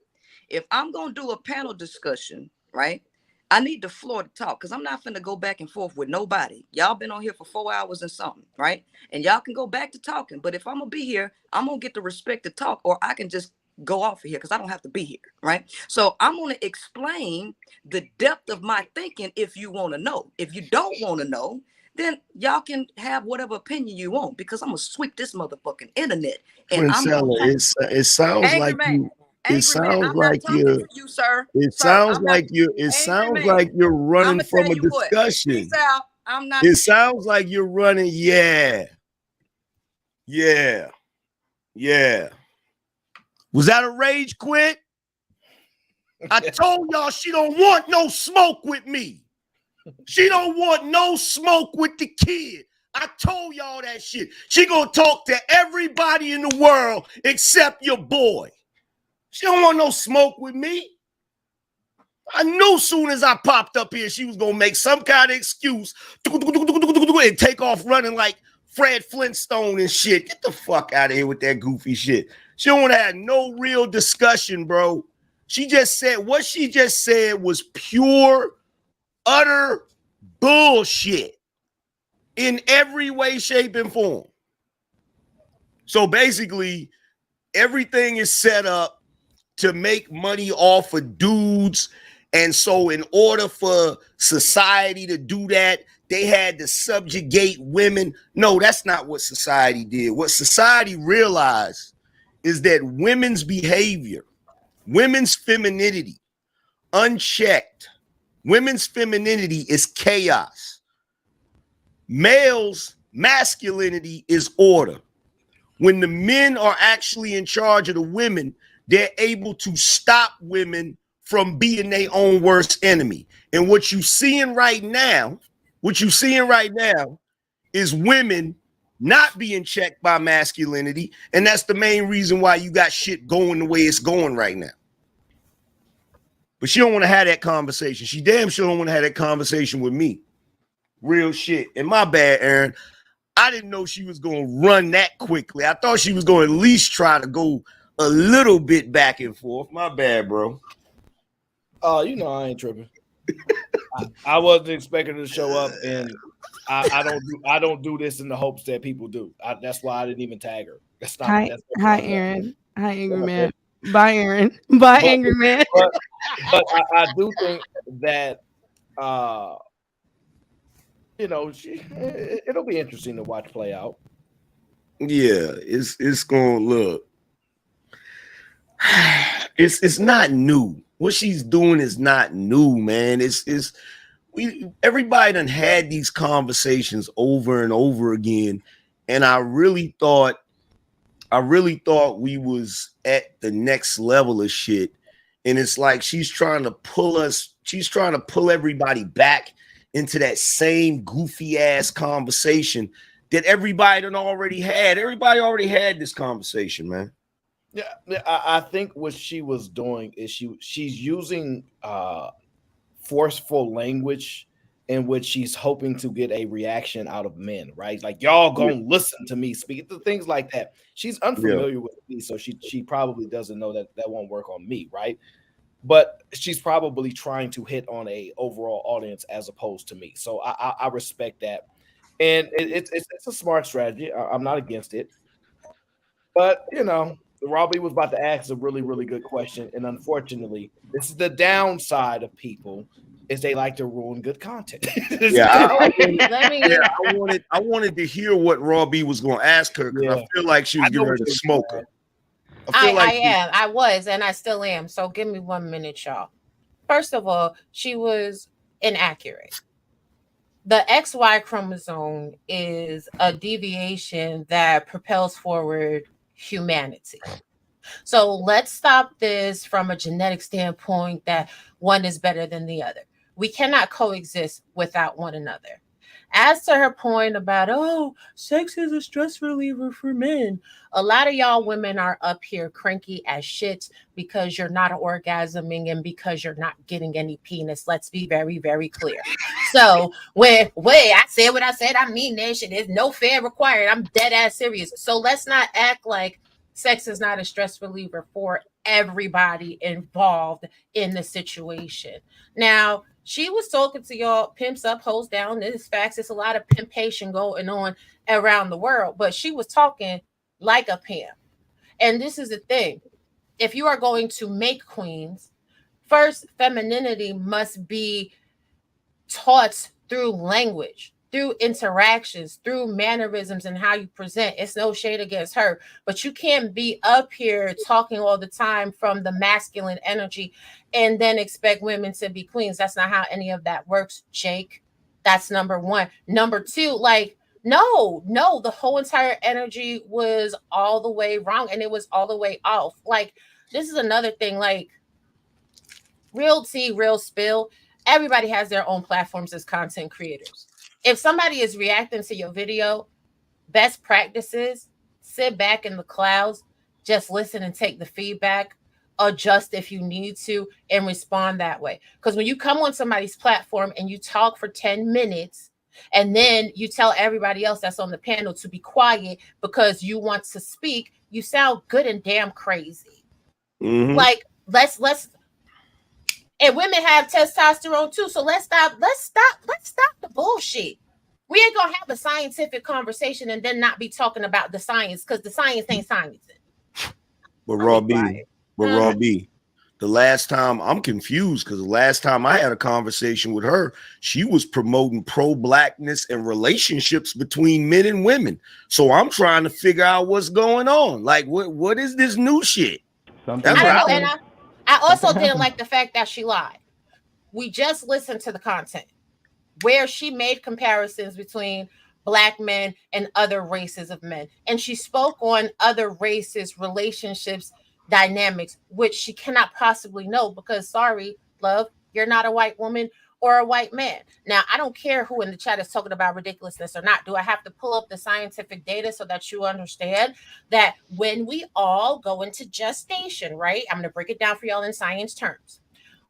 If I'm gonna do a panel discussion, right, I need the floor to talk because I'm not finna go back and forth with nobody. Y'all been on here for 4 hours and something, right? And y'all can go back to talking. But if I'm gonna be here, I'm gonna get the respect to talk, or I can just go off of here because I don't have to be here, right? So I'm gonna explain the depth of my thinking if you want to know. If you don't want to know, then y'all can have whatever opinion you want because I'm gonna sweep this motherfucking internet. And Princella, it sounds angry like man. you. It sounds like you're. You, sir. It Sir, sounds like you. It sounds like you're running from a discussion. Peace out. I'm not. It sounds like you're running. Yeah. Was that a rage quit? I told y'all she don't want no smoke with me. She don't want no smoke with the kid. I told y'all that shit. She gonna talk to everybody in the world except your boy. She don't want no smoke with me. I knew soon as I popped up here, she was gonna make some kind of excuse and take off running like Fred Flintstone and shit. Get the fuck out of here with that goofy shit. She don't want to have no real discussion, bro. She just said what she just said was pure, utter bullshit in every way, shape, and form. So basically, everything is set up to make money off of dudes. And so in order for society to do that, they had to subjugate women. No, that's not what society did. What society realized is that women's behavior, women's femininity, unchecked, women's femininity is chaos. Males' masculinity is order. When the men are actually in charge of the women, they're able to stop women from being their own worst enemy. And what you're seeing right now is women not being checked by masculinity. And that's the main reason why you got shit going the way it's going right now. But she don't want to have that conversation. She damn sure don't want to have that conversation with me. Real shit. And my bad, Aaron. I didn't know she was going to run that quickly. I thought she was going to at least try to go a little bit back and forth. My bad, bro. You know I ain't tripping. I wasn't expecting her to show up, and I don't do this in the hopes that people do. That's why I didn't even tag her. That's not. Hi, That's hi, Aaron. Hi, Angry Man. Bye, Aaron. Bye, Angry Man. But I do think that you know, it'll be interesting to watch play out. Yeah, it's gonna look. It's not new. What she's doing is not new, man. Everybody done had these conversations over and over again, and I really thought we was at the next level of shit. And it's like she's trying to pull everybody back into that same goofy ass conversation that everybody done already had. Everybody already had this conversation, man. Yeah, I think what she was doing is she's using forceful language in which she's hoping to get a reaction out of men, right? Like y'all gonna listen to me speak to things like that. She's unfamiliar with me, so she probably doesn't know that won't work on me, right? But she's probably trying to hit on a overall audience as opposed to me. So I respect that, and it's a smart strategy. I'm not against it, but you know, Robbie was about to ask a really, really good question. And unfortunately, this is the downside of people is they like to ruin good content. I wanted to hear what Robbie was going to ask her because I feel like she was getting ready to smoke her. I was, and I still am. So give me 1 minute, y'all. First of all, she was inaccurate. The XY chromosome is a deviation that propels forward humanity. So let's stop this from a genetic standpoint that one is better than the other. We cannot coexist without one another. As to her point about, sex is a stress reliever for men. A lot of y'all women are up here cranky as shit because you're not orgasming and because you're not getting any penis. Let's be very, very clear. So when I said what I said, I mean that shit. There's no fair required. I'm dead ass serious. So let's not act like sex is not a stress reliever for everybody involved in the situation. Now, she was talking to y'all pimps up, hoes down. This facts. It's a lot of pimpation going on around the world, but she was talking like a pimp. And this is the thing. If you are going to make queens, first, femininity must be taught through language, through interactions, through mannerisms and how you present. It's no shade against her, but you can't be up here talking all the time from the masculine energy and then expect women to be queens. That's not how any of that works, Jake. That's number one. Number two, like, no, the whole entire energy was all the way wrong and it was all the way off. Like, this is another thing, like, real tea, real spill. Everybody has their own platforms as content creators. If somebody is reacting to your video, best practices, sit back in the clouds, just listen and take the feedback, adjust if you need to, and respond that way. Because when you come on somebody's platform and you talk for 10 minutes, and then you tell everybody else that's on the panel to be quiet because you want to speak, you sound good and damn crazy. Mm-hmm. Like, let's and women have testosterone too. So let's stop the bullshit. We ain't gonna have a scientific conversation and then not be talking about the science because the science ain't science. But Robbie, But Raw B, the last time I'm confused because the last time I had a conversation with her, she was promoting pro-blackness and relationships between men and women. So I'm trying to figure out what's going on. Like, what is this new shit? Something That's what I know, I and want. I also Something didn't happened. like the fact that she lied. We just listened to the content where she made comparisons between black men and other races of men. And she spoke on other races, relationships, dynamics, which she cannot possibly know because, sorry, love, you're not a white woman or a white man. Now, I don't care who in the chat is talking about ridiculousness or not. Do I have to pull up the scientific data so that you understand that when we all go into gestation, right? I'm going to break it down for y'all in science terms.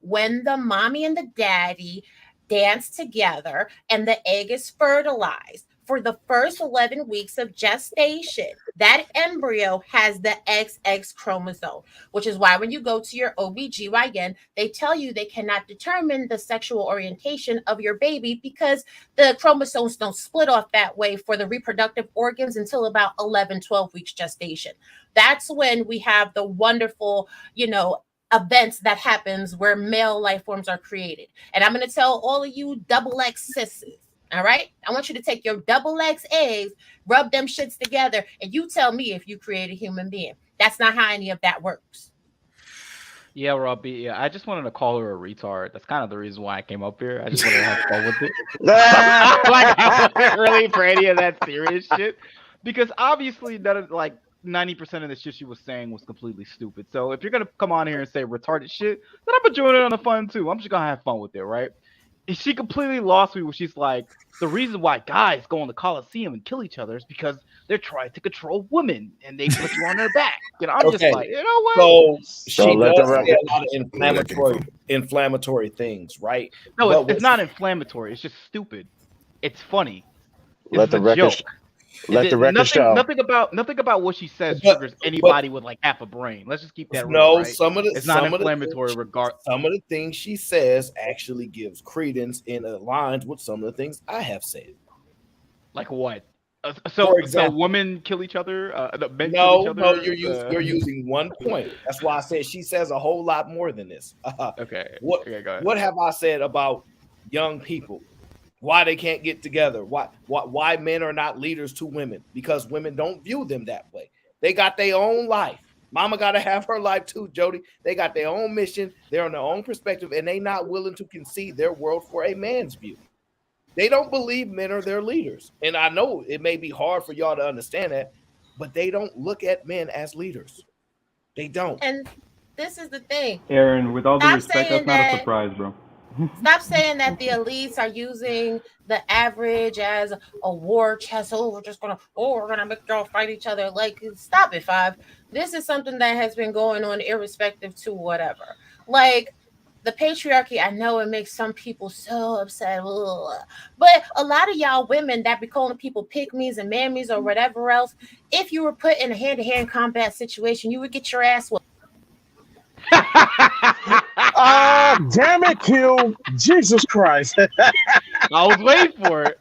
When the mommy and the daddy dance together and the egg is fertilized for the first 11 weeks of gestation, that embryo has the XX chromosome, which is why when you go to your OBGYN, they tell you they cannot determine the sexual orientation of your baby because the chromosomes don't split off that way for the reproductive organs until about 11, 12 weeks gestation. That's when we have the wonderful, events that happens where male life forms are created. And I'm going to tell all of you double X sisters, all right? I want you to take your double X eggs, rub them shits together, and you tell me if you create a human being. That's not how any of that works. Yeah, Robbie. Yeah, I just wanted to call her a retard. That's kind of the reason why I came up here. I just wanted to have fun with it. I wasn't really for any of that serious shit because obviously none of 90% of the shit she was saying was completely stupid. So if you're gonna come on here and say retarded shit, then I'm gonna join it on the fun too. I'm just gonna have fun with it, right? And she completely lost me when she's like, the reason why guys go in the Coliseum and kill each other is because they're trying to control women and they put you on their back. And I'm just Okay, like, you know what? so So she let the does say record. a lot of inflammatory things, right? No, But it's not inflammatory. It's just stupid. It's funny. This Let is the a record. joke. Let the record Nothing, show. nothing about what she says but triggers but anybody with like half a brain. Let's just keep that real, no, right? It's not inflammatory. some of the things she says actually gives credence and aligns with some of the things I have said. Like what? For So example, women kill each other. Men kill each no, other. you're using one point. That's why I said she says a whole lot more than this. Okay. What Okay, go ahead. what have I said about young people? Why they can't get together? Why men are not leaders to women? Because women don't view them that way. They got their own life. Mama got to have her life too, Jody. They got their own mission. They're on their own perspective, and they not willing to concede their world for a man's view. They don't believe men are their leaders. And I know it may be hard for y'all to understand that, but they don't look at men as leaders. They don't. And this is the thing. Aaron, with all due Stop respect, saying that's not a that. surprise, bro. Stop saying that the elites are using the average as a war chest. We're gonna make y'all fight each other. Like, stop it, Five. This is something that has been going on irrespective to whatever. Like, the patriarchy, I know it makes some people so upset. Ugh. But a lot of y'all women that be calling people pygmies and mammies or whatever else, if you were put in a hand-to-hand combat situation, you would get your ass whooped. Damn it, Q. Jesus Christ. I was waiting for it.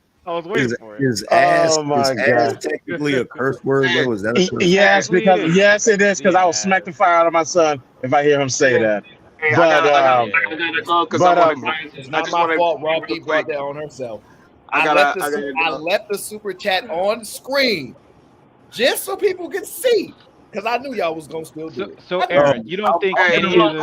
Is ass Oh my is ass God. technically a curse word though? Is that a curse? Yes, because yes, it is. Because I will smack the fire out of my son if I hear him say that. Hey, But I gotta go because I want to. It's I not just my want to fault. real Robbie brought quick. that on herself. I I gotta go. left the super chat on screen just so people could see because I knew y'all was gonna still do it. So Aaron, you don't think Hey, any of the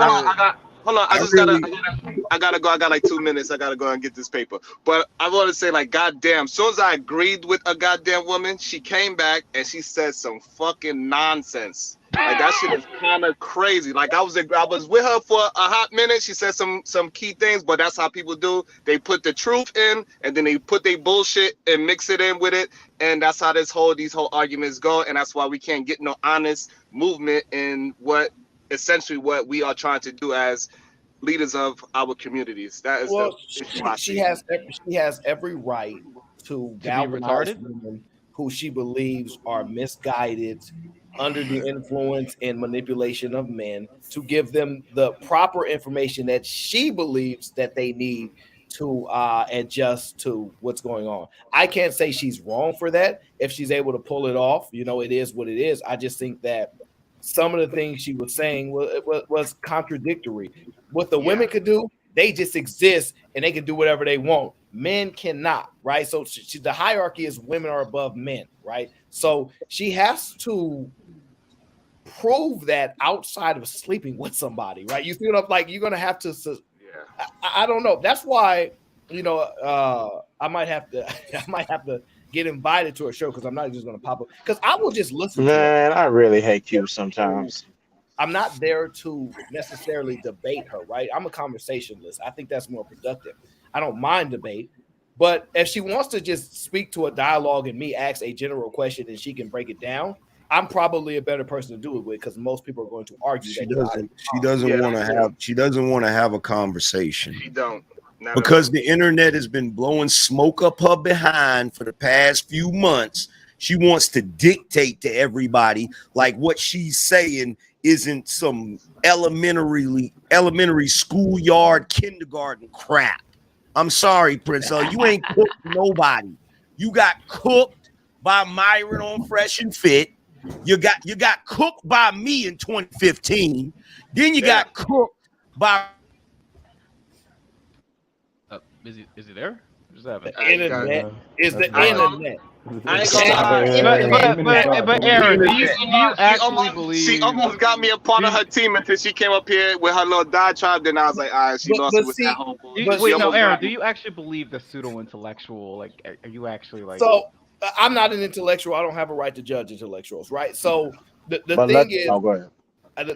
hold on. I gotta go. I got like 2 minutes. I gotta go and get this paper. But I want to say, like, goddamn. Soon as I agreed with a goddamn woman, she came back and she said some fucking nonsense. Like that shit is kind of crazy. Like I was with her for a hot minute. She said some key things, but that's how people do. They put the truth in, and then they put their bullshit and mix it in with it, and that's how these whole arguments go. And that's why we can't get no honest movement in what we are trying to do as leaders of our communities. That is the Well, issue I she see. has every right to be galvanize retarded? women who she believes are misguided, under the influence and manipulation of men, to give them the proper information that she believes that they need to adjust to what's going on. I can't say she's wrong for that. If she's able to pull it off, it is what it is. I just think that some of the things she was saying was contradictory. What the women could do, they just exist and they can do whatever they want. Men cannot, right? So the hierarchy is women are above men, right? So she has to prove that outside of sleeping with somebody, right? You see what I'm like? You're gonna have to. I don't know. That's why I might have to get invited to a show because I'm not just gonna pop up because I will just listen. Man, I really hate Q sometimes. I'm not there to necessarily debate her, right? I'm a conversationalist. I think that's more productive. I don't mind debate, but if she wants to just speak to a dialogue and me ask a general question and she can break it down, I'm probably a better person to do it with because most people are going to argue. She doesn't want to have a conversation. She don't. Because the internet has been blowing smoke up her behind for the past few months. She wants to dictate to everybody like what she's saying isn't some elementary schoolyard kindergarten crap. I'm sorry, Prince. You ain't cooked nobody. You got cooked by Myron on Fresh and Fit. You got cooked by me in 2015. Then you got cooked by Is he there? What's happening? The internet is the internet. I ain't gonna lie. But Aaron, do you actually believe she almost got me a part of her team until she came up here with her little diatribe? Then I was like, all right, she lost it with that whole bullshit. Wait, no, Aaron, do you actually believe the pseudo-intellectual? Like, are you actually like? So I'm not an intellectual. I don't have a right to judge intellectuals, right? So the thing is, go ahead.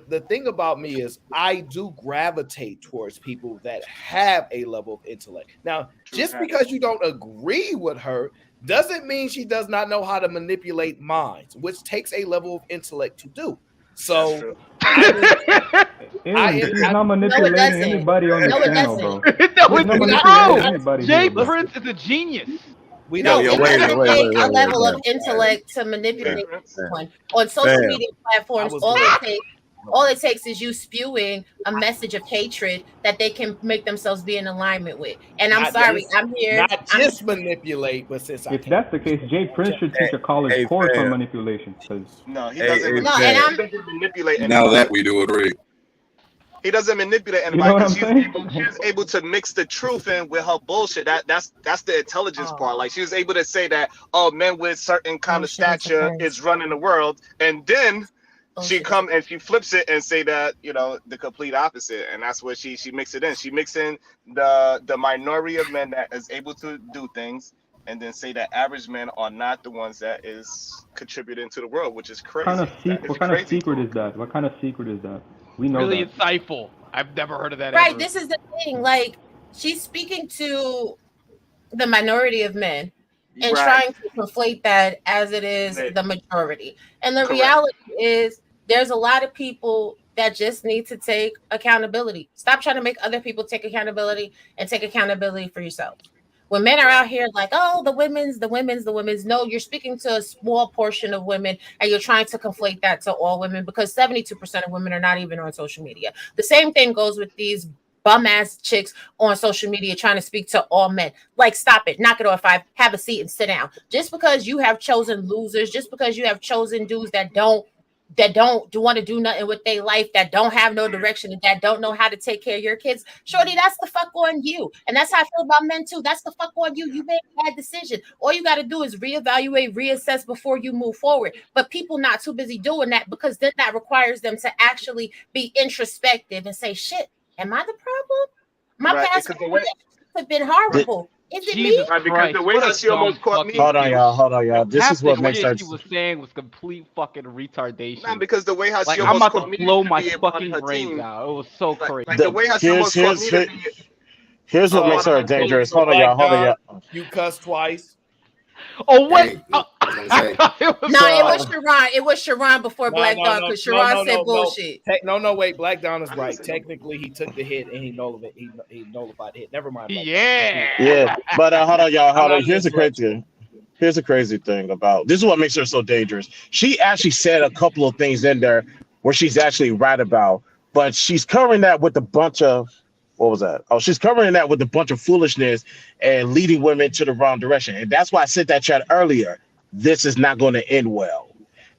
The thing about me is I do gravitate towards people that have a level of intellect. Now, just because you don't agree with her doesn't mean she does not know how to manipulate minds, which takes a level of intellect to do. So She's not manipulating anybody on the channel, bro. No, it's true. Jay Prince is a genius. Wait, a level of intellect to manipulate someone on social media platforms. All it takes is you spewing a message of hatred that they can make themselves be in alignment with. And I'm sorry, I'm here. Not just manipulate, but since if that's the case, Jay Prince should take a college course on manipulation. No, he doesn't. He doesn't manipulate anybody. Now that we do agree. He doesn't manipulate anybody because she's able to mix the truth in with her bullshit. That's the intelligence part. Like she was able to say that men with certain kind of stature is running the world, and then she come and she flips it and say that the complete opposite, and that's what she mix it in. She mix in the minority of men that is able to do things, and then say that average men are not the ones that is contributing to the world, which is crazy. What kind of secret is that? What kind of secret is that? We know really that. insightful. I've never heard of that. Right. Ever. This is the thing. Like she's speaking to the minority of men and trying to conflate that as it is the majority. And the reality is there's a lot of people that just need to take accountability. Stop trying to make other people take accountability and take accountability for yourself. When men are out here like, oh, the women's. No, you're speaking to a small portion of women and you're trying to conflate that to all women because 72% of women are not even on social media. The same thing goes with these bum ass chicks on social media trying to speak to all men. Like, stop it, knock it off. Have a seat and sit down. Just because you have chosen losers, just because you have chosen dudes that don't want to do nothing with their life, that don't have no direction, and that don't know how to take care of your kids, shorty, that's the fuck on you. And that's how I feel about men too. That's the fuck on you. You made a bad decision. All you got to do is reevaluate, reassess before you move forward. But people not too busy doing that because then that requires them to actually be introspective and say, shit, am I the problem? My past have been horrible. Is it me? Because the way that she almost caught me. Hold on, y'all. This is what makes her. She was saying was complete fucking retardation. Nah, because the way how she I'm almost about to blow my fucking brains out. It was so crazy. Like the way how she almost caught me. Here's what makes her dangerous. Hold on, y'all. You cussed twice. Oh wait. No, it was Sharon. It was Sharon before Black Dawn because Sharon said bullshit. Wait. Black Dawn is right. Technically, he took the hit and he nullified the hit. Never mind. Yeah. But hold on, y'all. Here's the crazy thing about this is what makes her so dangerous. She actually said a couple of things in there where she's actually right about, but she's covering that with a bunch of. What was that? Oh, she's covering that with a bunch of foolishness and leading women to the wrong direction. And that's why I said that chat earlier. This is not going to end well.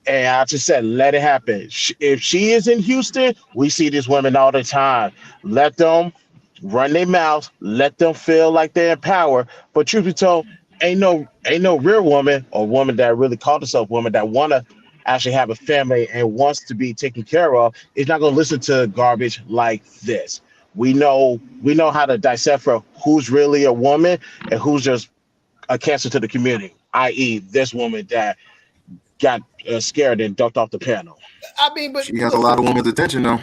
And I just said, let it happen. If she is in Houston, we see these women all the time. Let them run their mouths. Let them feel like they're in power. But truth be told, ain't no real woman or woman that really called herself woman that wanna actually have a family and wants to be taken care of is not gonna listen to garbage like this. We know how to decipher who's really a woman and who's just a cancer to the community, i.e., this woman that got scared and ducked off the panel. I mean, but She has a lot of women's attention, though.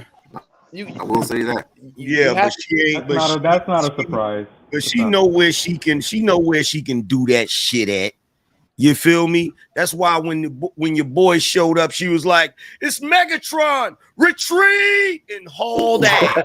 you I will say that. Yeah, but she ain't. That's not a surprise. But she know where she can. She know where she can do that shit at. You feel me? That's why when your boy showed up, she was like, "It's Megatron, retreat and haul that."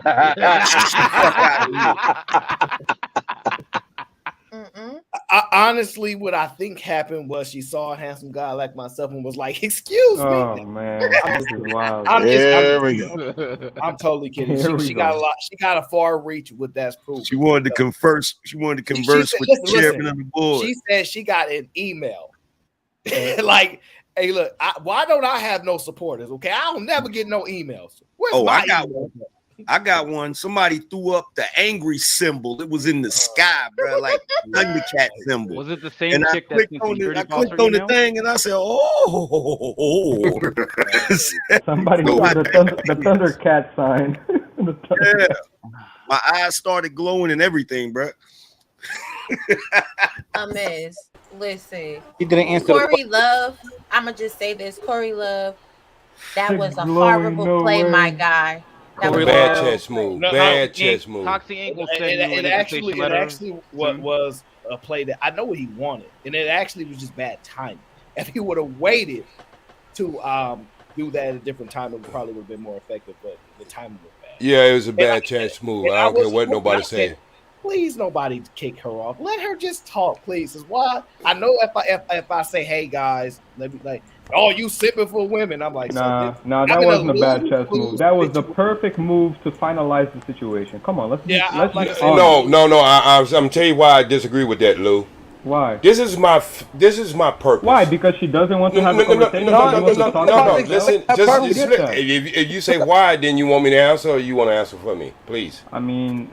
Honestly, what I think happened was she saw a handsome guy like myself and was like, "Excuse me." Oh man, this is wild. There we go. I'm totally kidding. Here She we got a go. lot. She got a far reach with that proof. She wanted to converse. She wanted to She converse said, with listen, the chairman of the board. She said she got an email. Like, hey, look, why don't I have no supporters? Okay, I'll never get no emails. Where's my I got email? one. I got one. Somebody threw up the angry symbol. It was in the sky, bro, like Thundercat symbol. Was it the same And chick that sent security I boss clicked her on the email? thing and I said, "Oh." Somebody threw the Thundercat sign. Yeah, my eyes started glowing and everything, bro. Miss, listen. He didn't answer the Corey Love, I'ma just say this. Corey Love, that was a Glowing horrible play, no my way. guy. That was a Bad horrible chess play. move. Bad chess move. Toxic ain't gonna send It you an actually, invitation it letter. actually was a play that I know what he wanted, and it actually was just bad timing. If he would have waited to do that at a different time, it probably would have been more effective. But the timing was bad. Yeah, it was a bad chess move. And I don't care was- what nobody I said, say. Please, nobody kick her off. Let her just talk, please. Is why I know if I say, hey guys, let me like, oh, you sipping for women. I'm like, Nah, so that I'm in wasn't a bad lose- chess move. That was the perfect move to finalize the situation. Come on, let's be like I said, honest. No. I'm tell you why I disagree with that, Lou. Why? This is my purpose. Why? Because she doesn't want to have a conversation. She wants to talk No. to Listen, herself? just Get that. if you say why, then you want me to answer, or you want to answer for me, please. I mean,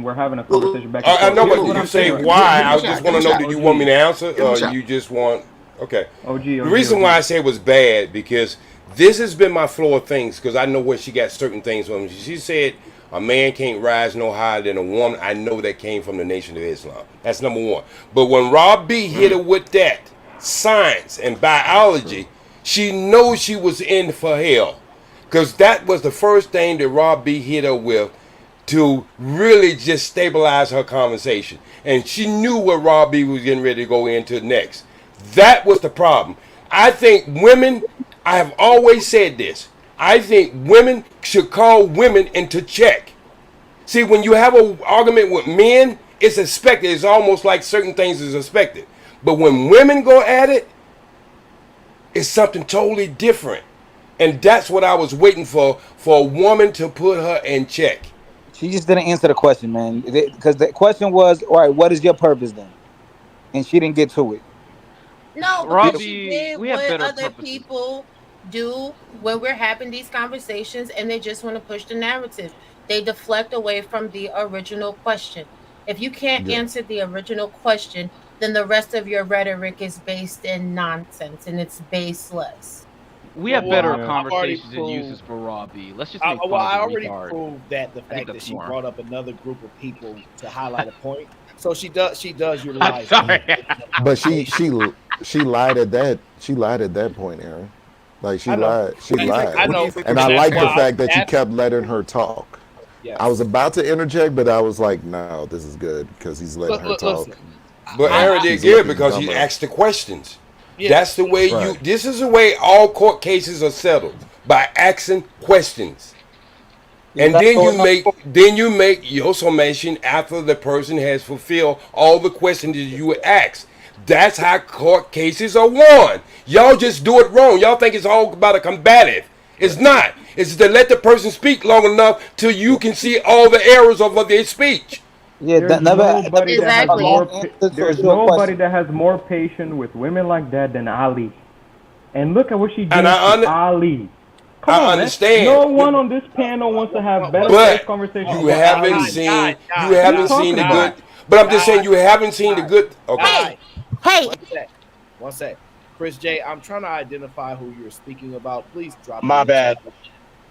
we're having a conversation back. I and know, forth. but What you I'm say saying. why. I just want to know, do you want me to answer, Give him a or shot. you just want? Okay. The OG. reason why I say it was bad because this has been my flow of things because I know where she got certain things from. She said a man can't rise no higher than a woman. I know that came from the Nation of Islam. That's number one. But when Rob B hit her with that science and biology, she knows she was in for hell because that was the first thing that Rob B hit her with to really just stabilize her conversation. And she knew what Rob B was getting ready to go into next. That was the problem. I think women, I have always said this, I think women should call women into check. See, when you have an argument with men, it's expected. It's almost like certain things is expected. But when women go at it, it's something totally different. And that's what I was waiting for a woman to put her in check. She just didn't answer the question, man. Because the question was, all right, what is your purpose then? And she didn't get to it. No, because Robbie, she did we have what better other purposes. people do when we're having these conversations and they just want to push the narrative. They deflect away from the original question. If you can't answer the original question, then the rest of your rhetoric is based in nonsense and it's baseless. We have better I've already conversations and uses for Robbie. Let's just I, make fun well, of I the already retard. proved that the I think fact that that's she more. brought up another group of people to highlight a point. So she does utilize. Sorry. But she lied at that point, Aaron. Like she I know. lied. She lied. I know. And I That's like the why fact that you that's- kept letting her talk. Yes. I was about to interject, but I was like, no, this is good because he's letting her talk. Listen, But Aaron did He's good looking because he dumber. asked the questions. Yeah. That's the way Right. this is the way all court cases are settled, by asking questions. And then you make your summation after the person has fulfilled all the questions that you would ask. That's how court cases are won. Y'all just do it wrong. Y'all think it's all about a combative. It's not. It's to let the person speak long enough till you can see all the errors of their speech. Yeah, There's nobody that has Exactly. more. Answer to a There's short nobody question. that has more patience with women like that than Ali. And look at what she did And to Ali. Come I on, understand. man. No one on this panel wants to have better But faith conversations you with haven't Ali. seen What are you talking the about? good. But I'm just saying you haven't seen the good. Okay. Hey, One sec. Chris J, I'm trying to identify who you're speaking about. Please drop it My in the chat. bad.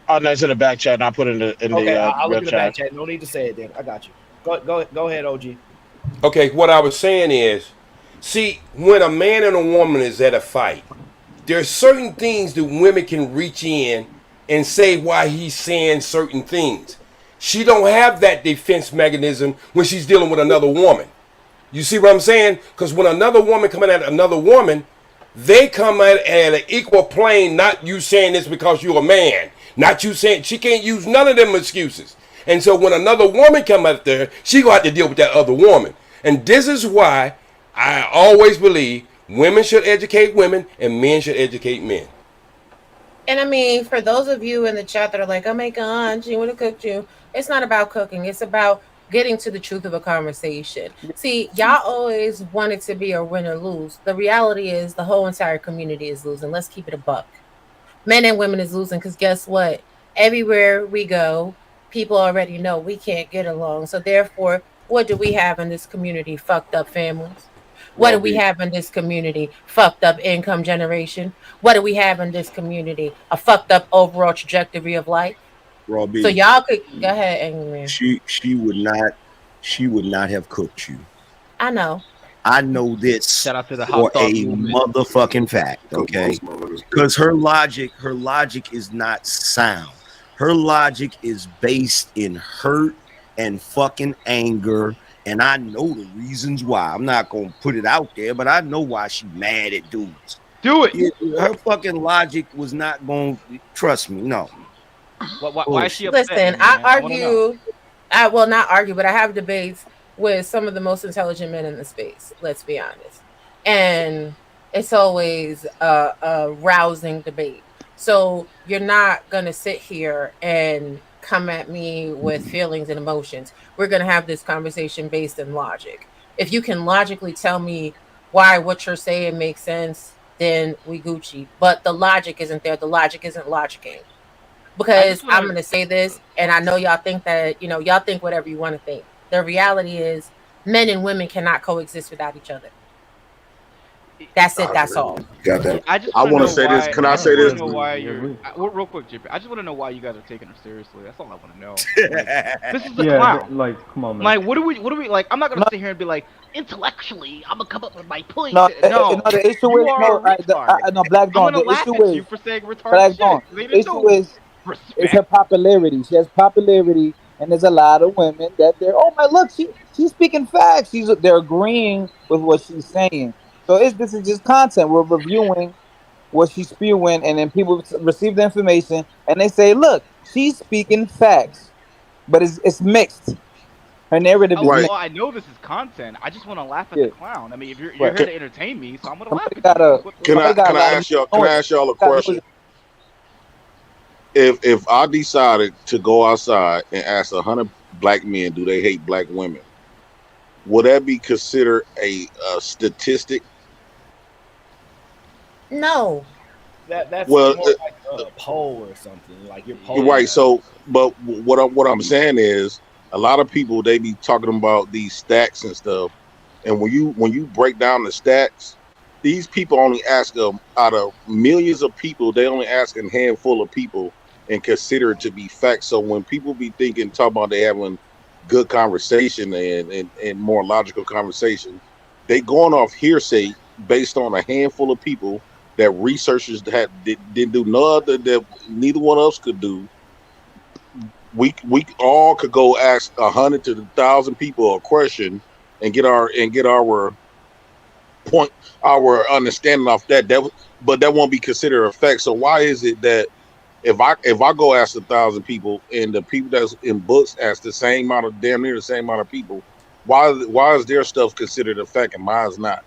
Oh, no, it's in the back chat, and I put it in the Okay, I'll real look at the back chat. chat. No need to say it then. I got you. Go ahead, OG. Okay, what I was saying is, see, when a man and a woman is at a fight, there's certain things that women can reach in and say why he's saying certain things. She don't have that defense mechanism when she's dealing with another woman. You see what I'm saying? Because when another woman coming at another woman, they come at an equal plane, not you saying this because you're a man. Not you saying, she can't use none of them excuses. And so when another woman come up there, she gonna have to deal with that other woman. And this is why I always believe women should educate women and men should educate men. and I mean, for those of you in the chat that are like, "Oh my God, she would have cooked you," it's not about cooking. It's about getting to the truth of a conversation. See, y'all always want it to be a win or lose. The reality is, the whole entire community is losing. Let's keep it a buck. Men and women is losing because guess what? Everywhere we go, people already know we can't get along. So therefore, what do we have in this community? Fucked up families. What do we Robbie. have in this community? Fucked up income generation. What do we have in this community? A fucked up overall trajectory of life. So Robbie. y'all could go ahead, angry man. She would not have cooked you. I know. I know this Shout out to the for hot dog a movement. motherfucking fact, okay? Because her logic is not sound. Her logic is based in hurt and fucking anger, and I know the reasons why. I'm not gonna put it out there, but I know why she mad at dudes. Do it. Her fucking logic was not gonna trust me. No. Why is she upset? Listen, Angry I Man? I wanna know. argue. I will not argue, but I have debates with some of the most intelligent men in the space. Let's be honest, and it's always a rousing debate. So you're not gonna sit here and come at me with feelings and emotions. We're gonna have this conversation based in logic. If you can logically tell me why what you're saying makes sense, then we Gucci. But the logic isn't there. The logic isn't logicking. Because I'm going to say this, and I know y'all think that, y'all think whatever you want to think. The reality is, men and women cannot coexist without each other. That's it. That's all. Got that. I just I want want to to say this. Can I say want this? to know why you're real quick, JP. I just want to know why you guys are taking her seriously. That's all I want to know. Like, this is the clown. Like, come on, man. Like, what do we like? I'm not gonna sit here and be like, intellectually, I'm gonna come up with my point. No, No, the issue you is are a retard. no, Black I'm Dawn. gonna The laugh issue at you is for saying retarded Black shit. Dawn. They The didn't issue know is her respect. popularity. She has popularity, and there's a lot of women that they're, oh my, look, she's speaking facts. They're agreeing with what she's saying. So this is just content. We're reviewing what she's spewing, and then people receive the information and they say, look, she's speaking facts, but it's mixed. Her narrative is mixed. Well, I know this is content. I just want to laugh at Yeah. the clown. I mean, if you're Right. here to entertain me, so I'm gonna laugh at Got you. Can I ask y'all a question? If I decided to go outside and ask 100 black men, do they hate black women? Would that be considered a statistic? No. That's Well, more like a poll or something. Like you're polling. right. So, but what I'm saying is, a lot of people, they be talking about these stats and stuff, and when you break down the stats, these people only ask them out of millions of people, they only ask a handful of people and consider it to be facts. So when people be talking about they having good conversation and more logical conversation, they going off hearsay based on a handful of people that researchers didn't do no other that neither one else could do. We all could go ask 100 to 1,000 people a question and get our point, our understanding off that. But that won't be considered a fact. So why is it that if I go ask 1,000 people and the people that's in books ask the same amount of damn near the same amount of people, why is their stuff considered a fact and mine's not?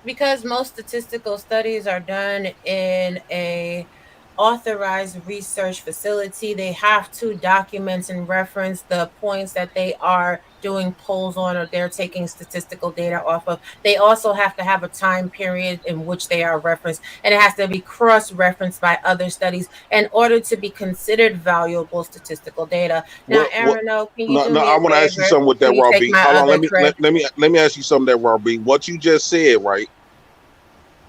Because most statistical studies are done in a authorized research facility. They have to document and reference the points that they are doing polls on or they're taking statistical data off of. They also have to have a time period in which they are referenced, and it has to be cross-referenced by other studies in order to be considered valuable statistical data. Now, What? Aaron, can you No, do no. me I a want to ask you favor? something with that, Can you Raw take B. my Hold on. other Let me credit? let me ask you something there, Raw B. What you just said, right?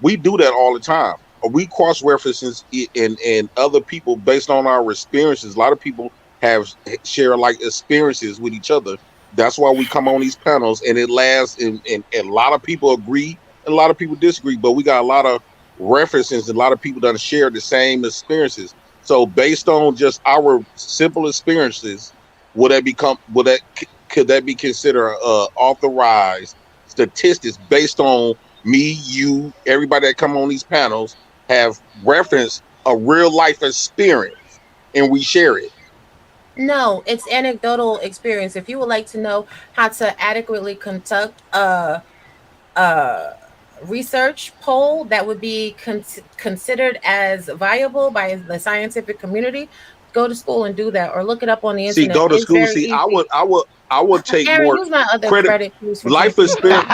We do that all the time. We cross references in other people based on our experiences. A lot of people have share like experiences with each other. That's why we come on these panels and it lasts. And a lot of people agree and a lot of people disagree. But we got a lot of references and a lot of people that share the same experiences. So based on just our simple experiences, would that become would that could that be considered authorized statistics based on me, you, everybody that come on these panels have referenced a real life experience and we share it. No, it's anecdotal experience. If you would like to know how to adequately conduct a research poll that would be considered as viable by the scientific community, go to school and do that, or look it up on the See, internet. go to It's school. very See, easy. I would take Aaron, more use my other credit, credit, please, for life drinking. experience.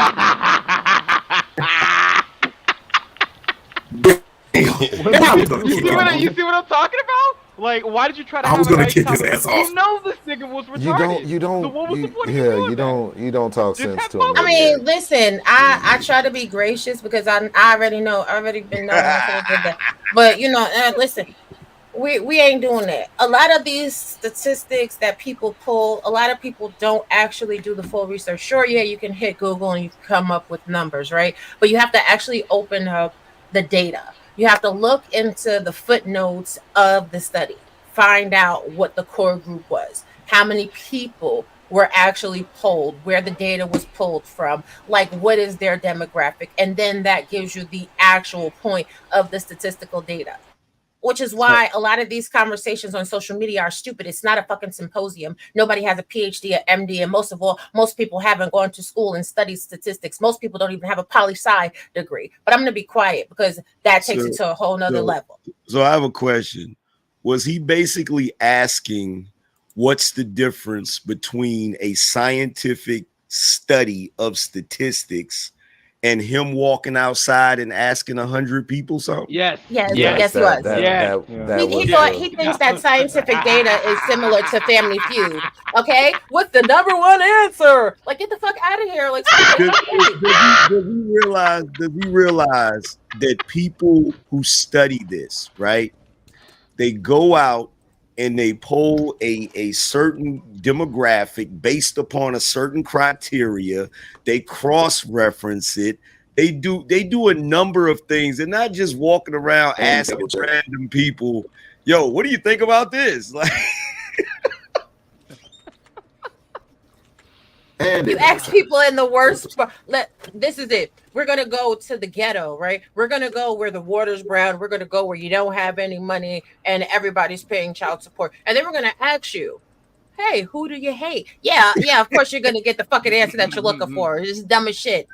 You see what I'm talking about? Like, why did you try to I have was a gonna nice kick his conversation? ass off. You know this nigga was You don't. retarded. You So don't. what was the You point of you yeah. doing that? You don't talk Just sense have to fun him I with like it. mean, that. listen, I try to be gracious because I already know, I already been known motherfuckers did that. But listen, we ain't doing that. A lot of these statistics that people pull, a lot of people don't actually do the full research. Sure, yeah, you can hit Google and you can come up with numbers, right? But you have to actually open up the data. You have to look into the footnotes of the study, find out what the core group was, how many people were actually polled, where the data was pulled from, like what is their demographic, and then that gives you the actual point of the statistical data, which is So why a lot of these conversations on social media are stupid. It's not a fucking symposium. Nobody has a PhD, a MD, and most of all, most people haven't gone to school and studied statistics. Most people don't even have a poli sci degree. But I'm going to be quiet because that takes it So, to a whole nother so, level. so I have a question. Was he basically asking what's the difference between a scientific study of statistics and him walking outside and asking 100 people something? Yes. Yes, Yes. yes, he was. Yes. That He was thought the. he thinks that scientific data is similar to Family Feud. Okay, what's the number one answer? Like, get the fuck out of here! Like, stupid. Does, It's great. does he realize that people who study this, right? They go out and they poll a certain demographic based upon a certain criteria. They cross-reference it. They do a number of things. They're not just walking around asking random people, yo, what do you think about this? Like, You ask people in the worst spot. This is it. We're gonna go to the ghetto, right? We're gonna go where the water's brown. We're gonna go where you don't have any money and everybody's paying child support. And then we're gonna ask you, hey, who do you hate? Yeah, yeah, of course you're gonna get the fucking answer that you're looking for. It's dumb as shit.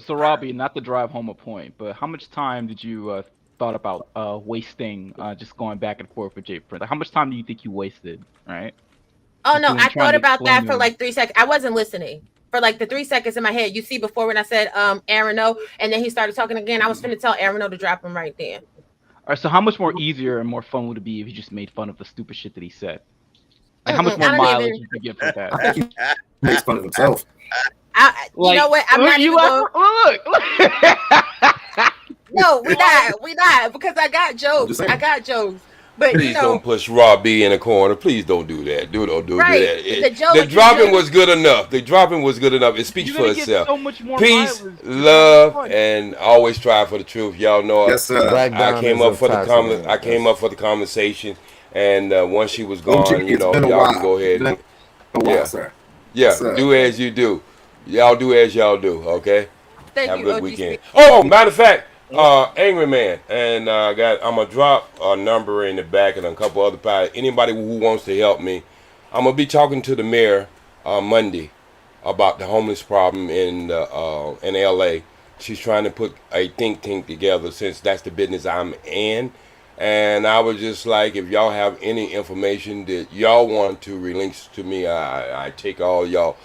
So Robbie, not to drive home a point, but how much time did you thought about wasting just going back and forth with Jay Prince? Like, how much time do you think you wasted, right? Oh Just no, doing I trying thought to about explain that to for him. like 3 seconds. I wasn't listening. For like the 3 seconds in my head. You see before when I said Aaron O, and then he started talking again, I was finna tell Aaron O to drop him right there. All right, so how much more easier and more fun would it be if you just made fun of the stupid shit that he said? Like, how much I more don't mileage even. would you get for that? I think he makes fun of himself. You know Like, what? I'm look, not you even laugh. going. Look. No, we not because I got jokes. I got jokes. But Please don't push Robbie in a corner. Please don't do that. Don't do right, that. the joke, The like the dropping joke. was good enough. The dropping was good enough. It speaks You're for gonna get itself. so much more Peace, mileage just having love, fun. and always strive for the truth. Y'all know Yes, sir. Black I Don came is up a for the toxic I man. came up for the conversation, and once she was OG, gone, it's been a y'all can while. go It's ahead been and a while, yeah, sir. Yes, yeah, sir. do as you do. Y'all do as y'all do. Okay. Thank Have a you, good OG weekend. Speed. Oh, matter of fact, Angry Man, and I'm gonna drop a number in the back and a couple other pilots. Anybody who wants to help me, I'm gonna be talking to the mayor Monday about the homeless problem in LA. She's trying to put a think tank together since that's the business I'm in. And I was just like, if y'all have any information that y'all want to relinquish to me, I take all y'all,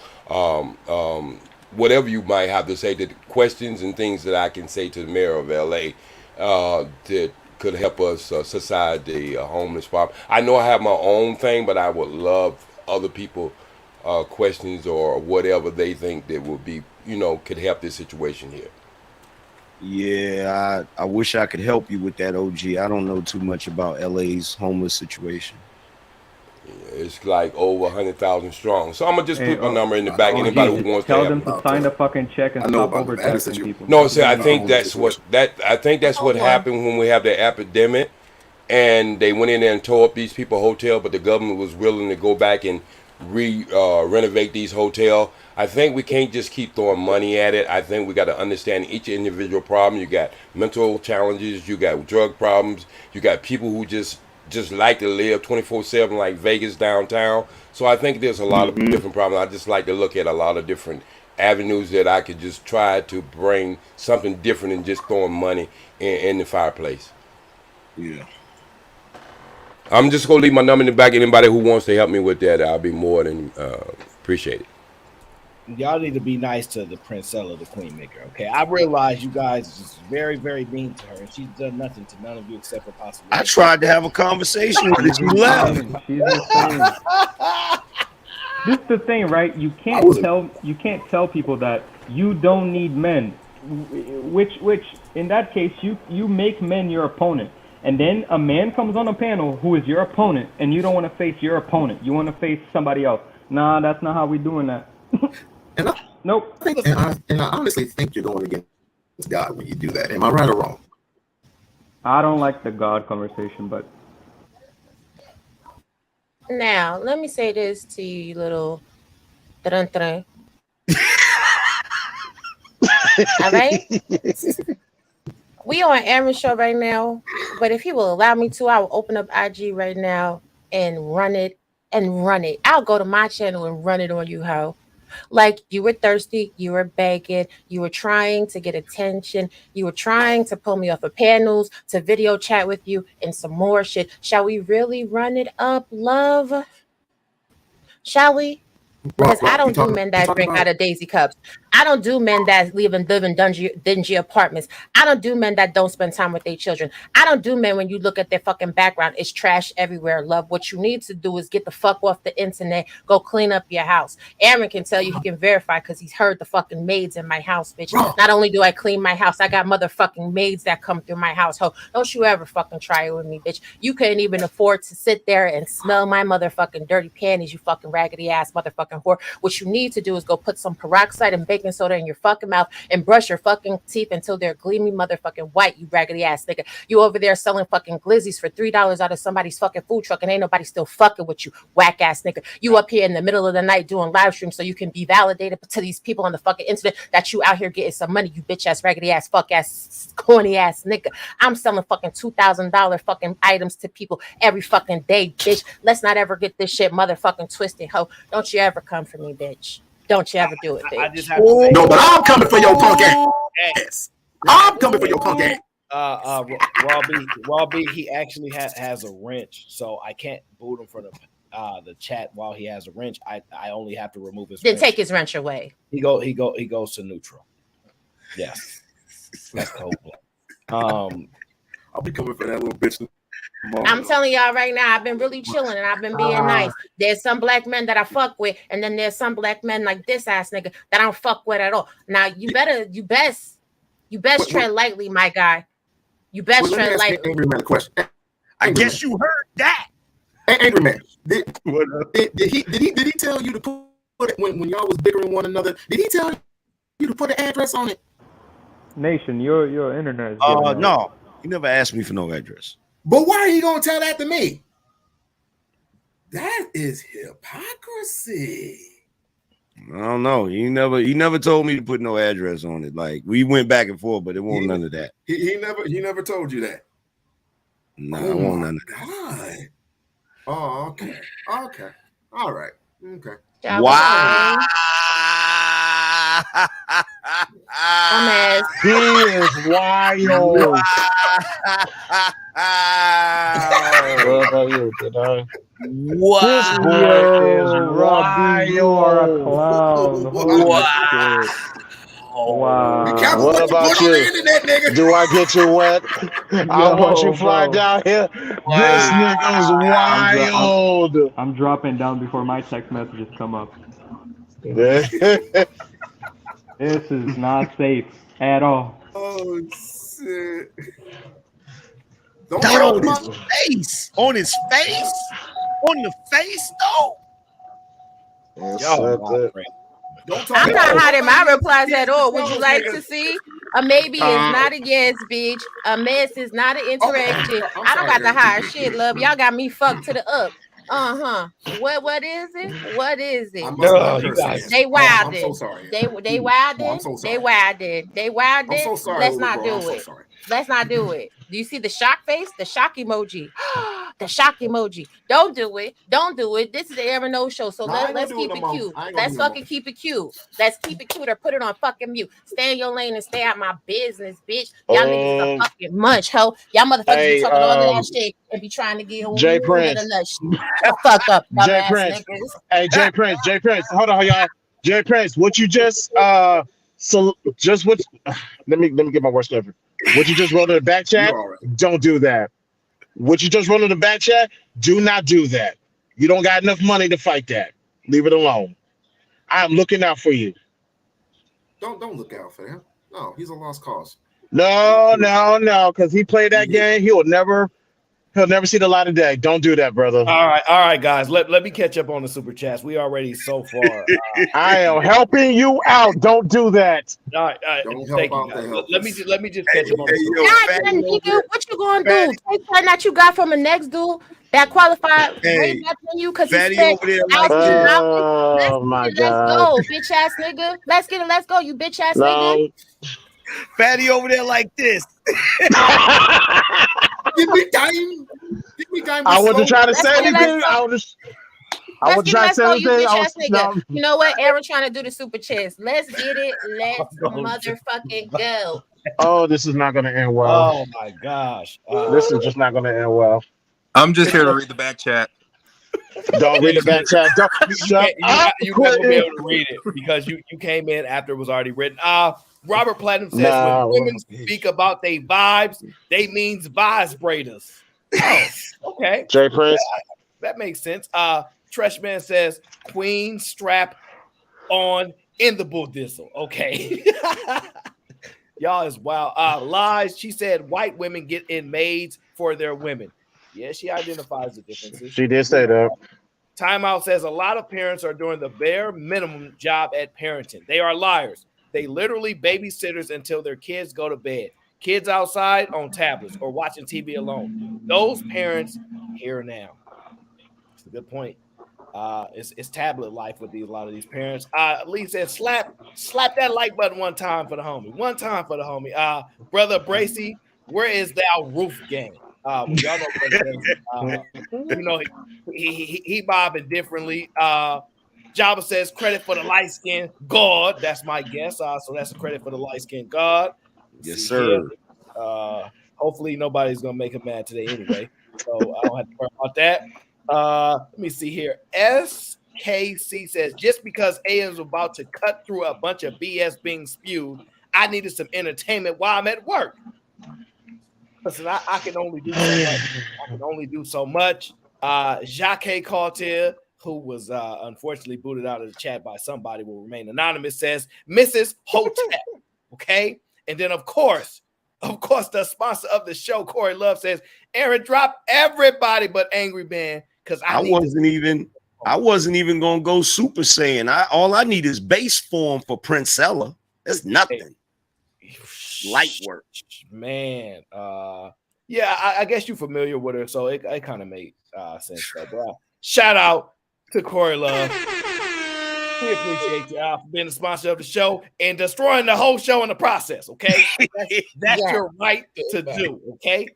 whatever you might have to say, the questions and things that I can say to the mayor of LA that could help us subside the homeless problem. I know I have my own thing, but I would love other people questions or whatever they think that would be, could help this situation here. Yeah, I wish I could help you with that, OG. I don't know too much about LA's homeless situation. It's like over 100,000 strong. So I'm gonna just put my number in the back. OG, Anybody who just wants tell to them help to me. sign the fucking check and stop over taxing people. No, see, I think that's what happened when we have the epidemic, and they went in there and tore up these people's hotel, but the government was willing to go back and renovate these hotels. I think we can't just keep throwing money at it. I think we got to understand each individual problem. You got mental challenges, you got drug problems, you got people who just like to live 24/7 like Vegas downtown. So I think there's a lot of different problems. I just like to look at a lot of different avenues that I could just try to bring something different than just throwing money in the fireplace. Yeah. I'm just gonna leave my number in the back. Anybody who wants to help me with that, I'll be more than appreciate it. Y'all need to be nice to the Princella, the Queen Maker. Okay, I realize you guys are just very, very mean to her, and she's done nothing to none of you except for possibly. I tried to have a conversation with her. You left. She's insane. This is the thing, right? You can't tell people that you don't need men. Which in that case you make men your opponent. And then a man comes on a panel who is your opponent, and you don't want to face your opponent. You want to face somebody else. Nah, that's not how we doing that. Nope. And I honestly think you're going against God when you do that. Am I right or wrong? I don't like the God conversation, but Now, let me say this to you, you little tran. All right? We on Aaron's show right now, but if he will allow me to, I will open up IG right now and run it. I'll go to my channel and run it on you, ho. Like you were thirsty, you were begging, you were trying to get attention, you were trying to pull me off of panels, to video chat with you, and some more shit. Shall we really run it up, love? Shall we? Because I don't do men that drink out of daisy cups. I don't do men that live in dingy apartments. I don't do men that don't spend time with their children. I don't do men when you look at their fucking background, it's trash everywhere, love. What you need to do is get the fuck off the internet, go clean up your house. Aaron can tell you, he can verify because he's heard the fucking maids in my house, bitch. Not only do I clean my house, I got motherfucking maids that come through my household. Don't you ever fucking try it with me, bitch. You couldn't even afford to sit there and smell my motherfucking dirty panties, you fucking raggedy ass motherfucking whore. What you need to do is go put some peroxide and baking soda in your fucking mouth and brush your fucking teeth until they're gleamy motherfucking white, you raggedy ass nigga. You over there selling fucking glizzies for $3 out of somebody's fucking food truck and ain't nobody still fucking with you, whack ass nigga. You up here in the middle of the night doing live streams so you can be validated to these people on the fucking internet that you out here getting some money, you bitch ass, raggedy ass, fuck ass, corny ass nigga. I'm selling fucking $2,000 fucking items to people every fucking day, bitch. Let's not ever get this shit motherfucking twisted, ho. Don't you ever come for me, bitch. Don't you ever do it, bitch. I just have to say, no, but I'm coming for your punk ass. I'm coming for your punk ass. Raw B, he actually has a wrench, so I can't boot him from the chat while he has a wrench. I only have to remove his. Then wrench. take his wrench away. He goes to neutral. Yes, that's cold. I'll be coming for that little bitch. I'm telling y'all right now, I've been really chilling and I've been being nice. There's some black men that I fuck with, and then there's some black men like this ass nigga that I don't fuck with at all. Now you best tread lightly, my guy. You best tread lightly. Angry man, a question. I guess you heard that. Angry man, did he tell you to put it when y'all was bickering one another? Did he tell you to put an address on it? Nation, your internet is no. He never asked me for no address. But why are you gonna tell that to me? That is hypocrisy. I don't know. He never told me to put no address on it. Like we went back and forth, but it won't none of that. He never told you that. No, it won't none of that. God. Oh, okay. Okay. All right. Okay. Wow. Dumbass. He is wild. What about you? Did I? This boy is Yo, Robbie, you are a wild. clown. Holy shit. Be careful Wow. What what you about put on the you? internet, nigga. Do I get you wet? I want you Yo, fly bro. down here. This Hey, nigga's wild. I'm dropping down before my text messages come up. This is not safe at all. Oh shit! Don't Not tell on him his face. On his face? On the face, though? Y'all not crazy. Don't talk I'm about not hiding my nobody replies else at to all. Would tell you us, like nigga. to see? A maybe is not a yes, bitch. A mess is not an interaction. I'm I don't sorry, got to Aaron. hide shit, love. Y'all got me fucked to the up. Uh-huh. What is it? What is I it? must not you curse guys. again. They I'm so wildin'. sorry. They Oh, I'm wildin'. so They sorry. wildin'. They I'm wildin'. so sorry, Let's little not bro. I'm do so it. sorry. Let's not do it. Do you see the shock face? The shock emoji. The shock emoji. Don't do it. Don't do it. This is the Aaron O show. So No, I ain't gonna let's do it keep no it more. cute. I ain't gonna do Let's it no more. fucking keep it cute. Let's keep it cute or put it on fucking mute. Stay in your lane and stay out my business, bitch. Y'all niggas is a fucking munch, ho. Y'all motherfuckers be Hey, talking all of that shit and be trying to get Jay ooh, the Prince. lush. The fuck up, Jay dumbass Prince. niggas. Hey, Jay Prince. Hold on, y'all. Jay Prince, what you just so just what let me get my words clear. What you just wrote in the back You chat, all right? don't do that. What you just wrote in the back chat, do not do that. You don't got enough money to fight that. Leave it alone. I'm looking out for you. Don't look out for him. No, he's a lost cause. No, because he played that game. He'll never see the light of day. Don't do that, brother. All right, guys. Let me catch up on the super chats. We already so far. I am helping you out. Don't do that. All right, Don't thank help you, out guys. the Let me just catch up on the super yo, chat. God fatty damn, over nigga, there. what you gonna Fatty, do? Take something that you got from the next dude that qualified way Hey, better than you because he fatty spent over there like thousands of this. dollars. Let's Oh get my it, let's God. go, bitch ass nigga. Let's get it, let's go, you bitch ass nigga. No. Fatty over there like this. Give me time. Give me time to I wasn't slow trying to Let's say get it, let's anything. go. I wasn't Let's get it, trying to let's say go, you anything. bitch I ass was nigga. no. You know what? Aaron trying to do the super chest. Let's get it, let's Oh, motherfucking go. Oh, this is not gonna end well. oh my gosh. This is just not gonna end well. I'm just here to read the back chat. Don't read the back chat. Don't shut up, You're not gonna be Quentin. able to read it because you came in after it was already written. Robert Platinum says when Nah. women speak about their vibes, they means vibrators. Oh, okay. Jay Prince. That makes sense. Trashman says queen strap on in the bull thistle. Okay. Y'all is wild. Lies. She said white women get in maids for their women. Yeah, she identifies the differences. She did say that. Timeout says a lot of parents are doing the bare minimum job at parenting. They are liars. They literally babysitters until their kids go to bed. Kids outside on tablets or watching TV alone. Those parents here now. It's a good point. It's tablet life with a lot of these parents. Lee said, slap that like button one time for the homie. One time for the homie. Brother Bracy, where is thou roof game? Well, y'all know Brother Bracy. You know he bobbing differently. Java says credit for the light skin God. That's my guess. So that's a credit for the light skin God. Yes, See sir. here. Hopefully nobody's gonna make him mad today anyway. So I don't have to worry about that. Let me see here. SKC says just because AM is about to cut through a bunch of BS being spewed, I needed some entertainment while I'm at work. Listen, I can only do so much. I can only do so much. Jacques Cartier, who was unfortunately booted out of the chat by somebody, will remain anonymous, says Mrs. Hotep. Okay. And then, of course, the sponsor of the show, Corey Love, says, Aaron, drop everybody but Angry Man because I wasn't even gonna go Super Saiyan. All I need is base form for Princella. That's nothing. Light work. Man. Yeah, I guess you're familiar with her, so it kind of made sense though. But shout out to Corey Love. We appreciate you for being the sponsor of the show and destroying the whole show in the process. Okay, that's your right to do. Okay,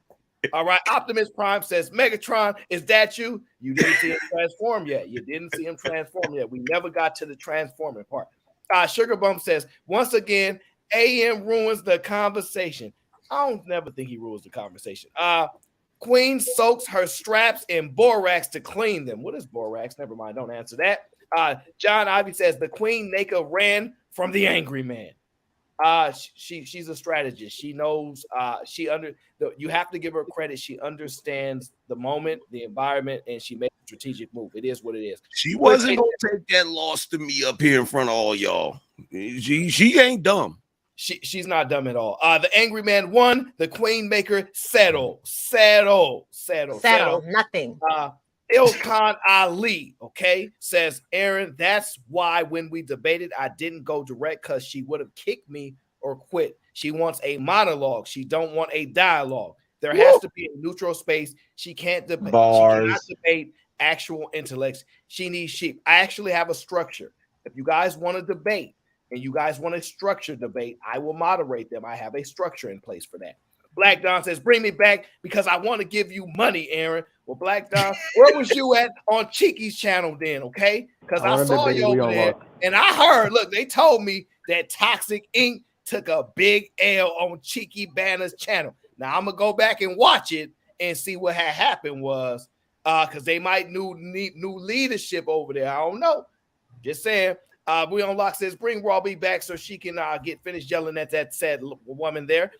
all right. Optimus Prime says, Megatron, is that you? You didn't see him transform yet. You didn't see him transform yet. We never got to the transforming part. Sugar Bump says, once again, AM ruins the conversation. I don't never think he ruins the conversation. Queen soaks her straps in borax to clean them. What is borax? Never mind. Don't answer that. John Ivy says the Queen Naka ran from the angry man. She's a strategist. She knows. You have to give her credit. She understands the moment, the environment, and she made a strategic move. It is what it is. She wasn't gonna take that loss to me up here in front of all y'all. She ain't dumb. She's not dumb at all. The angry man won. The queen maker settle. Nothing. Ilkan Ali, okay, says, Aaron, that's why when we debated, I didn't go direct because she would have kicked me or quit. She wants a monologue. She don't want a dialogue. There has to be a neutral space. She can't debate. She cannot debate actual intellects. She needs sheep. I actually have a structure. If you guys want to debate and you guys want a structured debate, I will moderate them. I have a structure in place for that. Black Don says, bring me back because I want to give you money, Aaron. Well, Black Don, where was you at on Cheeky's channel then, okay? Because I saw you over there, and I heard, look, they told me that Toxic Inc. took a big L on Cheeky Banner's channel. Now, I'm going to go back and watch it and see what had happened was, because they might need new leadership over there. I don't know. Just saying. We Unlock says, bring Robbie back so she can get finished yelling at that sad woman there.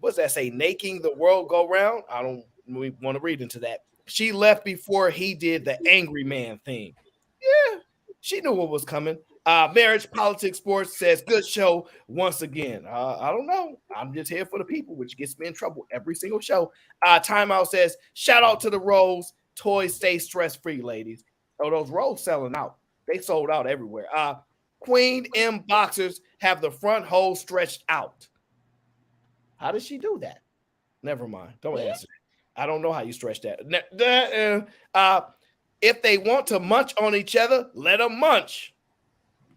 What's that say? Making the world go round? I don't want to read into that. She left before he did the angry man thing. Yeah, she knew what was coming. Marriage, Politics, Sports says, good show once again. I don't know. I'm just here for the people, which gets me in trouble every single show. Timeout says, shout out to the Rolls. Toys stay stress-free, ladies. Oh, those Rolls selling out. They sold out everywhere. Queen M boxers have the front hole stretched out. How does she do that? Never mind. Don't answer. I don't know how you stretch that. If they want to munch on each other, let them munch.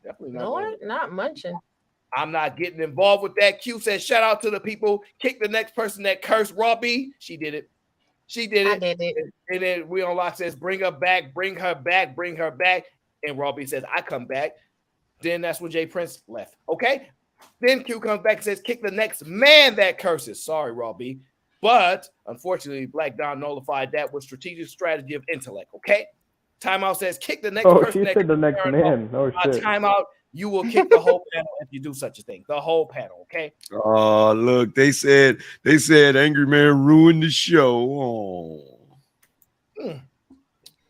Definitely not munching. I'm not getting involved with that. Q says, shout out to the people. Kick the next person that cursed Robbie. She did it. I did it. And then We Unlock says, bring her back, bring her back, bring her back. And Robbie says, I come back. Then that's when Jay Prince left. Okay. Then Q comes back and says, kick the next man that curses. Sorry, Robbie. But unfortunately, Black Don nullified that with strategic strategy of intellect. Okay. Timeout says, kick the next person. She said the next man. Oh, shit. Timeout. You will kick the whole panel if you do such a thing. The whole panel. Okay. Oh, look, they said Angry Man ruined the show. Oh.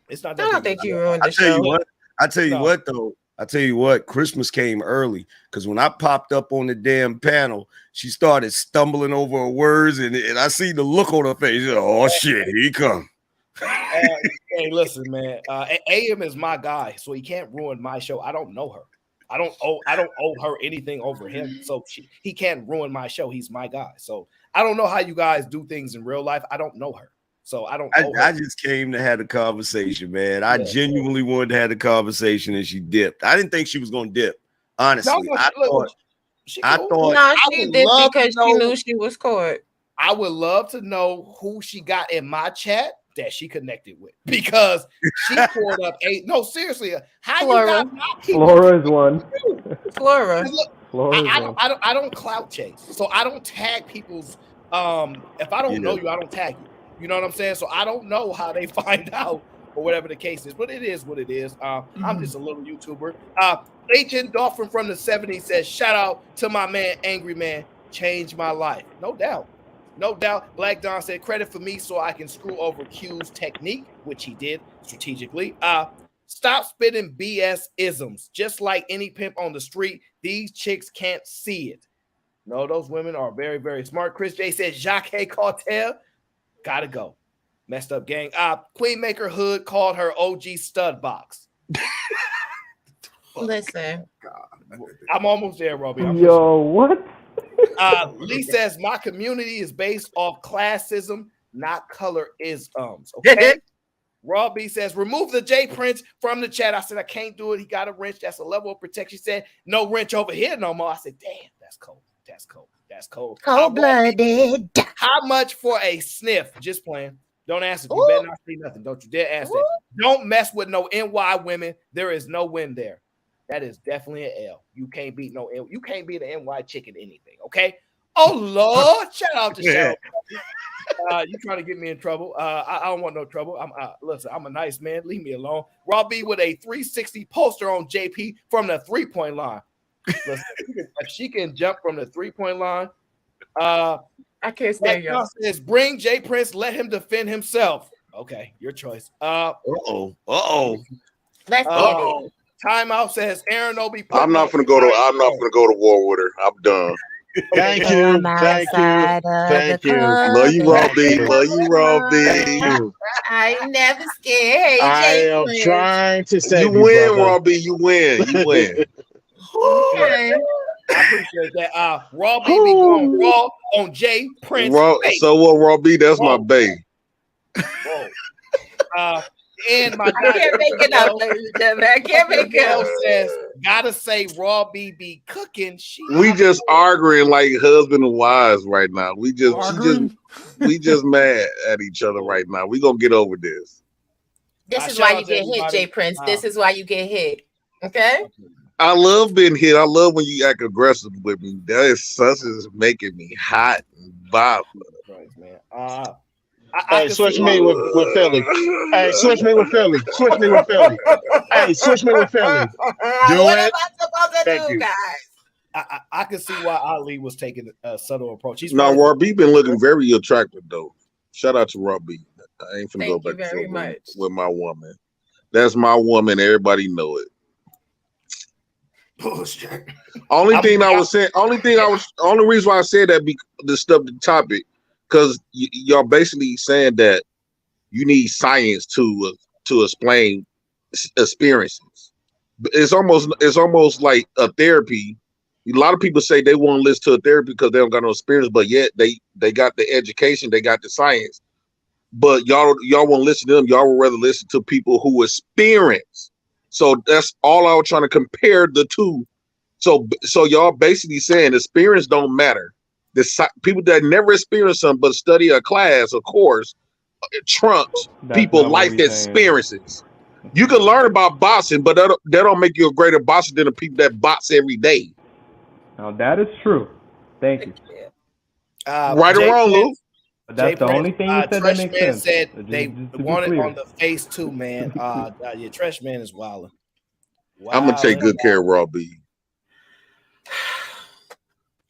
It's not that. I don't think you ruined the show. I tell you what, though. I tell you what, Christmas came early because when I popped up on the damn panel, she started stumbling over her words, and I see the look on her face. Oh shit, here he come. Hey, listen, man. AM is my guy, so he can't ruin my show. I don't know her. I don't owe her anything over him, so he can't ruin my show. He's my guy. So I don't know how you guys do things in real life. I don't know her. So I just came to have a conversation, man. I genuinely wanted to have a conversation, and she dipped. I didn't think she was going to dip. Honestly, I thought she did because she knew she was caught. I would love to know who she got in my chat that she connected with, because she poured up seriously. How Flora. You got my Flora is one. Flora. I don't clout chase, so I don't tag people's. If I don't know you, I don't tag you. You know what I'm saying? So I don't know how they find out or whatever the case is, but it is what it is. I'm just a little YouTuber. Agent Dolphin from the 70s says, shout out to my man, Angry Man, changed my life. No doubt. No doubt. Black Don said, credit for me so I can screw over Q's technique, which he did strategically. Stop spitting BS isms. Just like any pimp on the street, these chicks can't see it. No, those women are very, very smart. Chris J says, Jacques Cartel. Gotta go. Messed up gang. Queen Maker Hood called her OG stud box. Listen. I'm almost there, Robbie. What? Lee says, my community is based off classism, not colorisms. Okay. Robbie says, remove the J Prince from the chat. I said, I can't do it. He got a wrench. That's a level of protection. He said, no wrench over here no more. I said, damn, that's cold. That's cold. That's cold. Cold-blooded. How much for a sniff? Just playing. Don't answer. You better not say nothing. Don't you dare ask that. Don't mess with no NY women. There is no win there. That is definitely an L. You can't beat you can't beat an NY chicken anything, okay? Oh Lord, shout out to Cheryl. You trying to get me in trouble? I don't want no trouble. Listen, I'm a nice man. Leave me alone. Rob B with a 360 poster on JP from the 3-point line. Listen, if she can jump from the 3-point line, I can't stand y'all. Says bring J Prince, let him defend himself. Okay, your choice. Let's get it. Timeout says Aaron Obi. I'm not gonna go to war with her. I'm done. Thank you. Love you, Robbie. Love you, Robbie. I never scared. Hey, I Jay am Prince. trying to say You win, Robbie. You win. You win. Okay. I appreciate that. Robbie be going raw on Jay Prince. So what, Robbie? That's my bae. And my I can't make it up, ladies and gentlemen. I can't make it up. Says, gotta say, Raw B be cooking. We just arguing like husband and wives right now. We just mad at each other right now. We gonna get over this. This is why you get hit, Jay Prince. This is why you get hit. Okay. I love being hit. I love when you act aggressive with me. That is making me hot and violent. Right, man. Hey, switch me with Philly. Hey, switch me with Philly. Switch me with Philly. Hey, switch me with Philly. Do what it. am I supposed to Thank do, you. guys? I can see why Ali was taking a subtle approach. Now, Robbie been looking very attractive though. Shout out to Robbie. I ain't finna go Thank you back very to much. with my woman. That's my woman. Everybody know it. Bullshit. Only reason why I said that the stuff, the topic, because y'all basically saying that you need science to explain experiences. It's almost like a therapy. A lot of people say they won't listen to a therapy because they don't got no experience, but yet they got the education, they got the science. But y'all won't listen to them. Y'all would rather listen to people who experience. So that's all I was trying to compare the two. So y'all basically saying experience don't matter. People that never experience something but study a class, of course, trumps people life experiences. You can learn about boxing, but that don't make you a greater boxer than the people that box every day. Now that is true. Thank you. Right or wrong, Lou? That's the only thing you said that makes Man sense. said Just they to be want it clear. on the face too, man. Your Trash Man is wilding. I'm gonna take good care of Robbie.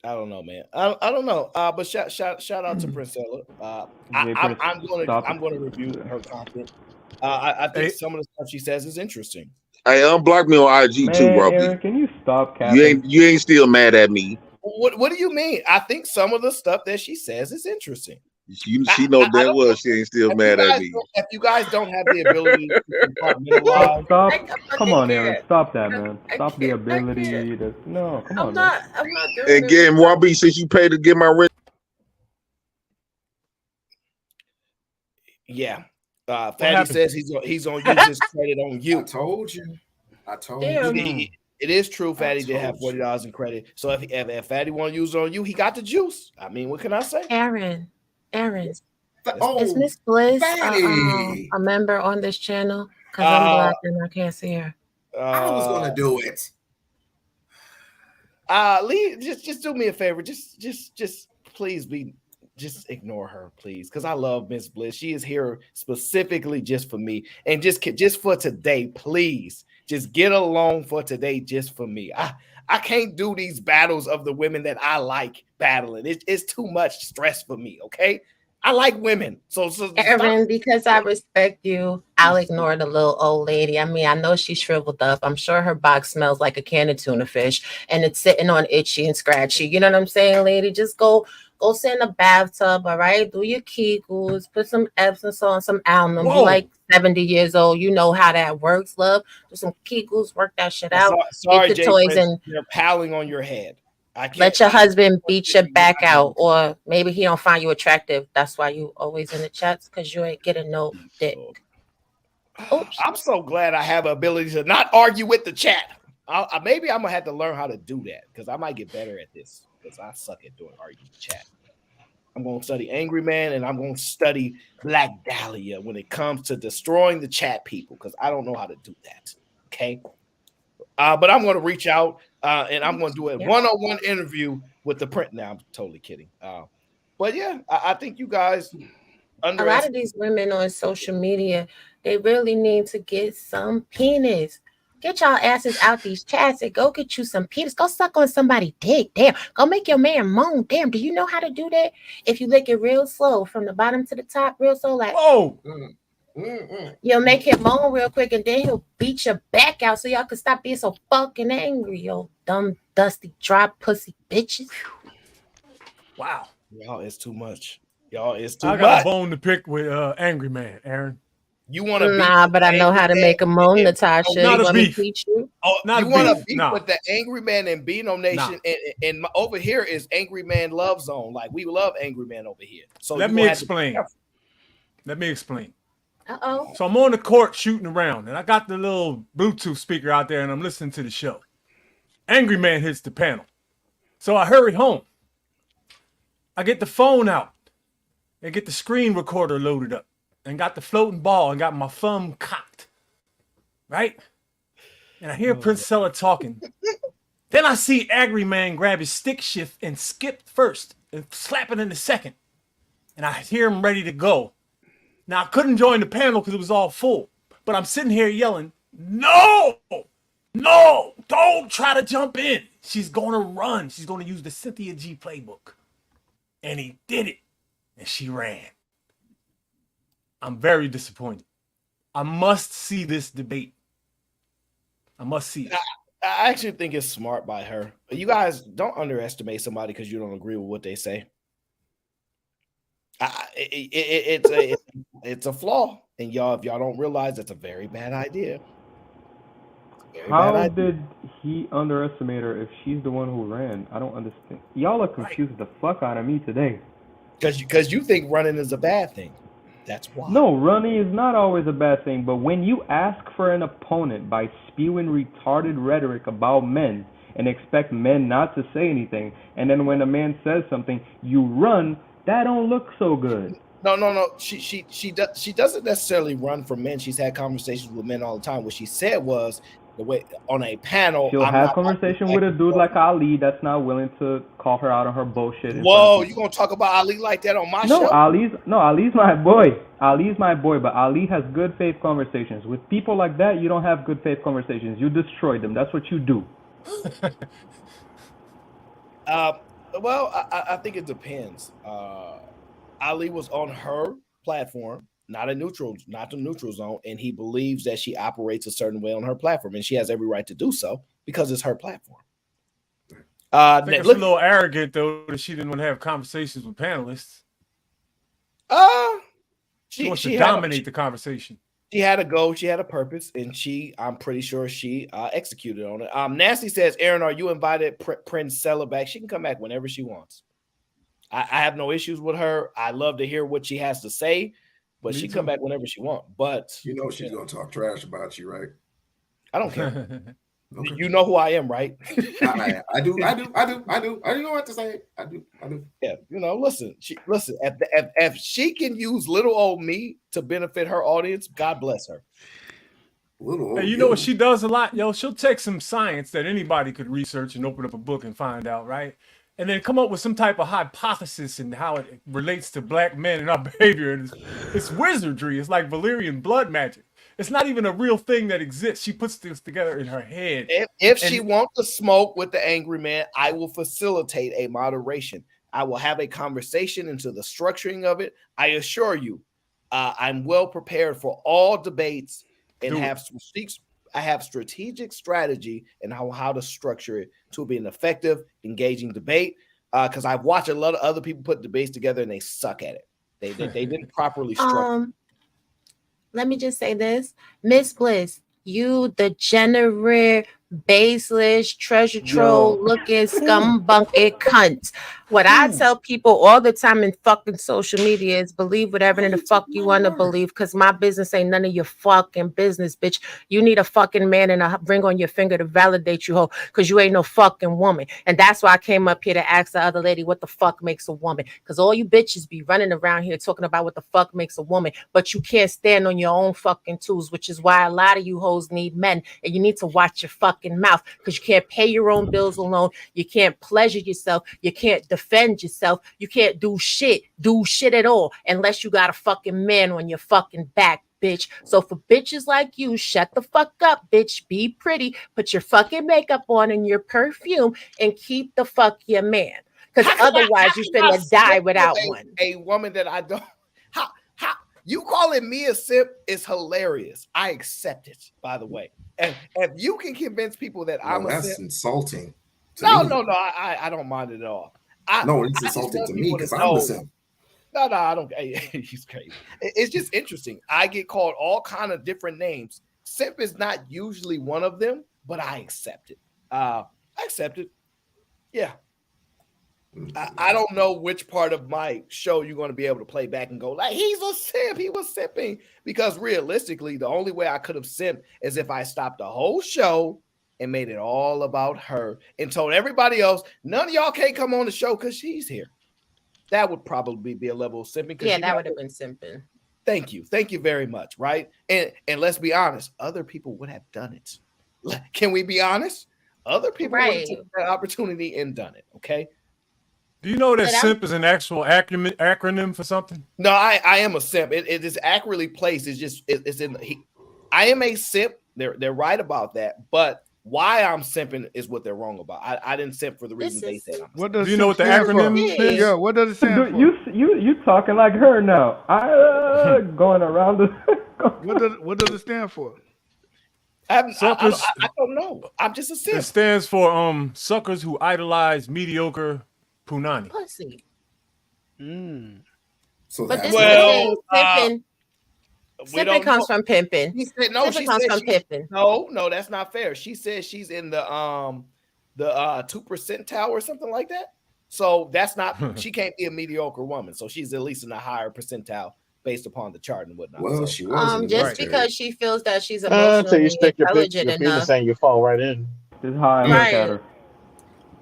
I don't know, man. I don't know. But shout out to Princella. I'm gonna review her content. I think some of the stuff she says is interesting. Hey, unblock me on IG too, Robbie. Aaron, can you stop capping? You ain't still mad at me. What do you mean? I think some of the stuff that she says is interesting. She know damn well she ain't still mad at me. If you guys don't have the ability to compartmentalize, Stop. Come on, Aaron. Stop that, man. Stop the ability to. No, come on, man. I'm not doing Again, Robbie, since you paid to get my rent. Yeah. Fatty says he's gonna use his credit on you. I told you. It is true. Fatty did have $40 in credit. So if Fatty want to use it on you, he got the juice. I mean, what can I say? Aaron, is Oh, Miss Bliss Fatty. a member on this channel? Because I'm black and I can't see her. I was gonna do it. Lee, just do me a favor. Just please just ignore her, please, because I love Miss Bliss. She is here specifically just for me, and just for today, please. Just get along for today, just for me. I can't do these battles of the women that I like battling. It's too much stress for me. Okay, I like women, so Aaron, because I respect you, I'll ignore the little old lady. I mean, I know she's shriveled up. I'm sure her box smells like a can of tuna fish, and it's sitting on itchy and scratchy. You know what I'm saying, lady? Just go sit in the bathtub, all right? Do your Kegels, put some Epsom salt and some alum. You like 70 years old. You know how that works, love. Do some Kegels, work that shit out. Sorry, Get Jay your toys Prince, and they're piling on your head. I can't let your husband beat your back out, or maybe he don't find you attractive. That's why you always in the chats, because you ain't getting no dick. Oops. I'm so glad I have the ability to not argue with the chat. Maybe I'm gonna have to learn how to do that, because I might get better at this, because I suck at doing arguing with chat. I'm gonna study Angry Man, and I'm gonna study Black Dahlia when it comes to destroying the chat people, because I don't know how to do that. Okay. But I'm going to reach out and I'm going to do a one-on-one interview with the print. Now I'm totally kidding. But yeah, I think you guys a lot of these women on social media, they really need to get some penis. Get y'all asses out these chats and go get you some penis. Go suck on somebody's dick. Damn. Go make your man moan. Damn. Do you know how to do that? If you lick it real slow from the bottom to the top, real slow, like whoa. You'll make him moan real quick and then he'll beat your back out so y'all can stop being so fucking angry, yo dumb, dusty, dry pussy bitches. Wow. Y'all is too much. Y'all is too I much. got a bone to pick with Angry Man, Aaron. You want to Nah, but I know how to make a moan, Natasha. Not you a want me beef. to teach you? Oh, Not you a want to beef. beef Nah. with the Angry Man and Beano Nation, and over here is Angry Man Love Zone. Like we love Angry Man over here. So Let me explain. Let me explain. Uh-oh. So I'm on the court shooting around, and I got the little Bluetooth speaker out there, and I'm listening to the show. Angry Man hits the panel. So I hurry home. I get the phone out and get the screen recorder loaded up and got the floating ball and got my thumb cocked. Right? And I hear Princella talking. Then I see Angry Man grab his stick shift and skip first and slap it in the second. And I hear him ready to go. Now, I couldn't join the panel because it was all full. But I'm sitting here yelling, no, don't try to jump in. She's going to run. She's going to use the Cynthia G playbook. And he did it. And she ran. I'm very disappointed. I must see this debate. I must see it. I actually think it's smart by her. You guys don't underestimate somebody because you don't agree with what they say. It's a flaw, and y'all, if y'all don't realize, it's a very bad idea. How did he underestimate her if she's the one who ran? I don't understand. Y'all are confused the fuck out of me today. Because you think running is a bad thing. That's why. No, running is not always a bad thing, but when you ask for an opponent by spewing retarded rhetoric about men and expect men not to say anything, and then when a man says something, you run, that don't look so good. No. She doesn't necessarily run from men. She's had conversations with men all the time. What she said was the way on a panel. She'll have conversation with a dude like Ali that's not willing to call her out on her bullshit. Whoa, you gonna talk about Ali like that on my show? Ali's my boy. Ali's my boy, but Ali has good faith conversations. With people like that, you don't have good faith conversations. You destroy them. That's what you do. Well, I think it depends. Ali was on her platform, not the neutral zone, and he believes that she operates a certain way on her platform, and she has every right to do so because it's her platform. I think it's a little arrogant though that she didn't want to have conversations with panelists. She wants to dominate the conversation. She had a goal, she had a purpose, and I'm pretty sure she executed on it. Nasty says, Aaron, are you invited Princella back? She can come back whenever she wants. I have no issues with her. I love to hear what she has to say, but she come back whenever she wants. But you know she's gonna talk trash about you, right? I don't care. Okay. You know who I am, right? I do. I don't know what to say. I do. Yeah, listen. If she can use little old me to benefit her audience, God bless her. Hey, you know what she does a lot, yo? She'll take some science that anybody could research and open up a book and find out, right? And then come up with some type of hypothesis and how it relates to black men and our behavior. And it's wizardry. It's like Valyrian blood magic. It's not even a real thing that exists. She puts this together in her head. If she wants to smoke with the angry man, I will facilitate a moderation. I will have a conversation into the structuring of it. I assure you, I'm well prepared for all debates and I have strategic strategy and how to structure it to be an effective, engaging debate. Because I've watched a lot of other people put debates together and they suck at it. They didn't properly structure. Let me just say this, Miss Bliss, you degenerate, baseless, treasure troll looking scumbucket cunt. What I tell people all the time in fucking social media is believe whatever the fuck you want to believe, because my business ain't none of your fucking business, bitch. You need a fucking man and a ring on your finger to validate you, ho, because you ain't no fucking woman. And that's why I came up here to ask the other lady what the fuck makes a woman, because all you bitches be running around here talking about what the fuck makes a woman, but you can't stand on your own fucking tools, which is why a lot of you hoes need men, and you need to watch your fucking fucking mouth because you can't pay your own bills alone. You can't pleasure yourself. You can't defend yourself. You can't do shit at all unless you got a fucking man on your fucking back, bitch. So for bitches like you, shut the fuck up, bitch. Be pretty. Put your fucking makeup on and your perfume and keep the fuck your man. Because otherwise you finna die without one. A woman that I don't. How you calling me a simp is hilarious. I accept it, by the way. And if you can convince people that I'm a that's simp, insulting. No, I don't mind it at all. No, it's insulting to me because I'm the simp. No, I don't. He's crazy. It's just interesting. I get called all kind of different names. Simp is not usually one of them, but I accept it. I accept it. Yeah. I don't know which part of my show you're going to be able to play back and go like he's a simp. He was simping because realistically, the only way I could have simped is if I stopped the whole show and made it all about her and told everybody else, none of y'all can't come on the show because she's here. That would probably be a level of simping. Yeah, that would have been simping. Thank you very much. Right, and let's be honest, other people would have done it. Can we be honest? Other people would have taken that opportunity and done it. Okay. Do you know that simp is an actual acronym for something? No, I am a simp. It is accurately placed. It's just it's in. I am a simp. They're right about that. But why I'm simping is what they're wrong about. I didn't simp for the reason they said. What does you know what the acronym is? Yeah, what does it stand for? You talking like her now? Going around the. What does it stand for? I don't know. I'm just a simp. It stands for suckers who idolize mediocre punani. Pussy. So but this simping comes from pimping. She said no. She comes from pimping. No, that's not fair. She said she's in the 2% or something like that. So that's not. She can't be a mediocre woman. So she's at least in a higher percentile based upon the chart and whatnot. Well, she was just because she feels that she's emotionally intelligent enough. Saying you fall right in. This high look at her.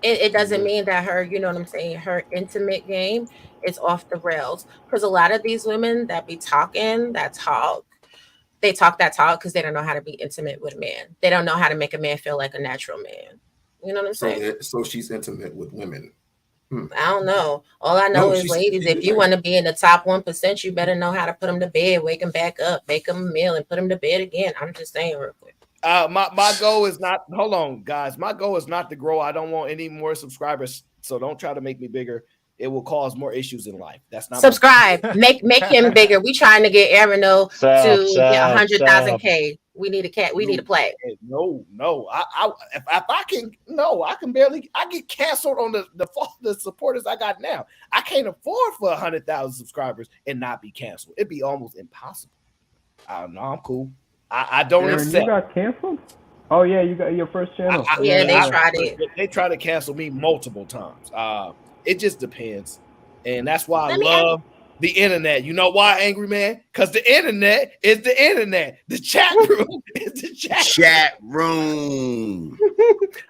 It doesn't mean that her, you know what I'm saying, her intimate game is off the rails. Because a lot of these women that be talking that talk because they don't know how to be intimate with a man. They don't know how to make a man feel like a natural man. You know what I'm saying? So she's intimate with women. I don't know. All I know is, ladies, if you want to be in the top 1%, you better know how to put them to bed, wake them back up, make them a meal, and put them to bed again. I'm just saying real quick. My goal is not. Hold on, guys. My goal is not to grow. I don't want any more subscribers. So don't try to make me bigger. It will cause more issues in life. That's not subscribe. make him bigger. We trying to get Aaron to get 100,000 K. We need a cat. We need a plaque. No. If I can, no, I can barely. I get canceled on the supporters I got now. I can't afford for 100,000 subscribers and not be canceled. It'd be almost impossible. I don't know. I'm cool. I don't Aaron, accept. You got canceled? Oh yeah, you got your first channel. They tried it. They tried to cancel me multiple times. It just depends, and that's why I love the internet. You know why, Angry Man? Because the internet is the internet. The chat room is the chat room.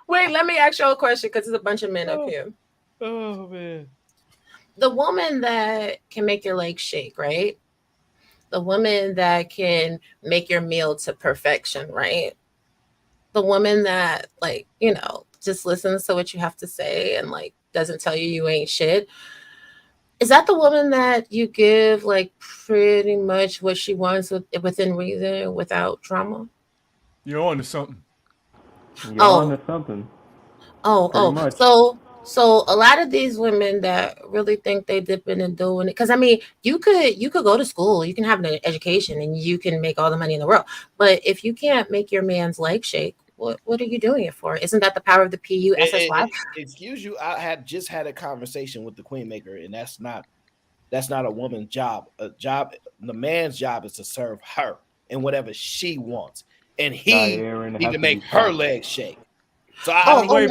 Wait, let me ask you a question because there's a bunch of men up here. Oh man, the woman that can make your legs shake, right? The woman that can make your meal to perfection, right? The woman that, like, you know, just listens to what you have to say and, like, doesn't tell you ain't shit. Is that the woman that you give, like, pretty much what she wants within reason, without drama? You're on to something. You're on to something. So a lot of these women that really think they dipping and doing it, because I mean, you could go to school, you can have an education, and you can make all the money in the world. But if you can't make your man's leg shake, what are you doing it for? Isn't that the power of the PUSSY? Excuse you, I had just had a conversation with the Queen Maker, and that's not a woman's job. The man's job is to serve her and whatever she wants, and he need to make her legs shake. So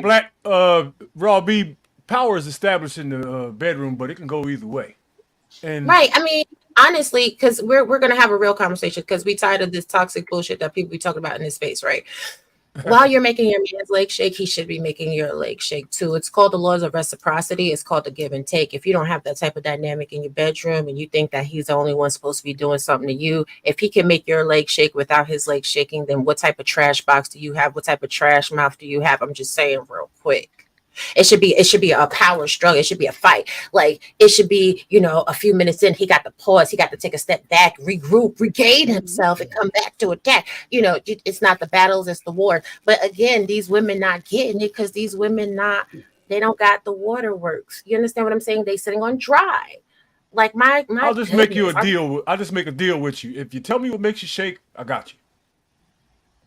Black Raw B, power is established in the bedroom, but it can go either way. And right. I mean, honestly, because we're gonna have a real conversation because we tired of this toxic bullshit that people be talking about in this space, right? While you're making your man's leg shake, he should be making your leg shake too. It's called the laws of reciprocity. It's called the give and take. If you don't have that type of dynamic in your bedroom and you think that he's the only one supposed to be doing something to you, if he can make your leg shake without his leg shaking, then what type of trash box do you have? What type of trash mouth do you have? I'm just saying real quick. It should be a power struggle. It should be a fight. Like it should be, a few minutes in, he got to pause. He got to take a step back, regroup, regain himself, and come back to attack. It's not the battles, it's the war. But again, these women not getting it because these women they don't got the waterworks. You understand what I'm saying? They sitting on dry. Like my I'll just make you a goodness. deal. I'll just make a deal with you. If you tell me what makes you shake, I got you.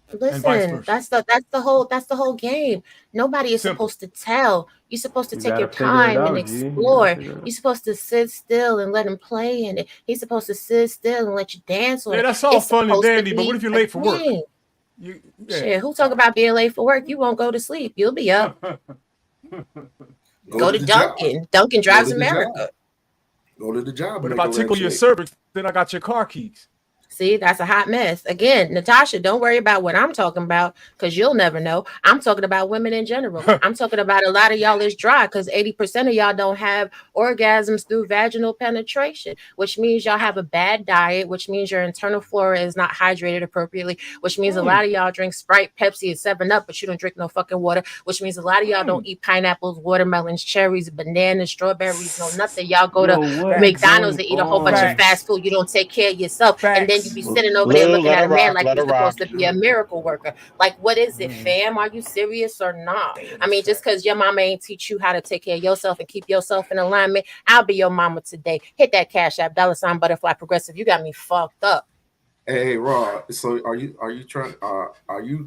And vice Listen, versa. that's the whole game. Nobody is Simple. supposed to tell. You're supposed to You take gotta your figure it time and out, G. You gotta explore. figure it out. You're supposed to sit still and let him play in it. He's supposed to sit still and let you dance on Yeah, it. that's all It's fun and supposed to dandy, but what be if you're a late for work? game. Yeah. Shit, who talk about being late for work? You won't go to sleep. You'll be up. Go to the job. Dunkin'. Dunkin' Go drives to the job. America. Go to the job. But and if make I a leg tickle your shake. cervix, then I got your car keys. See, that's a hot mess. Again, Natasha, don't worry about what I'm talking about because you'll never know. I'm talking about women in general. I'm talking about a lot of y'all is dry because 80% of y'all don't have orgasms through vaginal penetration, which means y'all have a bad diet, which means your internal flora is not hydrated appropriately, which means a lot of y'all drink Sprite, Pepsi, and 7-Up, but you don't drink no fucking water, which means a lot of y'all don't eat pineapples, watermelons, cherries, bananas, strawberries, no nothing. Y'all go to Yo, what is McDonald's going and eat a whole bunch of on? fast food. You don't take care of yourself. And then you Facts. be sitting over there Blue, looking let at her a man rock. like Let you're her rock. supposed to be a miracle worker. Like, what is it, fam? Are you serious or not? I mean, just because your mama ain't teach you how to take care of yourself and keep yourself in alignment, I'll be your mama today. Hit that Cash App, $ butterfly progressive. You got me fucked up. Hey, Raw. So are you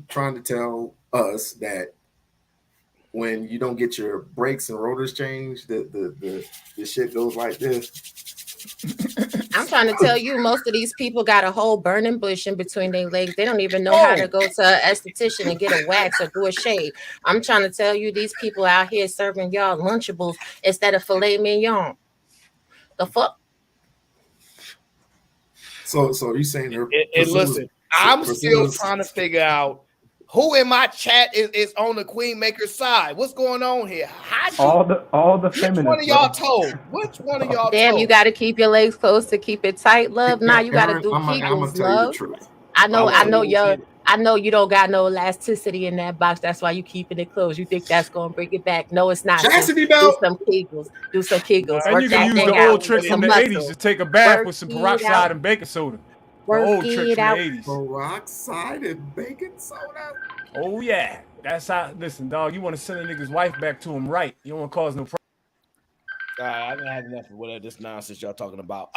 trying to tell us that when you don't get your brakes and rotors changed, the shit goes like this? I'm trying to tell you, most of these people got a whole burning bush in between their legs. They don't even know how to go to an esthetician and get a wax or do a shave. I'm trying to tell you, these people out here serving y'all Lunchables instead of filet mignon. The fuck? So are you saying they're And listen, I'm still Priscilla's trying to figure out who in my chat is on the Queen Maker's side. What's going on here? How you? All the Which one feminists, of y'all bro. told? Which one of y'all Damn, you told? got to keep your legs closed to keep it tight, love. Nah, you got to Aaron, do I'm gonna Kegels, tell you the love. truth. I know, I know, Oh you shit. I know you don't got no elasticity in that box. That's why you keeping it closed. You think that's gonna bring it back? No, it's not, sis. Chastity Do belt. some Kegels. Do some Kegels. And Work you can that use the thing old out. trick Get from some the 80s muscle. to take a bath Work with some it out. peroxide and baking soda. The Work old trick it from the out. 80s. Peroxide and baking soda. Oh, yeah. That's how, listen, dog, you want to send a nigga's wife back to him right. You don't want to cause no problems. I've had enough of whatever this nonsense y'all talking about.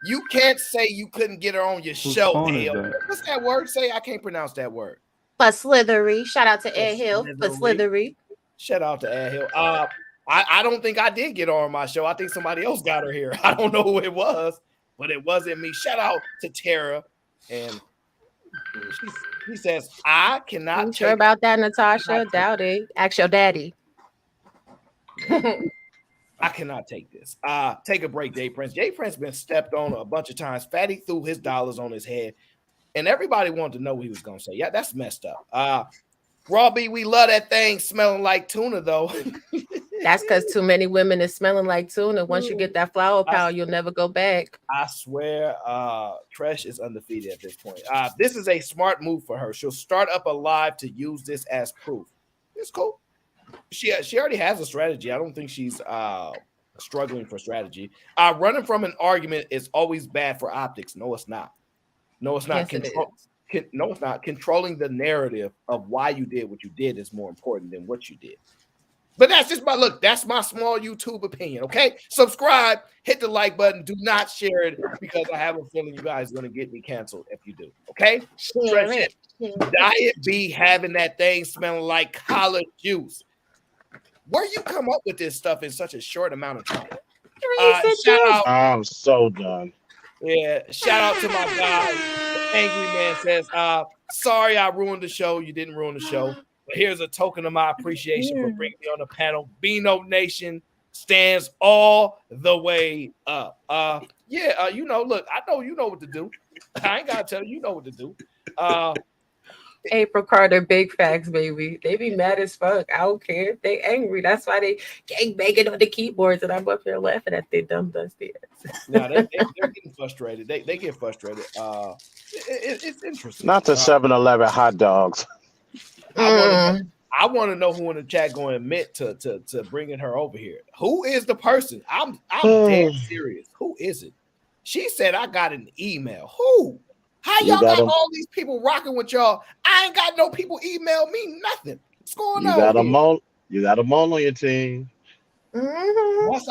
You can't say you couldn't get her on your Whose show. phone is Hell, that? what's that word? Say I can't pronounce that word. For Slithery. Shout out to Ed Hill for Slithery. Slithery. Shout out to Ad Hill. I don't think I did get her on my show. I think somebody else got her here. I don't know who it was, but it wasn't me. Shout out to Tara. And she says, I cannot You take sure about that, Natasha? Doubt it. Ask your daddy. I cannot take this. Take a break, Jay Prince. Jay Prince been stepped on a bunch of times. Fatty threw his dollars on his head, and everybody wanted to know what he was gonna say. Yeah, that's messed up. Robbie, we love that thing smelling like tuna, though. That's because too many women is smelling like tuna. Once you get that flower power, you'll never go back. I swear, Tresh is undefeated at this point. This is a smart move for her. She'll start up a live to use this as proof. It's cool. She already has a strategy. I don't think she's struggling for strategy. Running from an argument is always bad for optics. No, it's not. No, it's not. Yes, it No, it's not. Controlling the narrative of why you did what you did is more important than what you did. But that's just that's my small YouTube opinion. Okay. Subscribe, hit the like button. Do not share it because I have a feeling you guys are going to get me canceled if you do. Okay. Share it. Diet B having that thing smelling like collard juice. Where you come up with this stuff in such a short amount of time? Shout out. I'm so done. Yeah, shout out to my guy. The Angry Man says, sorry I ruined the show. You didn't ruin the show. But here's a token of my appreciation for bringing me on the panel. Beano Nation stands all the way up. Look, I know you know what to do. I ain't gotta tell you, you know what to do. April Carter, big facts, baby. They be mad as fuck. I don't care. They angry. That's why they gang banging on the keyboards, and I'm up here laughing at their dumb dusty ass. Now they're getting frustrated. They get frustrated. It's interesting. Not the 7-Eleven hot dogs. I want to know who in the chat going to admit to bringing her over here. Who is the person? I'm dead serious. Who is it? She said I got an email. Who? How y'all got all these people rocking with y'all? I ain't got no people email me nothing. What's going on? You got a mole on your team. Once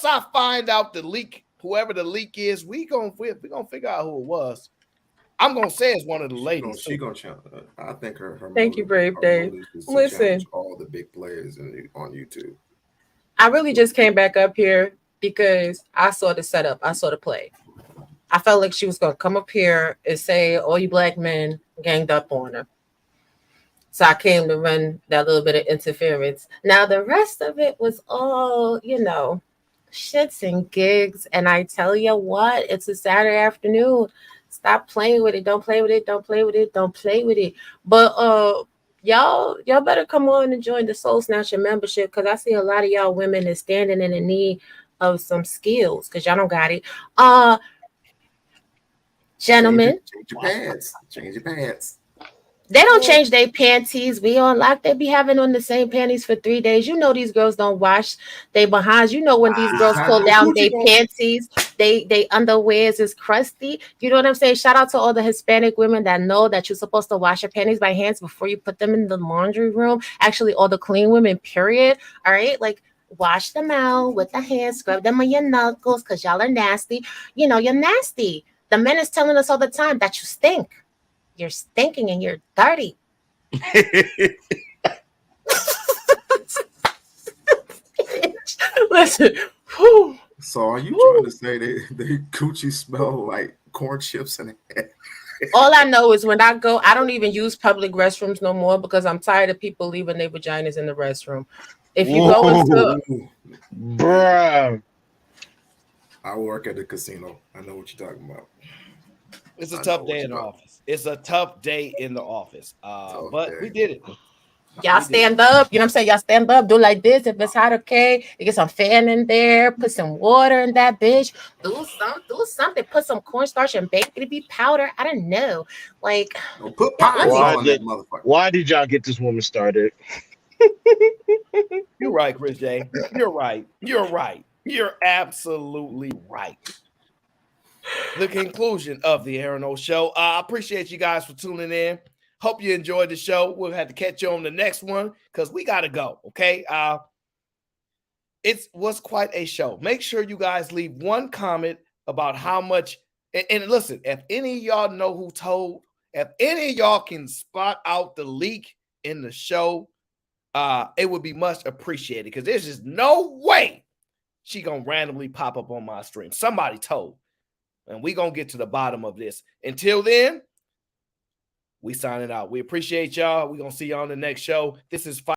I find out the leak, whoever the leak is, we gonna figure out who it was. I'm gonna say it's one of the ladies. She gonna challenge. I think her. Thank you, Brave Dave. Listen, all the big players on YouTube. I really just came back up here because I saw the setup. I saw the play. I felt like she was gonna come up here and say, "All you black men ganged up on her." So I came to run that little bit of interference. Now the rest of it was all, shits and gigs. And I tell you what, it's a Saturday afternoon. Stop playing with it. Don't play with it. Don't play with it. Don't play with it. But y'all better come on and join the Soul Snatcher membership, because I see a lot of y'all women is standing in the need of some skills because y'all don't got it. Gentlemen, change your pants. Change your pants. They don't change their panties. We on lock. They be having on the same panties for 3 days. You know these girls don't wash they behinds. You know when these girls pull down their panties, they underwears is crusty. You know what I'm saying? Shout out to all the Hispanic women that know that you're supposed to wash your panties by hands before you put them in the laundry room. Actually, all the clean women, period. All right, like wash them out with the hands, scrub them on your knuckles, because y'all are nasty. You're nasty. The men is telling us all the time that you stink. You're stinking and you're dirty. Listen. Whew. So are you trying to say they coochie smell like corn chips and all I know is when I go, I don't even use public restrooms no more because I'm tired of people leaving their vaginas in the restroom. If you go into bruh, I work at the casino. I know what you're talking about. It's a tough day in the office. It's a tough day in the office. But we did it. Y'all stand up. You know what I'm saying? Y'all stand up. Do like this. If it's hot, okay. You get some fan in there. Put some water in that bitch. Do something. Put some cornstarch and baby powder. I don't know. Like, put pies on that motherfucker. Why did y'all get this woman started? You're right, Chris J. You're right. You're right. You're absolutely right. The conclusion of the Aaron O Show. I appreciate you guys for tuning in. Hope you enjoyed the show. We'll have to catch you on the next one because we got to go, okay? It was quite a show. Make sure you guys leave one comment about how much, and listen, if any of y'all know who told, if any of y'all can spot out the leak in the show, it would be much appreciated because there's just no way she going to randomly pop up on my stream. Somebody told. And we're going to get to the bottom of this. Until then, we signing out. We appreciate y'all. We're going to see y'all on the next show. This is